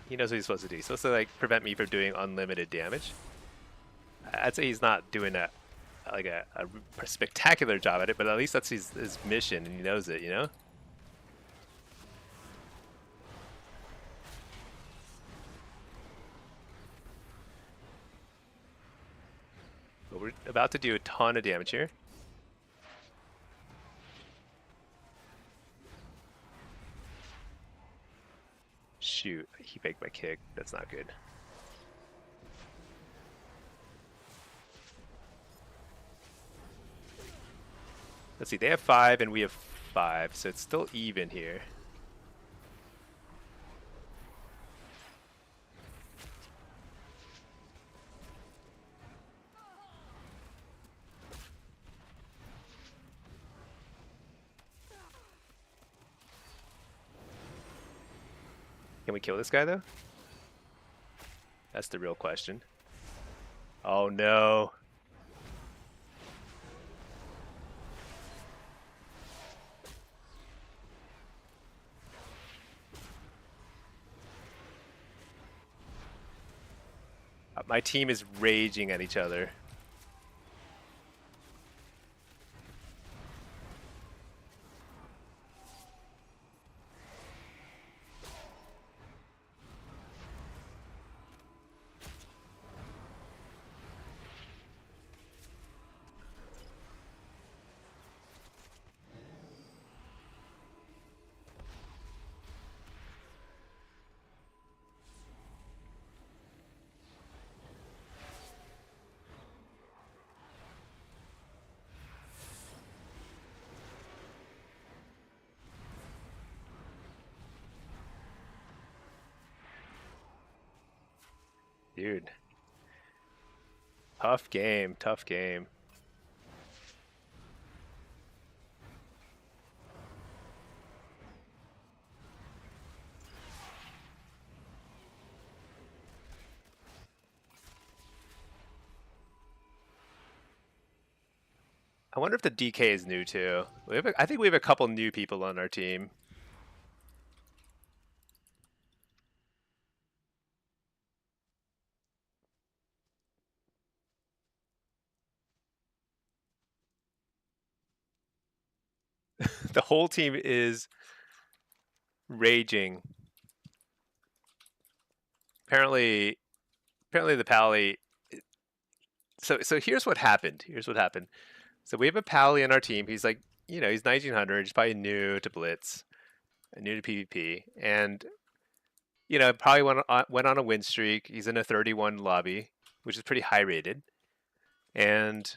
he knows what he's supposed to do. He's supposed to like prevent me from doing unlimited damage. I'd say he's not doing a spectacular job at it, but at least that's his mission, and he knows it, But we're about to do a ton of damage here. Shoot, he baked my kick. That's not good. Let's see, they have 5 and we have 5, so it's still even here. Can we kill this guy though? That's the real question. Oh no. My team is raging at each other. Dude. Tough game, tough game. I wonder if the DK is new too. I think we have a couple new people on our team. The whole team is raging. Apparently the Pally. So here's what happened. Here's what happened. So we have a Pally in our team. He's like, you know, he's 1900. He's probably new to Blitz, new to PvP, and you know, probably went on a win streak. He's in a 31 lobby, which is pretty high rated, and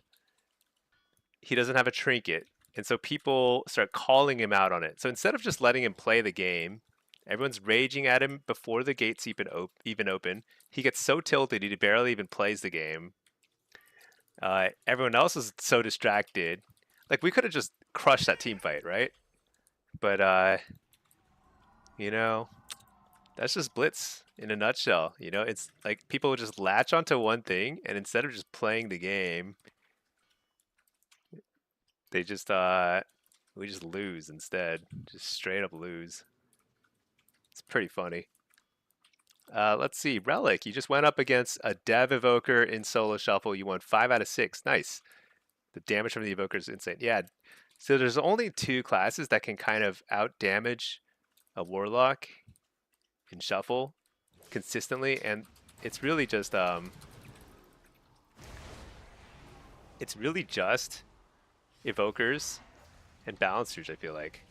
he doesn't have a trinket. And so people start calling him out on it. So instead of just letting him play the game, everyone's raging at him before the gates even open. He gets so tilted he barely even plays the game. Everyone else is so distracted. Like we could have just crushed that team fight, right? But you know, that's just Blitz in a nutshell. You know, it's like people just latch onto one thing, and instead of just playing the game, they just we just lose instead. Just straight up lose. It's pretty funny. Let's see, Relic. You just went up against a Dev Evoker in solo shuffle. You won 5 out of 6. Nice. The damage from the Evoker is insane. Yeah. So there's only 2 classes that can kind of out damage a Warlock in shuffle consistently, and it's really just Evokers and Balancers, I feel like.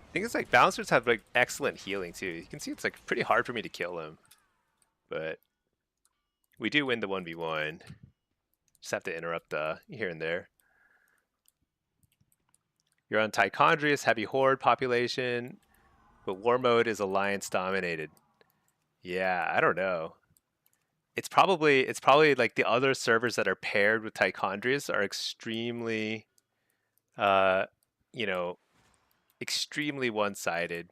I think it's like Balancers have like excellent healing too. You can see it's like pretty hard for me to kill him, but we do win the 1v1. Just have to interrupt here and there. You're on Tichondrius, heavy horde population, but war mode is alliance dominated. Yeah, I don't know. It's probably like the other servers that are paired with Tichondrius are extremely you know, extremely one-sided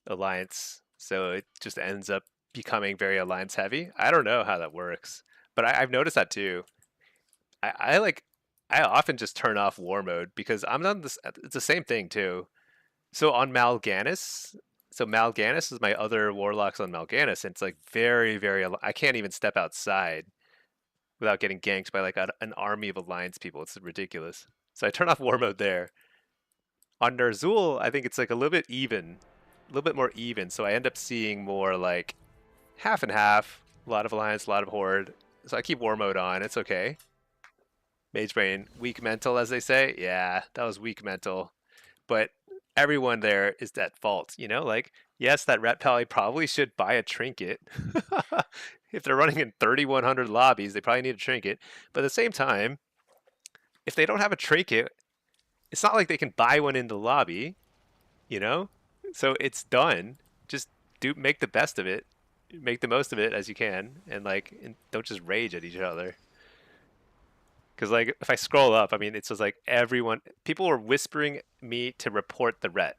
alliance. So it just ends up becoming very alliance heavy. I don't know how that works, but I've noticed that too. I often just turn off war mode because I'm on this. It's the same thing too. So on Mal'Ganis, so Mal'Ganis is my other warlocks on Mal'Ganis, and it's like very. I can't even step outside without getting ganked by like an army of alliance people. It's ridiculous. So I turn off war mode there. On Ner'zhul, I think it's like a little bit more even. So I end up seeing more like half and half, a lot of alliance, a lot of horde. So I keep war mode on. It's okay. Mage brain, weak mental, as they say. Yeah, that was weak mental. But everyone there is at fault. You know, like Yes, that ret pally probably should buy a trinket. If they're running in 3,100 lobbies, they probably need a trinket. But at the same time, if they don't have a trinket, it's not like they can buy one in the lobby, you know? So it's done. Just make the best of it. Make the most of it as you can, and don't just rage at each other. Because like if I scroll up, I mean, it's just like people were whispering me to report the ret.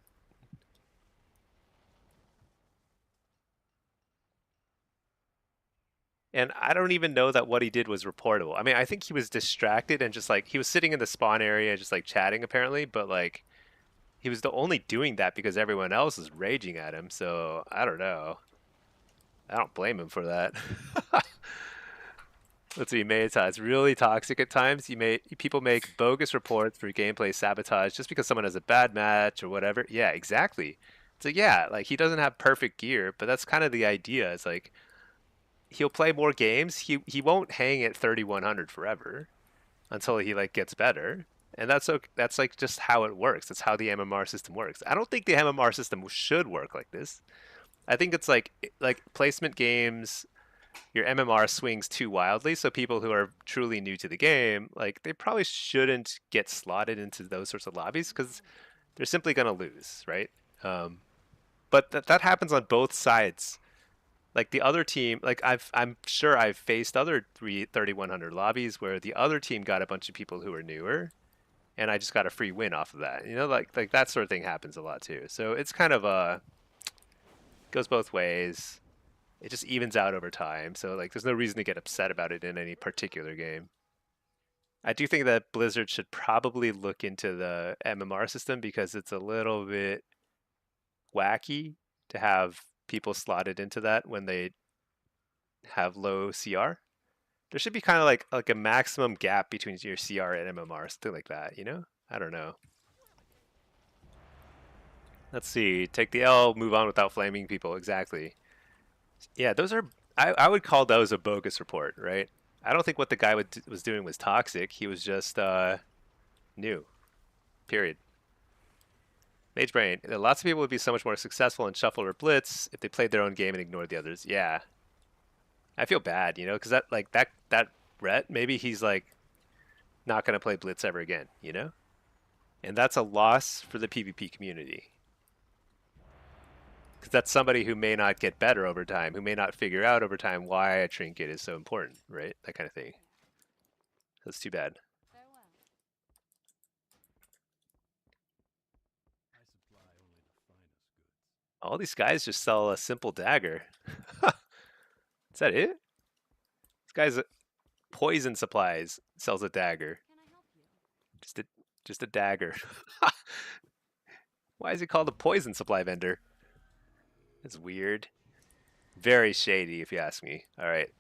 And I don't even know that what he did was reportable. I mean, I think he was distracted and just like he was sitting in the spawn area, just like chatting apparently, but like he was the only doing that because everyone else is raging at him. So I don't know. I don't blame him for that. Let's see, Meta. It's really toxic at times. People make bogus reports for gameplay sabotage just because someone has a bad match or whatever. Yeah, exactly. So yeah, like he doesn't have perfect gear, but that's kind of the idea. It's like he'll play more games. He won't hang at 3,100 forever until he like gets better. And that's like just how it works. That's how the MMR system works. I don't think the MMR system should work like this. I think it's like placement games, your MMR swings too wildly, so people who are truly new to the game, like they probably shouldn't get slotted into those sorts of lobbies because they're simply going to lose, right? But that happens on both sides. Like the other team, I'm sure I've faced other 3,100 lobbies where the other team got a bunch of people who are newer, and I just got a free win off of that. You know, like that sort of thing happens a lot too. So it's kind of goes both ways. It just evens out over time. So like there's no reason to get upset about it in any particular game. I do think that Blizzard should probably look into the MMR system because it's a little bit wacky to have people slotted into that when they have low CR. There should be kind of like a maximum gap between your CR and MMR, something like that, you know? I don't know. Let's see. Take the L, move on without flaming people. Exactly. Yeah, those are. I would call those a bogus report, right? I don't think what the guy was doing was toxic. He was just new. Period. Mage Brain. Lots of people would be so much more successful in Shuffle or Blitz if they played their own game and ignored the others. Yeah, I feel bad, you know, because that Rhett, maybe he's like not gonna play Blitz ever again, you know, and that's a loss for the PvP community. Because that's somebody who may not get better over time, who may not figure out over time why a trinket is so important, right? That kind of thing. That's too bad. Farewell. All these guys just sell a simple dagger. Is that it? This guy's poison supplies sells a dagger. Can I help you? Just a dagger. Why is he called a poison supply vendor? It's weird. Very shady, if you ask me. All right.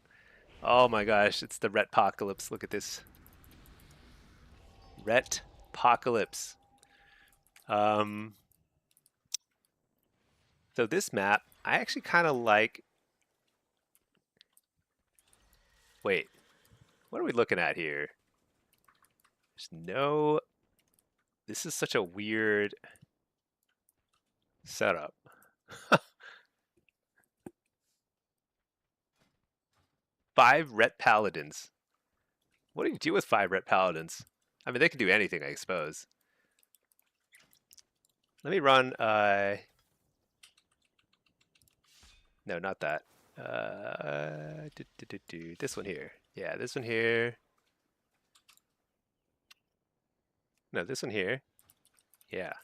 Oh my gosh, it's the Retpocalypse. Look at this. Retpocalypse. So this map, I actually kind of like. Wait, what are we looking at here? There's no. This is such a weird setup. 5 Ret Paladins. What do you do with 5 Ret Paladins? I mean, they can do anything, I suppose. Let me run, no, not that. This one here. Yeah, this one here. No, this one here. Yeah.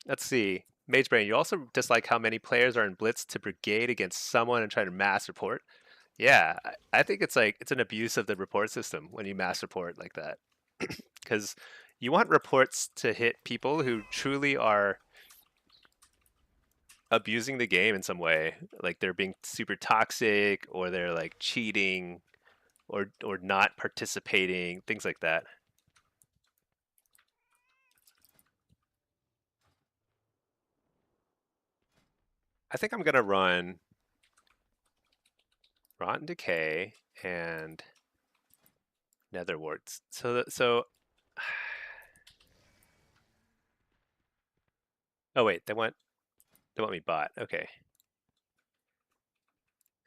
Let's see. Mage Brain, you also dislike how many players are in Blitz to brigade against someone and try to mass report. Yeah, I think it's like it's an abuse of the report system when you mass report like that. Because you want reports to hit people who truly are abusing the game in some way, like they're being super toxic or they're like cheating or not participating, things like that. I think I'm gonna run Rotten Decay and Nether Warts. So oh wait, they went They want me bot. Okay.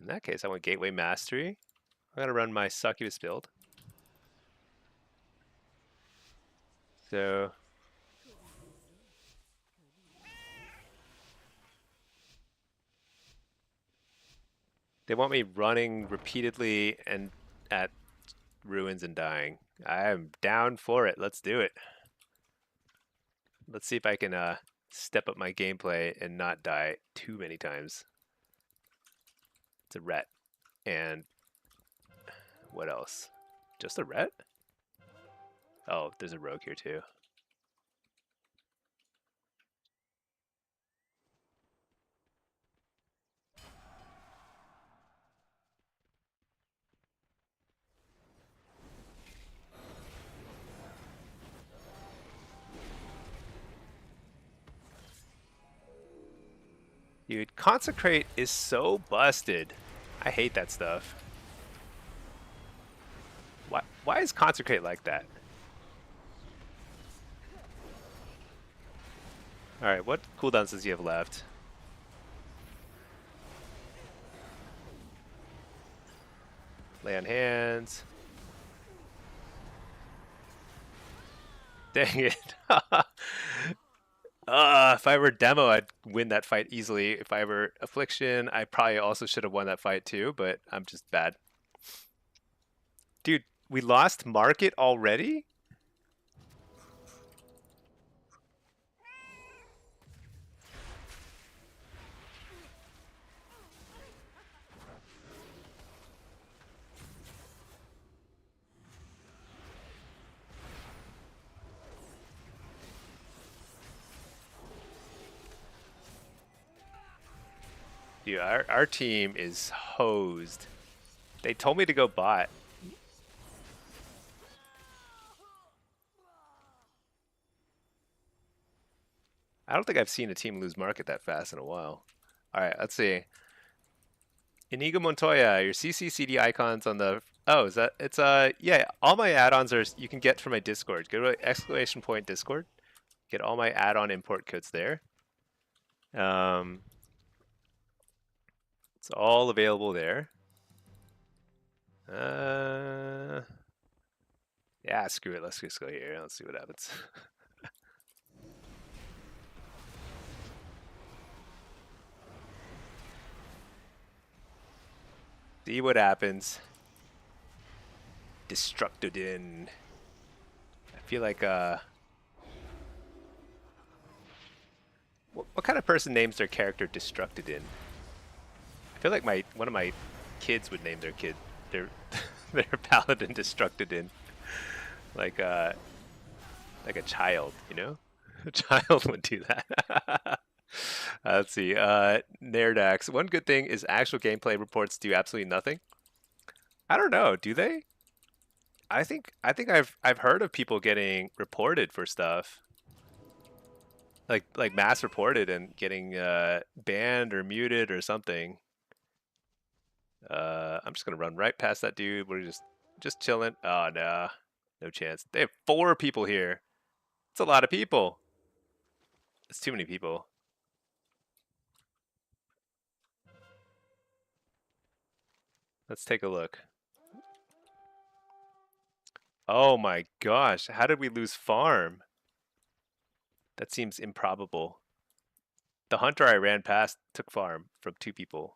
In that case, I want Gateway Mastery. I'm gonna run my Succubus build. So they want me running repeatedly and at ruins and dying. I am down for it. Let's do it. Let's see if I can step up my gameplay and not die too many times. It's a ret. And what else? Just a ret? Oh, there's a rogue here too. Dude, Consecrate is so busted. I hate that stuff. Why is Consecrate like that? Alright, what cooldowns does he have left? Lay on hands. Dang it. If I were Demo, I'd win that fight easily. If I were Affliction, I probably also should have won that fight too, but I'm just bad. Dude, we lost Market already? Dude, our team is hosed. They told me to go bot. I don't think I've seen a team lose Market that fast in a while. Alright, let's see. Inigo Montoya, your CC/CD icons on the... Oh, is that... It's, yeah, all my add-ons are you can get from my Discord. Go to ! Discord. Get all my add-on import codes there. It's all available there. Yeah, screw it. Let's just go here. Let's see what happens. See what happens. Destructodin. I feel like what kind of person names their character Destructodin? I feel like one of my kids would name their kid their paladin Destructodin. Like a child, you know? A child would do that. Let's see. Nerdax. One good thing is actual gameplay reports do absolutely nothing. I don't know. Do they? I think I've heard of people getting reported for stuff. Like mass reported and getting banned or muted or something. I'm just gonna run right past that dude. We're just chilling. Oh no, no chance. They have 4 people here. It's a lot of people. It's too many people. Let's take a look. Oh my gosh, how did we lose farm? That seems improbable. The hunter I ran past took farm from 2 people.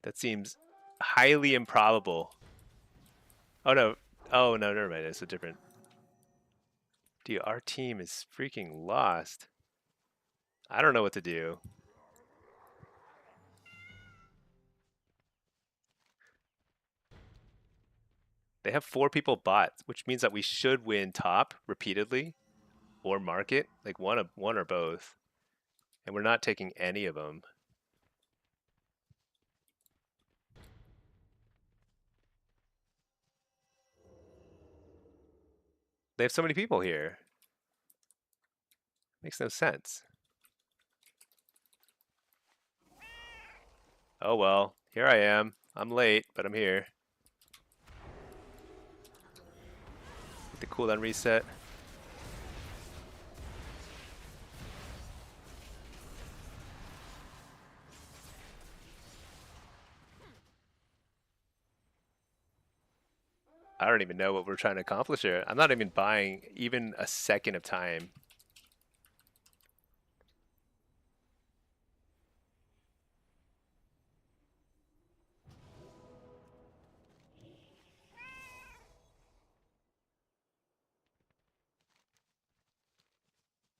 That seems highly improbable. Oh no, never mind, it's a different... Dude, our team is freaking lost. I don't know what to do. They have 4 people bot, which means that we should win top repeatedly or market, like one or both. And we're not taking any of them. They have so many people here. Makes no sense. Oh well, here I am. I'm late, but I'm here. Get the cooldown reset. I don't even know what we're trying to accomplish here. I'm not even buying even a second of time.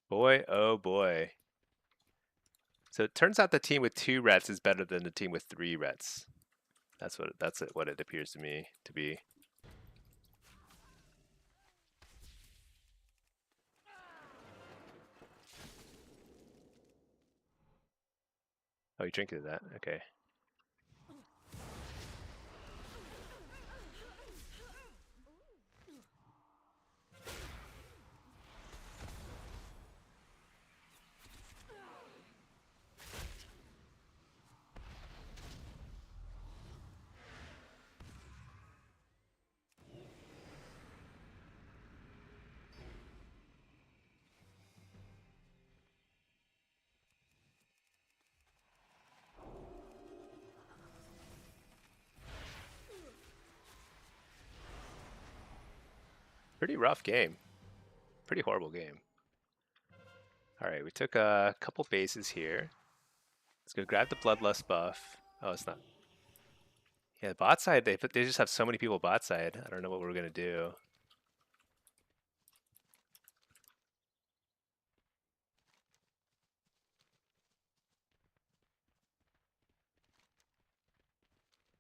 Boy, oh boy. So it turns out the team with 2 rets is better than the team with 3 rets. That's what it appears to me to be. Oh, you drinking that? Okay. Pretty rough game. Pretty horrible game. All right, we took a couple bases here. Let's go grab the Bloodlust buff. Oh, it's not. Yeah, bot side, they just have so many people bot side. I don't know what we're going to do.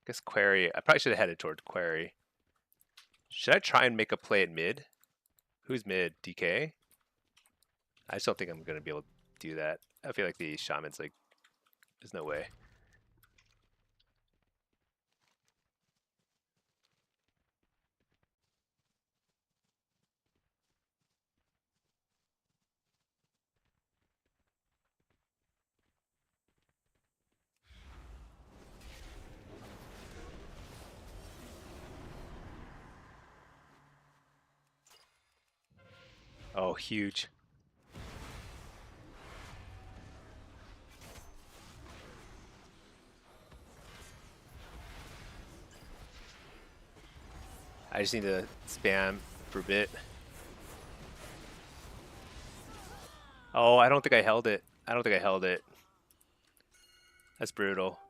I guess Query. I probably should have headed toward Query. Should I try and make a play at mid? Who's mid? DK? I just don't think I'm going to be able to do that. I feel like the Shaman's like, there's no way. Oh, huge. I just need to spam for a bit. Oh, I don't think I held it. I don't think I held it. That's brutal.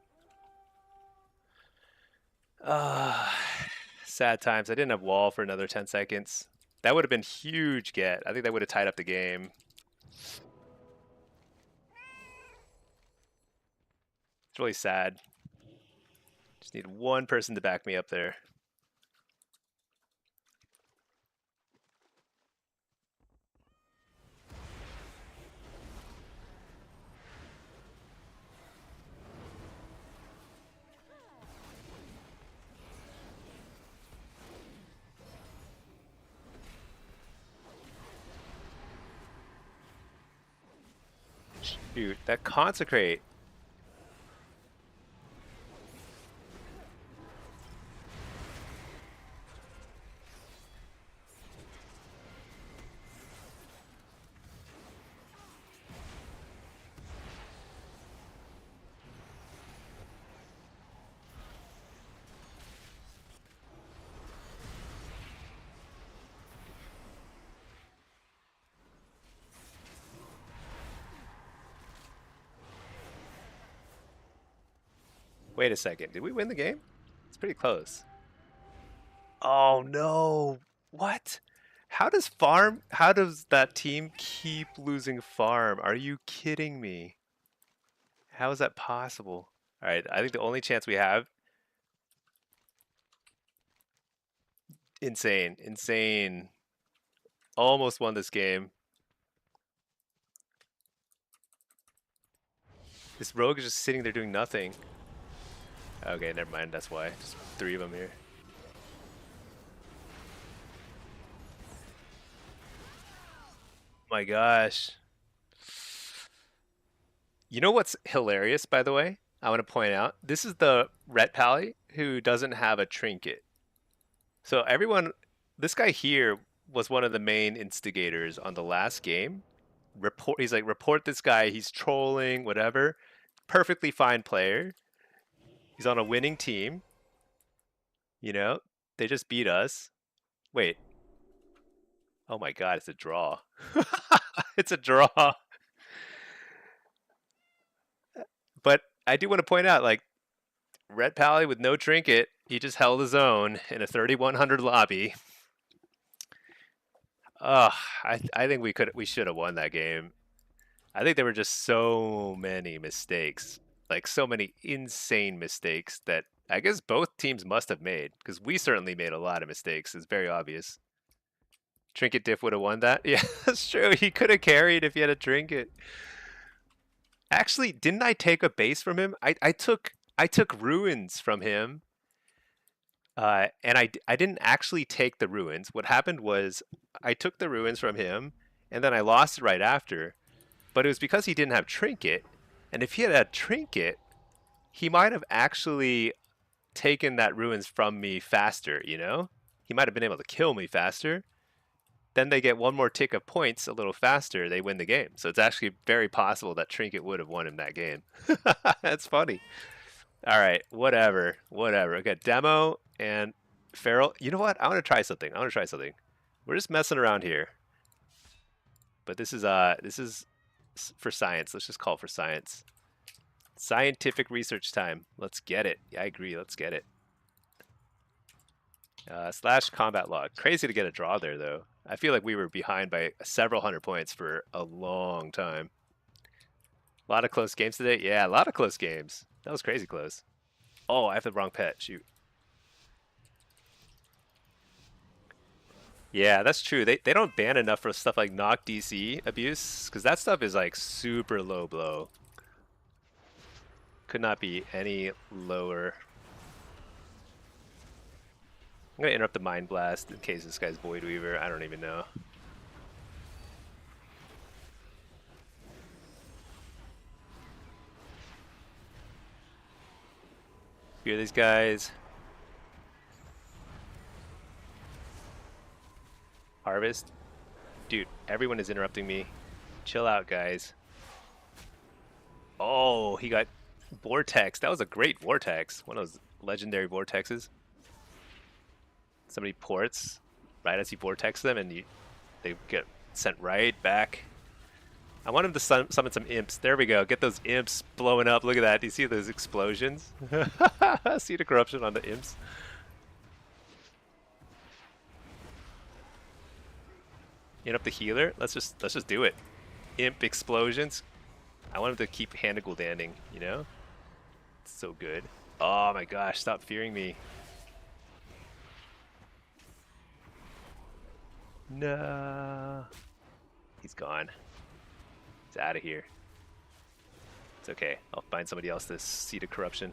Sad times. I didn't have wall for another 10 seconds. That would have been huge get. I think that would have tied up the game. It's really sad. Just need one person to back me up there. Shoot, that consecrate. Wait a second. Did we win the game? It's pretty close. Oh no. What? How does that team keep losing farm? Are you kidding me? How is that possible? All right, I think the only chance we have. Insane. Insane. Almost won this game. This rogue is just sitting there doing nothing. Okay, never mind. That's why. Just 3 of them here. My gosh. You know what's hilarious, by the way? I want to point out. This is the Ret Pally who doesn't have a trinket. So everyone, this guy here was one of the main instigators on the last game. He's like, report this guy. He's trolling, whatever. Perfectly fine player. He's on a winning team. You know, they just beat us. Wait. Oh my god, it's a draw. It's a draw. But I do want to point out, like, Red Pally with no trinket, he just held his own in a 3100 lobby. Ugh, I think we should have won that game. I think there were just so many mistakes, like so many insane mistakes that I guess both teams must have made, because we certainly made a lot of mistakes. It's very obvious. Trinket Diff would have won that. Yeah, that's true. He could have carried if he had a trinket. Actually, didn't I take a base from him? I took ruins from him, and I didn't actually take the ruins. What happened was I took the ruins from him, and then I lost it right after. But it was because he didn't have trinket, and if he had had trinket, he might have actually taken that ruins from me faster. You know, he might have been able to kill me faster. Then they get one more tick of points a little faster. They win the game. So it's actually very possible that trinket would have won him that game. That's funny. All right, whatever. We got demo and feral. You know what? I want to try something. We're just messing around here, but this is for science. Let's just call it for science. Scientific research time. Let's get it. Yeah, I agree. Let's get it. Slash combat log. Crazy to get a draw there, though. I feel like we were behind by several hundred points for a long time. A lot of close games today. Yeah, a lot of close games. That was crazy close. Oh, I have the wrong pet. Shoot. Yeah, that's true. They don't ban enough for stuff like knock DC abuse, because that stuff is like super low blow. Could not be any lower. I'm gonna interrupt the Mind Blast in case this guy's Void Weaver. I don't even know. Hear these guys. Harvest. Dude, everyone is interrupting me. Chill out, guys. Oh, he got Vortex. That was a great Vortex. One of those legendary Vortexes. Somebody ports right as you Vortex them, and they get sent right back. I want him to summon some imps. There we go. Get those imps blowing up. Look at that. Do you see those explosions? See the corruption on the imps? Interrupt the healer. Let's just do it. Imp explosions. I want him to keep Hannah Gul'daning, you know? It's so good. Oh my gosh, stop fearing me. No. He's gone. He's out of here. It's okay. I'll find somebody else to see the corruption.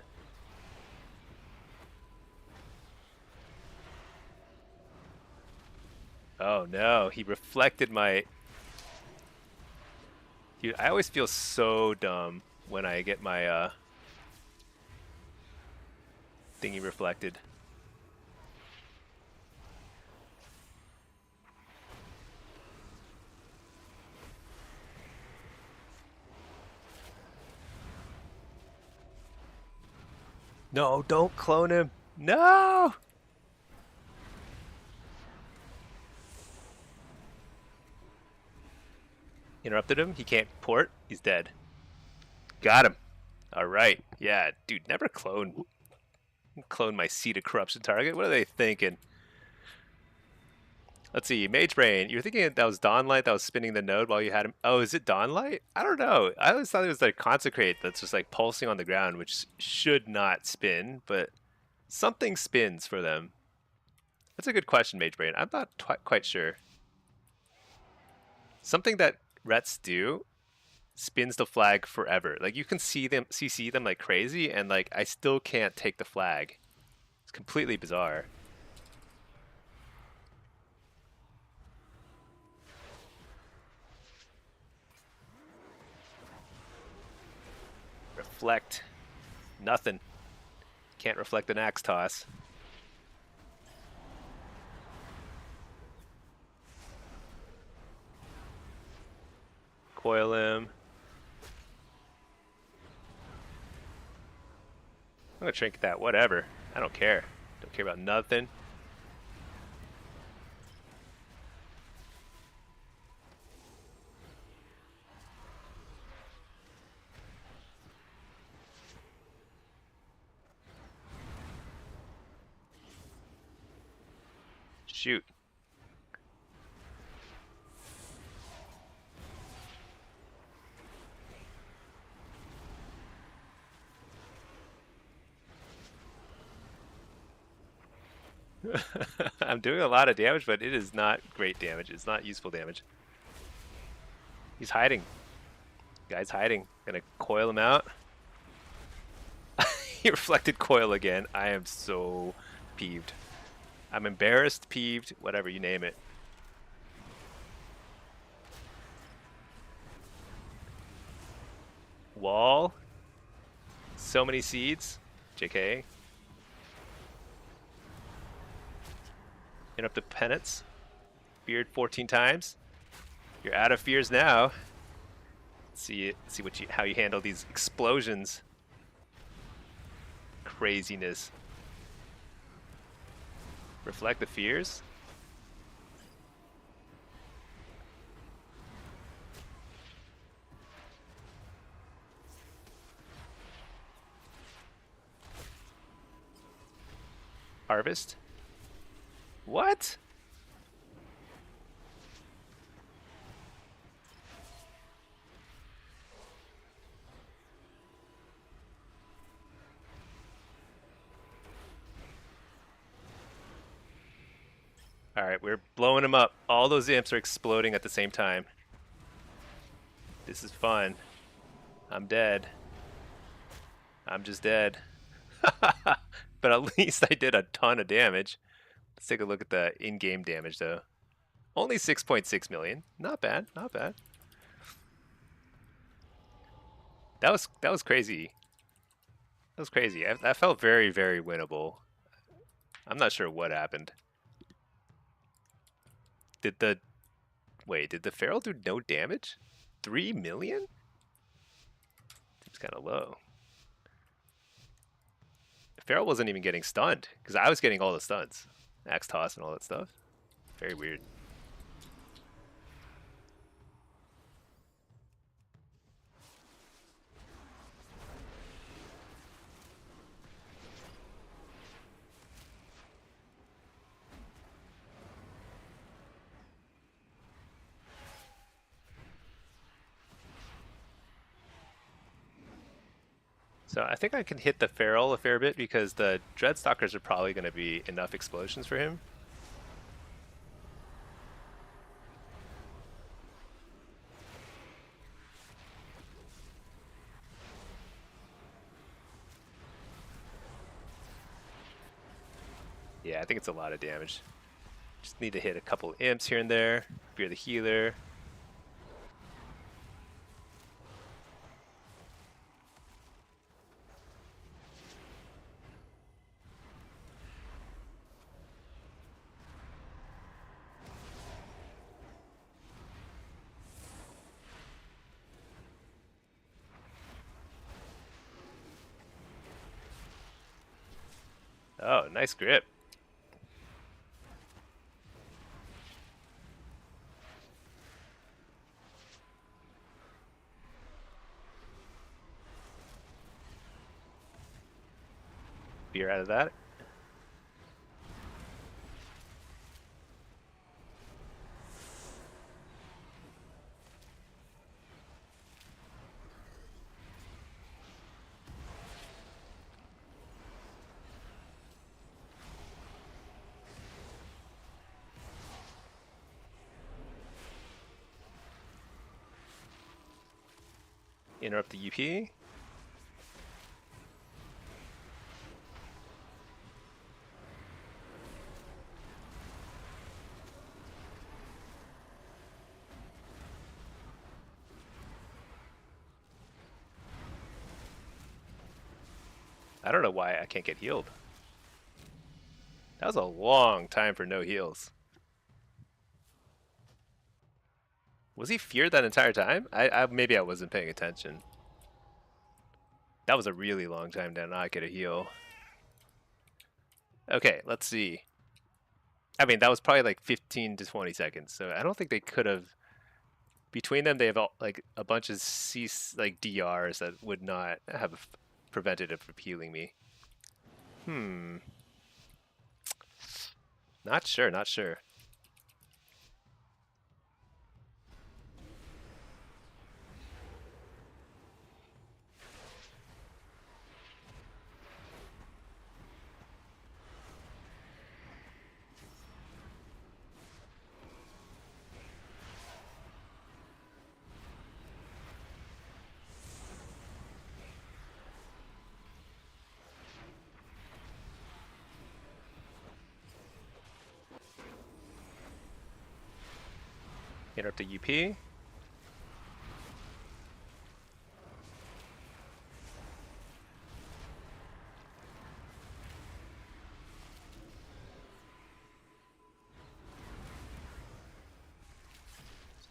Oh no, he reflected my... Dude, I always feel so dumb when I get my thingy reflected. No, don't clone him. No! Interrupted him. He can't port. He's dead. Got him. All right. Yeah, dude, never clone my seed of corruption target. What are they thinking? Let's see. Mage Brain. You're thinking that was Dawnlight that was spinning the node while you had him. Oh, is it Dawnlight? I don't know. I always thought it was like Consecrate that's just like pulsing on the ground, which should not spin, but something spins for them. That's a good question, Mage Brain. I'm not quite sure. Something that Rets do spins the flag forever. Like you can see them CC them like crazy, and like I still can't take the flag. It's completely bizarre. Reflect. Nothing. Can't reflect an axe toss. Coil him. I'm gonna trinket that, whatever. I don't care. Don't care about nothing. Shoot. I'm doing a lot of damage, but it is not great damage. It's not useful damage. He's hiding. Guy's hiding. Gonna coil him out. He reflected coil again. I am so peeved. I'm embarrassed, peeved, whatever, you name it. Wall. So many seeds. JK. Interrupt the penance. Feared 14 times. You're out of fears now. See how you handle these explosions. Craziness. Reflect the fears. Harvest. What? Alright, we're blowing them up. All those imps are exploding at the same time. This is fun. I'm dead. I'm just dead. But at least I did a ton of damage. Let's take a look at the in-game damage, though. Only 6.6 million. Not bad, not bad. That was crazy. That was crazy. That felt very, very winnable. I'm not sure what happened. Did the Feral do no damage? 3 million? Seems kind of low. Feral wasn't even getting stunned, because I was getting all the stuns. Axe toss and all that stuff. Very weird. So I think I can hit the Feral a fair bit because the Dreadstalkers are probably going to be enough explosions for him. Yeah, I think it's a lot of damage. Just need to hit a couple imps here and there. Fear the healer. Oh, nice grip. Fear out of that. Interrupt the UP. I don't know why I can't get healed. That was a long time for no heals. Was he feared that entire time? Maybe I wasn't paying attention. That was a really long time to not get a heal. Okay, let's see. I mean, that was probably like 15 to 20 seconds, so I don't think they could have... Between them, they have like a bunch of DRs that would not have prevented it from healing me. Not sure, not sure. Interrupt the UP.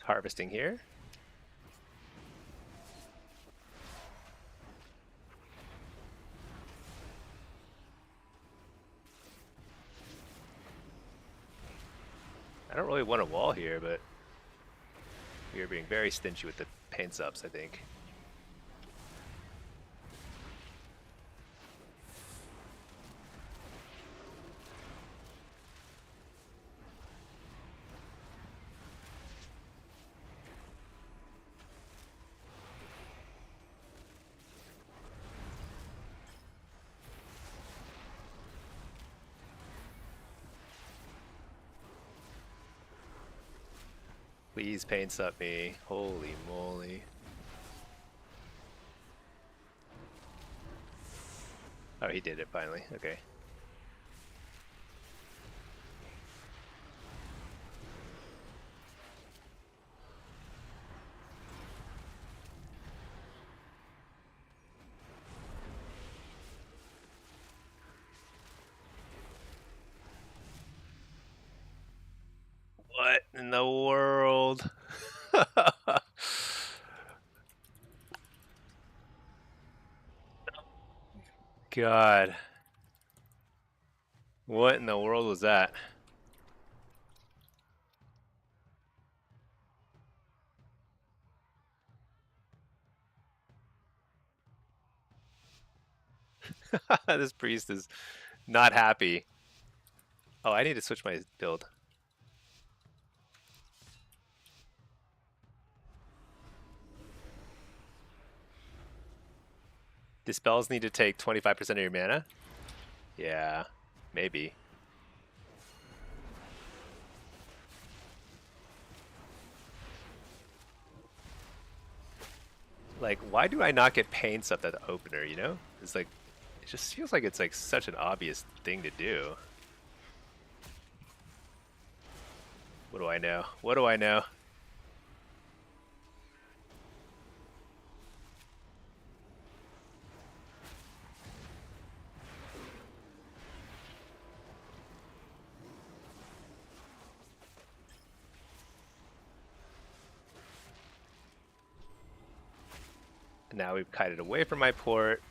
Harvesting here. I don't really want a wall here, but we are being very stingy with the pain subs, I think. Please pain sub me. Holy moly. Oh, he did it finally. Okay. What in the world? God. What in the world was that? This priest is not happy. Oh, I need to switch my build. Dispels need to take 25% of your mana? Yeah, maybe. Like, why do I not get pain sub at the opener, you know? It's like, it just feels like it's like such an obvious thing to do. What do I know? What do I know? Now we've kited away from my port.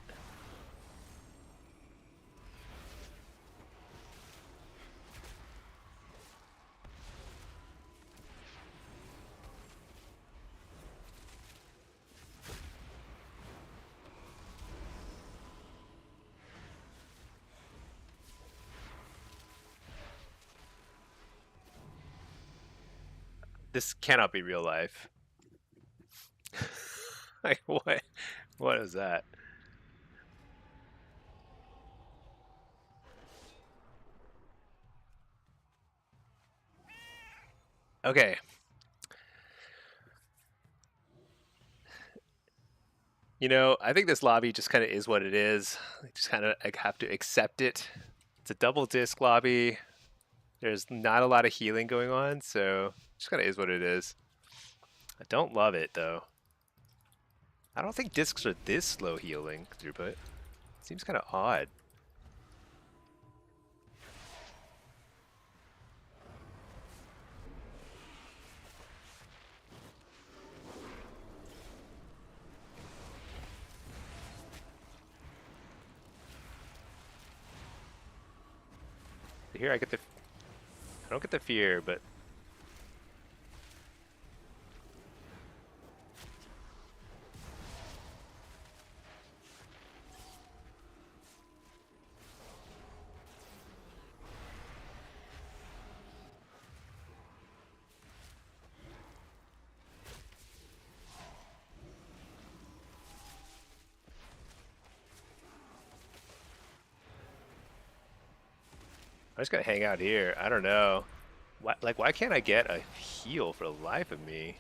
This cannot be real life. Like, what? What is that? Okay. You know, I think this lobby just kind of is what it is. I just kind of have to accept it. It's a double disc lobby. There's not a lot of healing going on, so it just kind of is what it is. I don't love it, though. I don't think discs are this slow healing throughput. Seems kind of odd. Here I get the... I don't get the fear, but... just gonna hang out here. I don't know. Why can't I get a heal for the life of me?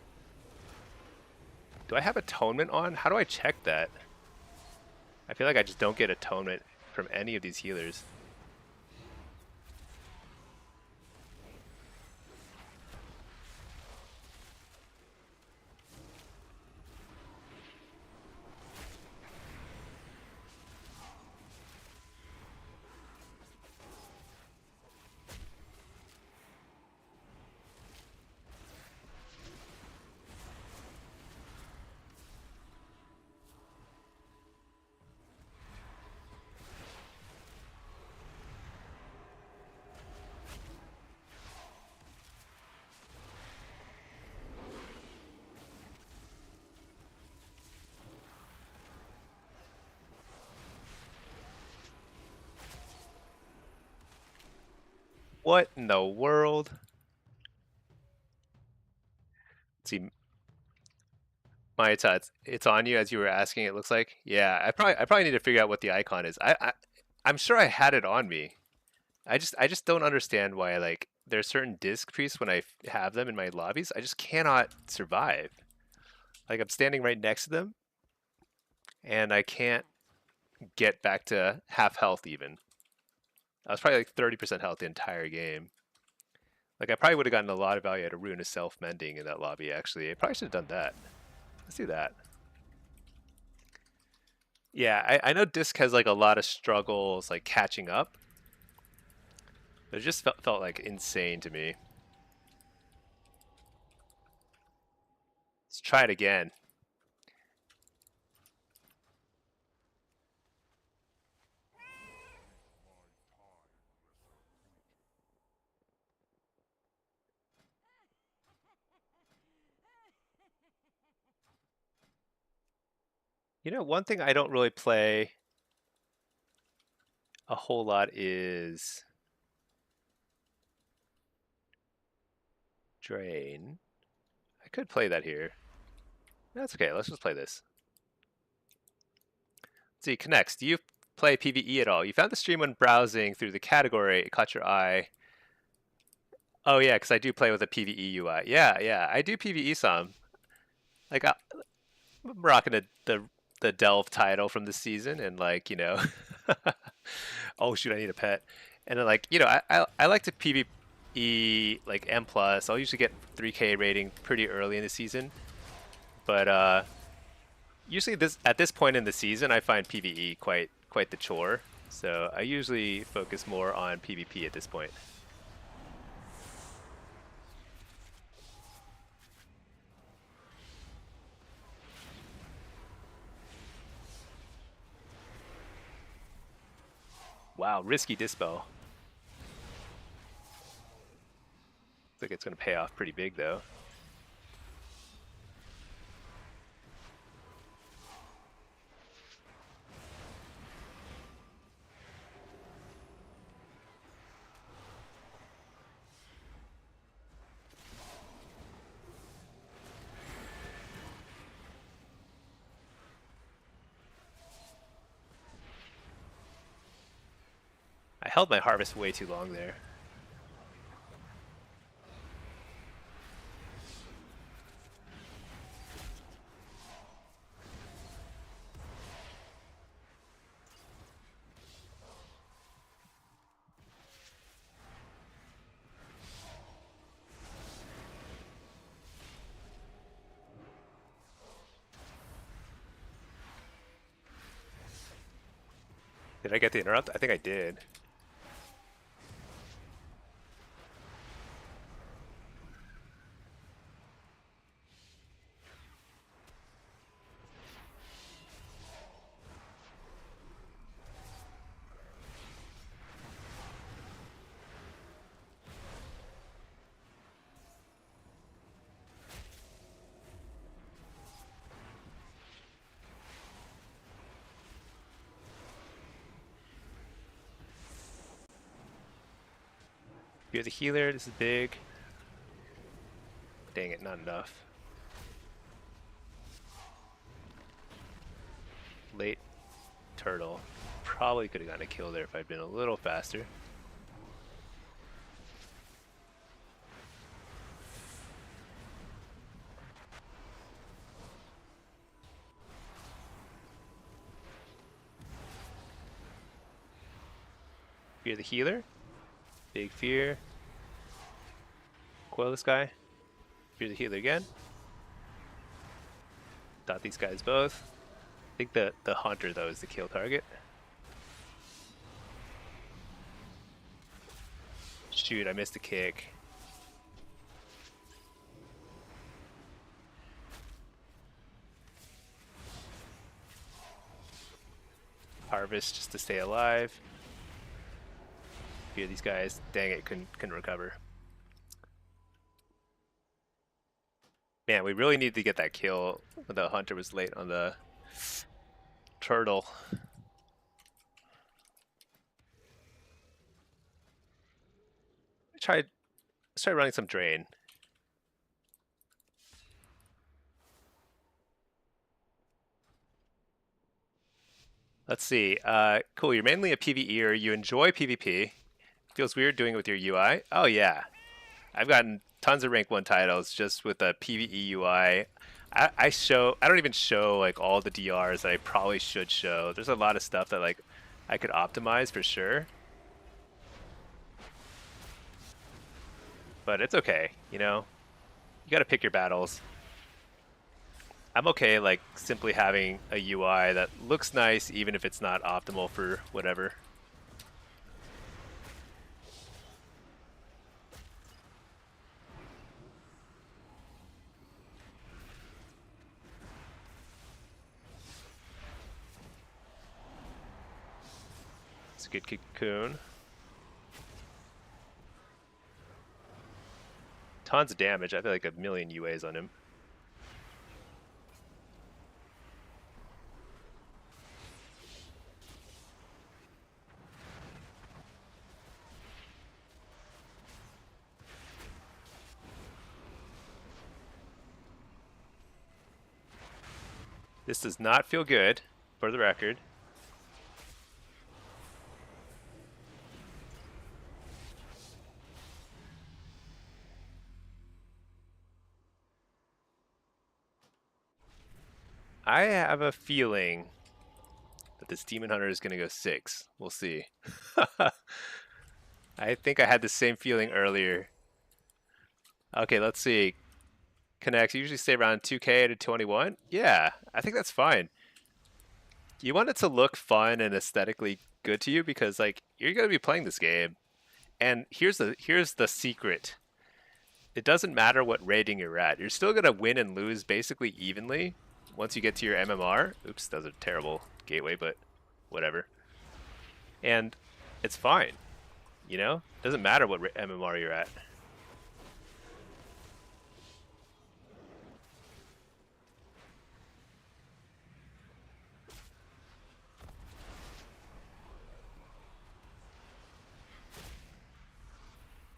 Do I have atonement on? How do I check that? I feel like I just don't get atonement from any of these healers. What in the world? Let's see, Mayata, it's on you as you were asking. It looks like. Yeah, I probably need to figure out what the icon is. I'm sure I had it on me. I just don't understand why like there's certain disc priests when I have them in my lobbies. I just cannot survive. Like I'm standing right next to them, and I can't get back to half health even. I was probably like 30% health the entire game. Like I probably would have gotten a lot of value out of Rune of Self-Mending in that lobby actually. I probably should have done that. Let's do that. Yeah, I know Disc has like a lot of struggles like catching up. But it just felt like insane to me. Let's try it again. You know, one thing I don't really play a whole lot is Drain. I could play that here. That's okay, let's just play this. Let's see, Connects, do you play PvE at all? You found the stream when browsing through the category, it caught your eye. Oh yeah, because I do play with a PvE UI. Yeah, I do PvE some. Like, I'm rocking the Delve title from the season, and like, you know, oh shoot, I need a pet. And then like, you know, I like to PvE like M+. I'll usually get 3K rating pretty early in the season. But usually at this point in the season I find PvE quite the chore. So I usually focus more on PvP at this point. Wow, risky dispel. Looks like it's gonna pay off pretty big though. I held my harvest way too long there. Did I get the interrupt? I think I did. Here's a healer, this is big. Dang it, not enough. Late turtle. Probably could have gotten a kill there if I'd been a little faster. Fear the healer. Big fear. Coil this guy. Fear the healer again. Dot these guys both. I think the hunter though is the kill target. Shoot, I missed a kick. Harvest just to stay alive. Fear these guys. Dang it, couldn't recover. Man, we really need to get that kill. The hunter was late on the turtle. Let's try running some drain. Let's see. Cool. You're mainly a PvEer. You enjoy PvP. Feels weird doing it with your UI. Oh yeah, I've gotten tons of rank 1 titles just with a PvE UI. I don't even show like all the DRs that I probably should show. There's a lot of stuff that like I could optimize for sure. But it's okay, you know? You gotta pick your battles. I'm okay like simply having a UI that looks nice even if it's not optimal for whatever. It's a good cocoon. Tons of damage. I feel like a million UAs on him. This does not feel good, for the record. I have a feeling that this Demon Hunter is going to go 6. We'll see. I think I had the same feeling earlier. Okay, let's see. Connects usually stay around 2k to 21. Yeah, I think that's fine. You want it to look fun and aesthetically good to you because like you're going to be playing this game. And here's the secret. It doesn't matter what rating you're at. You're still going to win and lose basically evenly once you get to your MMR. Oops, that was a terrible gateway, but whatever. And it's fine. You know? Doesn't matter what MMR you're at.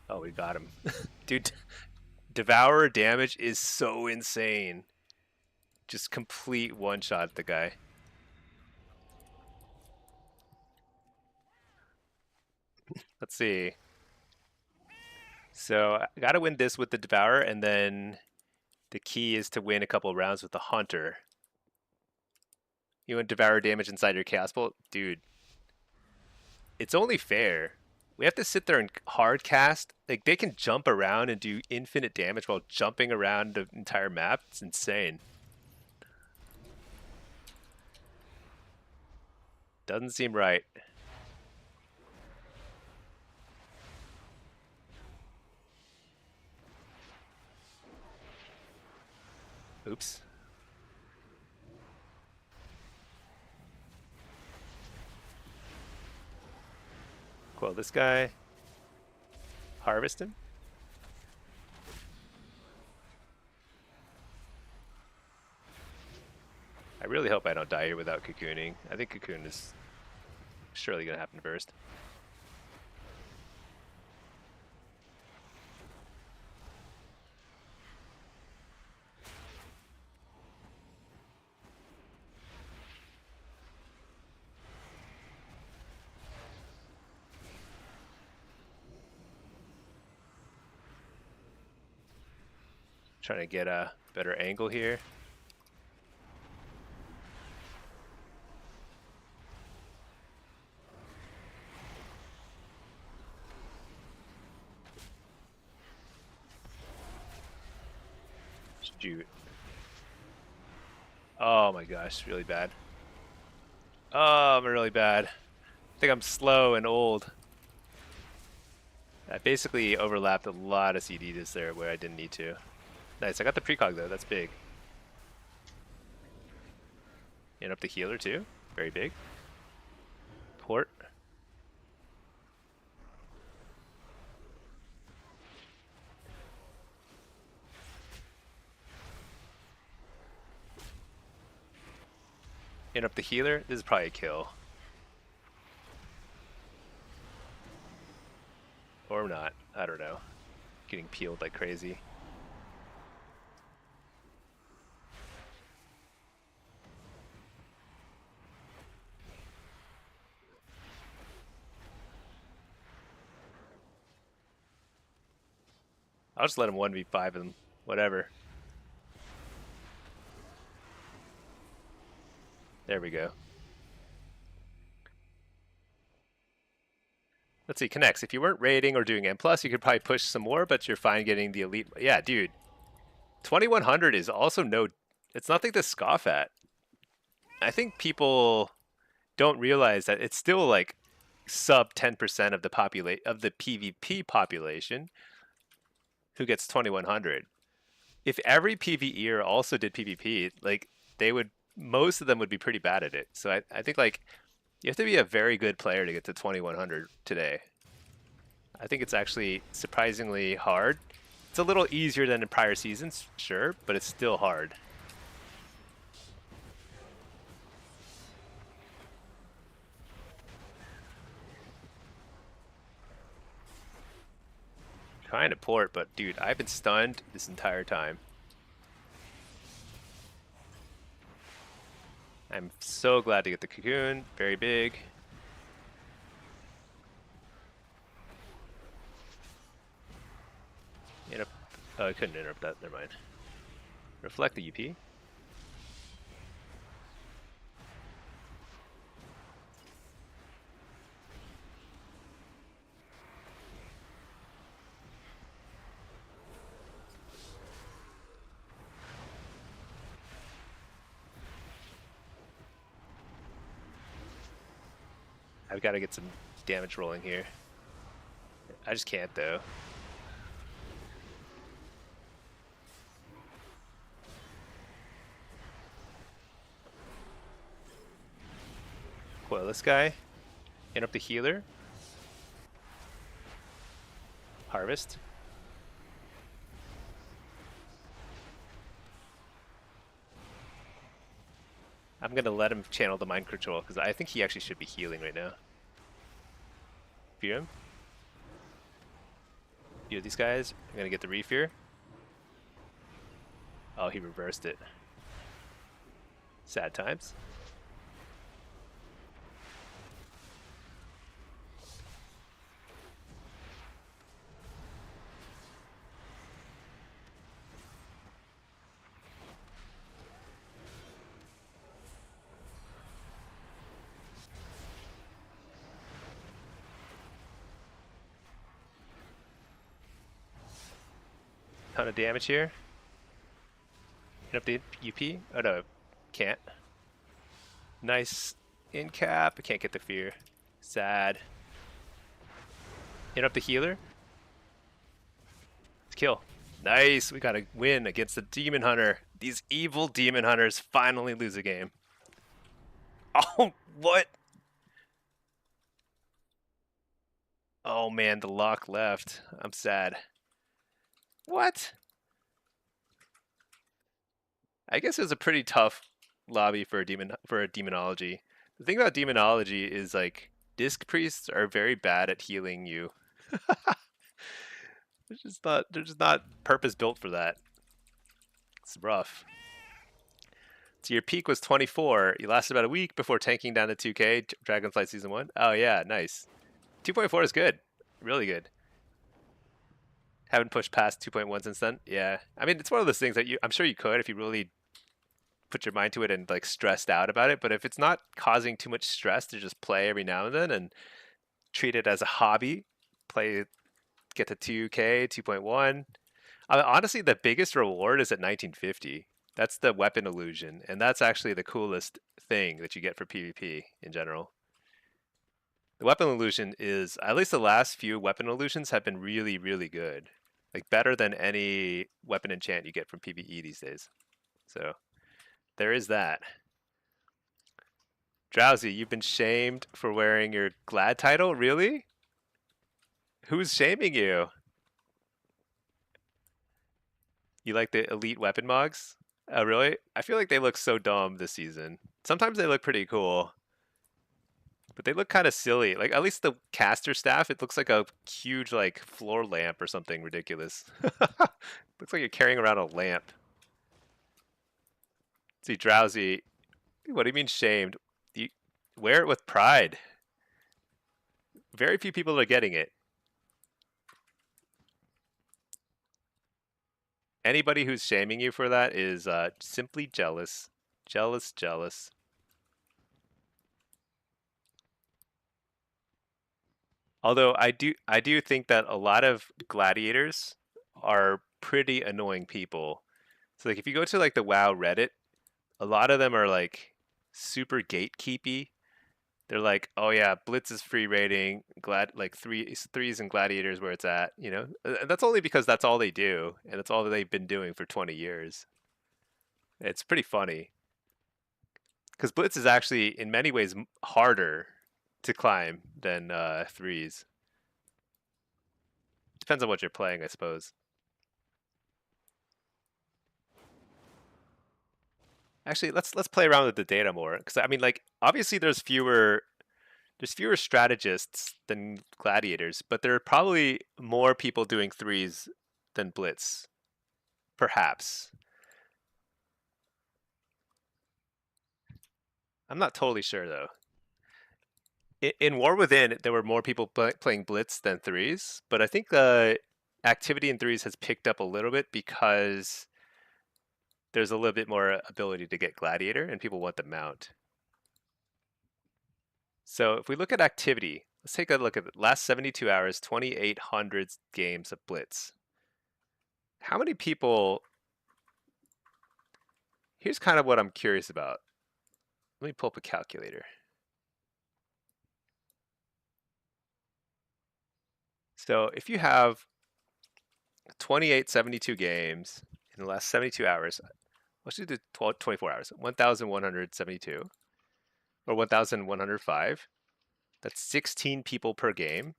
Oh, we got him. Dude, Devourer damage is so insane. Just complete one-shot at the guy. Let's see. So, I gotta win this with the Devourer, and then the key is to win a couple rounds with the Hunter. You want Devourer damage inside your Chaos Bolt? Dude, it's only fair. We have to sit there and hard cast. Like, they can jump around and do infinite damage while jumping around the entire map. It's insane. Doesn't seem right. Oops. Quell this guy. Harvest him. I really hope I don't die here without cocooning. I think cocoon is surely going to happen first. Trying to get a better angle here. Shoot. Oh my gosh, really bad. Oh, I'm really bad. I think I'm slow and old. I basically overlapped a lot of CD this there where I didn't need to. Nice, I got the precog though, that's big. And up the healer too, very big. Port. And up the healer, this is probably a kill. Or not, I don't know. Getting peeled like crazy. I'll just let him 1v5 and whatever. There we go. Let's see, connects. If you weren't raiding or doing M+, you could probably push some more, but you're fine getting the elite. Yeah, dude. 2100 is also no... It's nothing to scoff at. I think people don't realize that it's still like sub 10% of the PvP population who gets 2100. If every PvEer also did PvP, like most of them would be pretty bad at it. So I think like you have to be a very good player to get to 2100 today. I think it's actually surprisingly hard. It's a little easier than in prior seasons, sure, but it's still hard. Trying to port, but dude, I've been stunned this entire time. I'm so glad to get the cocoon. Very big. Oh, I couldn't interrupt that. Never mind. Reflect the UP. I've got to get some damage rolling here. I just can't though. Coil this guy. Hit up the healer. Harvest. I'm going to let him channel the mind control because I think he actually should be healing right now. Fear him. Fear these guys. I'm going to get the refear. Oh, he reversed it. Sad times. Ton of damage here. Hit up the UP. Oh no, can't. Nice in cap. I can't get the fear. Sad. Hit up the healer. Kill. Nice. We got a win against the Demon Hunter. These evil Demon Hunters finally lose a game. Oh, what? Oh man, the lock left. I'm sad. What? I guess it was a pretty tough lobby for a demonology. The thing about demonology is like disc priests are very bad at healing you. They're just not purpose built for that. It's rough. So your peak was 24. You lasted about a week before tanking down to 2K Dragonflight Season 1. Oh yeah, nice. 2.4 is good. Really good. Haven't pushed past 2.1 since then. Yeah. I mean, it's one of those things that I'm sure you could if you really put your mind to it and like stressed out about it. But if it's not causing too much stress to just play every now and then and treat it as a hobby, get to 2K, 2.1. Honestly, the biggest reward is at 1950. That's the weapon illusion, and that's actually the coolest thing that you get for PvP in general. The weapon illusion is, at least the last few weapon illusions have been really, really good. Like better than any weapon enchant you get from PvE these days. So there is that. Drowsy, you've been shamed for wearing your Glad title? Really? Who's shaming you? You like the elite weapon mogs? Really? I feel like they look so dumb this season. Sometimes they look pretty cool, but they look kind of silly. Like at least the caster staff, it looks like a huge like floor lamp or something ridiculous. Looks like you're carrying around a lamp. See, Drowsy, what do you mean shamed? You wear it with pride. Very few people are getting it. Anybody who's shaming you for that is simply jealous. Jealous, jealous. Although I do think that a lot of gladiators are pretty annoying people. So like if you go to like the WoW Reddit, a lot of them are like super gatekeepy. They're like, oh yeah, Blitz is free rating, glad like threes and gladiators where it's at, you know. That's only because that's all they do, and that's all that they've been doing for 20 years. It's pretty funny because Blitz is actually in many ways harder to climb than threes. Depends on what you're playing, I suppose. Actually, let's play around with the data more because I mean, like obviously there's fewer strategists than gladiators, but there are probably more people doing threes than Blitz, perhaps. I'm not totally sure though. In War Within, there were more people playing Blitz than threes, but I think the activity in threes has picked up a little bit because there's a little bit more ability to get gladiator and people want the mount. So if we look at activity, let's take a look at the last 72 hours, 2,800 games of Blitz. How many people? Here's kind of what I'm curious about. Let me pull up a calculator. So if you have 2,872 games in the last 72 hours, let's do 24 hours, 1,172 or 1,105. That's 16 people per game.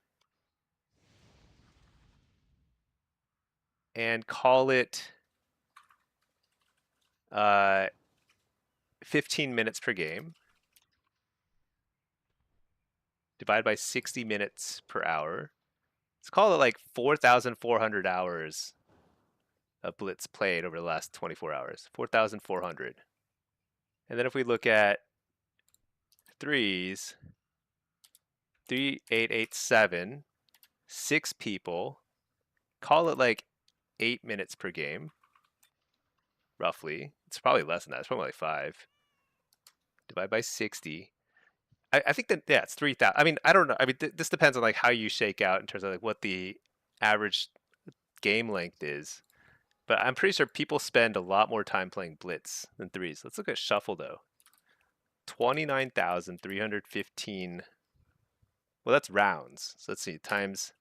And call it 15 minutes per game. Divide by 60 minutes per hour. Let's call it like 4,400 hours of Blitz played over the last 24 hours. 4,400. And then if we look at threes, 3,887, 6 people, call it like 8 minutes per game, roughly. It's probably less than that. It's probably like 5. Divide by 60. I think that, yeah, it's 3,000. I mean, I don't know. I mean, this depends on like how you shake out in terms of like what the average game length is. But I'm pretty sure people spend a lot more time playing Blitz than threes. Let's look at Shuffle though. 29,315. Well, that's rounds. So let's see, times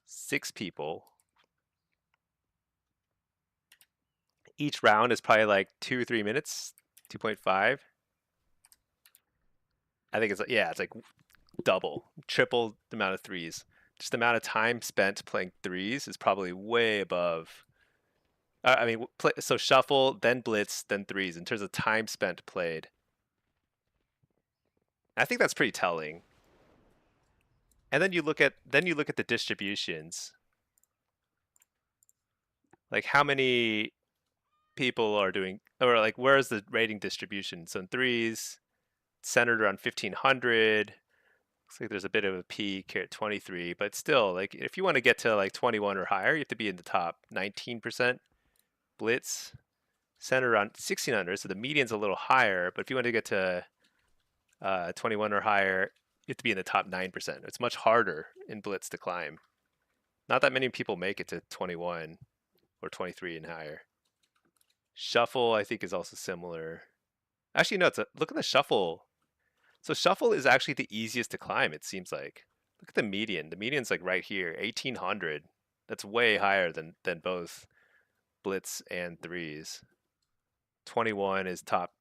6 people. Each round is probably like 2 or 3 minutes, 2.5. I think it's like, yeah, it's like double, triple the amount of threes. Just the amount of time spent playing threes is probably way above. I mean, so Shuffle, then Blitz, then threes in terms of time spent played. I think that's pretty telling. And then you look at the distributions. Like how many people are doing, or like where is the rating distribution? So in threes, centered around 1,500. Looks like there's a bit of a peak here at 23, but still, like if you want to get to like 21 or higher, you have to be in the top 19%. Blitz, centered around 1,600, so the median's a little higher, but if you want to get to 21 or higher, you have to be in the top 9%. It's much harder in Blitz to climb. Not that many people make it to 21. or 23 and higher. Shuffle, I think, is also similar. Actually, no, look at the shuffle. So shuffle is actually the easiest to climb, it seems like. Look at the median. The median's like right here, 1800. That's way higher than both blitz and threes. 21 is top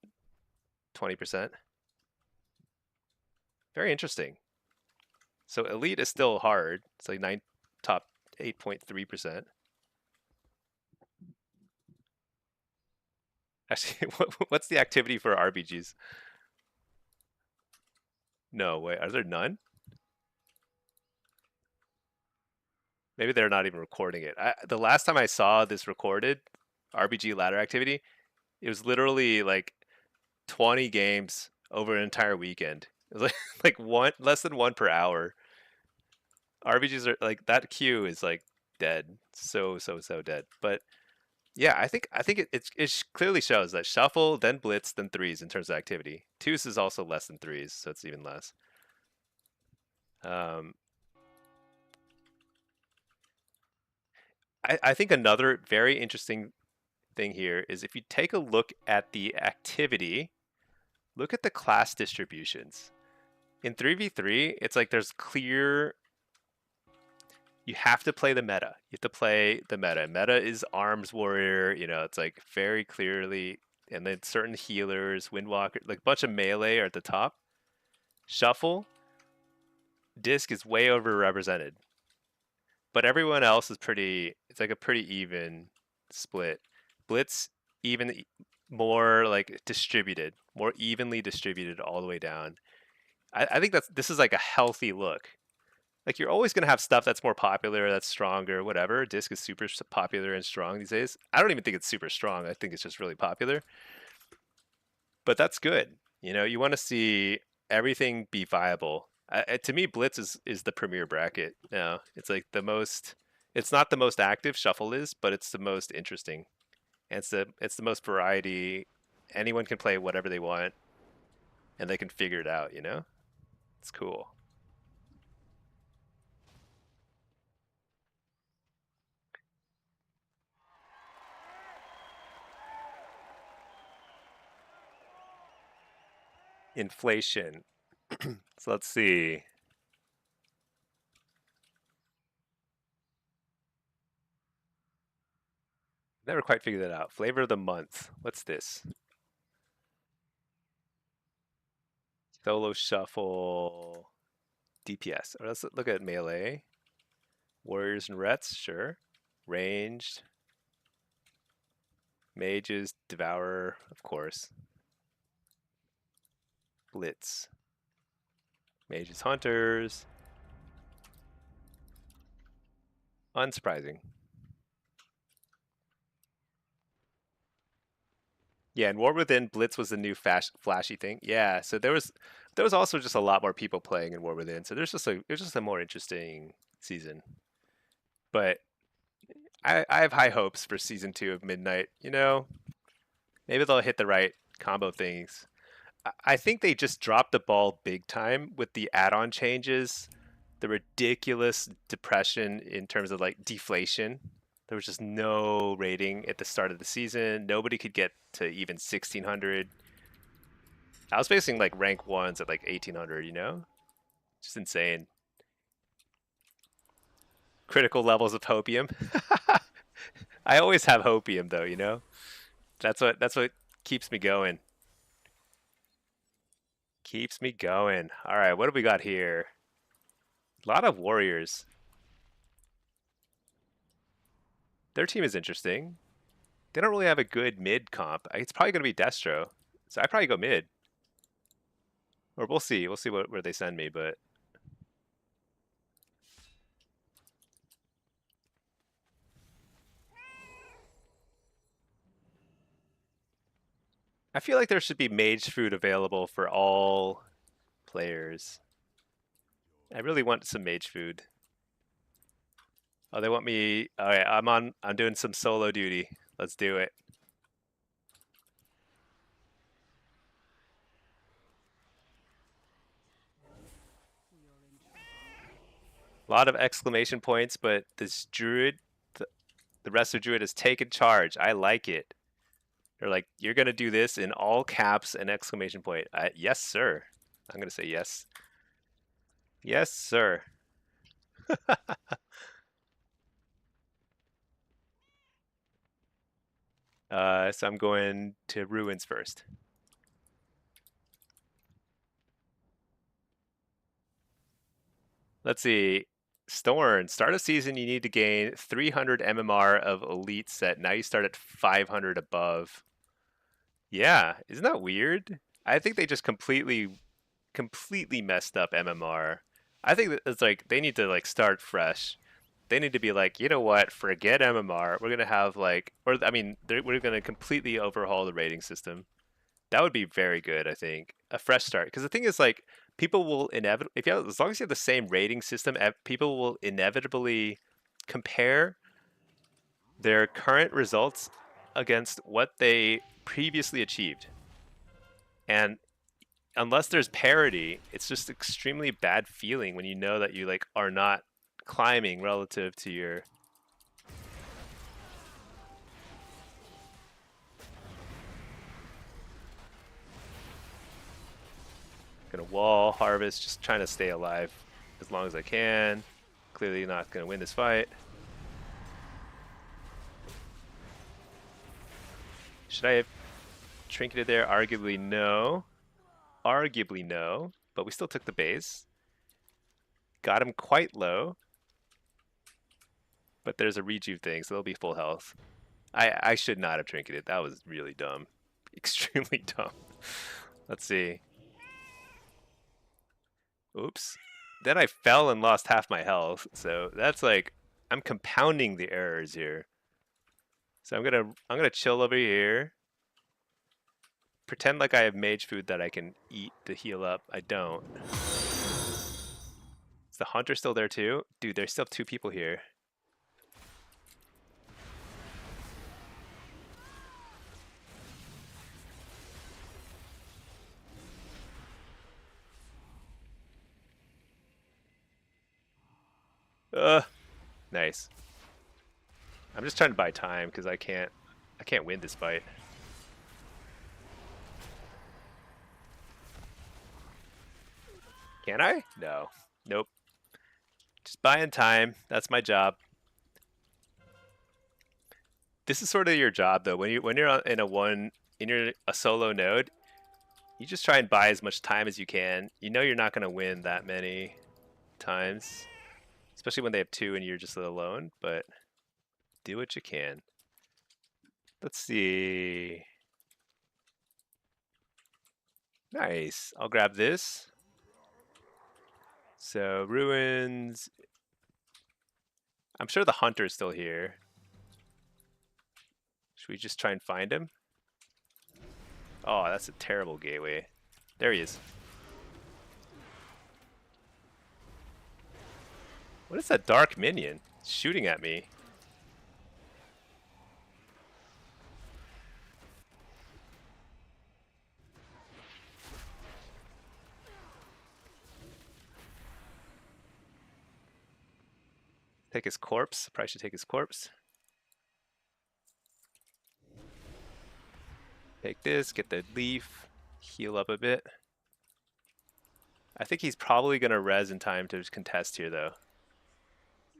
20%. Very interesting. So elite is still hard. It's like top 8.3%. Actually, what's the activity for RBGs? No, wait, are there none? Maybe they're not even recording it. The last time I saw this recorded RBG ladder activity, it was literally like 20 games over an entire weekend. It was like one less than one per hour. RBGs are like that queue is like dead, so dead. But yeah, I think it clearly shows that shuffle, then blitz, then threes in terms of activity. Twos is also less than threes, so it's even less. I think another very interesting thing here is if you take a look at the activity, look at the class distributions. In 3v3, it's like there's clear. You have to play the meta. You have to play the meta. Meta is arms warrior. You know, it's like very clearly, and then certain healers, windwalker, like a bunch of melee are at the top. Shuffle, disc is way overrepresented, but everyone else is pretty. It's like a pretty even split. Blitz even more like distributed, more evenly distributed all the way down. I think this is like a healthy look. Like you're always going to have stuff that's more popular, that's stronger, whatever. Disc is super popular and strong these days. I don't even think it's super strong. I think it's just really popular. But that's good. You know, you want to see everything be viable. To me, Blitz is the premier bracket. You know, it's like the most. It's not the most active. Shuffle is, but it's the most interesting. And it's the most variety. Anyone can play whatever they want, and they can figure it out. You know, it's cool. Inflation. So let's see. Never quite figured that out. Flavor of the month. What's this? Solo shuffle. DPS. Or let's look at melee. Warriors and Rets, sure. Ranged. Mages, Devourer, of course. Blitz. Mages, Hunters. Unsurprising. Yeah, and War Within, Blitz was the new flashy thing. Yeah, so there was also just a lot more people playing in War Within, so there's just a more interesting season. But I have high hopes for season 2 of Midnight. You know, maybe they'll hit the right combo things. I think they just dropped the ball big time with the add-on changes, the ridiculous depression in terms of like deflation. There was just no rating at the start of the season. Nobody could get to even 1600. I was facing like rank ones at like 1800, you know? Just insane. Critical levels of hopium. I always have hopium though, you know? That's what keeps me going. Keeps me going. All right, what do we got here? A lot of warriors. Their team is interesting. They don't really have a good mid comp. It's probably going to be Destro. So I probably go mid. Or we'll see. We'll see where they send me, but I feel like there should be mage food available for all players. I really want some mage food. Oh, they want me. All right, I'm doing some solo duty. Let's do it. A lot of exclamation points, but this druid, The rest of Druid has taken charge. I like it. They're like, you're gonna do this in all caps and exclamation point. Yes, sir. I'm gonna say yes. Yes, sir. So I'm going to ruins first. Let's see. Storm. Start of season, you need to gain 300 MMR of elite set. Now you start at 500 above. Yeah, isn't that weird? I think they just completely messed up MMR. I think that it's like they need to like start fresh. They need to be like, you know what? Forget MMR. We're gonna have like, or I mean, we're gonna completely overhaul the rating system. That would be very good, I think. A fresh start. Because the thing is, like, people will inevitably, if you have, as long as you have the same rating system, people will inevitably compare their current results against what they previously achieved. And unless there's parity, it's just extremely bad feeling when you know that you like are not climbing relative to your. Gonna wall, harvest, just trying to stay alive as long as I can. Clearly not gonna win this fight. Should I have trinketed there? Arguably no. Arguably no, but we still took the base. Got him quite low. But there's a rejuve thing, so they'll be full health. I should not have trinketed. That was really dumb. Extremely dumb. Let's see. Oops. Then I fell and lost half my health. So that's like I'm compounding the errors here. So I'm gonna chill over here. Pretend like I have mage food that I can eat to heal up. I don't. Is the hunter still there too? Dude, there's still 2 people here. Nice. I'm just trying to buy time because I can't win this fight. Can I? No. Nope. Just buying time. That's my job. This is sort of your job though. When you're in a solo node, you just try and buy as much time as you can. You know you're not going to win that many times, especially when they have 2 and you're just alone, but do what you can. Let's see. Nice. I'll grab this. So ruins. I'm sure the hunter is still here. Should we just try and find him? Oh, that's a terrible gateway. There he is. What is that dark minion shooting at me? Take his corpse. Probably should take his corpse. Take this, get the leaf, heal up a bit. I think he's probably going to res in time to contest here, though.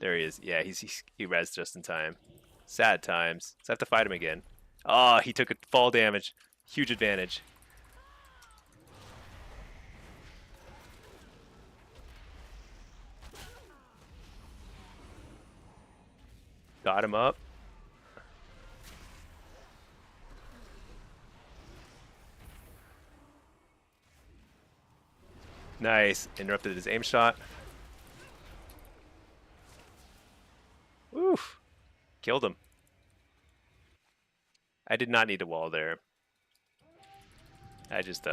There he is. Yeah, he res just in time. Sad times. So I have to fight him again. Oh, he took a fall damage. Huge advantage. Got him up. Nice. Interrupted his aim shot. Oof. Killed him. I did not need a wall there. I just,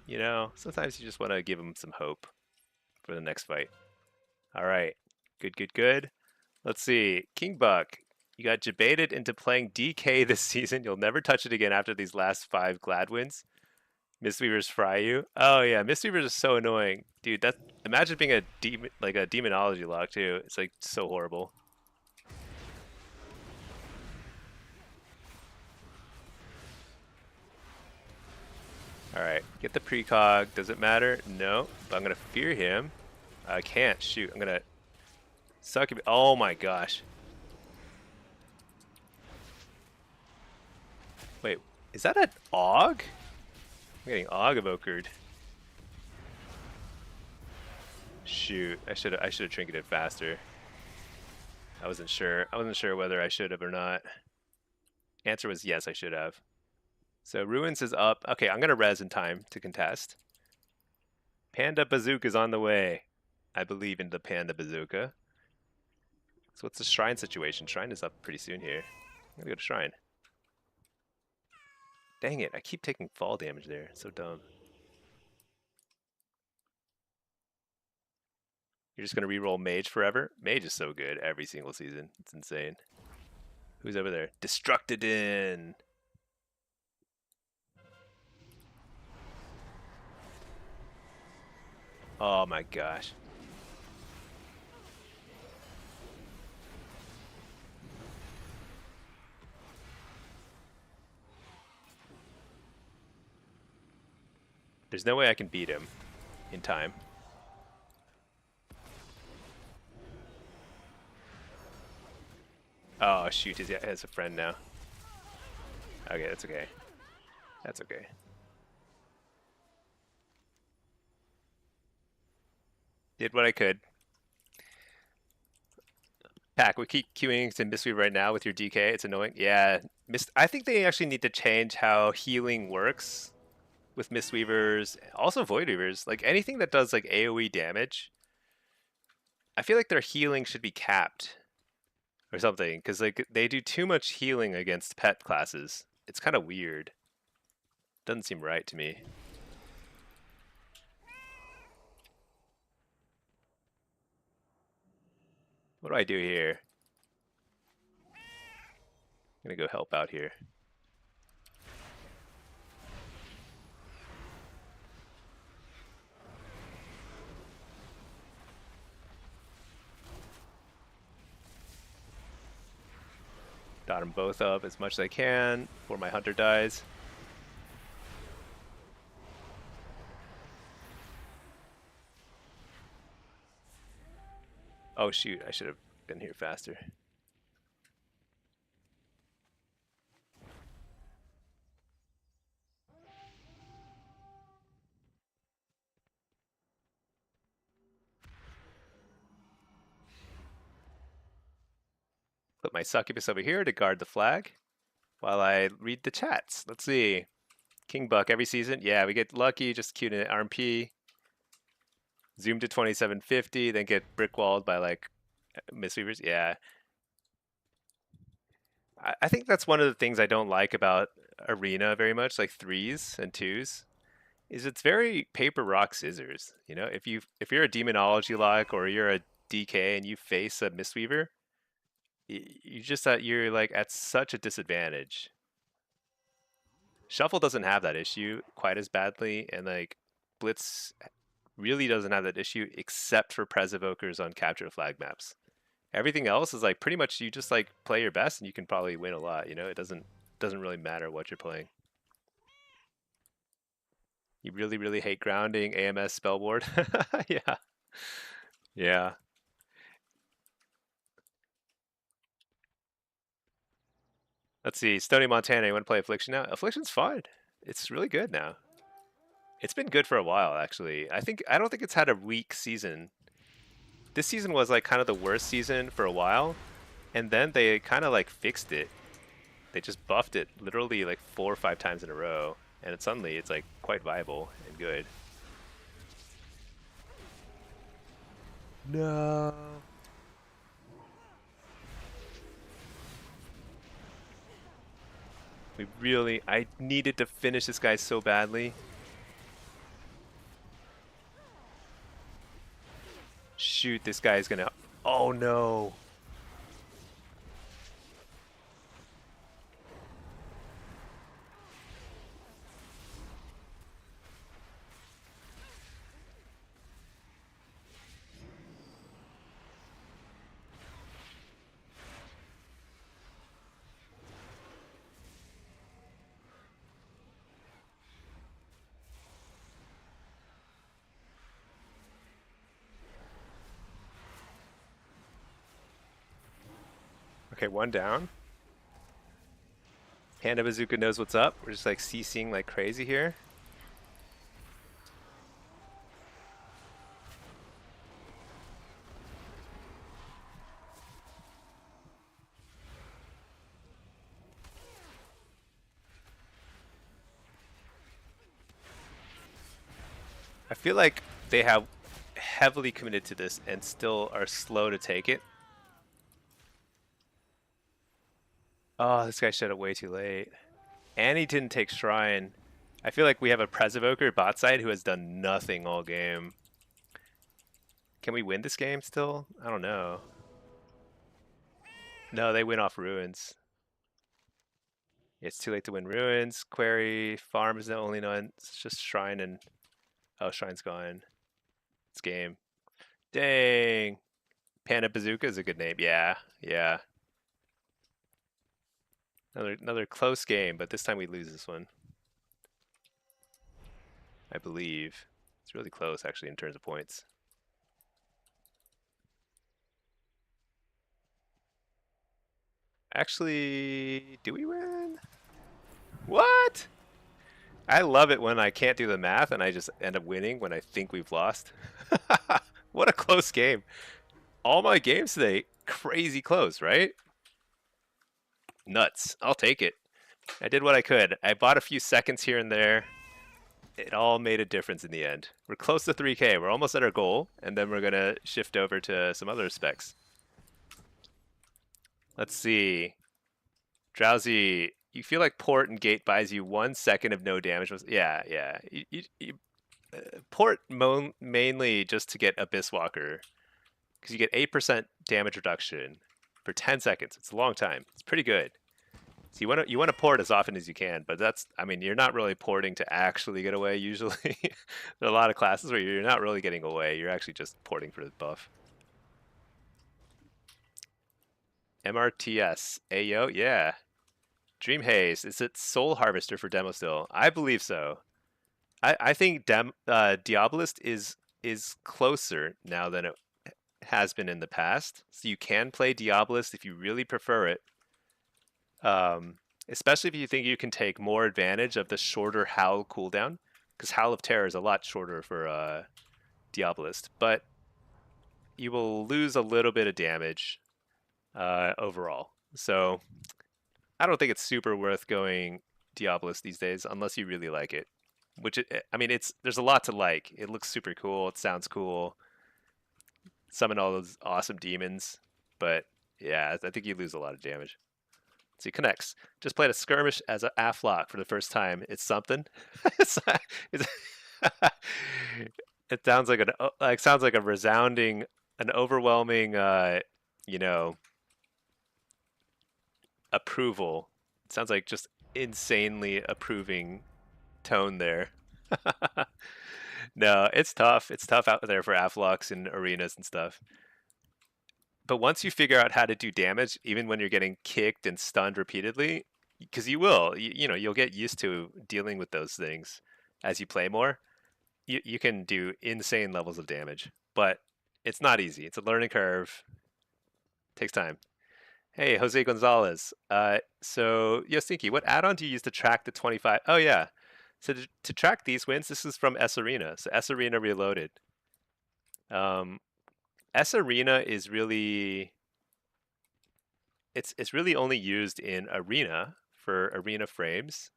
you know, sometimes you just want to give him some hope for the next fight. All right. Good, good, good. Let's see. King Buck, you got debated into playing DK this season. You'll never touch it again after these last 5 Glad wins. Mistweavers fry you. Oh yeah, Mistweavers is so annoying, dude. That imagine being a demonology lock too. It's like so horrible. Alright, get the precog. Does it matter? No. But I'm gonna fear him. I can't. Shoot. I'm gonna suck him. Oh my gosh. Wait, is that an AUG? I'm getting AUG evokered. Shoot, I should have trinketed faster. I wasn't sure. I wasn't sure whether I should have or not. Answer was yes, I should have. So Ruins is up. Okay, I'm gonna res in time to contest. Panda Bazooka is on the way. I believe in the Panda Bazooka. So what's the Shrine situation? Shrine is up pretty soon here. I'm gonna go to Shrine. Dang it, I keep taking fall damage there. So dumb. You're just gonna reroll Mage forever? Mage is so good every single season. It's insane. Who's over there? Destructidin! Oh my gosh. There's no way I can beat him in time. Oh shoot, he has a friend now. Okay, that's okay. That's okay. Did what I could. Pack, we keep queuing to Mistweaver right now with your DK. It's annoying. Yeah, I think they actually need to change how healing works with Mistweavers, also Void Weavers. Like anything that does like AoE damage, I feel like their healing should be capped or something, because like they do too much healing against pet classes. It's kind of weird. Doesn't seem right to me. What do I do here? I'm gonna go help out here. Dot them both up as much as I can before my hunter dies. Oh shoot, I should have been here faster. Put my succubus over here to guard the flag while I read the chats. Let's see. King Buck every season. Yeah, we get lucky, just queued in RMP. Zoom to 2750, then get brickwalled by like Mistweavers. Yeah. I think that's one of the things I don't like about Arena very much, like 3s and 2s, is it's very paper, rock, scissors. You know, if you're a demonology lock or you're a DK and you face a Mistweaver, you just you're like at such a disadvantage. Shuffle doesn't have that issue quite as badly, and like Blitz really doesn't have that issue except for Pres Evokers on capture flag maps. Everything else is like pretty much you just like play your best and you can probably win a lot. You know, it doesn't really matter what you're playing. You really hate grounding AMS spellboard. Yeah, yeah. Let's see, Stony Montana. You want to play Affliction now? Affliction's fun. It's really good now. It's been good for a while, actually. I don't think it's had a weak season. This season was like kind of the worst season for a while, and then they kind of like fixed it. They just buffed it literally like 4 or 5 times in a row, and suddenly it's like quite viable and good. No. I needed to finish this guy so badly. Shoot, this guy's gonna, oh no. Okay, one down. Panda Bazooka knows what's up. We're just like CCing like crazy here. I feel like they have heavily committed to this and still are slow to take it. Oh, this guy showed up way too late. And he didn't take Shrine. I feel like we have a Presevoker bot side who has done nothing all game. Can we win this game still? I don't know. No, they win off Ruins. It's too late to win Ruins. Query, Farm is the only one. It's just Shrine and... Oh, Shrine's gone. It's game. Dang. Panda Bazooka is a good name. Yeah, yeah. Another close game, but this time we lose this one. I believe. It's really close, actually, in terms of points. Actually, do we win? What? I love it when I can't do the math and I just end up winning when I think we've lost. What a close game. All my games today, crazy close, right? Nuts. I'll take it. I did what I could. I bought a few seconds here and there. It all made a difference in the end. We're close to 3K. We're almost at our goal, and then we're going to shift over to some other specs. Let's see. Drowsy, you feel like Port and Gate buys you 1 second of no damage. Yeah, yeah. Port mainly just to get Abyss Walker, because you get 8% damage reduction for 10 seconds. It's a long time. It's pretty good. So you want to port as often as you can, but that's, I mean, you're not really porting to actually get away usually. There are a lot of classes where you're not really getting away. You're actually just porting for the buff. MRTS. Ayo, yeah. Dream Haze. Is it Soul Harvester for demo still? I believe so. I think Diabolist is closer now than it has been in the past. So you can play Diabolist if you really prefer it. Especially if you think you can take more advantage of the shorter Howl cooldown, because Howl of Terror is a lot shorter for Diabolist, but you will lose a little bit of damage overall. So I don't think it's super worth going Diabolist these days unless you really like it. Which I mean, there's a lot to like. It looks super cool. It sounds cool. Summon all those awesome demons, but yeah, I think you lose a lot of damage. So he connects. Just played a skirmish as an Afflock for the first time. It's something. It sounds like a resounding, an overwhelming, you know, approval. It sounds like just insanely approving tone there. No, it's tough. It's tough out there for Afflocks and arenas and stuff. But once you figure out how to do damage, even when you're getting kicked and stunned repeatedly, because you will, you know, you'll get used to dealing with those things as you play more. You can do insane levels of damage, but it's not easy. It's a learning curve. Takes time. Hey, Jose Gonzalez. So Yosinki, what add-on do you use to track the 25? Oh yeah. So to track these wins, this is from S Arena. So S Arena Reloaded. S Arena is really, it's really only used in Arena for Arena frames.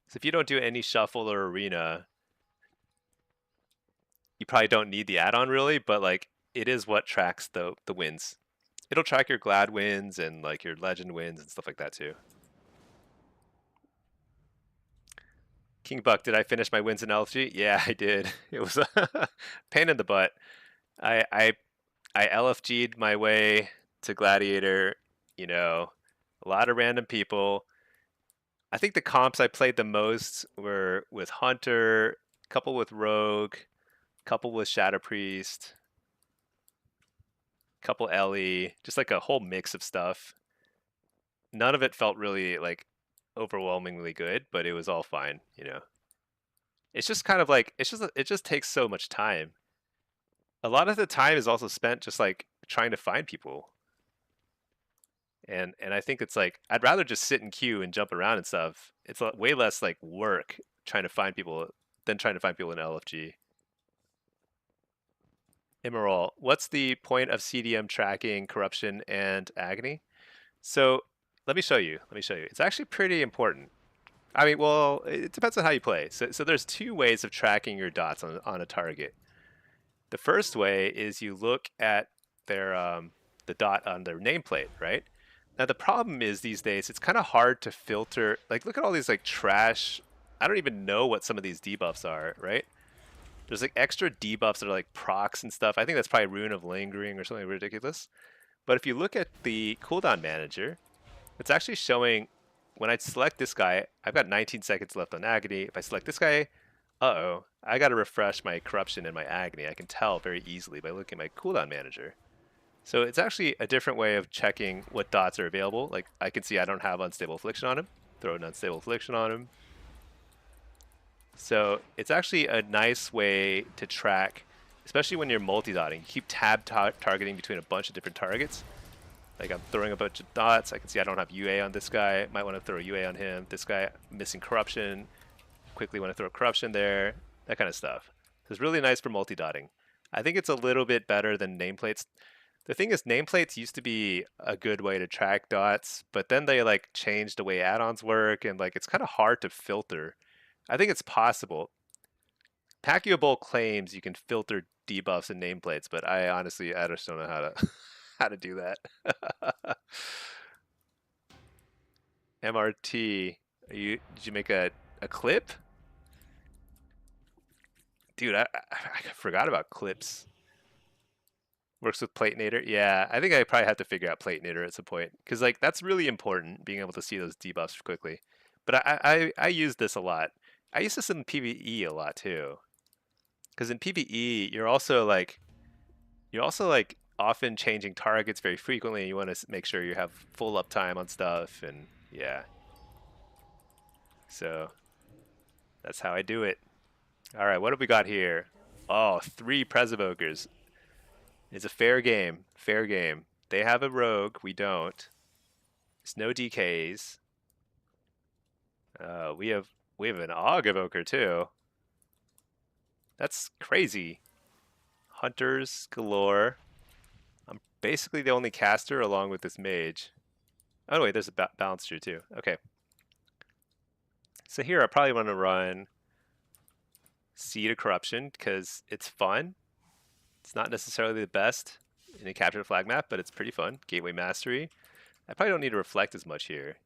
So if you don't do any shuffle or Arena, you probably don't need the add-on really, but like it is what tracks the wins. It'll track your Glad wins and like your Legend wins and stuff like that too. King Buck, did I finish my wins in LFG? Yeah, I did. It was a pain in the butt. I LFG'd my way to Gladiator, you know, a lot of random people. I think the comps I played the most were with Hunter, a couple with Rogue, a couple with Shadow Priest, a couple Ellie, just like a whole mix of stuff. None of it felt really like overwhelmingly good, but it was all fine, you know. It's just kind of like it just takes so much time. A lot of the time is also spent just like trying to find people. And I think it's like I'd rather just sit in queue and jump around and stuff. It's way less like work trying to find people than trying to find people in LFG. Immoral, what's the point of CDM tracking corruption and agony? So let me show you. Let me show you. It's actually pretty important. I mean, well, it depends on how you play. So there's two ways of tracking your dots on a target. The first way is you look at their the dot on their nameplate, right? Now the problem is these days it's kind of hard to filter. Like, look at all these like trash. I don't even know what some of these debuffs are, right? There's like extra debuffs that are like procs and stuff. I think that's probably Rune of Lingering or something ridiculous. But if you look at the cooldown manager, it's actually showing when I select this guy, I've got 19 seconds left on agony. If I select this guy, I got to refresh my corruption and my agony. I can tell very easily by looking at my cooldown manager. So it's actually a different way of checking what dots are available. Like, I can see I don't have unstable affliction on him. Throw an unstable affliction on him. So it's actually a nice way to track, especially when you're multi-dotting. You keep targeting between a bunch of different targets. Like, I'm throwing a bunch of dots. I can see I don't have UA on this guy. Might want to throw UA on him. This guy, missing corruption. Quickly want to throw corruption there. That kind of stuff. So it's really nice for multi-dotting. I think it's a little bit better than nameplates. The thing is, nameplates used to be a good way to track dots, but then they like changed the way add-ons work, and like it's kind of hard to filter. I think it's possible. Pacquiao Bowl claims you can filter debuffs and nameplates, but I honestly just don't know how to how to do that. MRT, did you make a clip? Dude, I forgot about clips. Works with Platinator. Yeah, I think I probably have to figure out Platinator at some point, because like that's really important, being able to see those debuffs quickly. But I use this a lot. I use this in PvE a lot too, because in PvE you're also like often changing targets very frequently, and you want to make sure you have full uptime on stuff, and yeah. So that's how I do it. All right, what have we got here? Oh, 3 Presevokers. It's a fair game. Fair game. They have a rogue. We don't. There's no DKs. We have an Og Evoker too. That's crazy. Hunters galore. I'm basically the only caster along with this mage. Oh wait, there's a balancer too. Okay. So here I probably want to run Seed of Corruption because it's fun. It's not necessarily the best in a capture the flag map, but it's pretty fun. Gateway Mastery. I probably don't need to reflect as much here.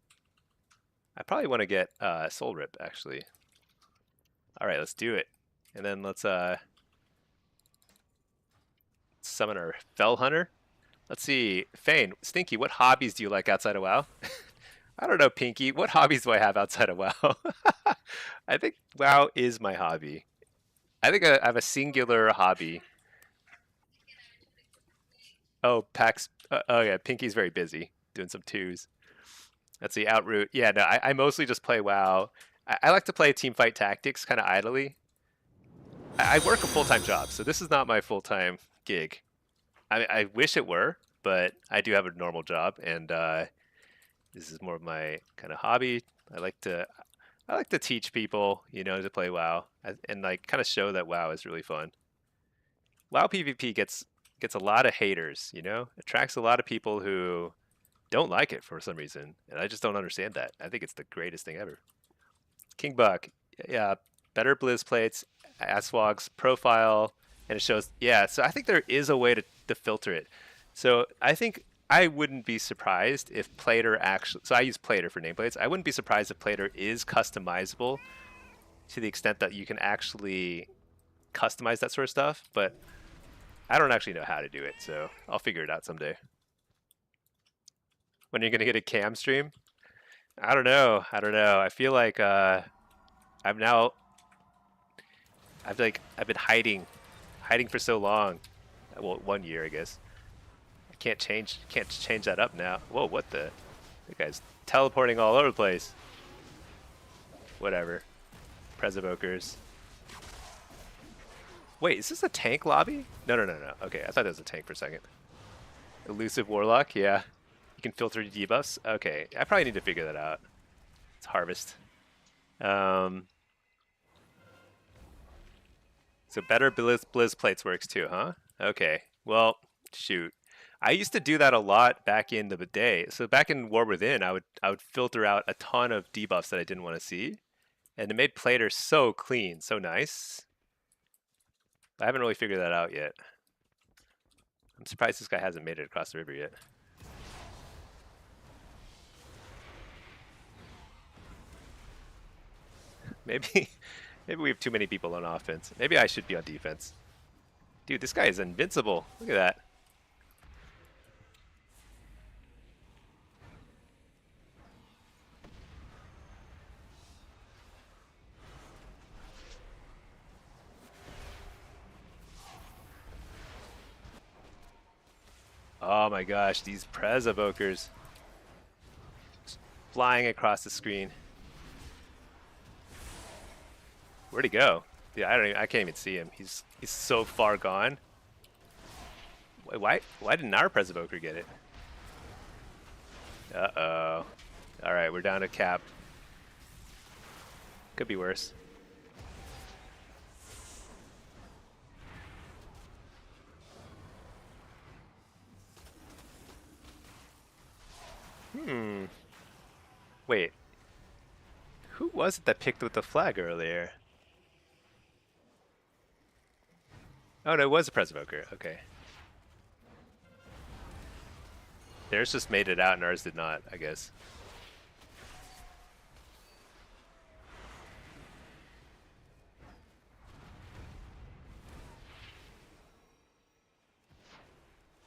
I probably want to get Soul Rip, actually. Alright, let's do it. And then let's summon our Fell Hunter. Let's see. Fane, Stinky, what hobbies do you like outside of WoW? I don't know, Pinky. What hobbies do I have outside of WoW? I think WoW is my hobby. I think I have a singular hobby. Oh, Pax. Oh, yeah. Pinky's very busy doing some twos. Let's see. Outroot. Yeah, no, I mostly just play WoW. I like to play Teamfight Tactics kind of idly. I work a full-time job, so this is not my full-time gig. I wish it were, but I do have a normal job, and this is more of my kind of hobby. I like to teach people, you know, to play WoW, and like kind of show that WoW is really fun. WoW PvP gets a lot of haters, you know, attracts a lot of people who don't like it for some reason, and I just don't understand that. I think it's the greatest thing ever. King Buck, yeah, better Blizz plates, Aswog's profile, and it shows, yeah, so I think there is a way to filter it. So I think I wouldn't be surprised if Plater actually, so I use Plater for nameplates, I wouldn't be surprised if Plater is customizable to the extent that you can actually customize that sort of stuff, but I don't actually know how to do it, so I'll figure it out someday. When are you going to get a cam stream? I don't know. I feel like I've been hiding for so long. Well, 1 year, I guess. I can't change that up now. Whoa, what the? The guy's teleporting all over the place. Whatever. Presevokers. Wait, is this a tank lobby? No. Okay, I thought it was a tank for a second. Elusive Warlock, yeah. You can filter debuffs? Okay, I probably need to figure that out. It's harvest. So better Blizz plates works too, huh? Okay. Well, shoot. I used to do that a lot back in the day. So back in War Within, I would filter out a ton of debuffs that I didn't want to see, and it made Plater so clean, so nice. I haven't really figured that out yet. I'm surprised this guy hasn't made it across the river yet. Maybe we have too many people on offense. Maybe I should be on defense. Dude, this guy is invincible. Look at that. Oh my gosh, these Prez evokers flying across the screen. Where'd he go? Yeah, I can't even see him. He's so far gone. Why didn't our Prez evoker get it? Uh-oh. All right, we're down to cap. Could be worse. Wait. Who was it that picked with the flag earlier? Oh, no, it was a Prez evoker. Okay. Theirs just made it out and ours did not, I guess.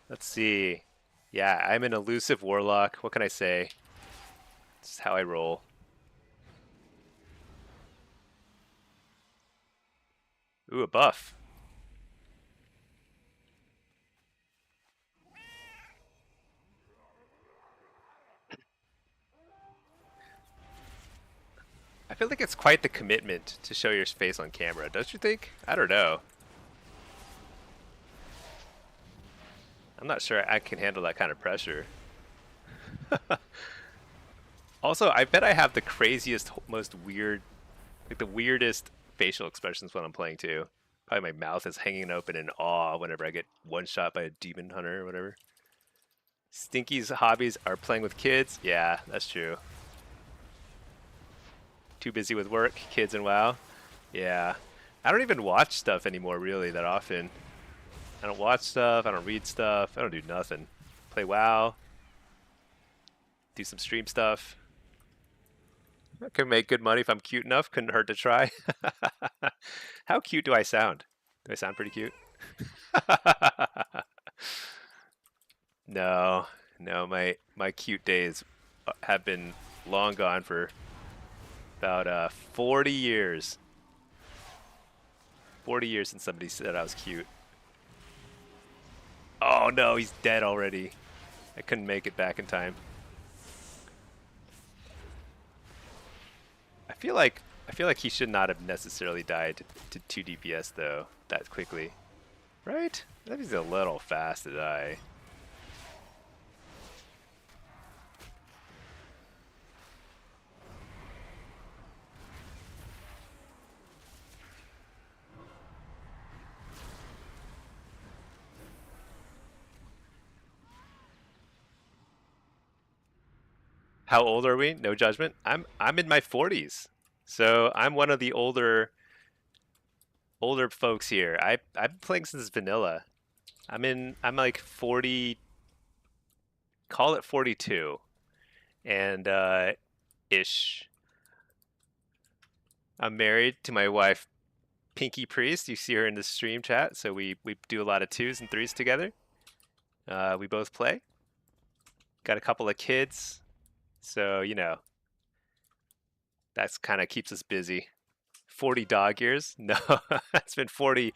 Let's see. Yeah, I'm an elusive Warlock. What can I say? This is how I roll. Ooh, a buff. I feel like it's quite the commitment to show your face on camera, don't you think? I don't know. I'm not sure I can handle that kind of pressure. Also, I bet I have the craziest, most weird, like the weirdest facial expressions when I'm playing too. Probably my mouth is hanging open in awe whenever I get one shot by a demon hunter or whatever. Stinky's hobbies are playing with kids. Yeah, that's true. Too busy with work, kids, and WoW. Yeah. I don't even watch stuff anymore really that often. I don't watch stuff, I don't read stuff, I don't do nothing. Play WoW. Do some stream stuff. I can make good money if I'm cute enough. Couldn't hurt to try. How cute do I sound? Do I sound pretty cute? No, my cute days have been long gone for about 40 years. 40 years since somebody said I was cute. Oh no, he's dead already. I couldn't make it back in time. I feel like he should not have necessarily died to 2 DPS though that quickly, right? That is a little fast to die. How old are we? No judgment. I'm in my 40s, so I'm one of the older folks here. I've been playing since vanilla. I'm like 40, call it 42, and ish. I'm married to my wife, Pinky Priest. You see her in the stream chat, so we do a lot of 2s and 3s together. We both play. Got a couple of kids. So, you know, that's kind of keeps us busy. 40 dog years? No, it's been 40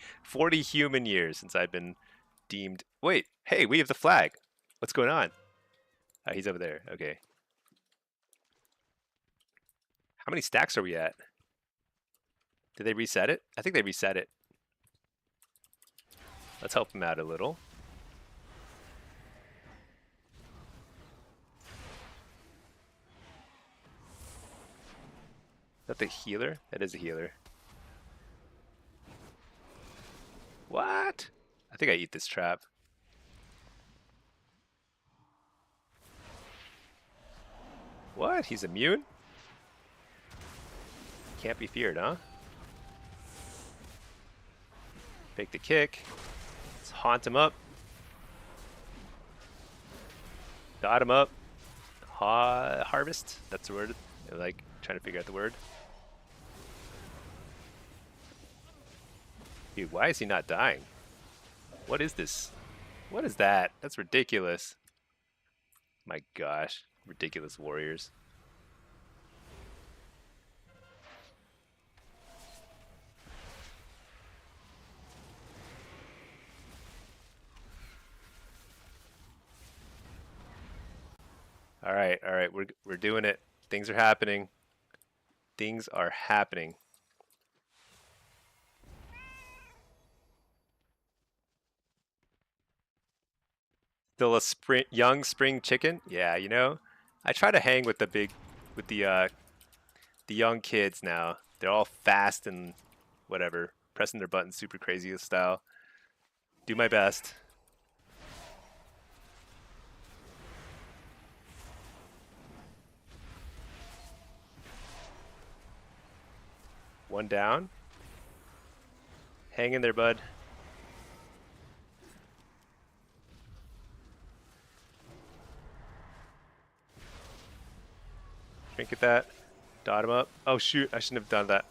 human years since I've been deemed. Wait, hey, we have the flag. What's going on? He's over there. Okay. How many stacks are we at? Did they reset it? I think they reset it. Let's help him out a little. that the healer? That is a healer. What? I think I eat this trap. What? He's immune? Can't be feared, huh? Fake the kick. Let's haunt him up. Dot him up. Harvest. That's the word. I like trying to figure out the word. Dude, why is he not dying? What is this? What is that? That's ridiculous. My gosh. Ridiculous warriors. All right, we're doing it. Things are happening. Things are happening. Still a young spring chicken? Yeah, you know, I try to hang with the young kids now. They're all fast and whatever, pressing their buttons super crazy style. Do my best. One down. Hang in there, bud. Trinket that. Dot him up. Oh shoot, I shouldn't have done that.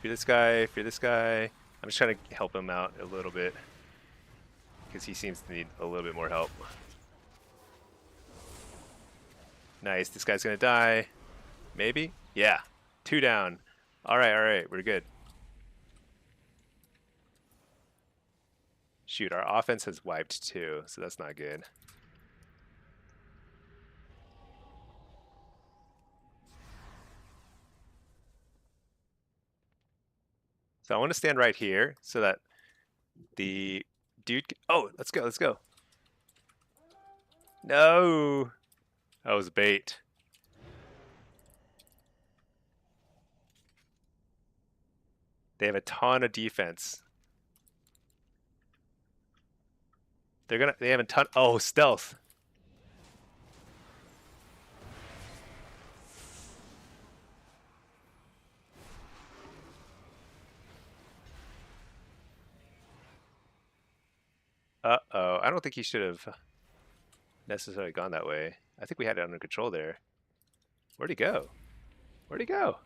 Fear this guy, fear this guy. I'm just trying to help him out a little bit, because he seems to need a little bit more help. Nice, this guy's gonna die. Maybe? Yeah. 2 down. Alright, we're good. Shoot, our offense has wiped too, so that's not good. So I want to stand right here so that the dude oh, let's go. No! That was bait. They have a ton of defense. They have a ton. Oh, stealth. Uh-oh. I don't think he should have necessarily gone that way. I think we had it under control there. Where'd he go? Where'd he go?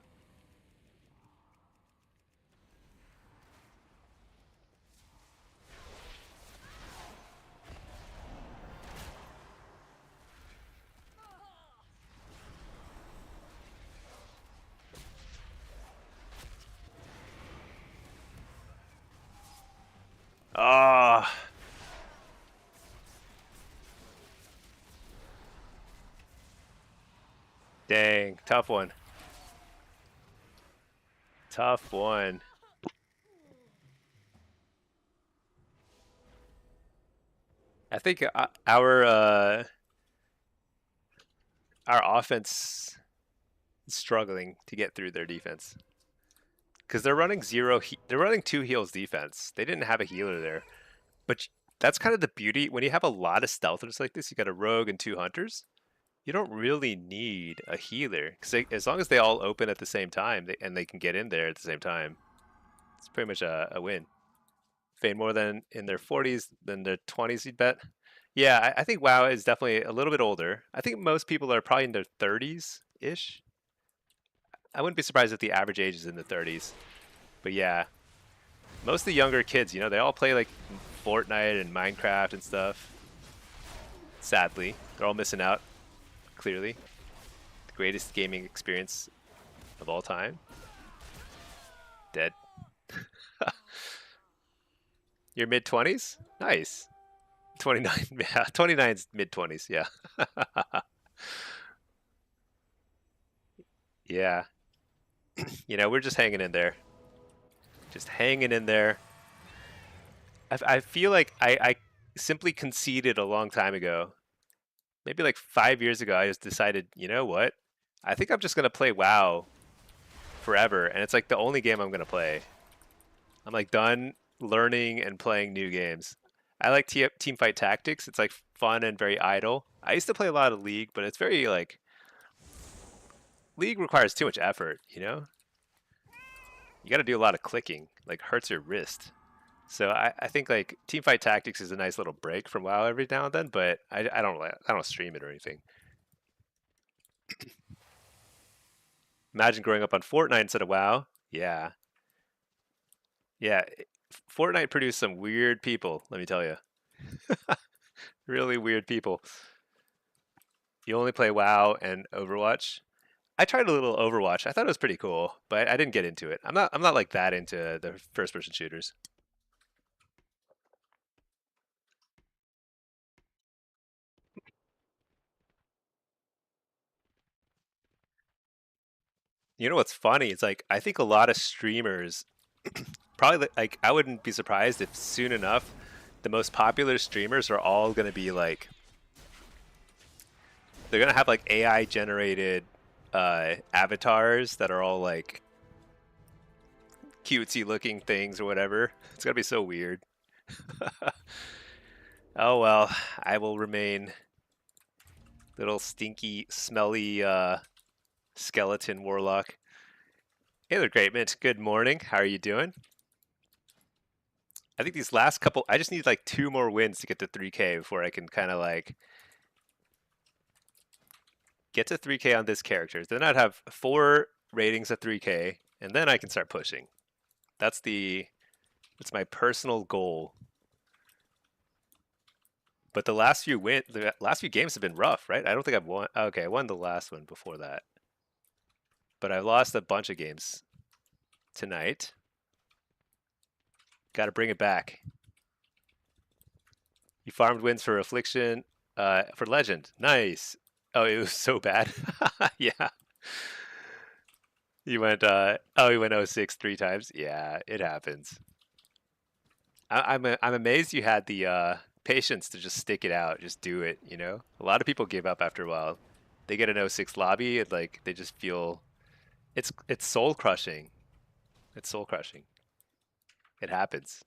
Ah. Dang, tough one. Tough one. I think our offense is struggling to get through their defense, because they're running they're running 2 heals defense. They didn't have a healer there, but that's kind of the beauty when you have a lot of stealthers like this. You got a rogue and 2 hunters. You don't really need a healer, because as long as they all open at the same time and they can get in there at the same time, it's pretty much a win. Feign more than in their 40s than their 20s, you'd bet. Yeah, I think WoW is definitely a little bit older. I think most people are probably in their 30s-ish. I wouldn't be surprised if the average age is in the 30s. But yeah, most of the younger kids, you know, they all play like Fortnite and Minecraft and stuff. Sadly, they're all missing out, clearly. The greatest gaming experience of all time. Dead. Your mid-20s? Nice. 29, yeah, 29's mid-20s, yeah. Yeah. You know, we're just hanging in there. Just hanging in there. I feel like I simply conceded a long time ago. Maybe like 5 years ago, I just decided, you know what? I think I'm just gonna play WoW forever, and it's like the only game I'm gonna play. I'm like done learning and playing new games. I like team fight tactics. It's like fun and very idle. I used to play a lot of League, but it's very like League requires too much effort, you know? You got to do a lot of clicking, like hurts your wrist. So I think like teamfight tactics is a nice little break from WoW every now and then, but I don't stream it or anything. Imagine growing up on Fortnite instead of WoW. Yeah, yeah. Fortnite produced some weird people. Let me tell you, really weird people. You only play WoW and Overwatch. I tried a little Overwatch. I thought it was pretty cool, but I didn't get into it. I'm not like that into the first person shooters. You know what's funny? It's like I think a lot of streamers probably like I wouldn't be surprised if soon enough the most popular streamers are all going to be like they're going to have like AI generated avatars that are all like cutesy looking things or whatever. It's going to be so weird. Oh well, I will remain little stinky, smelly skeleton warlock. Hey there, Great Mint. Good morning. How are you doing? I think these last couple, I just need like 2 more wins to get to 3K before I can kind of like get to 3K on this character. Then I'd have 4 ratings at 3K, and then I can start pushing. That's my personal goal. But the last few games have been rough, right? I don't think I've won. Okay, I won the last one before that, but I lost a bunch of games tonight. Got to bring it back. You farmed wins for affliction, for legend. Nice. Oh, it was so bad. Yeah. You went. You went 06 3 times. Yeah, it happens. I'm amazed you had the patience to just stick it out, just do it. You know, a lot of people give up after a while. They get an 06 lobby, and like they just feel it's soul crushing. It's soul crushing. It happens.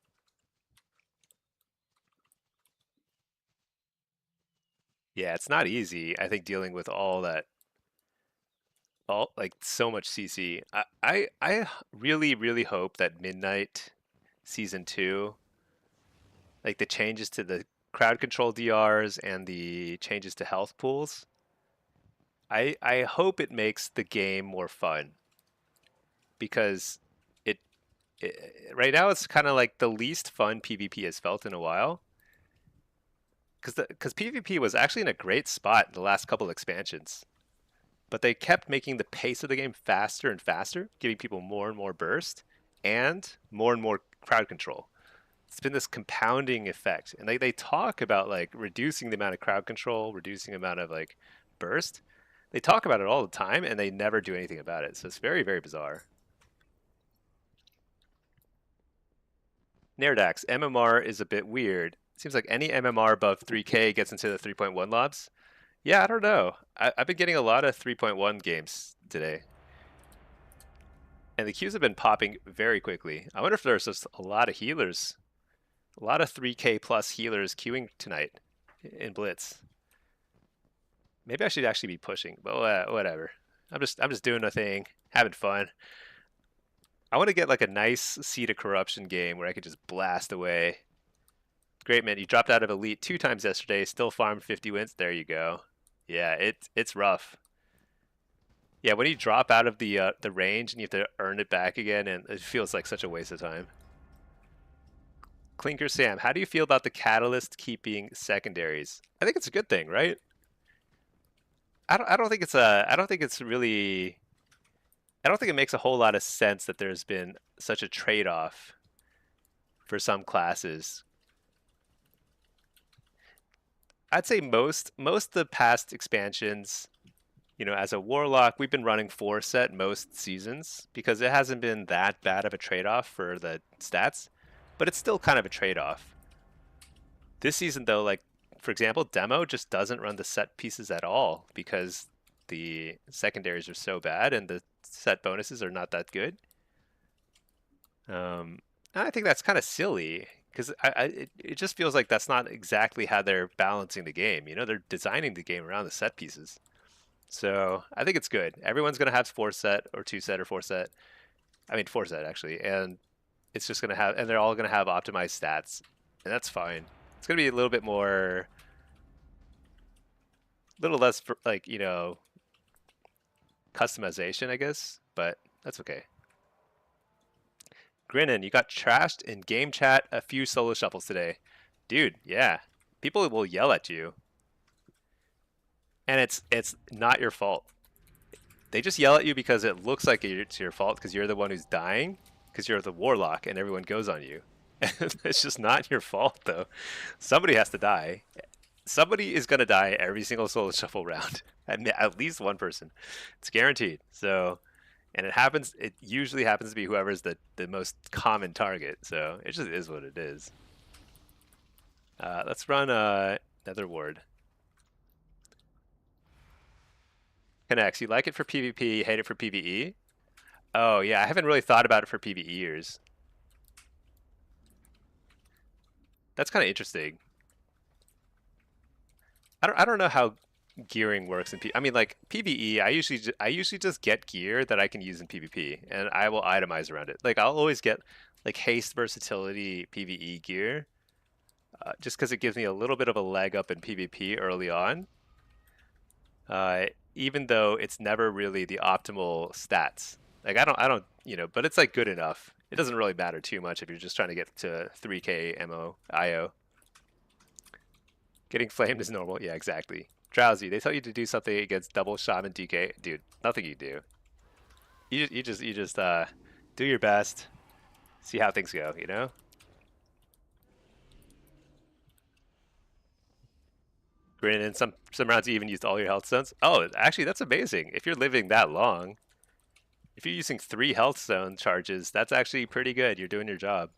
Yeah, it's not easy. I think dealing with all that, all like so much CC. I really hope that Midnight Season 2, like the changes to the crowd control DRs and the changes to health pools, I hope it makes the game more fun because it, right now it's kind of like the least fun PvP has felt in a while. Because PvP was actually in a great spot in the last couple expansions, but they kept making the pace of the game faster and faster, giving people more and more burst and more crowd control. It's been this compounding effect, and they talk about like reducing the amount of crowd control, reducing the amount of like burst. They talk about it all the time, and they never do anything about it. So it's very bizarre. Nerdax, MMR is a bit weird. Seems like any MMR above 3K gets into the 3.1 lobs. Yeah, I don't know. I've been getting a lot of 3.1 games today. And the queues have been popping very quickly. I wonder if there's just a lot of healers. A lot of 3K plus healers queuing tonight in Blitz. Maybe I should actually be pushing, but whatever. I'm just doing a thing, having fun. I want to get like a nice Seed of Corruption game where I could just blast away. Great, man. You dropped out of Elite 2 times yesterday, still farmed 50 wins. There you go. Yeah, it's rough. Yeah, when you drop out of the range and you have to earn it back again, and it feels like such a waste of time. Clinker Sam, how do you feel about the Catalyst keeping secondaries? I think it's a good thing, right? I don't think it makes a whole lot of sense that there's been such a trade-off for some classes. I'd say most of the past expansions, you know, as a Warlock, we've been running 4-set most seasons because it hasn't been that bad of a trade-off for the stats, but it's still kind of a trade-off. This season though, like for example, Demo just doesn't run the set pieces at all because the secondaries are so bad and the set bonuses are not that good. And I think that's kind of silly because it just feels like that's not exactly how they're balancing the game. You know, they're designing the game around the set pieces. So I think it's good. Everyone's going to have 4 set or 2 set or 4 set. I mean 4 set actually, and it's just going to have, and they're all going to have optimized stats, and that's fine. It's going to be a little bit more, a little less for, like, you know, customization, I guess, but that's okay. Grinnin, you got trashed in game chat a few solo shuffles today. Dude, yeah. People will yell at you. And it's not your fault. They just yell at you because it looks like it's your fault because you're the one who's dying, because you're the Warlock and everyone goes on you. It's just not your fault, though. Somebody has to die. Somebody is going to die every single solo shuffle round. At least one person. It's guaranteed. So... and it usually happens to be whoever's the most common target, so it just is what it is. Let's run Nether Ward. Connects, you like it for PvP, you hate it for PvE? Oh yeah, I haven't really thought about it for PvEers. That's kind of interesting. I don't know how gearing works in I mean, like PvE, I usually just get gear that I can use in PvP, and I will itemize around it. Like I'll always get like haste versatility PvE gear, just because it gives me a little bit of a leg up in PvP early on. Even though it's never really the optimal stats. Like I don't, you know, but it's like good enough. It doesn't really matter too much if you're just trying to get to 3k MO IO. Getting flamed is normal. Yeah, exactly. Drowsy, they tell you to do something against double shaman DK. Dude, nothing you do. You just do your best. See how things go, you know? Grin, and some rounds you even used all your health stones. Oh, actually that's amazing. If you're living that long, if you're using 3 health stone charges, that's actually pretty good. You're doing your job.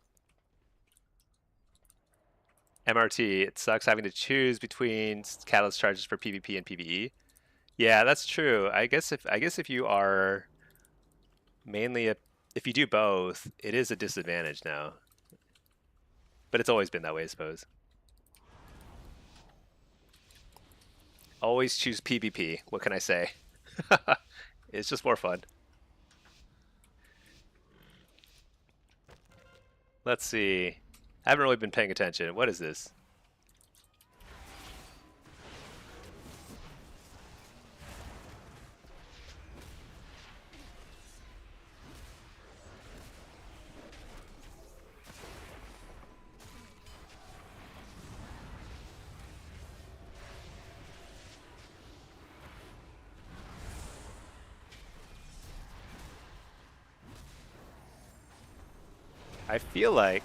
MRT, it sucks having to choose between catalyst charges for PvP and PvE. Yeah, that's true. I guess if you are mainly if you do both, it is a disadvantage now. But it's always been that way, I suppose. Always choose PvP. What can I say? It's just more fun. Let's see. I haven't really been paying attention. What is this? I feel like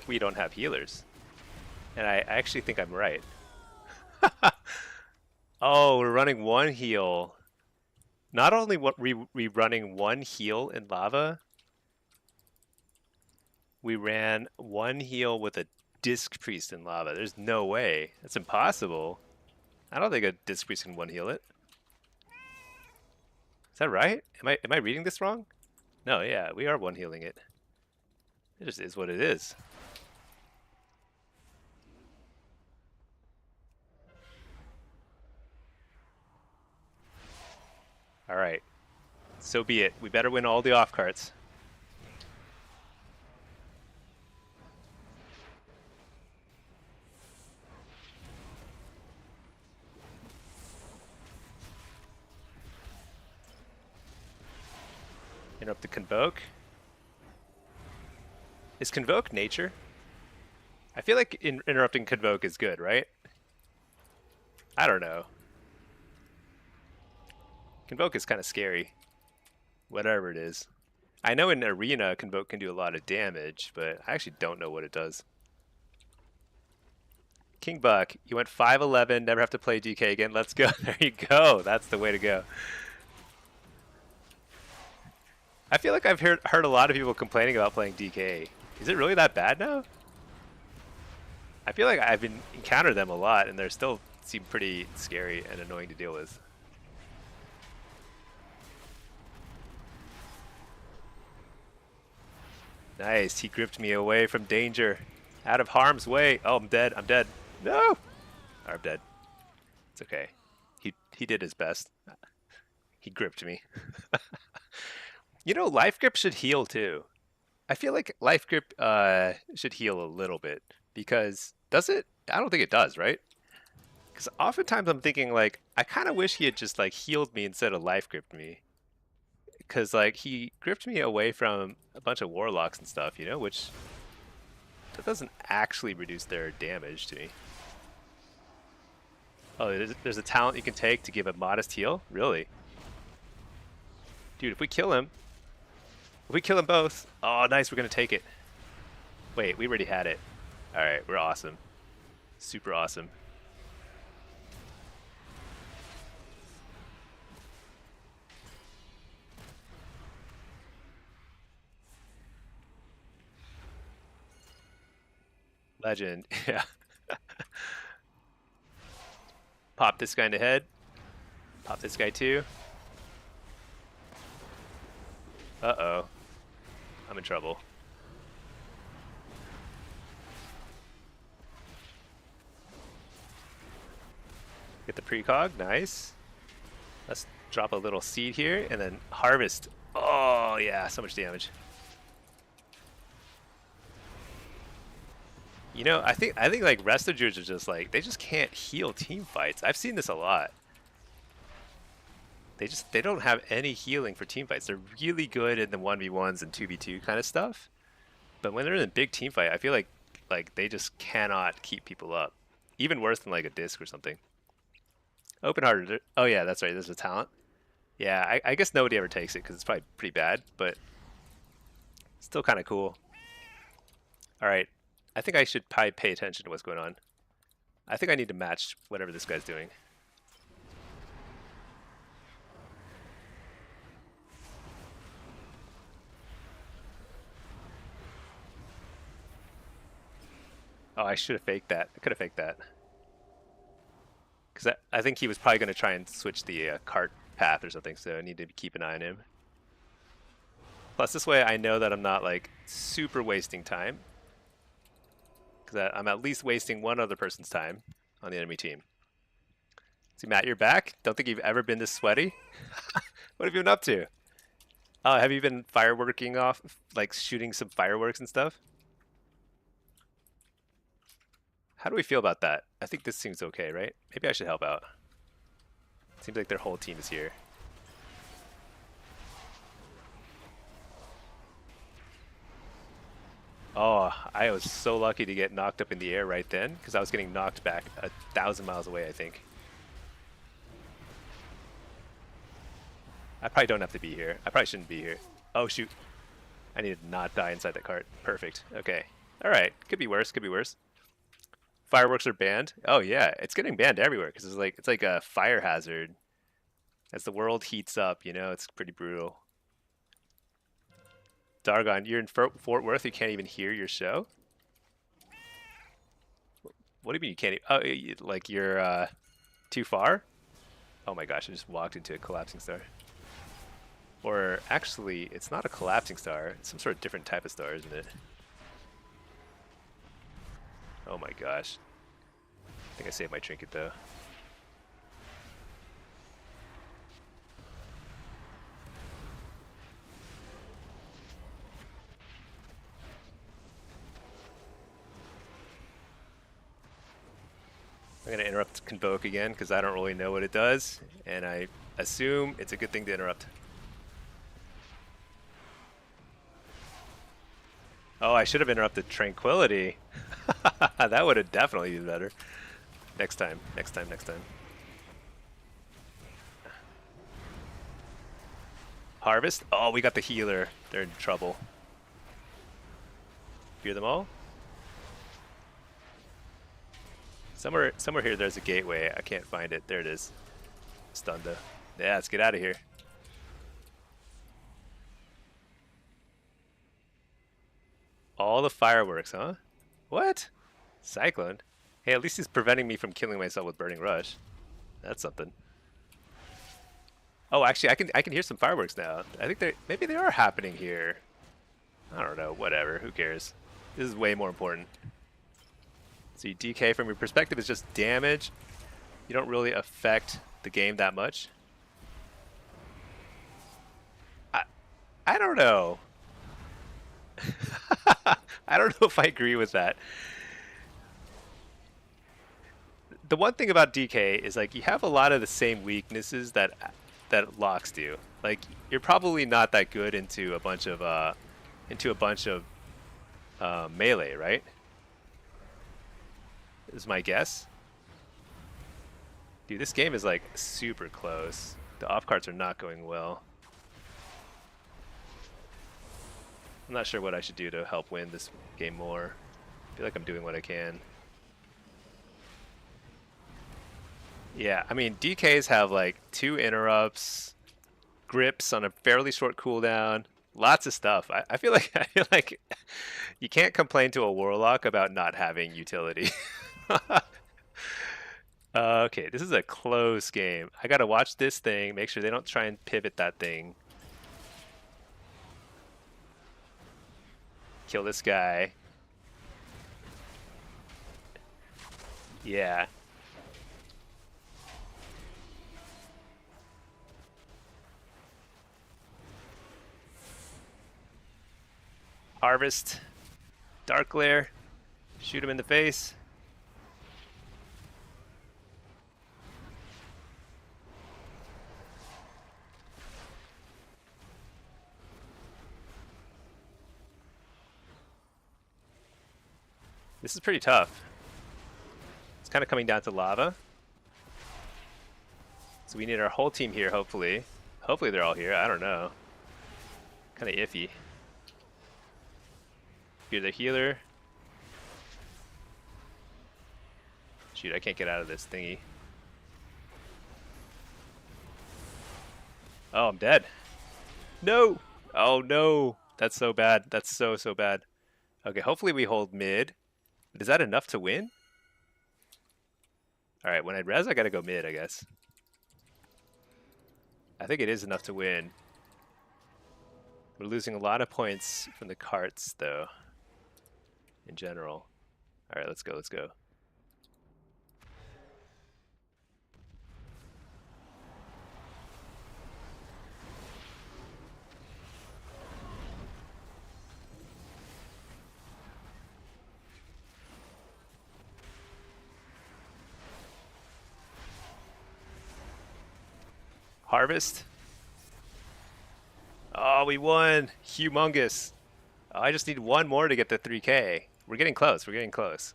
we don't have healers. And I actually think I'm right. Oh, we're running 1 heal. Not only what we running 1 heal in lava, we ran 1 heal with a disc priest in lava. There's no way. That's impossible. I don't think a disc priest can 1 heal it. Is that right? Am I reading this wrong? No, yeah, we are 1 healing it. It just is what it is. Alright. So be it. We better win all the off carts. Interrupt the Convoke. Is Convoke nature? I feel like interrupting Convoke is good, right? I don't know. Convoke is kind of scary. Whatever it is. I know in Arena, Convoke can do a lot of damage, but I actually don't know what it does. King Buck, you went 5-11, never have to play DK again. Let's go. There you go. That's the way to go. I feel like I've heard a lot of people complaining about playing DK. Is it really that bad now? I feel like I've encountered them a lot, and they still seem pretty scary and annoying to deal with. Nice, he gripped me away from danger. Out of harm's way. Oh, I'm dead, I'm dead. No! I'm dead. It's okay. He did his best. He gripped me. You know, life grip should heal too. I feel like life grip should heal a little bit because does it? I don't think it does, right? Because oftentimes I'm thinking like I kind of wish he had just like healed me instead of life gripped me. Because like he gripped me away from a bunch of warlocks and stuff, you know, which that doesn't actually reduce their damage to me. Oh, there's a talent you can take to give a modest heal? Really? Dude, if we kill him both, oh nice, we're gonna take it. Wait, we already had it. Alright, we're awesome. Super awesome. Legend, yeah. Pop this guy in the head. Pop this guy too. Uh-oh. I'm in trouble. Get the precog, nice. Let's drop a little seed here and then harvest. Oh yeah, so much damage. You know, I think like Resto Druids are just like they just can't heal team fights. I've seen this a lot. They don't have any healing for team fights. They're really good in the 1v1s and 2v2 kind of stuff. But when they're in a big team fight, I feel like they just cannot keep people up. Even worse than like a disc or something. Open hearted. Oh yeah, that's right. There's a talent. Yeah, I guess nobody ever takes it because it's probably pretty bad, but still kind of cool. All right, I think I should probably pay attention to what's going on. I think I need to match whatever this guy's doing. Oh, I should have faked that. I could have faked that. Because I think he was probably going to try and switch the cart path or something, so I need to keep an eye on him. Plus, this way I know that I'm not, like, super wasting time. Because I'm at least wasting one other person's time on the enemy team. See, Matt, you're back? Don't think you've ever been this sweaty? What have you been up to? Oh, have you been fireworking off, like shooting some fireworks and stuff? How do we feel about that? I think this seems okay, right? Maybe I should help out. Seems like their whole team is here. Oh, I was so lucky to get knocked up in the air right then, because I was getting knocked back 1,000 miles away, I think. I probably don't have to be here. I probably shouldn't be here. Oh, shoot. I need to not die inside that cart. Perfect. Okay. Alright. Could be worse. Could be worse. Fireworks are banned. Oh yeah, it's getting banned everywhere because it's like a fire hazard. As the world heats up, you know, it's pretty brutal. Dargon, you're in Fort Worth. You can't even hear your show. What do you mean you can't? Oh, like you're too far? Oh my gosh, I just walked into a collapsing star. Or actually, it's not a collapsing star. It's some sort of different type of star, isn't it? Oh my gosh. I think I saved my trinket though. I'm going to interrupt Convoke again because I don't really know what it does, and I assume it's a good thing to interrupt. Oh, I should have interrupted Tranquility. That would have definitely been better. Next time, next time, next time. Harvest? Oh, we got the healer. They're in trouble. Fear them all? Somewhere here there's a gateway. I can't find it. There it is. Stunned though. Yeah, let's get out of here. All the fireworks, huh? What? Cyclone? Hey, at least he's preventing me from killing myself with Burning Rush. That's something. Oh, actually, I can hear some fireworks now. I think maybe they are happening here. I don't know. Whatever. Who cares? This is way more important. So DK from your perspective is just damage. You don't really affect the game that much. I don't know. I don't know if I agree with that. The one thing about DK is like you have a lot of the same weaknesses that locks do. Like you're probably not that good into a bunch of melee, right? Is my guess. Dude, this game is like super close. The off cards are not going well. I'm not sure what I should do to help win this game more. I feel like I'm doing what I can. Yeah, I mean, DKs have like 2 interrupts, grips on a fairly short cooldown, lots of stuff. I feel like you can't complain to a Warlock about not having utility. Okay, this is a close game. I gotta watch this thing, make sure they don't try and pivot that thing. Kill this guy. Yeah. Harvest. Dark Glare. Shoot him in the face. This is pretty tough. It's kind of coming down to lava. So we need our whole team here, hopefully. Hopefully they're all here. I don't know. Kind of iffy. You're the healer. Shoot, I can't get out of this thingy. Oh, I'm dead. No! Oh, no! That's so bad. That's so bad. Okay, hopefully we hold mid. Is that enough to win? Alright, when I res, I gotta go mid, I guess. I think it is enough to win. We're losing a lot of points from the carts, though. In general. Alright, let's go, let's go. Harvest. Oh, we won! Humongous! Oh, I just need one more to get the 3K. We're getting close, we're getting close.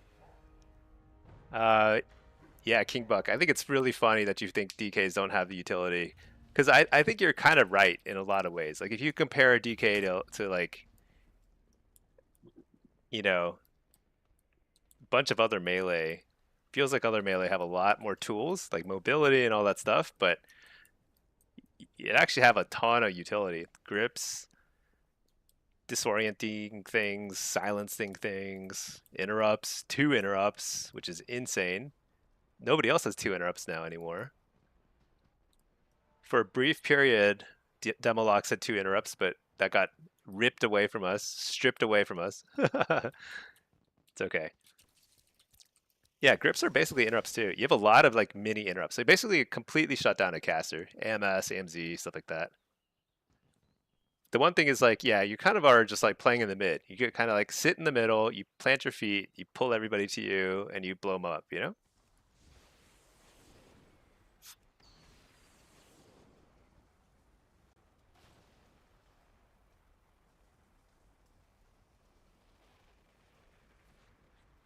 Yeah, King Buck. I think it's really funny that you think DKs don't have the utility. Because I think you're kind of right in a lot of ways. Like, if you compare a DK to like, you know, a bunch of other melee, feels like other melee have a lot more tools, like mobility and all that stuff, but it actually have a ton of utility. Grips, disorienting things, silencing things, interrupts, 2 interrupts, which is insane. Nobody else has 2 interrupts now anymore. For a brief period, Demolox had 2 interrupts, but that got ripped away from us, stripped away from us. It's okay. Yeah, grips are basically interrupts too. You have a lot of like mini interrupts. They basically completely shut down a caster. AMS, AMZ, stuff like that. The one thing is like, yeah, you kind of are just like playing in the mid. You get kind of like sit in the middle, you plant your feet, you pull everybody to you, and you blow them up, you know?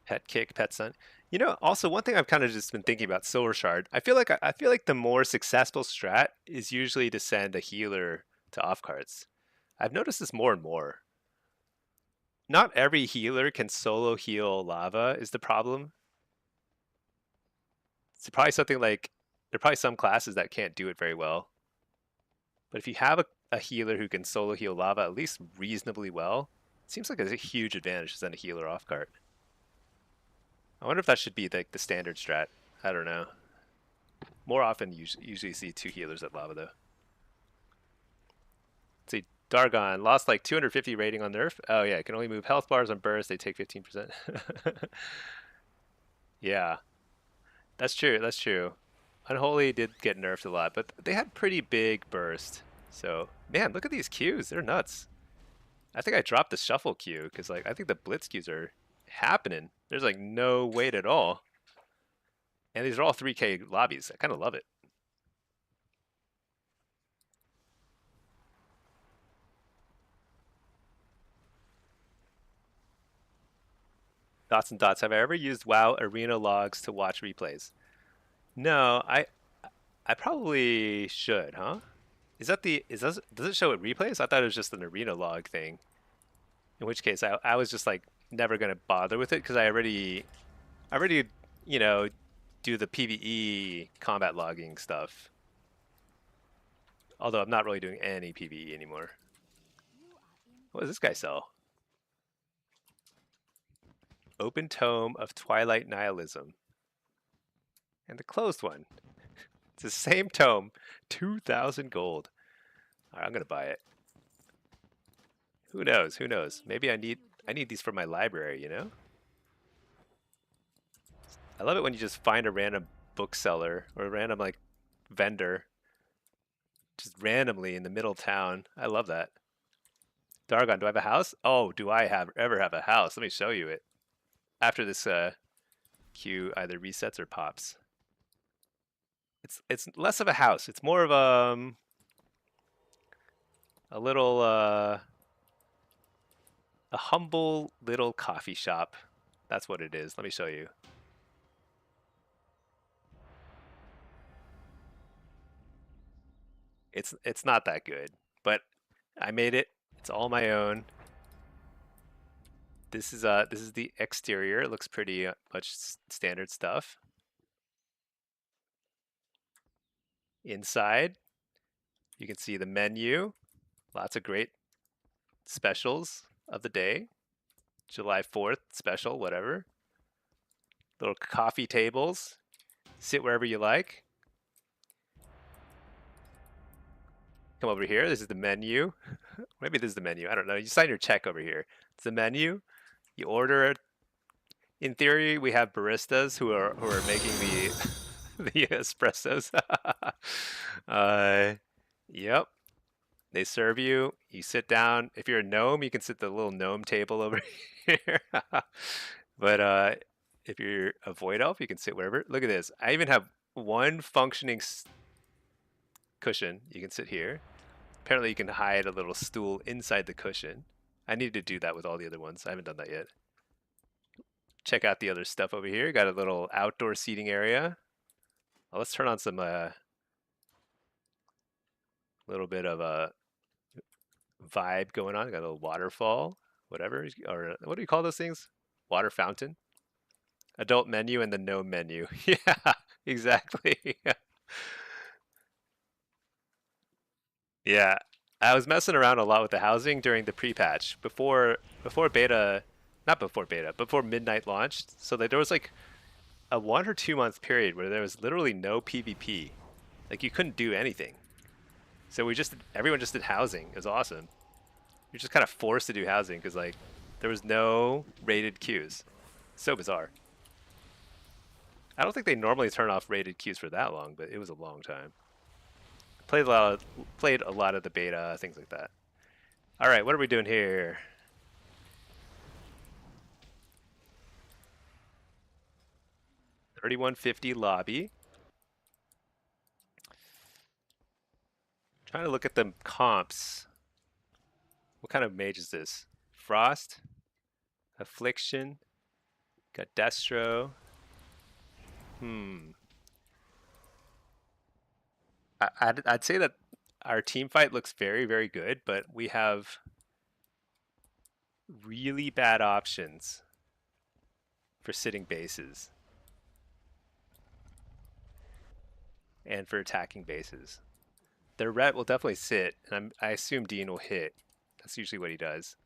Pet kick, pet son. You know, also one thing I've kind of just been thinking about Silver Shard. I feel like the more successful strat is usually to send a healer to off cards. I've noticed this more and more. Not every healer can solo heal lava is the problem. It's probably something like there are probably some classes that can't do it very well. But if you have a healer who can solo heal lava at least reasonably well, Seems like it's a huge advantage to send a healer off cart. I wonder if that should be like the standard strat. I don't know. More often, usually see 2 healers at lava though. Let's see, Dargon lost like 250 rating on nerf. Oh yeah, can only move health bars on burst. They take 15%. Yeah, that's true. That's true. Unholy did get nerfed a lot, but they had pretty big burst. So man, look at these queues. They're nuts. I think I dropped the shuffle queue because like I think the blitz queues are happening. There's like no wait at all. And these are all 3K lobbies. I kind of love it. Dots and dots. Have I ever used WoW arena logs to watch replays? No, I probably should, huh? Does it show it replays? I thought it was just an arena log thing. In which case I was just like never gonna bother with it because I already you know do the PvE combat logging stuff. Although I'm not really doing any PvE anymore. What does this guy sell? Open Tome of Twilight Nihilism. And the closed one. It's the same tome, 2,000 gold. All right, I'm gonna buy it. Who knows? Who knows? Maybe I need these for my library. You know. I love it when you just find a random bookseller or a random like vendor, just randomly in the middle of town. I love that. Dargon, do I have a house? Oh, do I ever have a house? Let me show you it. After this queue either resets or pops. It's less of a house. It's more of a little a humble little coffee shop. That's what it is. Let me show you. It's not that good, but I made it. It's all my own. This is the exterior. It looks pretty much standard stuff. Inside, you can see the menu. Lots of great specials of the day. July 4th special, whatever. Little coffee tables. Sit wherever you like. Come over here. This is the menu. Maybe this is the menu. I don't know. You sign your check over here. It's the menu. You order it. In theory, we have baristas who are making the the espressos. Yep. They serve you. You sit down. If you're a gnome, you can sit at the little gnome table over here. But if you're a void elf, you can sit wherever. Look at this. I even have one functioning cushion. You can sit here. Apparently, you can hide a little stool inside the cushion. I need to do that with all the other ones. I haven't done that yet. Check out the other stuff over here. Got a little outdoor seating area. Well, let's turn on some little bit of a vibe going on. Got a little waterfall, whatever, or what do you call those things? Water fountain. Adult menu and the no menu. Yeah, exactly. Yeah, I was messing around a lot with the housing during the pre-patch before beta, not before beta, before midnight launched. So that there was like a 1 or 2 month period where there was literally no PvP. Like you couldn't do anything. So everyone just did housing. It was awesome. You're just kind of forced to do housing because like there was no rated queues. So bizarre. I don't think they normally turn off rated queues for that long, but it was a long time. Played a lot of the beta, things like that. All right, what are we doing here? $31.50 lobby. Trying to look at the comps. What kind of mage is this? Frost, Affliction, got Destro. I'd say that our team fight looks very, very good, but we have really bad options for sitting bases and for attacking bases. Their ret will definitely sit, and I assume Dean will hit. That's usually what he does.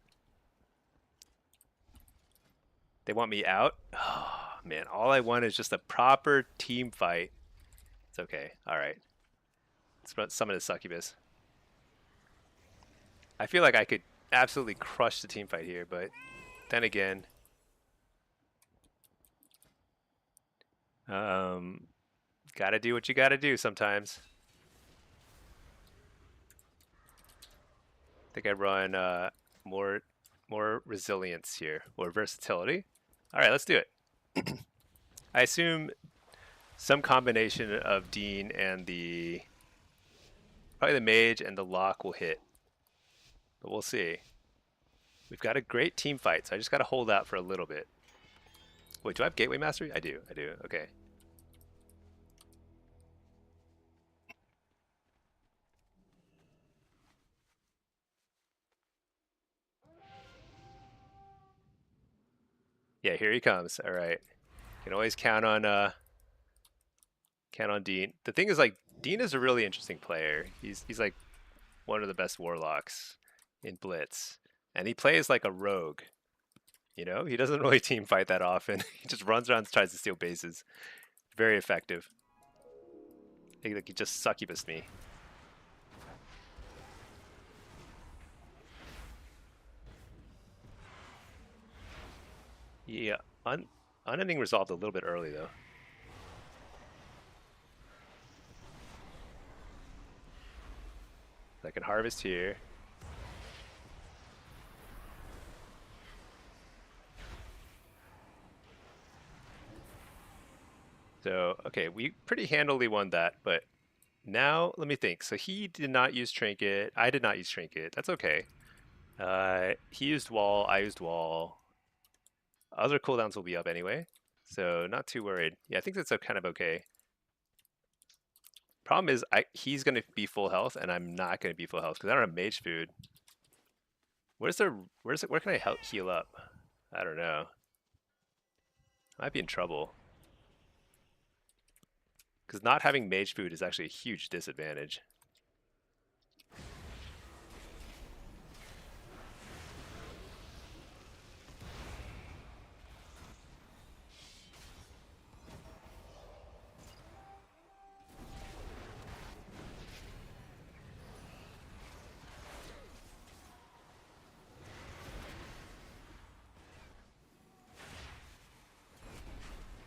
They want me out? Oh, man. All I want is just a proper team fight. It's okay. All right. Let's summon a succubus. I feel like I could absolutely crush the team fight here, but then again, gotta do what you gotta do sometimes. I think I run more resilience here, or versatility. All right, let's do it. I assume some combination of Dean and probably the mage and the lock will hit, but we'll see. We've got a great team fight, so I just got to hold out for a little bit. Wait, do I have Gateway Mastery? I do. Okay. Yeah, here he comes. All right. Can always count on Dean. The thing is, like, Dean is a really interesting player. He's like one of the best warlocks in Blitz, and he plays like a rogue. You know, he doesn't really team fight that often. He just runs around and tries to steal bases. Very effective. I think he just succubused me. Yeah, unending resolved a little bit early though. I can harvest here. So, okay, we pretty handily won that, but now let me think. So he did not use Trinket. I did not use Trinket. That's okay. He used Wall. I used Wall. Other cooldowns will be up anyway, so not too worried. Yeah, I think that's kind of okay. Problem is, he's going to be full health, and I'm not going to be full health because I don't have mage food. Where can I heal up? I don't know. I might be in trouble. Because not having mage food is actually a huge disadvantage.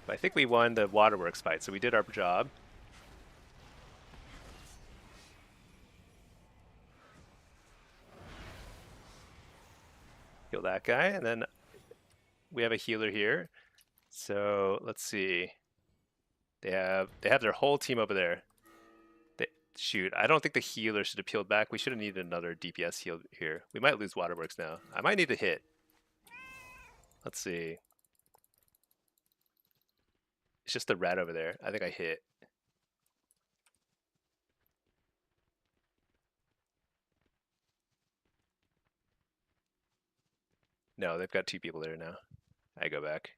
But I think we won the waterworks fight, so we did our job. Kill that guy, and then we have a healer here. So let's see. They have their whole team over there. Shoot, I don't think the healer should have peeled back. We should have needed another DPS heal here. We might lose waterworks now. I might need to hit. Let's see. It's just the rat over there. I think I hit. No, they've got 2 people there now. I go back.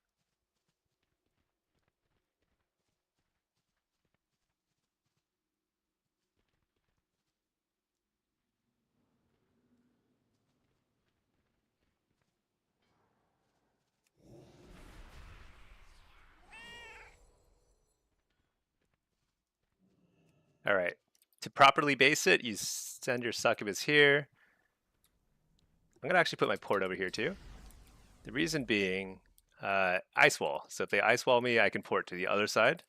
All right. To properly base it, you send your succubus here. I'm going to actually put my port over here too. The reason being, ice wall. So if they ice wall me, I can port to the other side.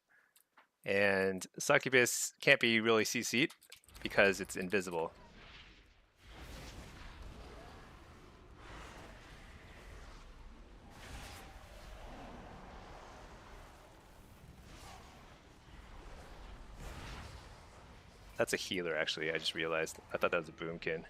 And succubus can't be really CC'd because it's invisible. That's a healer, actually. I just realized. I thought that was a boomkin.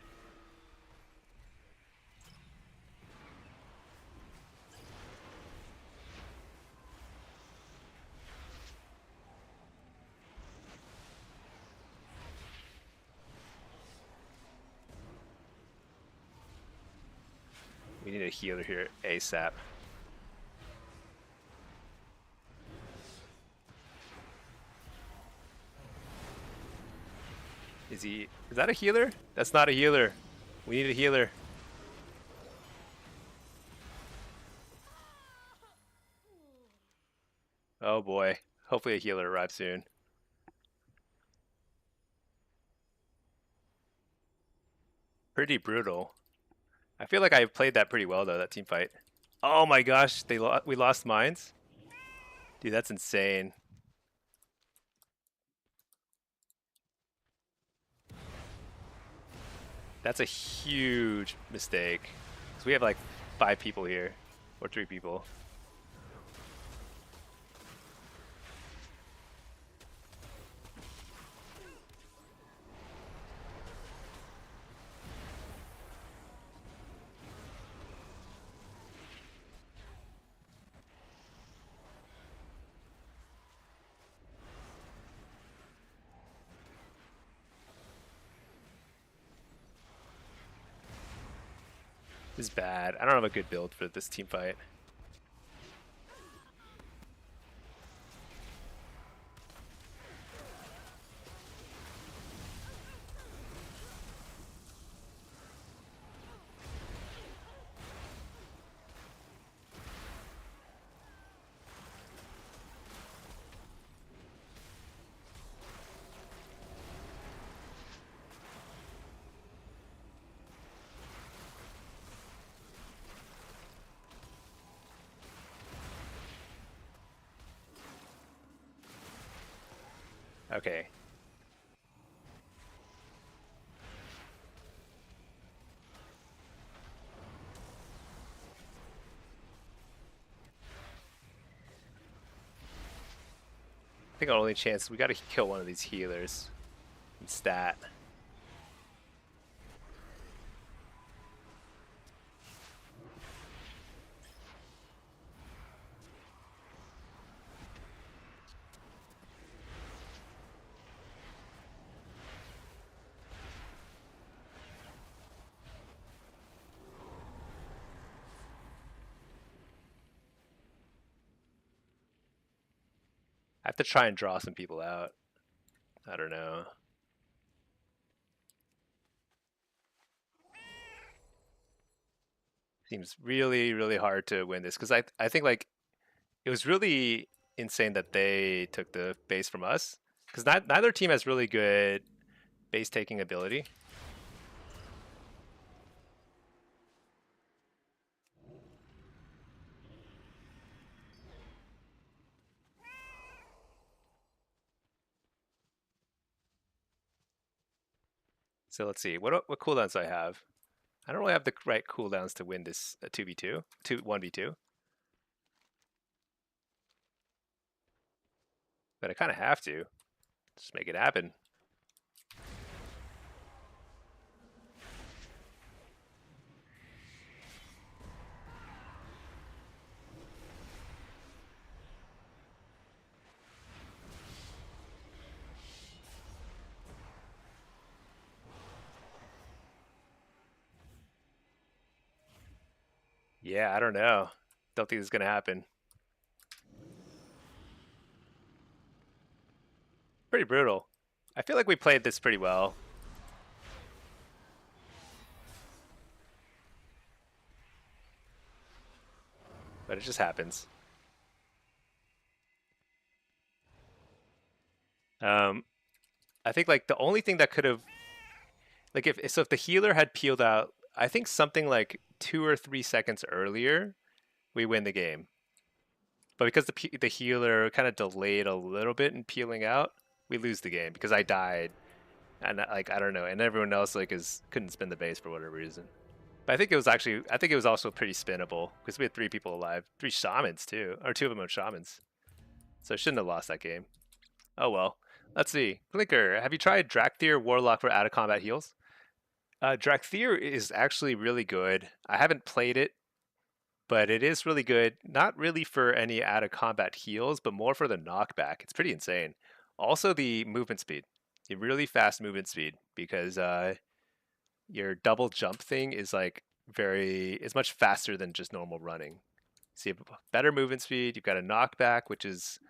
We need a healer here ASAP. Is that a healer? That's not a healer. We need a healer. Oh boy. Hopefully a healer arrives soon. Pretty brutal. I feel like I played that pretty well though, that team fight. Oh my gosh, we lost mines? Dude, that's insane. That's a huge mistake. So we have like 5 people here. Or 3 people. This is bad. I don't have a good build for this team fight. Okay. I think our only chance, we gotta kill one of these healers. And stat. I have to try and draw some people out. I don't know. Seems really, really hard to win this because I think like it was really insane that they took the base from us because neither team has really good base taking ability. So let's see what cooldowns do I have. I don't really have the right cooldowns to win this 2v2, 1v2. But I kind of have to. Just make it happen. Yeah, I don't know. Don't think this is going to happen. Pretty brutal. I feel like we played this pretty well. But it just happens. I think like the only thing that could have, like if the healer had peeled out, I think something like 2 or 3 seconds earlier, we win the game. But because the healer kind of delayed a little bit in peeling out, we lose the game because I died, and like I don't know, and everyone else like couldn't spin the base for whatever reason. But I think it was also pretty spinnable because we had 3 people alive, 3 shamans too, or 2 of them were shamans, so I shouldn't have lost that game. Oh well. Let's see. Blinker, have you tried Drakthir Warlock for out of combat heals? Drakthir is actually really good. I haven't played it, but it is really good. Not really for any out of combat heals, but more for the knockback. It's pretty insane. Also, the movement speed, the really fast movement speed, because your double jump thing is like it's much faster than just normal running. So you have better movement speed. You've got a knockback, which is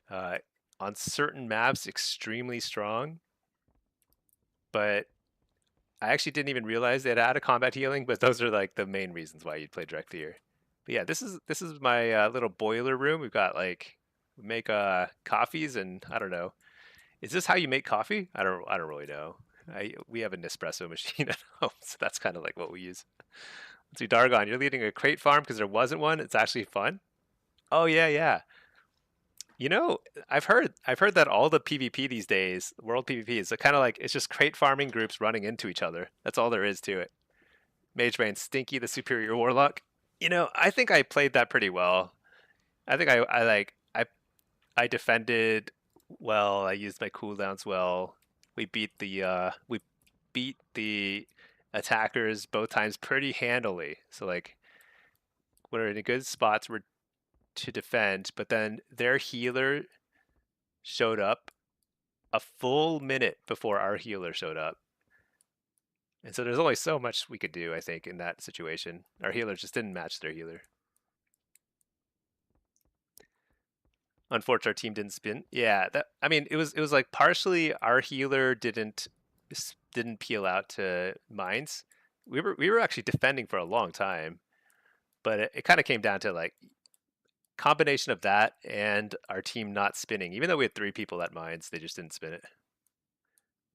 on certain maps extremely strong. But I actually didn't even realize it had a combat healing, but those are like the main reasons why you'd play Drakthir. But yeah, this is my little boiler room. We make coffees, and I don't know. Is this how you make coffee? I don't really know. We have an espresso machine at home, so that's kind of like what we use. Let's see, Dargon, you're leading a crate farm because there wasn't one. It's actually fun. Oh yeah, yeah. You know, I've heard that all the PvP these days, world PvP, is kind of like it's just crate farming groups running into each other. That's all there is to it. Mage Brain Stinky, the superior warlock. You know, I think I played that pretty well. I think I defended well. I used my cooldowns well. We beat the attackers both times pretty handily. So like we're in a good spots where to defend, but then their healer showed up a full minute before our healer showed up. And so there's only so much we could do, I think, in that situation. Our healer just didn't match their healer. Unfortunately, our team didn't spin. Yeah, that I mean, it was like partially our healer didn't peel out to mines. We were actually defending for a long time, but it kind of came down to like combination of that and our team not spinning. Even though we had three people at mines, they just didn't spin it.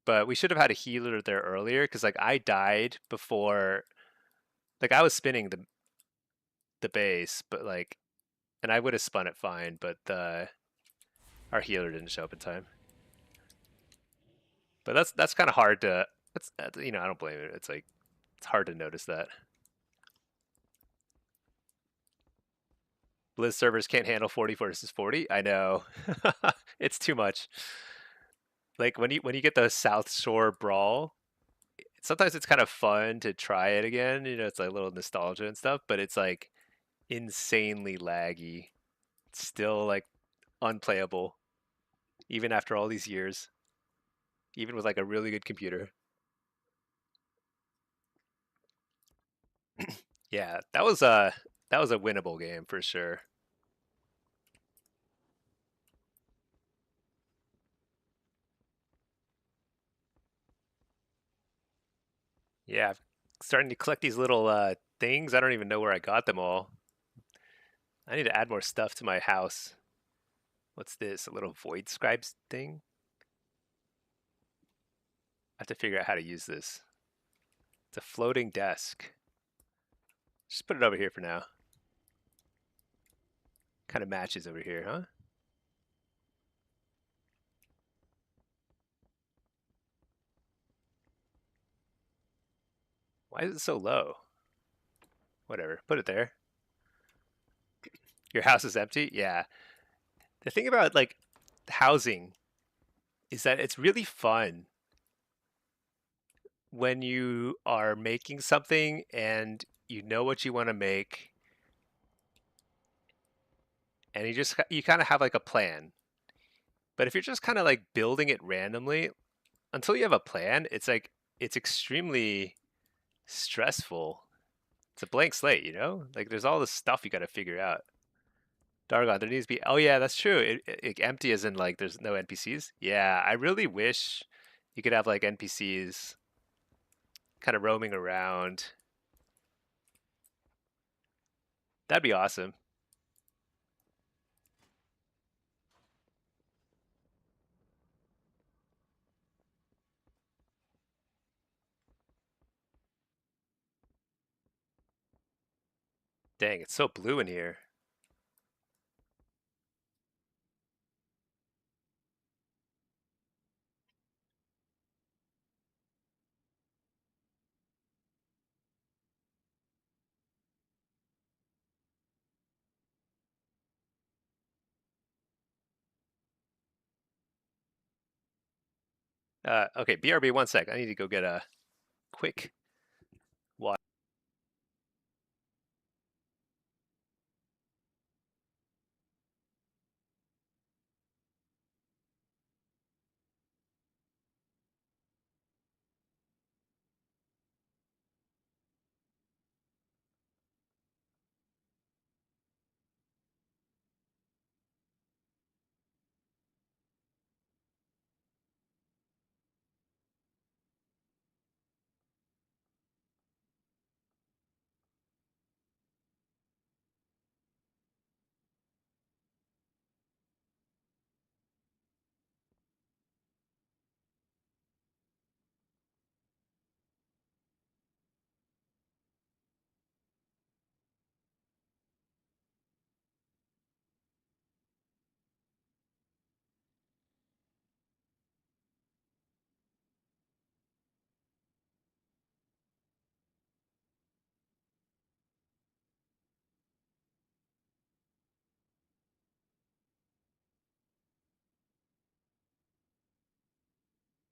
But we should have had a healer there earlier because like I died before, like I was spinning the base, but like, and I would have spun it fine, but our healer didn't show up in time. But that's kind of hard to. That's I don't blame it. It's like it's hard to notice that. Blizz servers can't handle 40 versus 40. I know, it's too much. Like when you get the South Shore brawl, sometimes it's kind of fun to try it again. You know, it's like a little nostalgia and stuff, but it's like insanely laggy. It's still like unplayable, even after all these years, even with like a really good computer. Yeah, that was a winnable game for sure. Yeah, I'm starting to collect these little things. I don't even know where I got them all. I need to add more stuff to my house. What's this? A little void scribes thing? I have to figure out how to use this. It's a floating desk. Just put it over here for now. Kind of matches over here, huh? Why is it so low? Whatever, put it there. Your house is empty? Yeah. The thing about like housing is that it's really fun when you are making something and you know what you want to make and you kind of have like a plan. But if you're just kind of like building it randomly until you have a plan, it's like it's extremely stressful. It's a blank slate, you know? Like there's all this stuff you got to figure out. Dargon, there needs to be. Oh yeah, that's true. Empty as in like there's no NPCs. Yeah, I really wish you could have like NPCs kind of roaming around. That'd be awesome. Dang, it's so blue in here. Okay, BRB, one sec. I need to go get a quick water.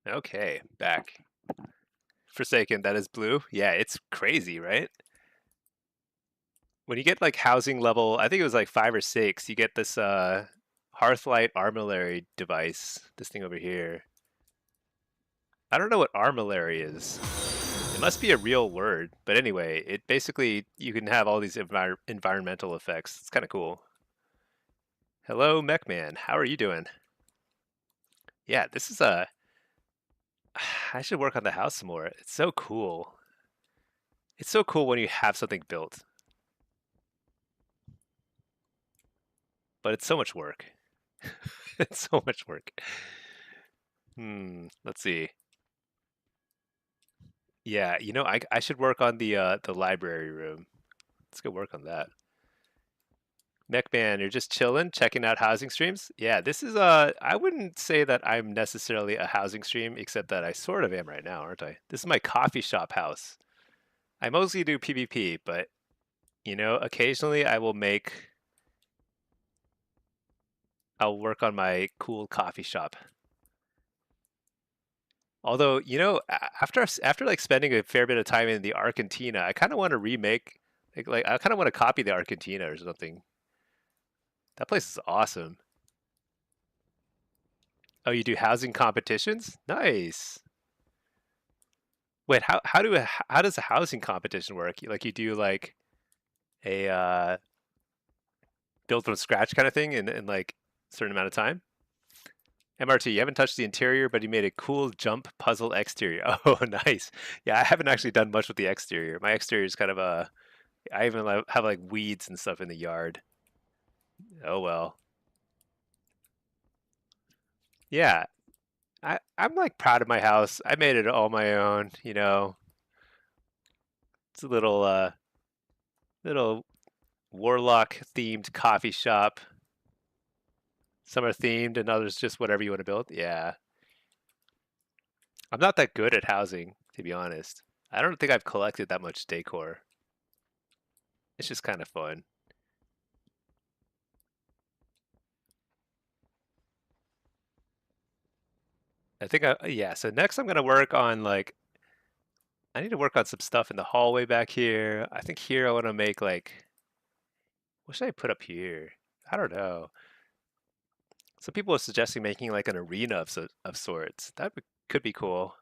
Okay, back. Forsaken, that is blue. Yeah, it's crazy, right? When you get like housing level, I think it was like 5 or 6, you get this Hearthlight Armillary device. This thing over here. I don't know what Armillary is. It must be a real word, but anyway, it basically you can have all these environmental effects. It's kind of cool. Hello, Mechman. How are you doing? Yeah, this is a. I should work on the house some more. It's so cool. It's so cool when you have something built, but it's so much work. It's so much work. Let's see. Yeah, you know, I should work on the library room. Let's go work on that. Mechman, you're just chilling, checking out housing streams? Yeah, this is I wouldn't say that I'm necessarily a housing stream, except that I sort of am right now, aren't I? This is my coffee shop house. I mostly do PvP, but you know, occasionally I'll work on my cool coffee shop. Although, you know, after like spending a fair bit of time in the Argentina, I kind of want to remake like I kind of want to copy the Argentina or something. That place is awesome. Oh, you do housing competitions? Nice. Wait, how does a housing competition work? Like you do like a build from scratch kind of thing in like a certain amount of time? MRT, you haven't touched the interior, but you made a cool jump puzzle exterior. Oh, nice. Yeah, I haven't actually done much with the exterior. My exterior is kind of a. I even have like weeds and stuff in the yard. Oh well. Yeah, I'm like proud of my house. I made it all my own. You know, it's a little Warlock themed coffee shop. Some are themed and others just whatever you want to build. Yeah. I'm not that good at housing, to be honest. I don't think I've collected that much decor. It's just kind of fun. I think yeah, so next I'm gonna work on like I need to work on some stuff in the hallway back here. I think here I want to make like what should I put up here? I don't know. Some people are suggesting making like an arena of sorts. Could be cool.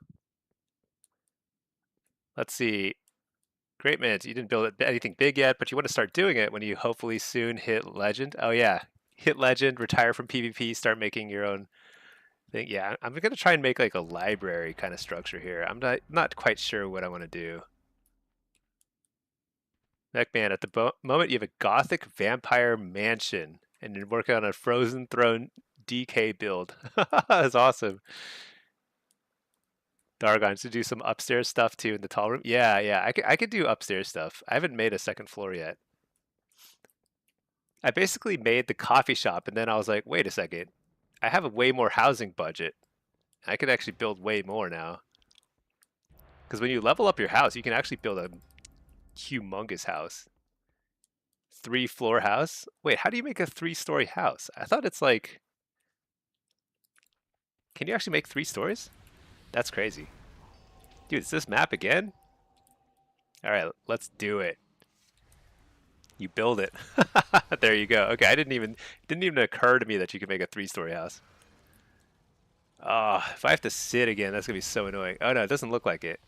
Let's see. Great minutes. You didn't build anything big yet, but you want to start doing it when you hopefully soon hit legend. Oh yeah, hit legend, retire from PvP, start making your own thing. Yeah, I'm gonna try and make like a library kind of structure here. I'm not quite sure what I want to do. Neckman, at the moment you have a gothic vampire mansion, and you're working on a Frozen Throne DK build. That's awesome. Dargon to do some upstairs stuff too in the tall room. Yeah, yeah, I could do upstairs stuff. I haven't made a second floor yet. I basically made the coffee shop, and then I was like, wait a second, I have a way more housing budget. I could actually build way more now. Because when you level up your house, you can actually build a humongous house. 3-floor house? Wait, how do you make a 3-story house? I thought it's like, can you actually make 3 stories? That's crazy. Dude, it's this map again? All right, let's do it. You build it. There you go. Okay, it didn't even occur to me that you could make a 3-story house. Oh, if I have to sit again, that's gonna be so annoying. Oh no, it doesn't look like it.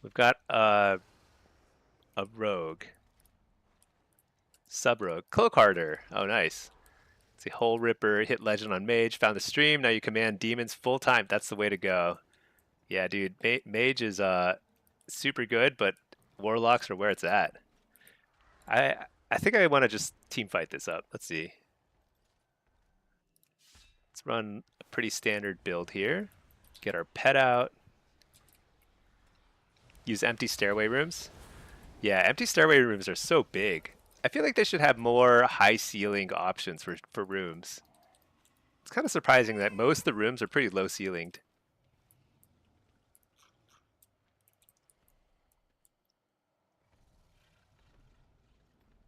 We've got a rogue. Sub-rogue. Cloak Harder. Oh, nice. Let's see, Hole Ripper, hit legend on Mage, found the stream, now you command demons full time. That's the way to go. Yeah, dude, Mage is super good, but Warlocks are where it's at. I I think I want to just team fight this up. Let's see. Let's run a pretty standard build here. Get our pet out. Use empty stairway rooms. Yeah, empty stairway rooms are so big. I feel like they should have more high ceiling options for rooms. It's kind of surprising that most of the rooms are pretty low ceilinged.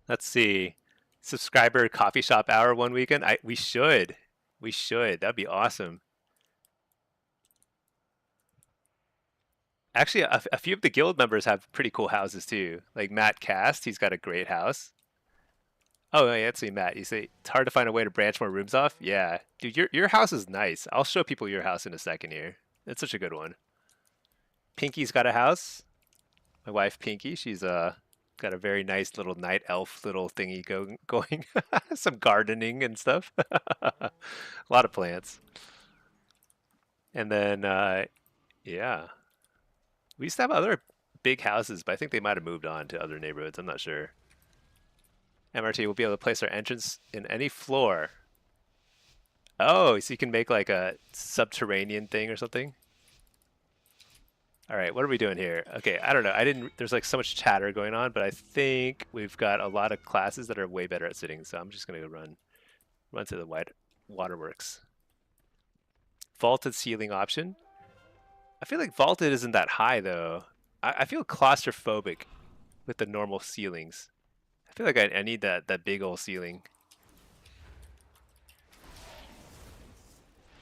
Let's see. Subscriber coffee shop hour one weekend. We should. We should. That'd be awesome. Actually, a few of the guild members have pretty cool houses too. Like Matt Cast, he's got a great house. Oh, yeah, let's see, Matt. You say it's hard to find a way to branch more rooms off. Yeah, dude, your house is nice. I'll show people your house in a second here. It's such a good one. Pinky's got a house. My wife Pinky, she's got a very nice little night elf little thingy going. Some gardening and stuff. A lot of plants. And then yeah, we used to have other big houses, but I think they might have moved on to other neighborhoods. I'm not sure. MRT will be able to place our entrance in any floor. Oh, so you can make like a subterranean thing or something? All right, what are we doing here? Okay, I don't know. There's like so much chatter going on, but I think we've got a lot of classes that are way better at sitting, so I'm just gonna go run to the waterworks. Vaulted ceiling option. I feel like vaulted isn't that high though. I feel claustrophobic with the normal ceilings. I feel like I need that big old ceiling.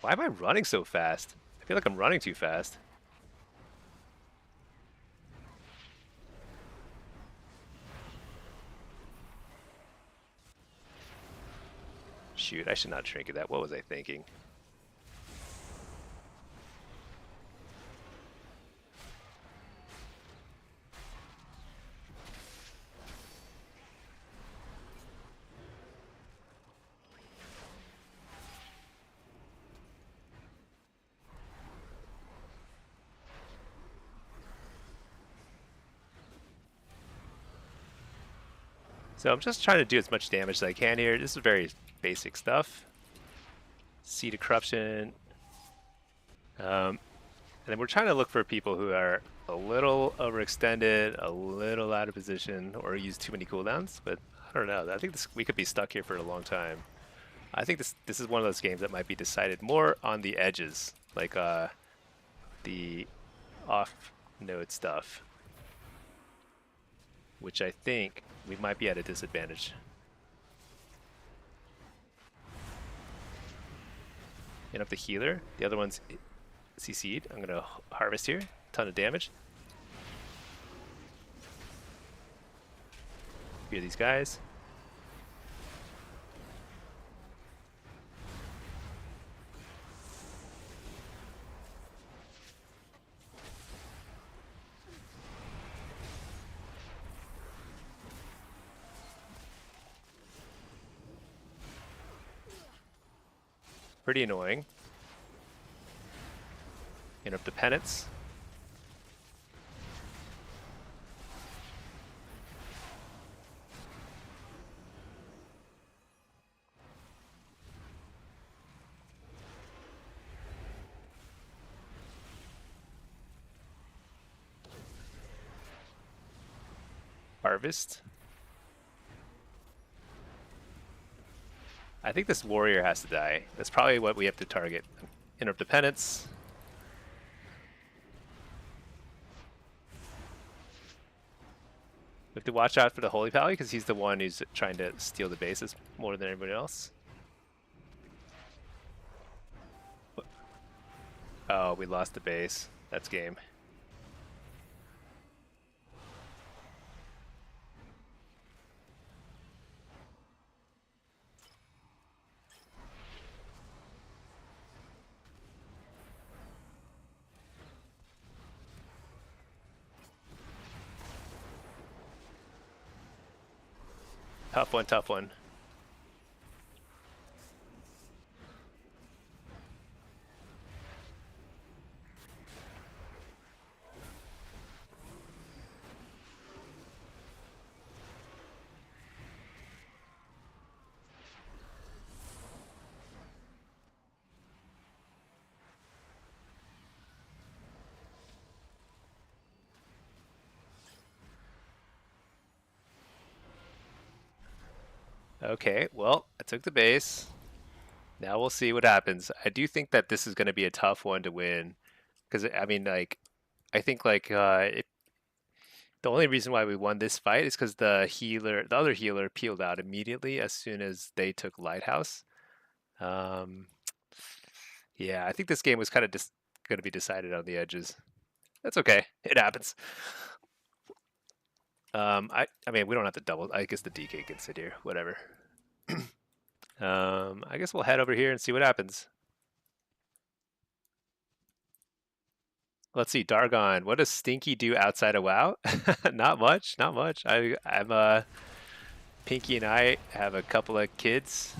Why am I running so fast? I feel like I'm running too fast. Shoot, I should not trinket that. What was I thinking? So I'm just trying to do as much damage as I can here. This is very basic stuff. Seed of corruption. And then we're trying to look for people who are a little overextended, a little out of position, or use too many cooldowns. But I don't know. I think we could be stuck here for a long time. I think this is one of those games that might be decided more on the edges, like the off-node stuff, which I think we might be at a disadvantage. And up the healer, the other one's CC'd. I'm gonna harvest here, ton of damage. Fear these guys. Pretty annoying. Interrupt the penance. Harvest. I think this warrior has to die. That's probably what we have to target. Interrupt the penance. We have to watch out for the Holy Pally because he's the one who's trying to steal the bases more than everybody else. Oh, we lost the base. That's game. Tough one, tough one. Okay, well, I took the base. Now we'll see what happens. I do think that this is going to be a tough one to win. Because, I mean, like, I think, like, the only reason why we won this fight is because the other healer peeled out immediately as soon as they took Lighthouse. Um, yeah, I think this game was kind of just going to be decided on the edges. That's okay. It happens. I mean, we don't have to double. I guess the DK can sit here. Whatever. I guess we'll head over here and see what happens. Let's see, Dargon. What does Stinky do outside of WoW? Not much. Not much. I'm Pinky and I have a couple of kids,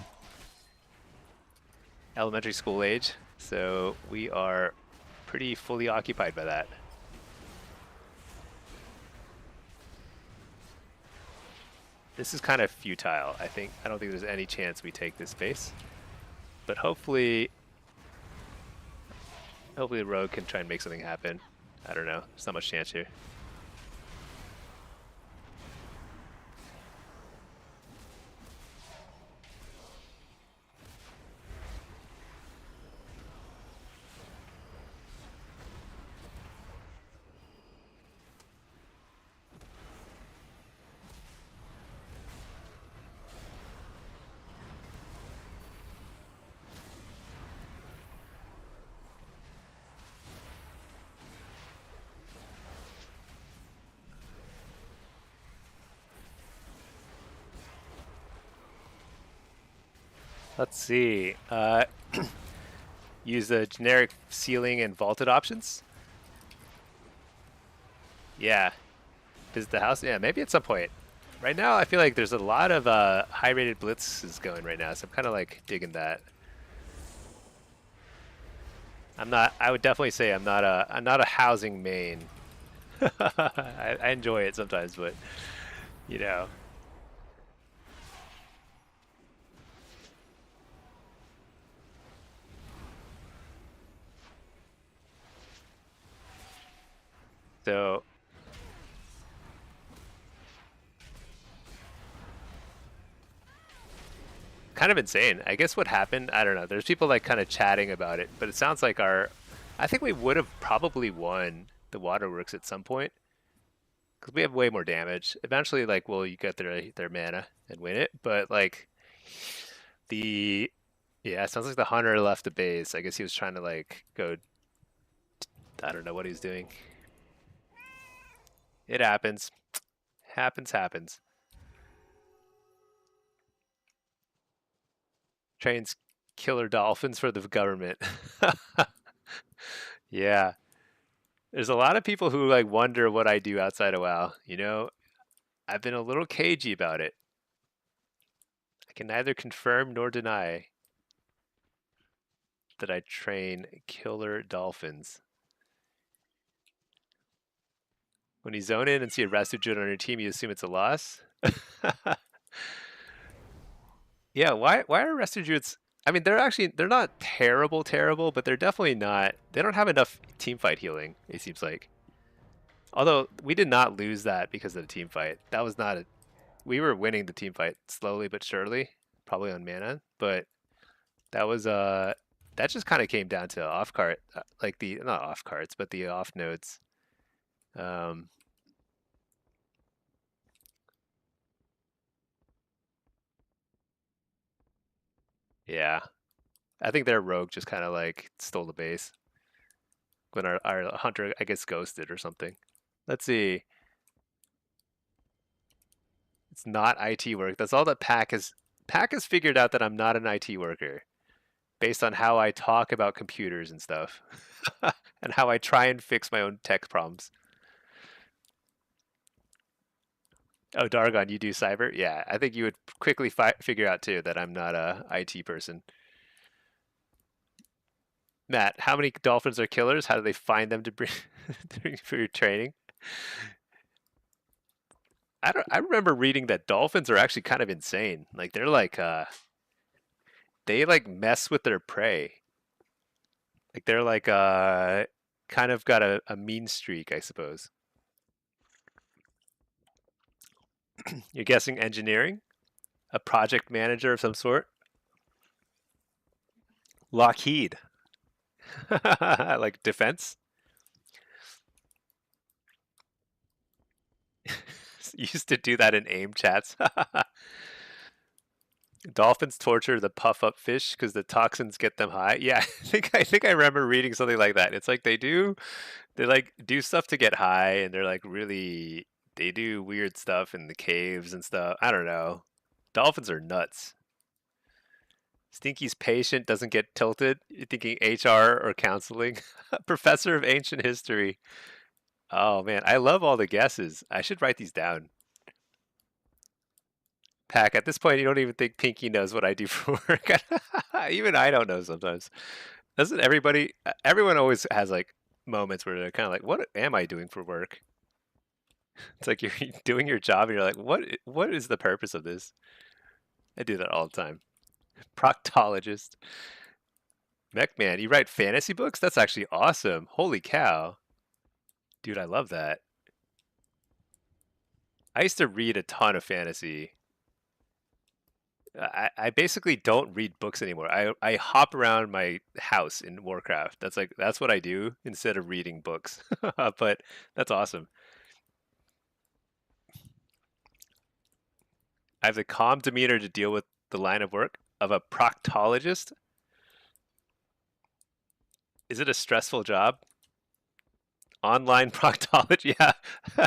elementary school age, so we are pretty fully occupied by that. This is kind of futile. I don't think there's any chance we take this space, but hopefully the rogue can try and make something happen. I don't know. There's not much chance here. Let's see. Use the generic ceiling and vaulted options. Yeah. Visit the house. Yeah, maybe at some point. Right now, I feel like there's a lot of high-rated blitzes going right now, so I'm kind of like digging that. I would definitely say I'm not a housing main. I enjoy it sometimes, but you know. So kind of insane. I guess what happened, I don't know. There's people like kind of chatting about it, but it sounds like I think we would have probably won the waterworks at some point because we have way more damage. Eventually, like, well, you get their mana and win it, but like yeah, it sounds like the hunter left the base. I guess he was trying to like go. I don't know what he's doing. It happens. Happens. Trains killer dolphins for the government. Yeah. There's a lot of people who like wonder what I do outside of WoW. You know, I've been a little cagey about it. I can neither confirm nor deny that I train killer dolphins. When you zone in and see a rescue druid on your team, you assume it's a loss. Yeah, why are rescue druids? I mean, they're not terrible, but they're definitely not. They don't have enough team fight healing. It seems like. Although we did not lose that because of the team fight. That was not a. We were winning the team fight slowly but surely, probably on mana. But that was that just kind of came down to off cart, like the not off carts, but the off nodes. Um, yeah, I think their rogue just kind of like stole the base when our hunter, I guess, ghosted or something. Let's see. It's not IT work. That's all that Pack has figured out that I'm not an IT worker based on how I talk about computers and stuff and how I try and fix my own tech problems. Oh, Dargon, you do cyber? Yeah, I think you would quickly figure out too that I'm not a IT person. Matt, how many dolphins are killers? How do they find them to bring for your training? I remember reading that dolphins are actually kind of insane. Like they're like they like mess with their prey. Like they're like kind of got a mean streak, I suppose. You're guessing engineering? A project manager of some sort? Lockheed. Like defense? Used to do that in AIM chats. Dolphins torture the puff-up fish because the toxins get them high. Yeah, I think I remember reading something like that. It's like they like do stuff to get high, and they're like really they do weird stuff in the caves and stuff. I don't know. Dolphins are nuts. Stinky's patient doesn't get tilted. You're thinking HR or counseling. Professor of ancient history. Oh man, I love all the guesses. I should write these down. Pack, at this point, you don't even think Pinky knows what I do for work. Even I don't know sometimes. Doesn't everybody? Everyone always has like moments where they're kind of like, "What am I doing for work?" It's like you're doing your job, and you're like, What is the purpose of this?" I do that all the time. Proctologist, Mech Man, you write fantasy books? That's actually awesome. Holy cow, dude, I love that. I used to read a ton of fantasy. I basically don't read books anymore. I hop around my house in Warcraft. That's what I do instead of reading books. But that's awesome. I have the calm demeanor to deal with the line of work of a proctologist. Is it a stressful job? Online proctology, yeah.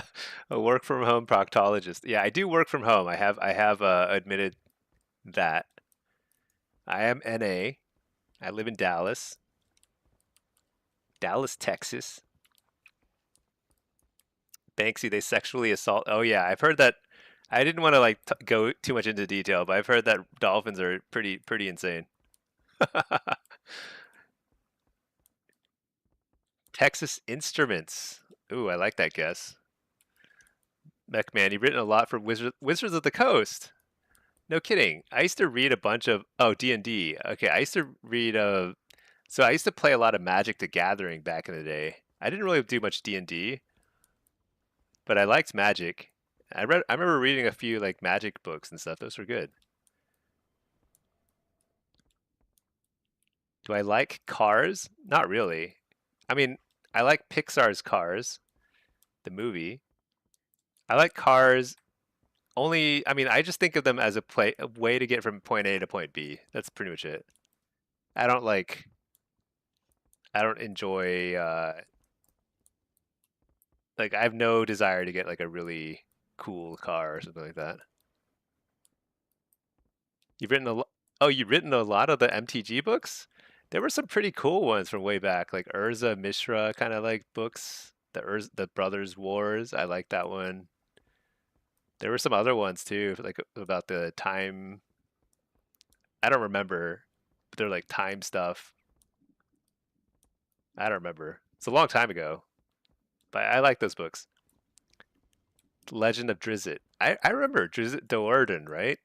A work from home proctologist. Yeah, I do work from home. I have admitted that. I am NA. I live in Dallas, Texas. Banksy, they sexually assault. Oh yeah, I've heard that. I didn't want to like go too much into detail, but I've heard that dolphins are pretty insane. Texas Instruments. Ooh, I like that guess. MechMan, you've written a lot for Wizards of the Coast. No kidding. I used to read a bunch of D&D. Okay, I used to read so I used to play a lot of Magic the Gathering back in the day. I didn't really do much D&D, but I liked Magic. I remember reading a few like Magic books and stuff. Those were good. Do I like Cars? Not really. I mean, I like Pixar's Cars, the movie. I like Cars only, I mean, I just think of them as a way to get from point A to point B. That's pretty much it. I don't like I don't enjoy like I have no desire to get like a really cool car or something like that. You've written a lot. Oh, you've written a lot of the MTG books? There were some pretty cool ones from way back, like Urza Mishra kind of like books. The Brothers Wars. I like that one. There were some other ones too, like about the time. I don't remember, but they're like time stuff. I don't remember. It's a long time ago, but I like those books. Legend of Drizzt. I remember Drizzt Do'Urden, right?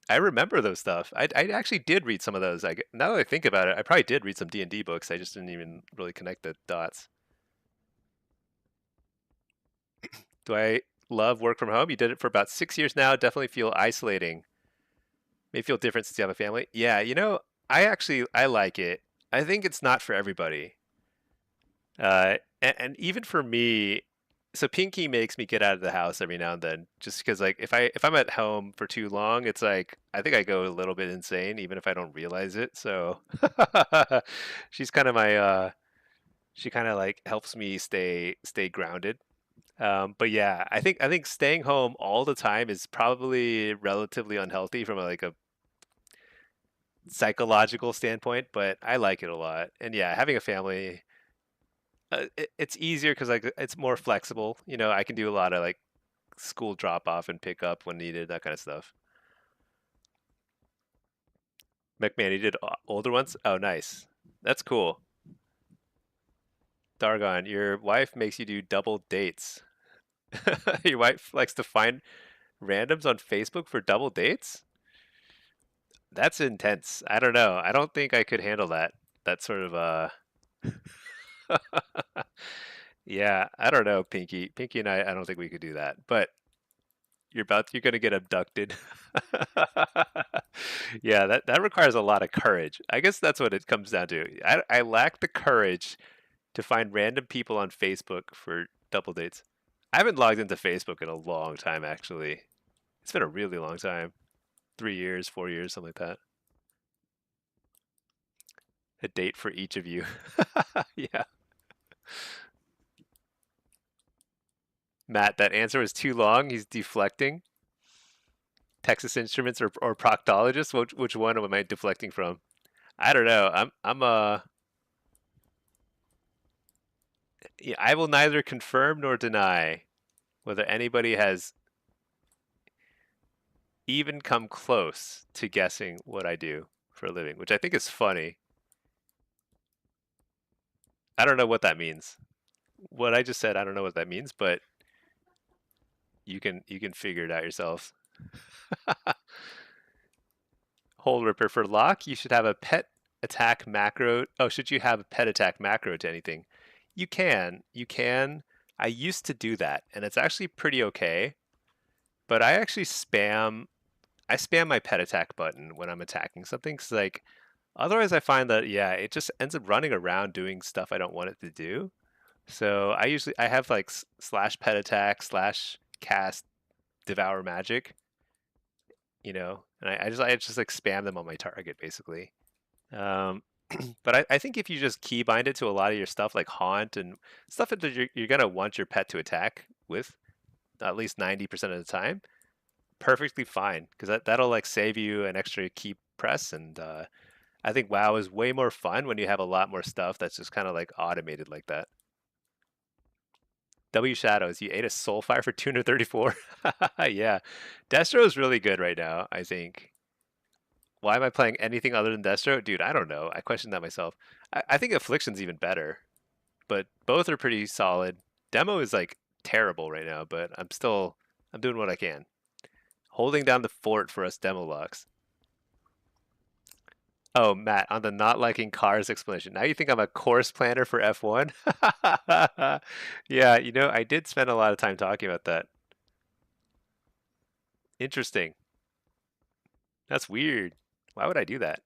I remember those stuff. I actually did read some of those. Now that I think about it, I probably did read some D&D books. I just didn't even really connect the dots. Do I love work from home? You did it for about 6 years now. Definitely feel isolating. May feel different since you have a family. Yeah, I like it. I think it's not for everybody. And even for me, so Pinky makes me get out of the house every now and then, just because like if I'm at home for too long, it's like I think I go a little bit insane, even if I don't realize it. So she's kind of my she kind of like helps me stay grounded. But yeah, I think staying home all the time is probably relatively unhealthy from a psychological standpoint, but I like it a lot. And yeah, having a family, it's easier because like it's more flexible. I can do a lot of like school drop off and pick up when needed, that kind of stuff. McMahon, you did older ones? Oh, nice. That's cool. Dargon, your wife makes you do double dates. Your wife likes to find randoms on Facebook for double dates? That's intense. I don't know. I don't think I could handle that. That sort of yeah, I don't know, Pinky. Pinky and I don't think we could do that. But you're gonna get abducted. Yeah, that requires a lot of courage. I guess that's what it comes down to. I lack the courage to find random people on Facebook for double dates. I haven't logged into Facebook in a long time, actually. It's been a really long time. 3 years, 4 years, something like that. A date for each of you. Yeah. Matt, that answer was too long. He's deflecting. Texas Instruments or proctologist? Which one am I deflecting from? I don't know. Yeah, I will neither confirm nor deny whether anybody has even come close to guessing what I do for a living, which I think is funny. I don't know what that means. What I just said, I don't know what that means, but you can figure it out yourselves. Hole Ripper for lock, you should have a pet attack macro. Oh, should you have a pet attack macro to anything? You can. You can. I used to do that, and it's actually pretty okay. But I actually spam my pet attack button when I'm attacking something. Cause like otherwise I find that yeah, it just ends up running around doing stuff I don't want it to do. So I have like slash pet attack slash cast devour magic, and I just like spam them on my target basically. But I think if you just keybind it to a lot of your stuff like haunt and stuff that you're gonna want your pet to attack with at least 90% of the time, perfectly fine because that'll like save you an extra key press. And I think WoW is way more fun when you have a lot more stuff that's just kind of like automated like that. W Shadows, you ate a Soulfire for 234. Yeah, Destro is really good right now. I think. Why am I playing anything other than Destro? Dude, I don't know. I question that myself. I think Affliction's even better, but both are pretty solid. Demo is like terrible right now, but I'm doing what I can. Holding down the fort for us demo locks. Oh, Matt, on the not liking cars explanation. Now you think I'm a course planner for F1? Yeah, I did spend a lot of time talking about that. Interesting. That's weird. Why would I do that?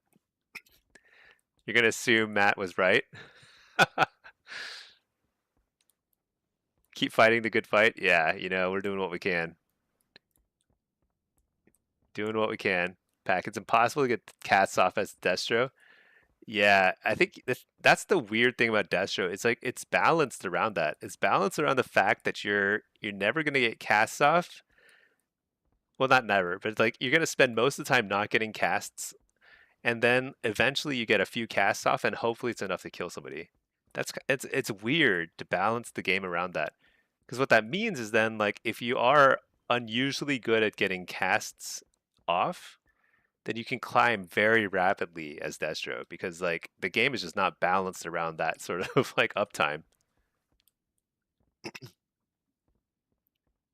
You're going to assume Matt was right? Keep fighting the good fight? Yeah, we're doing what we can. Doing what we can. Pack, it's impossible to get cats off as Destro. Yeah, I think that's the weird thing about Destro. It's like it's balanced around that. It's balanced around the fact that you're never gonna get casts off. Well, not never, but it's like you're gonna spend most of the time not getting casts, and then eventually you get a few casts off, and hopefully it's enough to kill somebody. It's weird to balance the game around that, because what that means is then like if you are unusually good at getting casts off, then you can climb very rapidly as Destro because like the game is just not balanced around that sort of like uptime.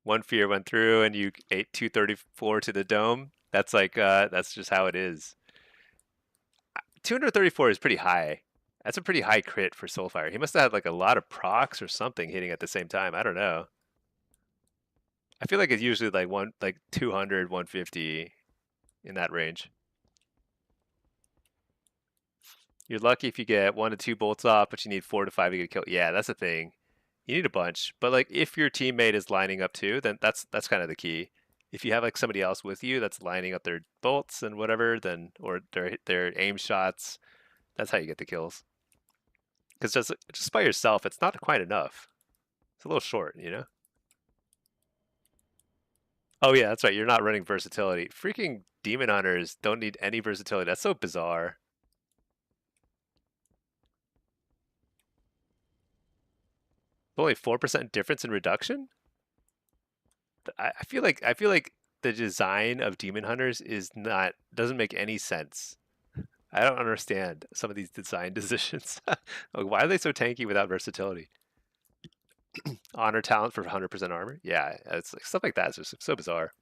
One fear went through and you ate 234 to the dome. That's like that's just how it is. 234 is pretty high. That's a pretty high crit for Soulfire. He must have had like a lot of procs or something hitting at the same time. I don't know. I feel like it's usually like 200, 150 in that range. You're lucky if you get 1 to 2 bolts off, but you need 4 to 5 to get a kill. Yeah, that's the thing. You need a bunch, but like if your teammate is lining up too, then that's kind of the key. If you have like somebody else with you that's lining up their bolts and whatever, then or their aim shots, that's how you get the kills. Because just by yourself, it's not quite enough. It's a little short. Oh yeah, that's right. You're not running versatility. Freaking demon hunters don't need any versatility. That's so bizarre. Only 4% difference in reduction? I feel like the design of demon hunters doesn't make any sense. I don't understand some of these design decisions. Like, why are they so tanky without versatility? Honor talent for 100% armor? Yeah, it's like stuff like that is just so bizarre.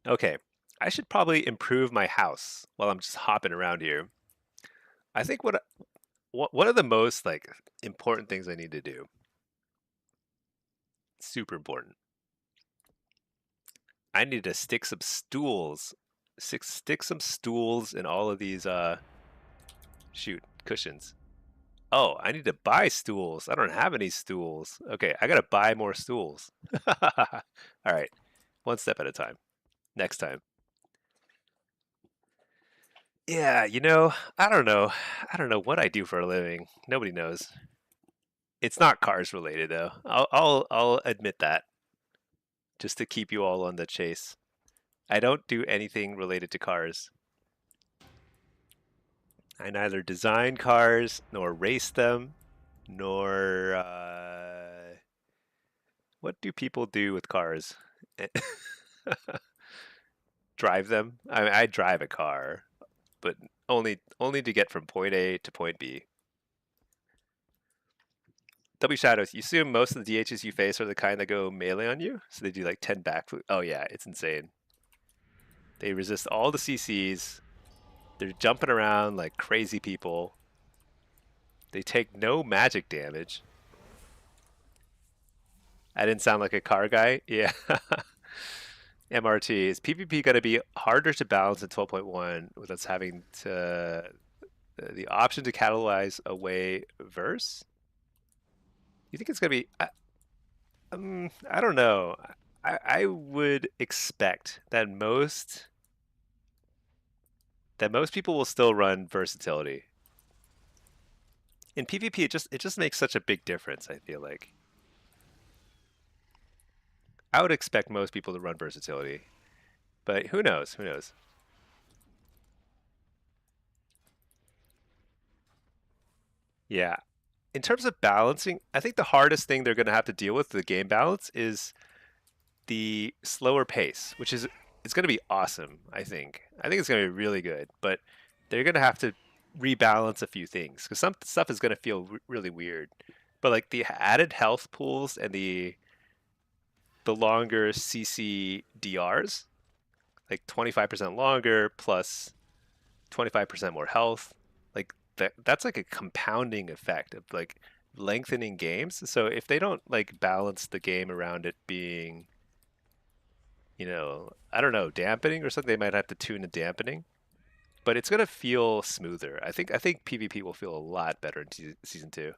Okay, I should probably improve my house while I'm just hopping around here. I think one of the most like important things I need to do, super important. I need to stick some stools, stick some stools in all of these shoot cushions. Oh, I need to buy stools. I don't have any stools. Okay, I gotta buy more stools. All right, one step at a time. Next time. Yeah, I don't know. I don't know what I do for a living. Nobody knows. It's not cars related though. I'll admit that just to keep you all on the chase. I don't do anything related to cars. I neither design cars nor race them, nor what do people do with cars? Drive them. I drive a car, but only to get from point A to point B. W Shadows, you assume most of the DHs you face are the kind that go melee on you? So they do like 10 backflip. Oh yeah, it's insane. They resist all the CCs. They're jumping around like crazy people. They take no magic damage. I didn't sound like a car guy. Yeah. MRT. Is PvP going to be harder to balance in 12.1 with us having the option to catalyze away verse? You think it's going to be... I don't know. I would expect that most people will still run versatility. In PvP, it just makes such a big difference, I feel like. I would expect most people to run versatility, but who knows? Who knows? Yeah. In terms of balancing, I think the hardest thing they're going to have to deal with, the game balance, is the slower pace, which is it's going to be awesome, I think. I think it's going to be really good, but they're going to have to rebalance a few things because some stuff is going to feel really weird. But like the added health pools and the longer CC DRs, like 25% longer plus 25% more health, like that's like a compounding effect of like lengthening games. So if they don't like balance the game around it being, I don't know, dampening or something, they might have to tune the dampening. But it's gonna feel smoother. I think PvP will feel a lot better in season 2.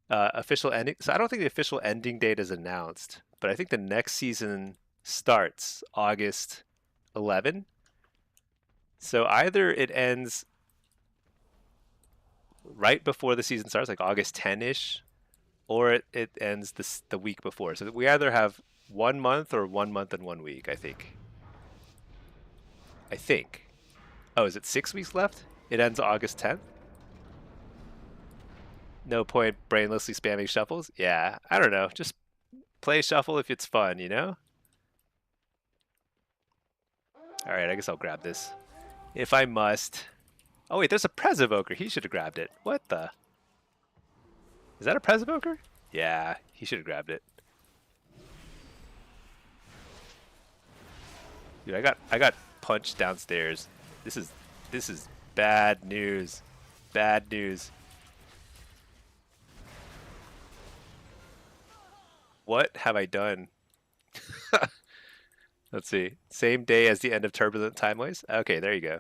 Official ending. So I don't think the official ending date is announced, but I think the next season starts August 11. So either it ends right before the season starts, like August 10-ish, or it ends the week before. So we either have 1 month or 1 month and 1 week, I think. I think. Oh, is it 6 weeks left? It ends August 10th? No point brainlessly spamming shuffles? Yeah, I don't know. Just play shuffle if it's fun, Alright, I guess I'll grab this. If I must. Oh wait, there's a Prez Evoker. He should have grabbed it. What the? Is that a Prez Evoker? Yeah, he should have grabbed it. Dude, I got punched downstairs. This is bad news. Bad news. What have I done? Let's see. Same day as the end of Turbulent Timeways? Okay, there you go.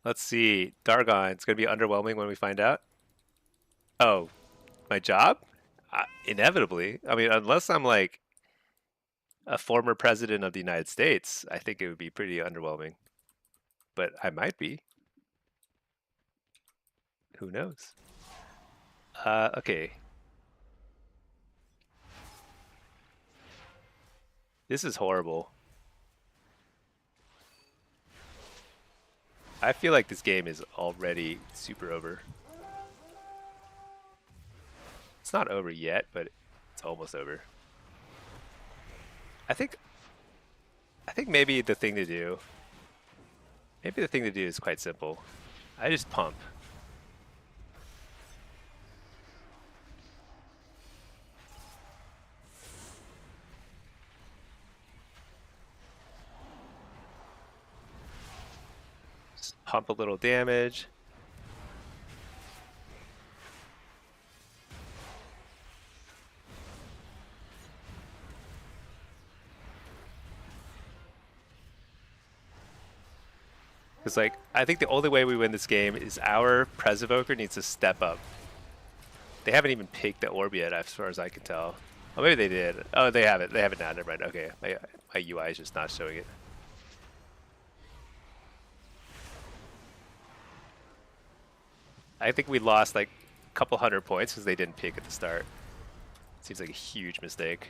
Let's see. Dargon, it's going to be underwhelming when we find out. Oh, my job? Inevitably. I mean, unless I'm like a former president of the United States, I think it would be pretty underwhelming. But I might be. Who knows? Okay. This is horrible. I feel like this game is already super over. It's not over yet, but it's almost over. I think maybe the thing to do is quite simple. I just pump. Just pump a little damage. Because like I think the only way we win this game is our Pres Evoker needs to step up. They haven't even picked the orb yet, as far as I can tell. Oh, maybe they did. Oh, they have it. They have it now. Never mind. Okay, my UI is just not showing it. I think we lost like a couple hundred points because they didn't pick at the start. Seems like a huge mistake.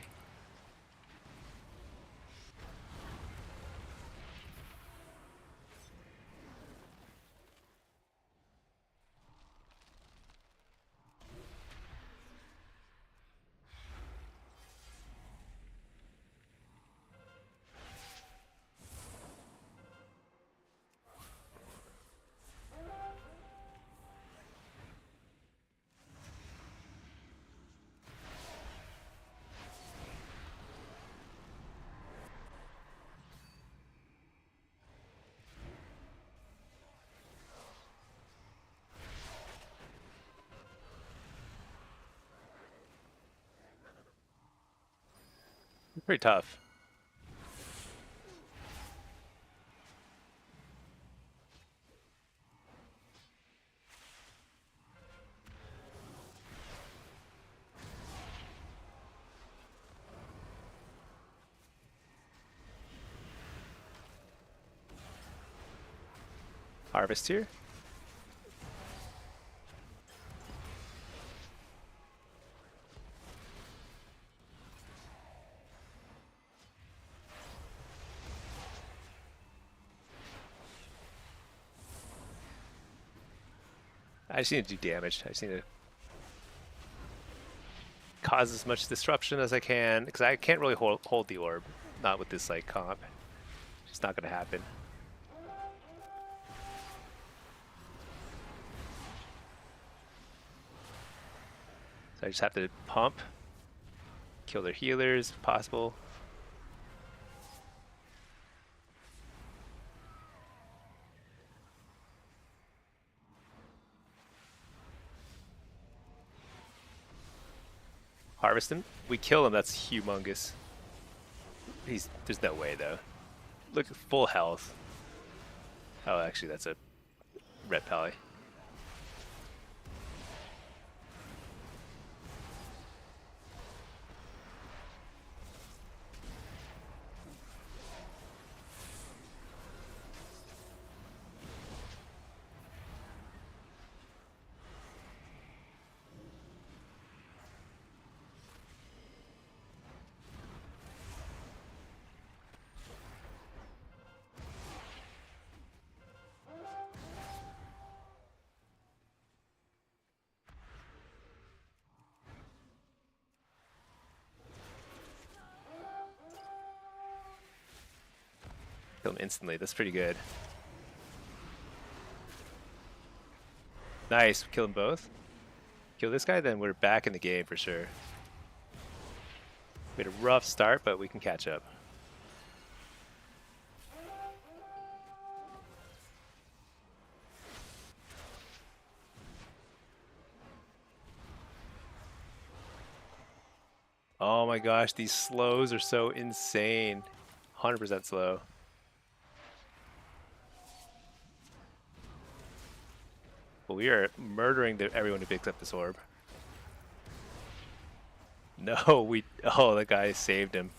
Pretty tough. Harvest here. I just need to do damage. I just need to cause as much disruption as I can, because I can't really hold the orb. Not with this like comp. It's not going to happen. So I just have to pump, kill their healers if possible. Harvest him. We kill him. That's humongous. There's no way though. Look, full health. Oh, actually, that's a red pally. Kill him instantly. That's pretty good. Nice. Kill them both. Kill this guy, then we're back in the game for sure. We had a rough start, but we can catch up. Oh my gosh, these slows are so insane. 100% slow. But we are murdering everyone who picks up this orb. No, oh, that guy saved him.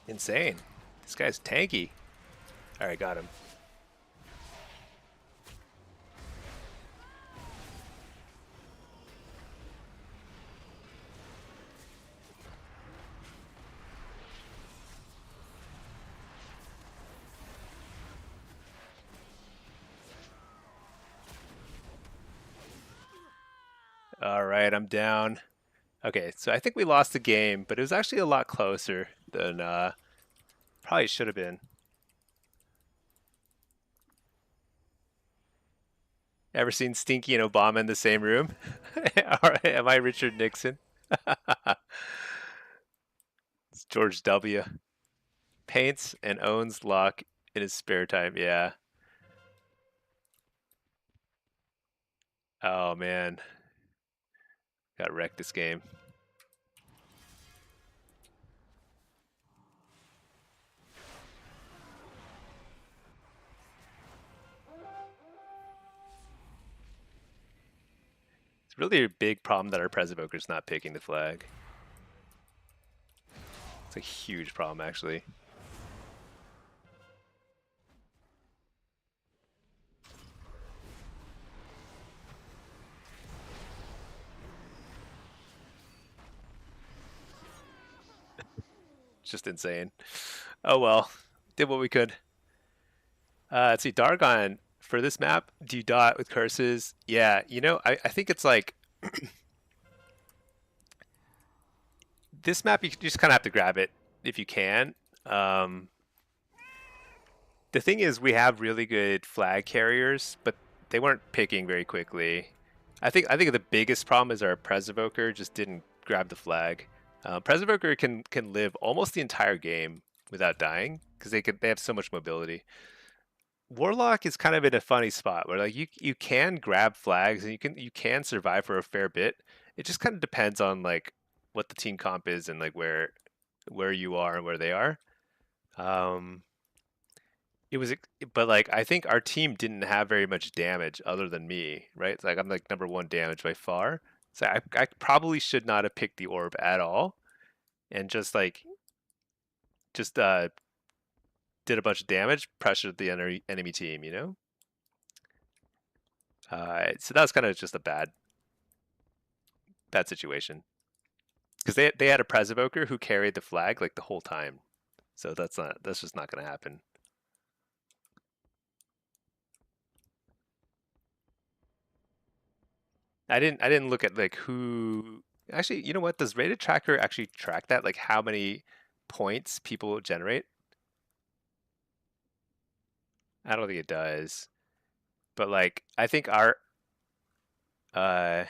Insane. This guy's tanky. Alright, got him. Alright, I'm down. Okay, so I think we lost the game, but it was actually a lot closer. than probably should have been. Ever seen Stinky and Obama in the same room? Am I Richard Nixon? It's George W. Paints and owns Locke in his spare time. Yeah. Oh man, got wrecked this game. It's really a big problem that our Pres Evoker's not picking the flag. It's a huge problem, actually. It's just insane. Oh well, did what we could. Let's see, Dargon, for this map, do you dot with curses? Yeah, you know, I think it's like this map, you just kind of have to grab it if you can. The thing is, we have really good flag carriers, but they weren't picking very quickly. I think the biggest problem is our Pres Evoker just didn't grab the flag. Pres Evoker can live almost the entire game without dying because they have so much mobility. Warlock is kind of in a funny spot where like you can grab flags and you can survive for a fair bit. It just kind of depends on like what the team comp is and like where you are and where they are. Um, it was, but like I think our team didn't have very much damage other than me, right? It's like I'm like number one damage by far. So I probably should not have picked the orb at all and just like just did a bunch of damage, pressured the enemy team, you know? So that was kind of just a bad situation because they had a Pres Evoker who carried the flag like the whole time. So that's just not going to happen. I didn't look at like who actually, you know what? Does Rated Tracker actually track that? Like how many points people generate? I don't think it does. But like I think our uh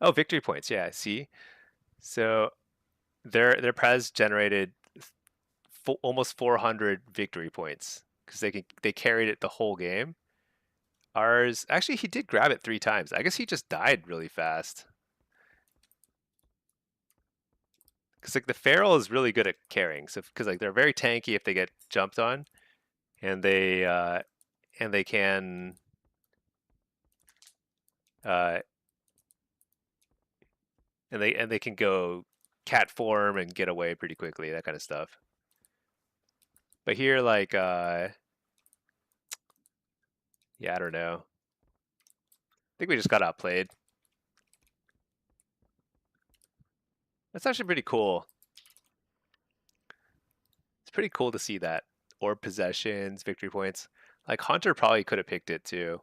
oh, victory points. Yeah, see. So their Prez generated almost 400 victory points because they carried it the whole game. Ours actually he did grab it 3 times. I guess he just died really fast. Because like the feral is really good at carrying, so because like they're very tanky if they get jumped on, and they can uh, and they can go cat form and get away pretty quickly, that kind of stuff. But here, like, yeah, I don't know. I think we just got outplayed. That's actually pretty cool. It's pretty cool to see that. Orb possessions, victory points. Like Hunter probably could have picked it too,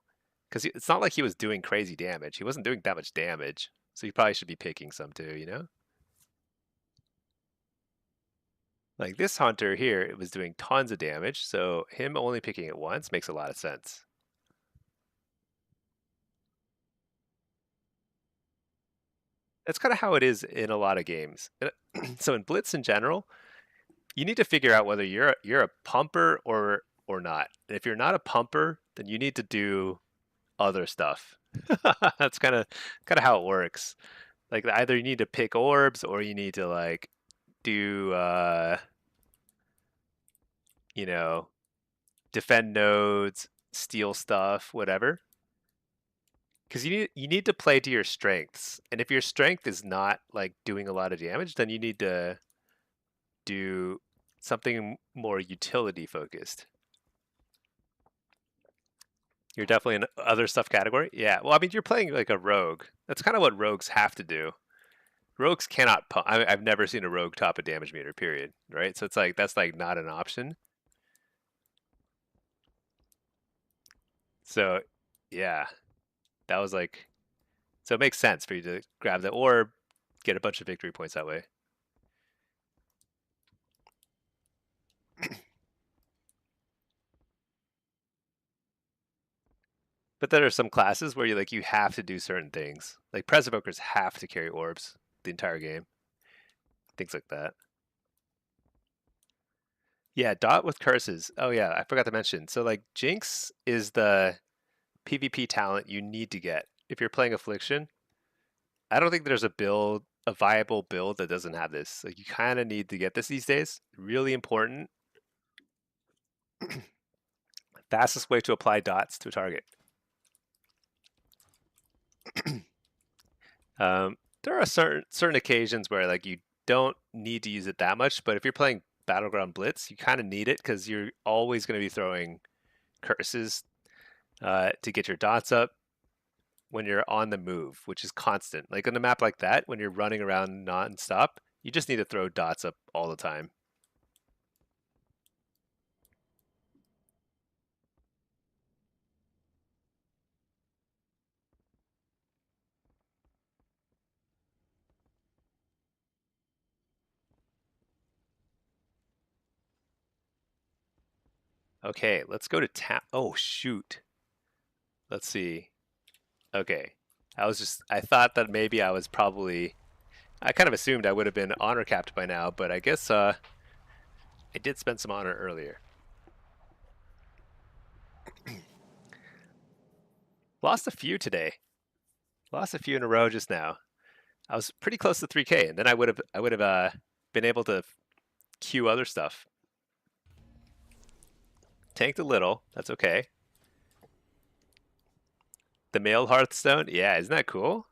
because it's not like he was doing crazy damage. He wasn't doing that much damage, so he probably should be picking some too. You know, like this Hunter here, it was doing tons of damage, so him only picking it once makes a lot of sense. That's kind of how it is in a lot of games. So in Blitz in general, you need to figure out whether you're a pumper or not. And if you're not a pumper, then you need to do other stuff. That's kind of how it works. Like either you need to pick orbs or you need to like do you know, defend nodes, steal stuff, whatever. Because you need to play to your strengths. And if your strength is not like doing a lot of damage, then you need to do something more utility focused. You're definitely in other stuff category. Yeah. Well, I mean, you're playing like a rogue. That's kind of what rogues have to do. Rogues cannot pump. I've never seen a rogue top a damage meter. Period. Right. So it's like that's like not an option. So, yeah, that was like. So it makes sense for you to grab the orb, get a bunch of victory points that way. But there are some classes where you have to do certain things. Like Press Evokers have to carry orbs the entire game. Things like that. Yeah, dot with curses. Oh yeah, I forgot to mention. So like Jinx is the PvP talent you need to get if you're playing Affliction. I don't think there's a viable build that doesn't have this. Like you kind of need to get this these days. Really important. Fastest way to apply dots to a target. There are certain occasions where like you don't need to use it that much, but if you're playing Battleground Blitz, you kind of need it because you're always going to be throwing curses to get your dots up when you're on the move, which is constant. Like on a map like that, when you're running around non-stop, you just need to throw dots up all the time. Okay, let's go to town. Oh, shoot. Let's see. Okay. I thought that maybe I kind of assumed I would have been honor capped by now, but I guess I did spend some honor earlier. Lost a few today. Lost a few in a row just now. I was pretty close to 3K, and then I would have been able to queue other stuff. Tanked a little. That's okay. The male Hearthstone. Yeah, isn't that cool?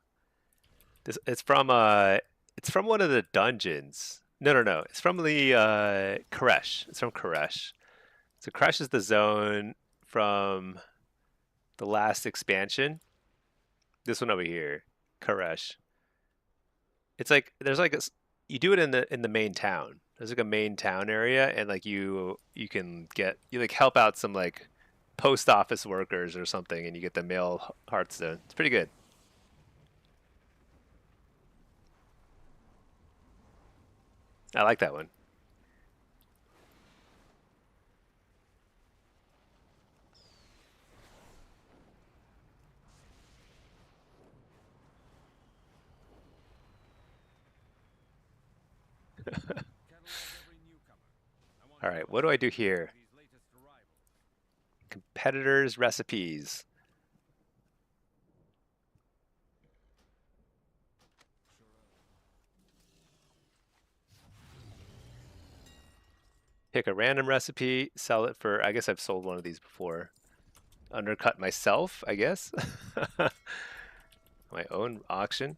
It's from one of the dungeons. No. It's from the Koresh. It's from Koresh. So Koresh is the zone from the last expansion. This one over here, Koresh. It's like there's like you do it in the main town. There's like a main town area, and like you can you help out some like post office workers or something, and you get the male Hearthstone. It's pretty good. I like that one. All right, what do I do here? Competitors' recipes. Pick a random recipe, sell it for, I guess I've sold one of these before. Undercut myself, I guess. My own auction.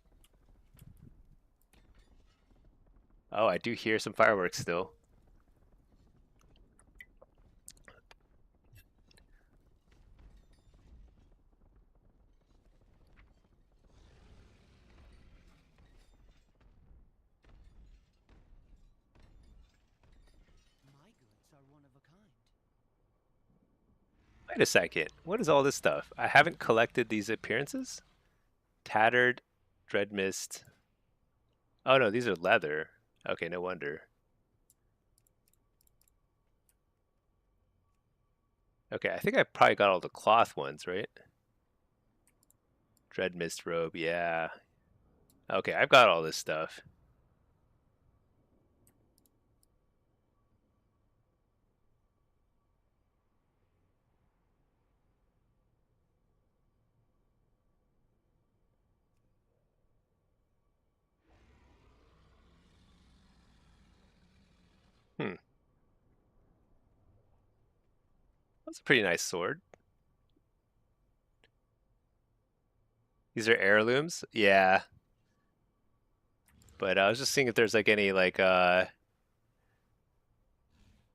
Oh, I do hear some fireworks still. My goods are one of a kind. Wait a second. What is all this stuff? I haven't collected these appearances? Tattered, Dread Mist. Oh no, these are leather. Okay, no wonder. Okay, I think I probably got all the cloth ones, right? Dread Mist robe, yeah. Okay, I've got all this stuff. Hmm. That's a pretty nice sword. These are heirlooms? Yeah. But I was just seeing if there's like any like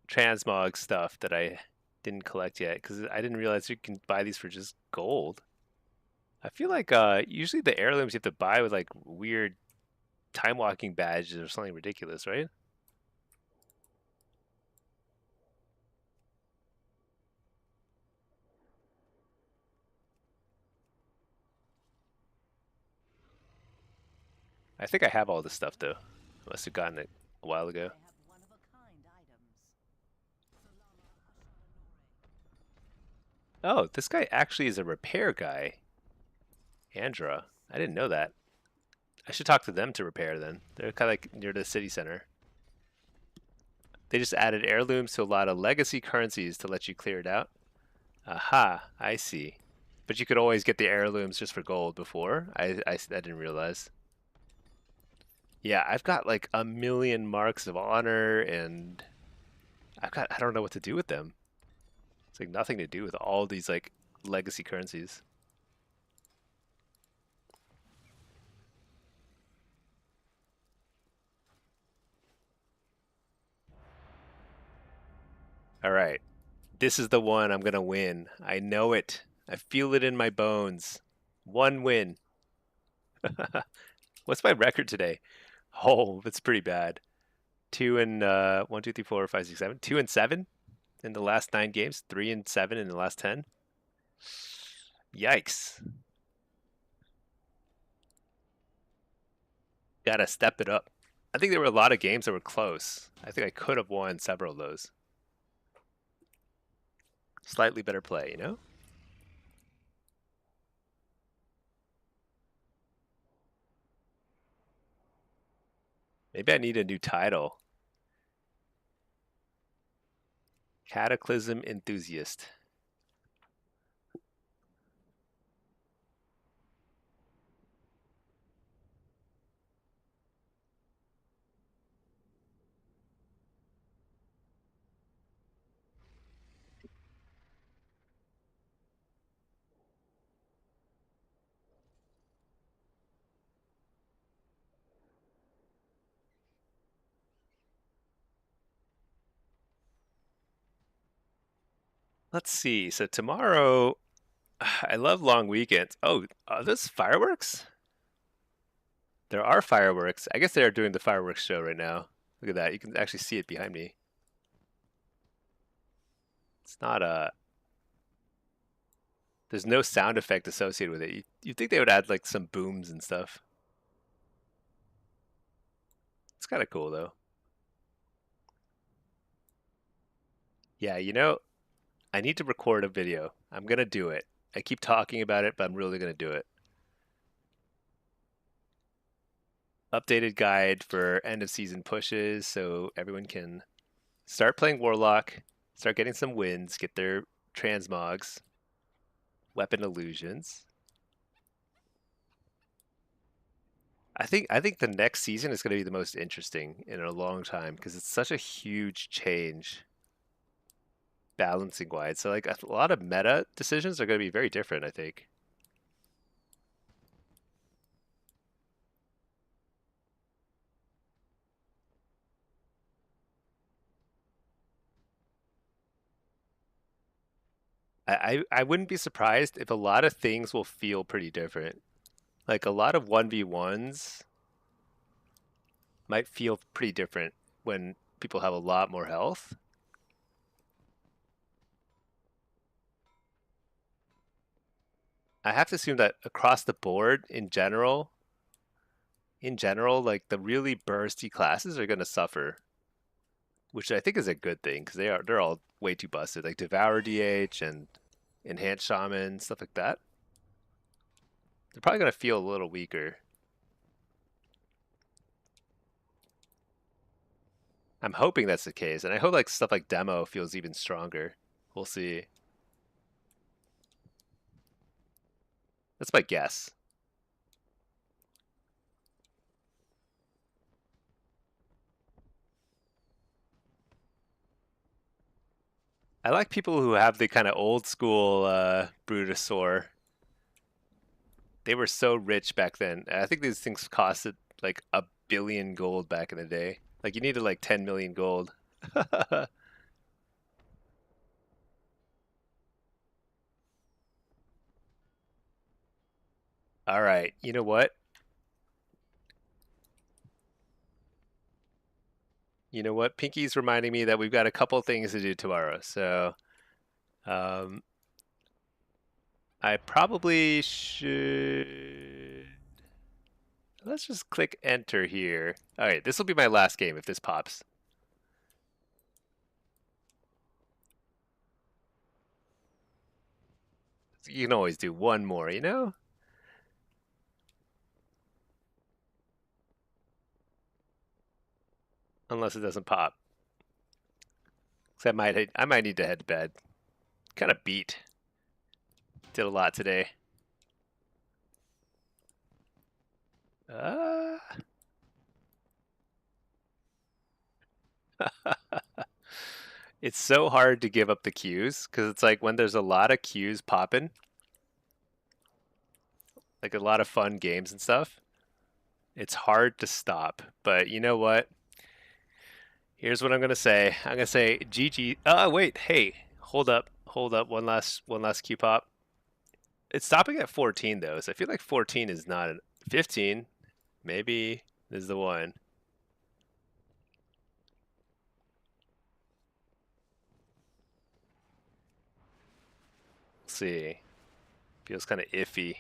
transmog stuff that I didn't collect yet, because I didn't realize you can buy these for just gold. I feel like usually the heirlooms you have to buy with like weird time walking badges or something ridiculous, right? I think I have all this stuff though. I must have gotten it a while ago. I have one-of-a-kind items. Oh, this guy actually is a repair guy. Andra. I didn't know that. I should talk to them to repair then. They're kind of like near the city center. They just added heirlooms to a lot of legacy currencies to let you clear it out. Aha, I see. But you could always get the heirlooms just for gold before. I didn't realize. Yeah, I've got like a million marks of honor and I don't know what to do with them. It's like nothing to do with all these like legacy currencies. All right. This is the one I'm going to win. I know it. I feel it in my bones. One win. What's my record today? Oh, that's pretty bad. 1, 2, 3, 4, 5, 6, 7. 2-7 in the last 9 games. 3-7 in the last 10. Yikes. Gotta step it up. I think there were a lot of games that were close. I think I could have won several of those. Slightly better play, you know? Maybe I need a new title. Cataclysm Enthusiast. Let's see. So tomorrow, I love long weekends. Oh, are those fireworks? There are fireworks. I guess they are doing the fireworks show right now. Look at that. You can actually see it behind me. It's not a. There's no sound effect associated with it. You'd think they would add like some booms and stuff. It's kind of cool though. Yeah, you know, I need to record a video. I'm gonna do it. I keep talking about it, but I'm really gonna do it. Updated guide for end of season pushes so everyone can start playing Warlock, start getting some wins, get their transmogs, weapon illusions. I think the next season is going to be the most interesting in a long time because it's such a huge change balancing wise. So like a lot of meta decisions are going to be very different, I think. I wouldn't be surprised if a lot of things will feel pretty different. Like a lot of 1v1s might feel pretty different when people have a lot more health. I have to assume that across the board in general, like the really bursty classes are going to suffer, which I think is a good thing because they're all way too busted, like Devour DH and Enhanced Shaman, stuff like that. They're probably going to feel a little weaker. I'm hoping that's the case, and I hope like stuff like Demo feels even stronger. We'll see. That's my guess. I like people who have the kind of old school Brutosaur. They were so rich back then. I think these things costed like 1 billion gold back in the day. Like you needed like 10 million gold. All right. You know what? Pinky's reminding me that we've got a couple things to do tomorrow. So um, I probably should. Let's just click enter here. All right. This will be my last game if this pops. You can always do one more, you know? Unless it doesn't pop. 'Cause I might need to head to bed. Kind of beat. Did a lot today. Uh... It's so hard to give up the queues because it's like when there's a lot of queues popping, like a lot of fun games and stuff, it's hard to stop. But you know what? Here's what I'm gonna say. I'm gonna say GG. Oh wait, hey, hold up. One last queue pop. It's stopping at 14 though, so I feel like 14 is not 15. Maybe this is the one. Let's see. Feels kind of iffy.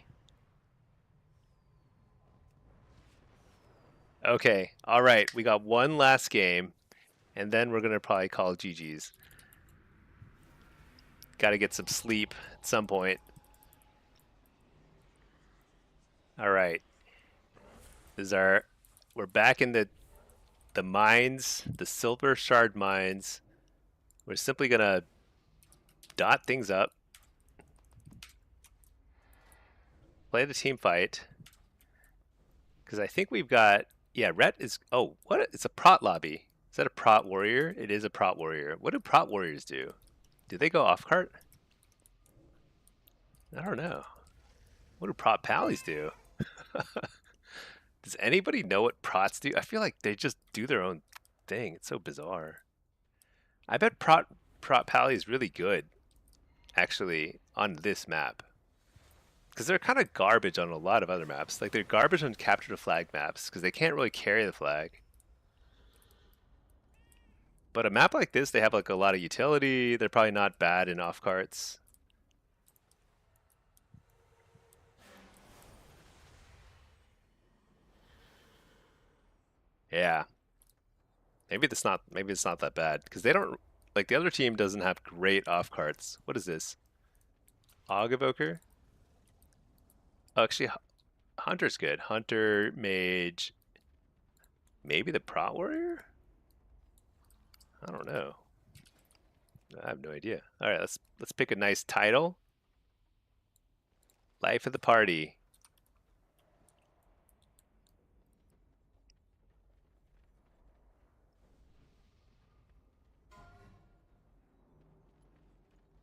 Okay, all right. We got one last game, and then we're gonna probably call GG's. Got to get some sleep at some point. All right. We're back in the mines, the silver shard mines. We're simply gonna dot things up, play the team fight, because I think we've got, yeah, Rhett is, oh, what, it's a prot lobby. Is that a prot warrior? It is a prot warrior. What do prot warriors do? Do they go off cart? I don't know. What do prot pallies do? Does anybody know what prots do? I feel like they just do their own thing. It's so bizarre. I bet prot pally is really good, actually, on this map. Because they're kind of garbage on a lot of other maps. Like, they're garbage on capture the flag maps, because they can't really carry the flag. But a map like this, they have like a lot of utility. They're probably not bad in off carts. Yeah. Maybe it's not that bad. Because they don't, like, the other team doesn't have great off carts. What is this? Og Evoker? Oh, actually, Hunter's good. Hunter, Mage, maybe the Prot Warrior? I don't know. I have no idea. All right, let's pick a nice title. Life of the party.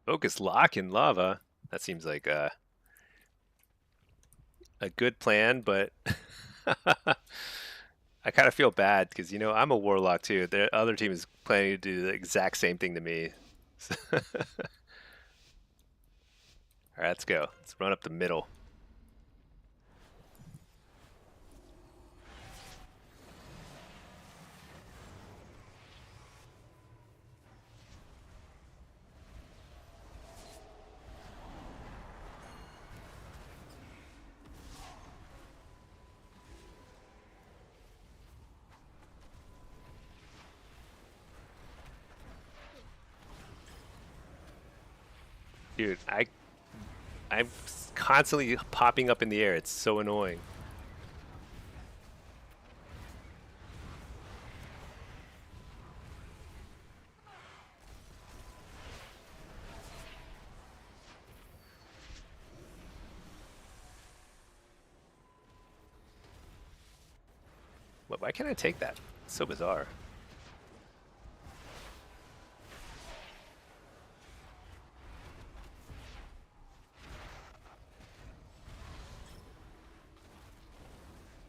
Focus lock in lava. That seems like a good plan, but I kind of feel bad because, you know, I'm a Warlock too. The other team is planning to do the exact same thing to me. All right, let's go. Let's run up the middle. Dude, I'm constantly popping up in the air. It's so annoying. Why can't I take that? It's so bizarre.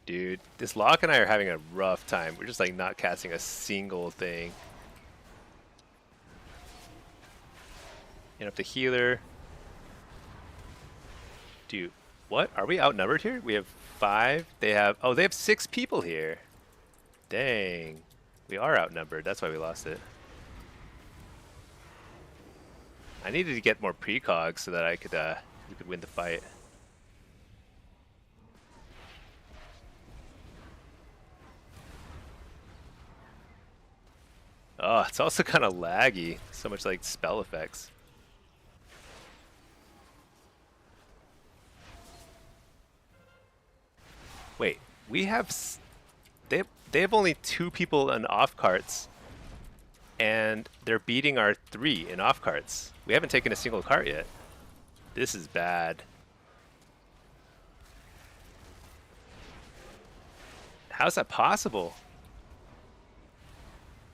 Dude, this Locke and I are having a rough time. We're just like not casting a single thing. And up the healer. Dude, what? Are we outnumbered here? We have 5. They have 6 people here. Dang. We are outnumbered. That's why we lost it. I needed to get more precog so that we could win the fight. Oh, it's also kind of laggy. So much like spell effects. Wait, we have they have only 2 people in off carts, and they're beating our 3 in off carts. We haven't taken a single cart yet. This is bad. How's that possible?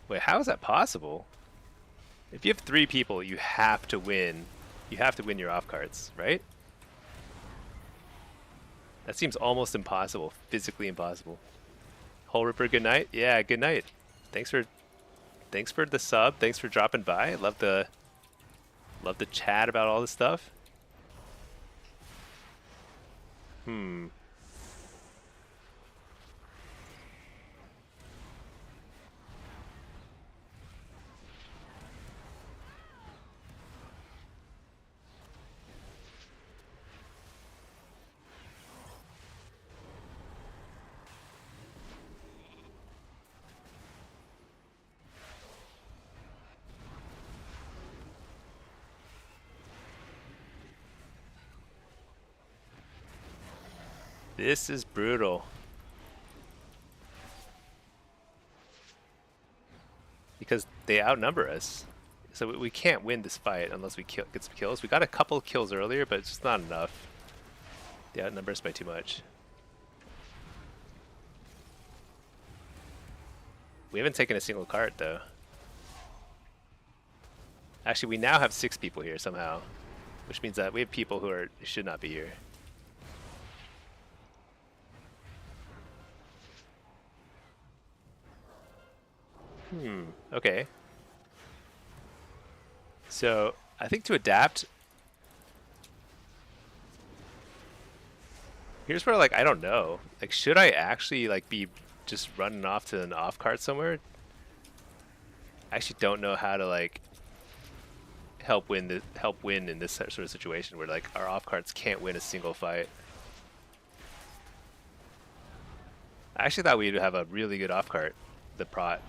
Wait, how is that possible? If you have 3 people, you have to win. You have to win your off carts, right? That seems almost impossible, physically impossible. Hole Ripper, good night. Yeah, good night. Thanks for the sub. Thanks for dropping by. Love the chat about all this stuff. This is brutal. Because they outnumber us. So we can't win this fight unless we get some kills. We got a couple kills earlier, but it's just not enough. They outnumber us by too much. We haven't taken a single cart, though. Actually, we now have 6 people here somehow, which means that we have people who should not be here. Okay. So, I think to adapt, here's where, like, I don't know. Like, should I actually, like, be just running off to an off cart somewhere? I actually don't know how to, like, help win in this sort of situation where, like, our off carts can't win a single fight. I actually thought we'd have a really good off cart, the Prot.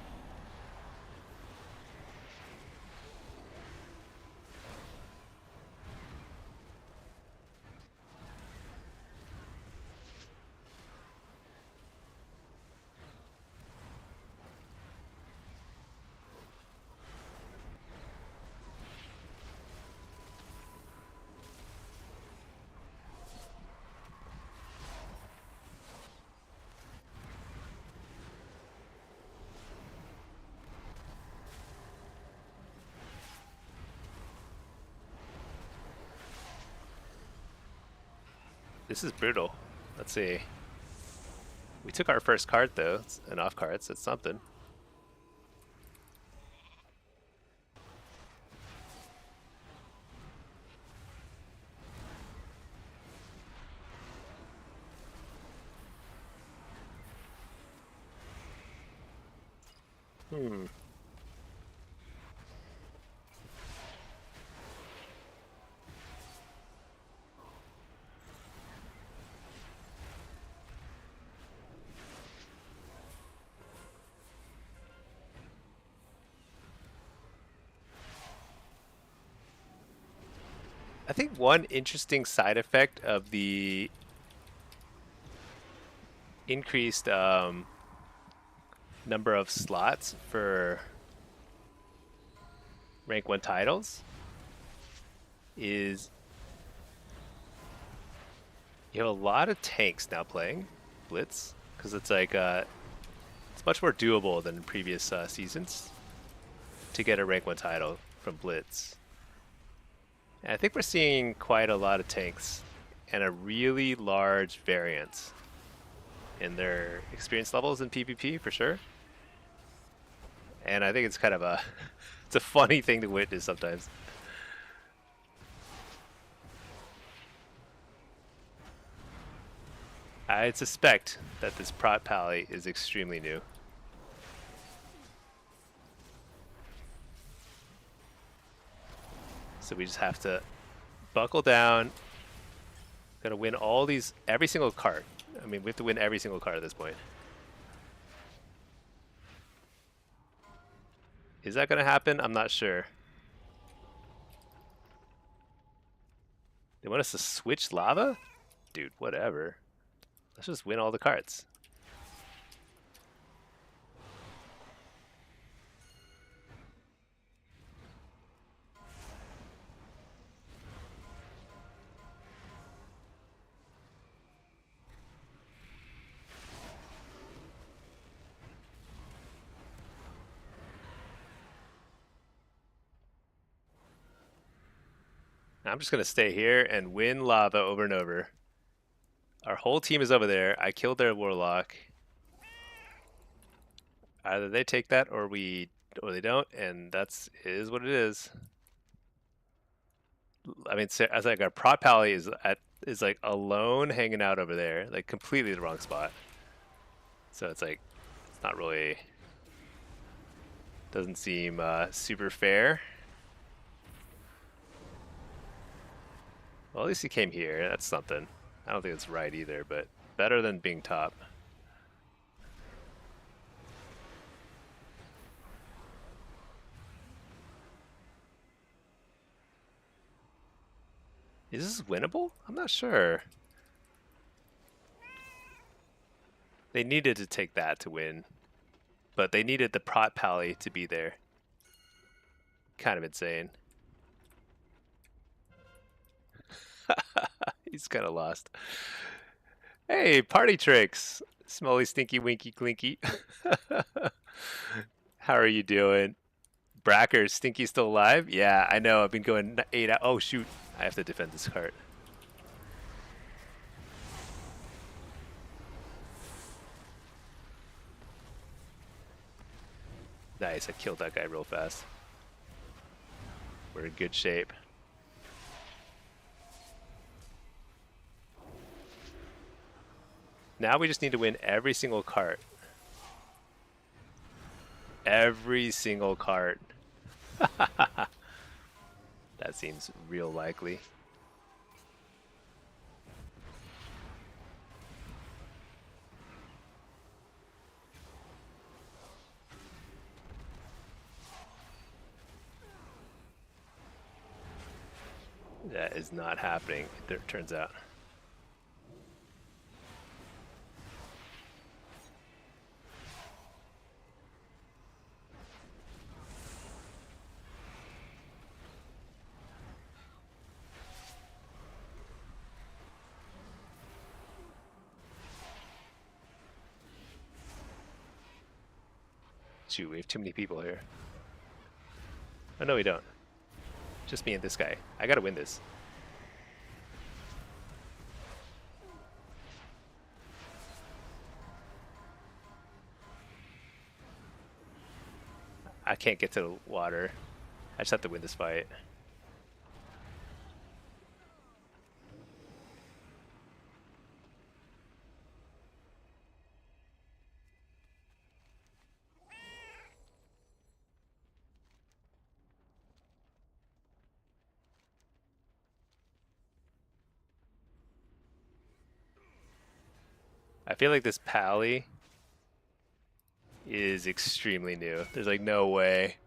This is brutal. Let's see. We took our first card though. It's an off card, so it's something. I think one interesting side effect of the increased number of slots for rank 1 titles is you have a lot of tanks now playing Blitz, because it's like it's much more doable than in previous seasons to get a rank 1 title from Blitz. And I think we're seeing quite a lot of tanks and a really large variance in their experience levels in PvP for sure. And I think it's kind of it's a funny thing to witness sometimes. I suspect that this Prot Pally is extremely new. So we just have to buckle down. Gotta win every single cart. I mean, we have to win every single cart at this point. Is that gonna happen? I'm not sure. They want us to switch lava? Dude, whatever. Let's just win all the cards. I'm just going to stay here and win lava over and over. Our whole team is over there. I killed their Warlock. Either they take that or they don't, and that's is what it is. I mean, I think our prot pally is like alone hanging out over there, like completely the wrong spot. So it's like it's not really doesn't seem super fair. Well, at least he came here. That's something. I don't think it's right either, but better than being top. Is this winnable? I'm not sure. They needed to take that to win, but they needed the prot pally to be there. Kind of insane. He's kind of lost. Hey, party tricks. Smelly, stinky, winky, clinky. How are you doing? Bracker, Stinky still alive? Yeah, I know. I've been going 8 out. Oh, shoot. I have to defend this cart. Nice. I killed that guy real fast. We're in good shape. Now we just need to win every single cart. Every single cart. That seems real likely. That is not happening, it turns out. Shoot, we have too many people here. Oh, no, we don't. Just me and this guy. I gotta win this. I can't get to the water. I just have to win this fight. I feel like this Pally is extremely new. There's like no way.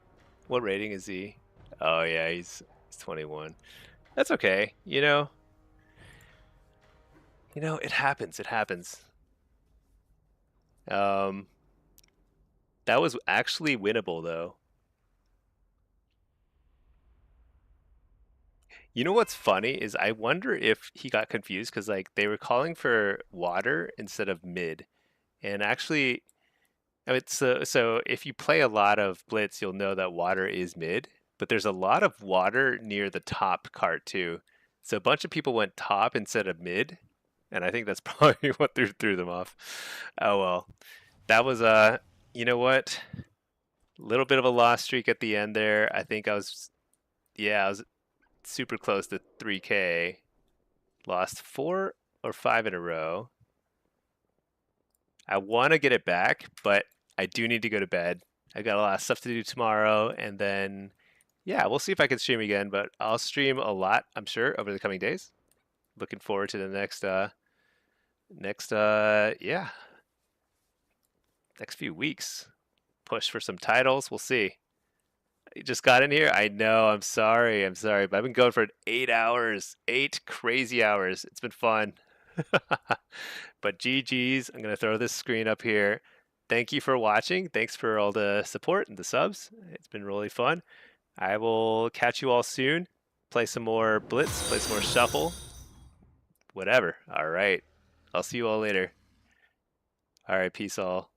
What rating is he? Oh yeah, he's 21. That's okay. You know, it happens. It happens. That was actually winnable though. You know what's funny is I wonder if he got confused because like they were calling for water instead of mid, and actually, I mean, so if you play a lot of Blitz, you'll know that water is mid, but there's a lot of water near the top cart too. So a bunch of people went top instead of mid, and I think that's probably what threw them off. Oh well, that was you know what? A little bit of a lost streak at the end there. I think I was super close to 3K. Lost 4 or 5 in a row. I want to get it back, but I do need to go to bed. I got a lot of stuff to do tomorrow, and then yeah, we'll see if I can stream again, but I'll stream a lot, I'm sure, over the coming days. Looking forward to the next few weeks. Push for some titles, we'll see. You just got in here? I know, I'm sorry, but I've been going for 8 hours, 8 crazy hours. It's been fun. But GG's. I'm going to throw this screen up here. Thank you for watching. Thanks for all the support and the subs. It's been really fun. I will catch you all soon. Play some more Blitz, play some more Shuffle. Whatever. All right. I'll see you all later. All right. Peace all.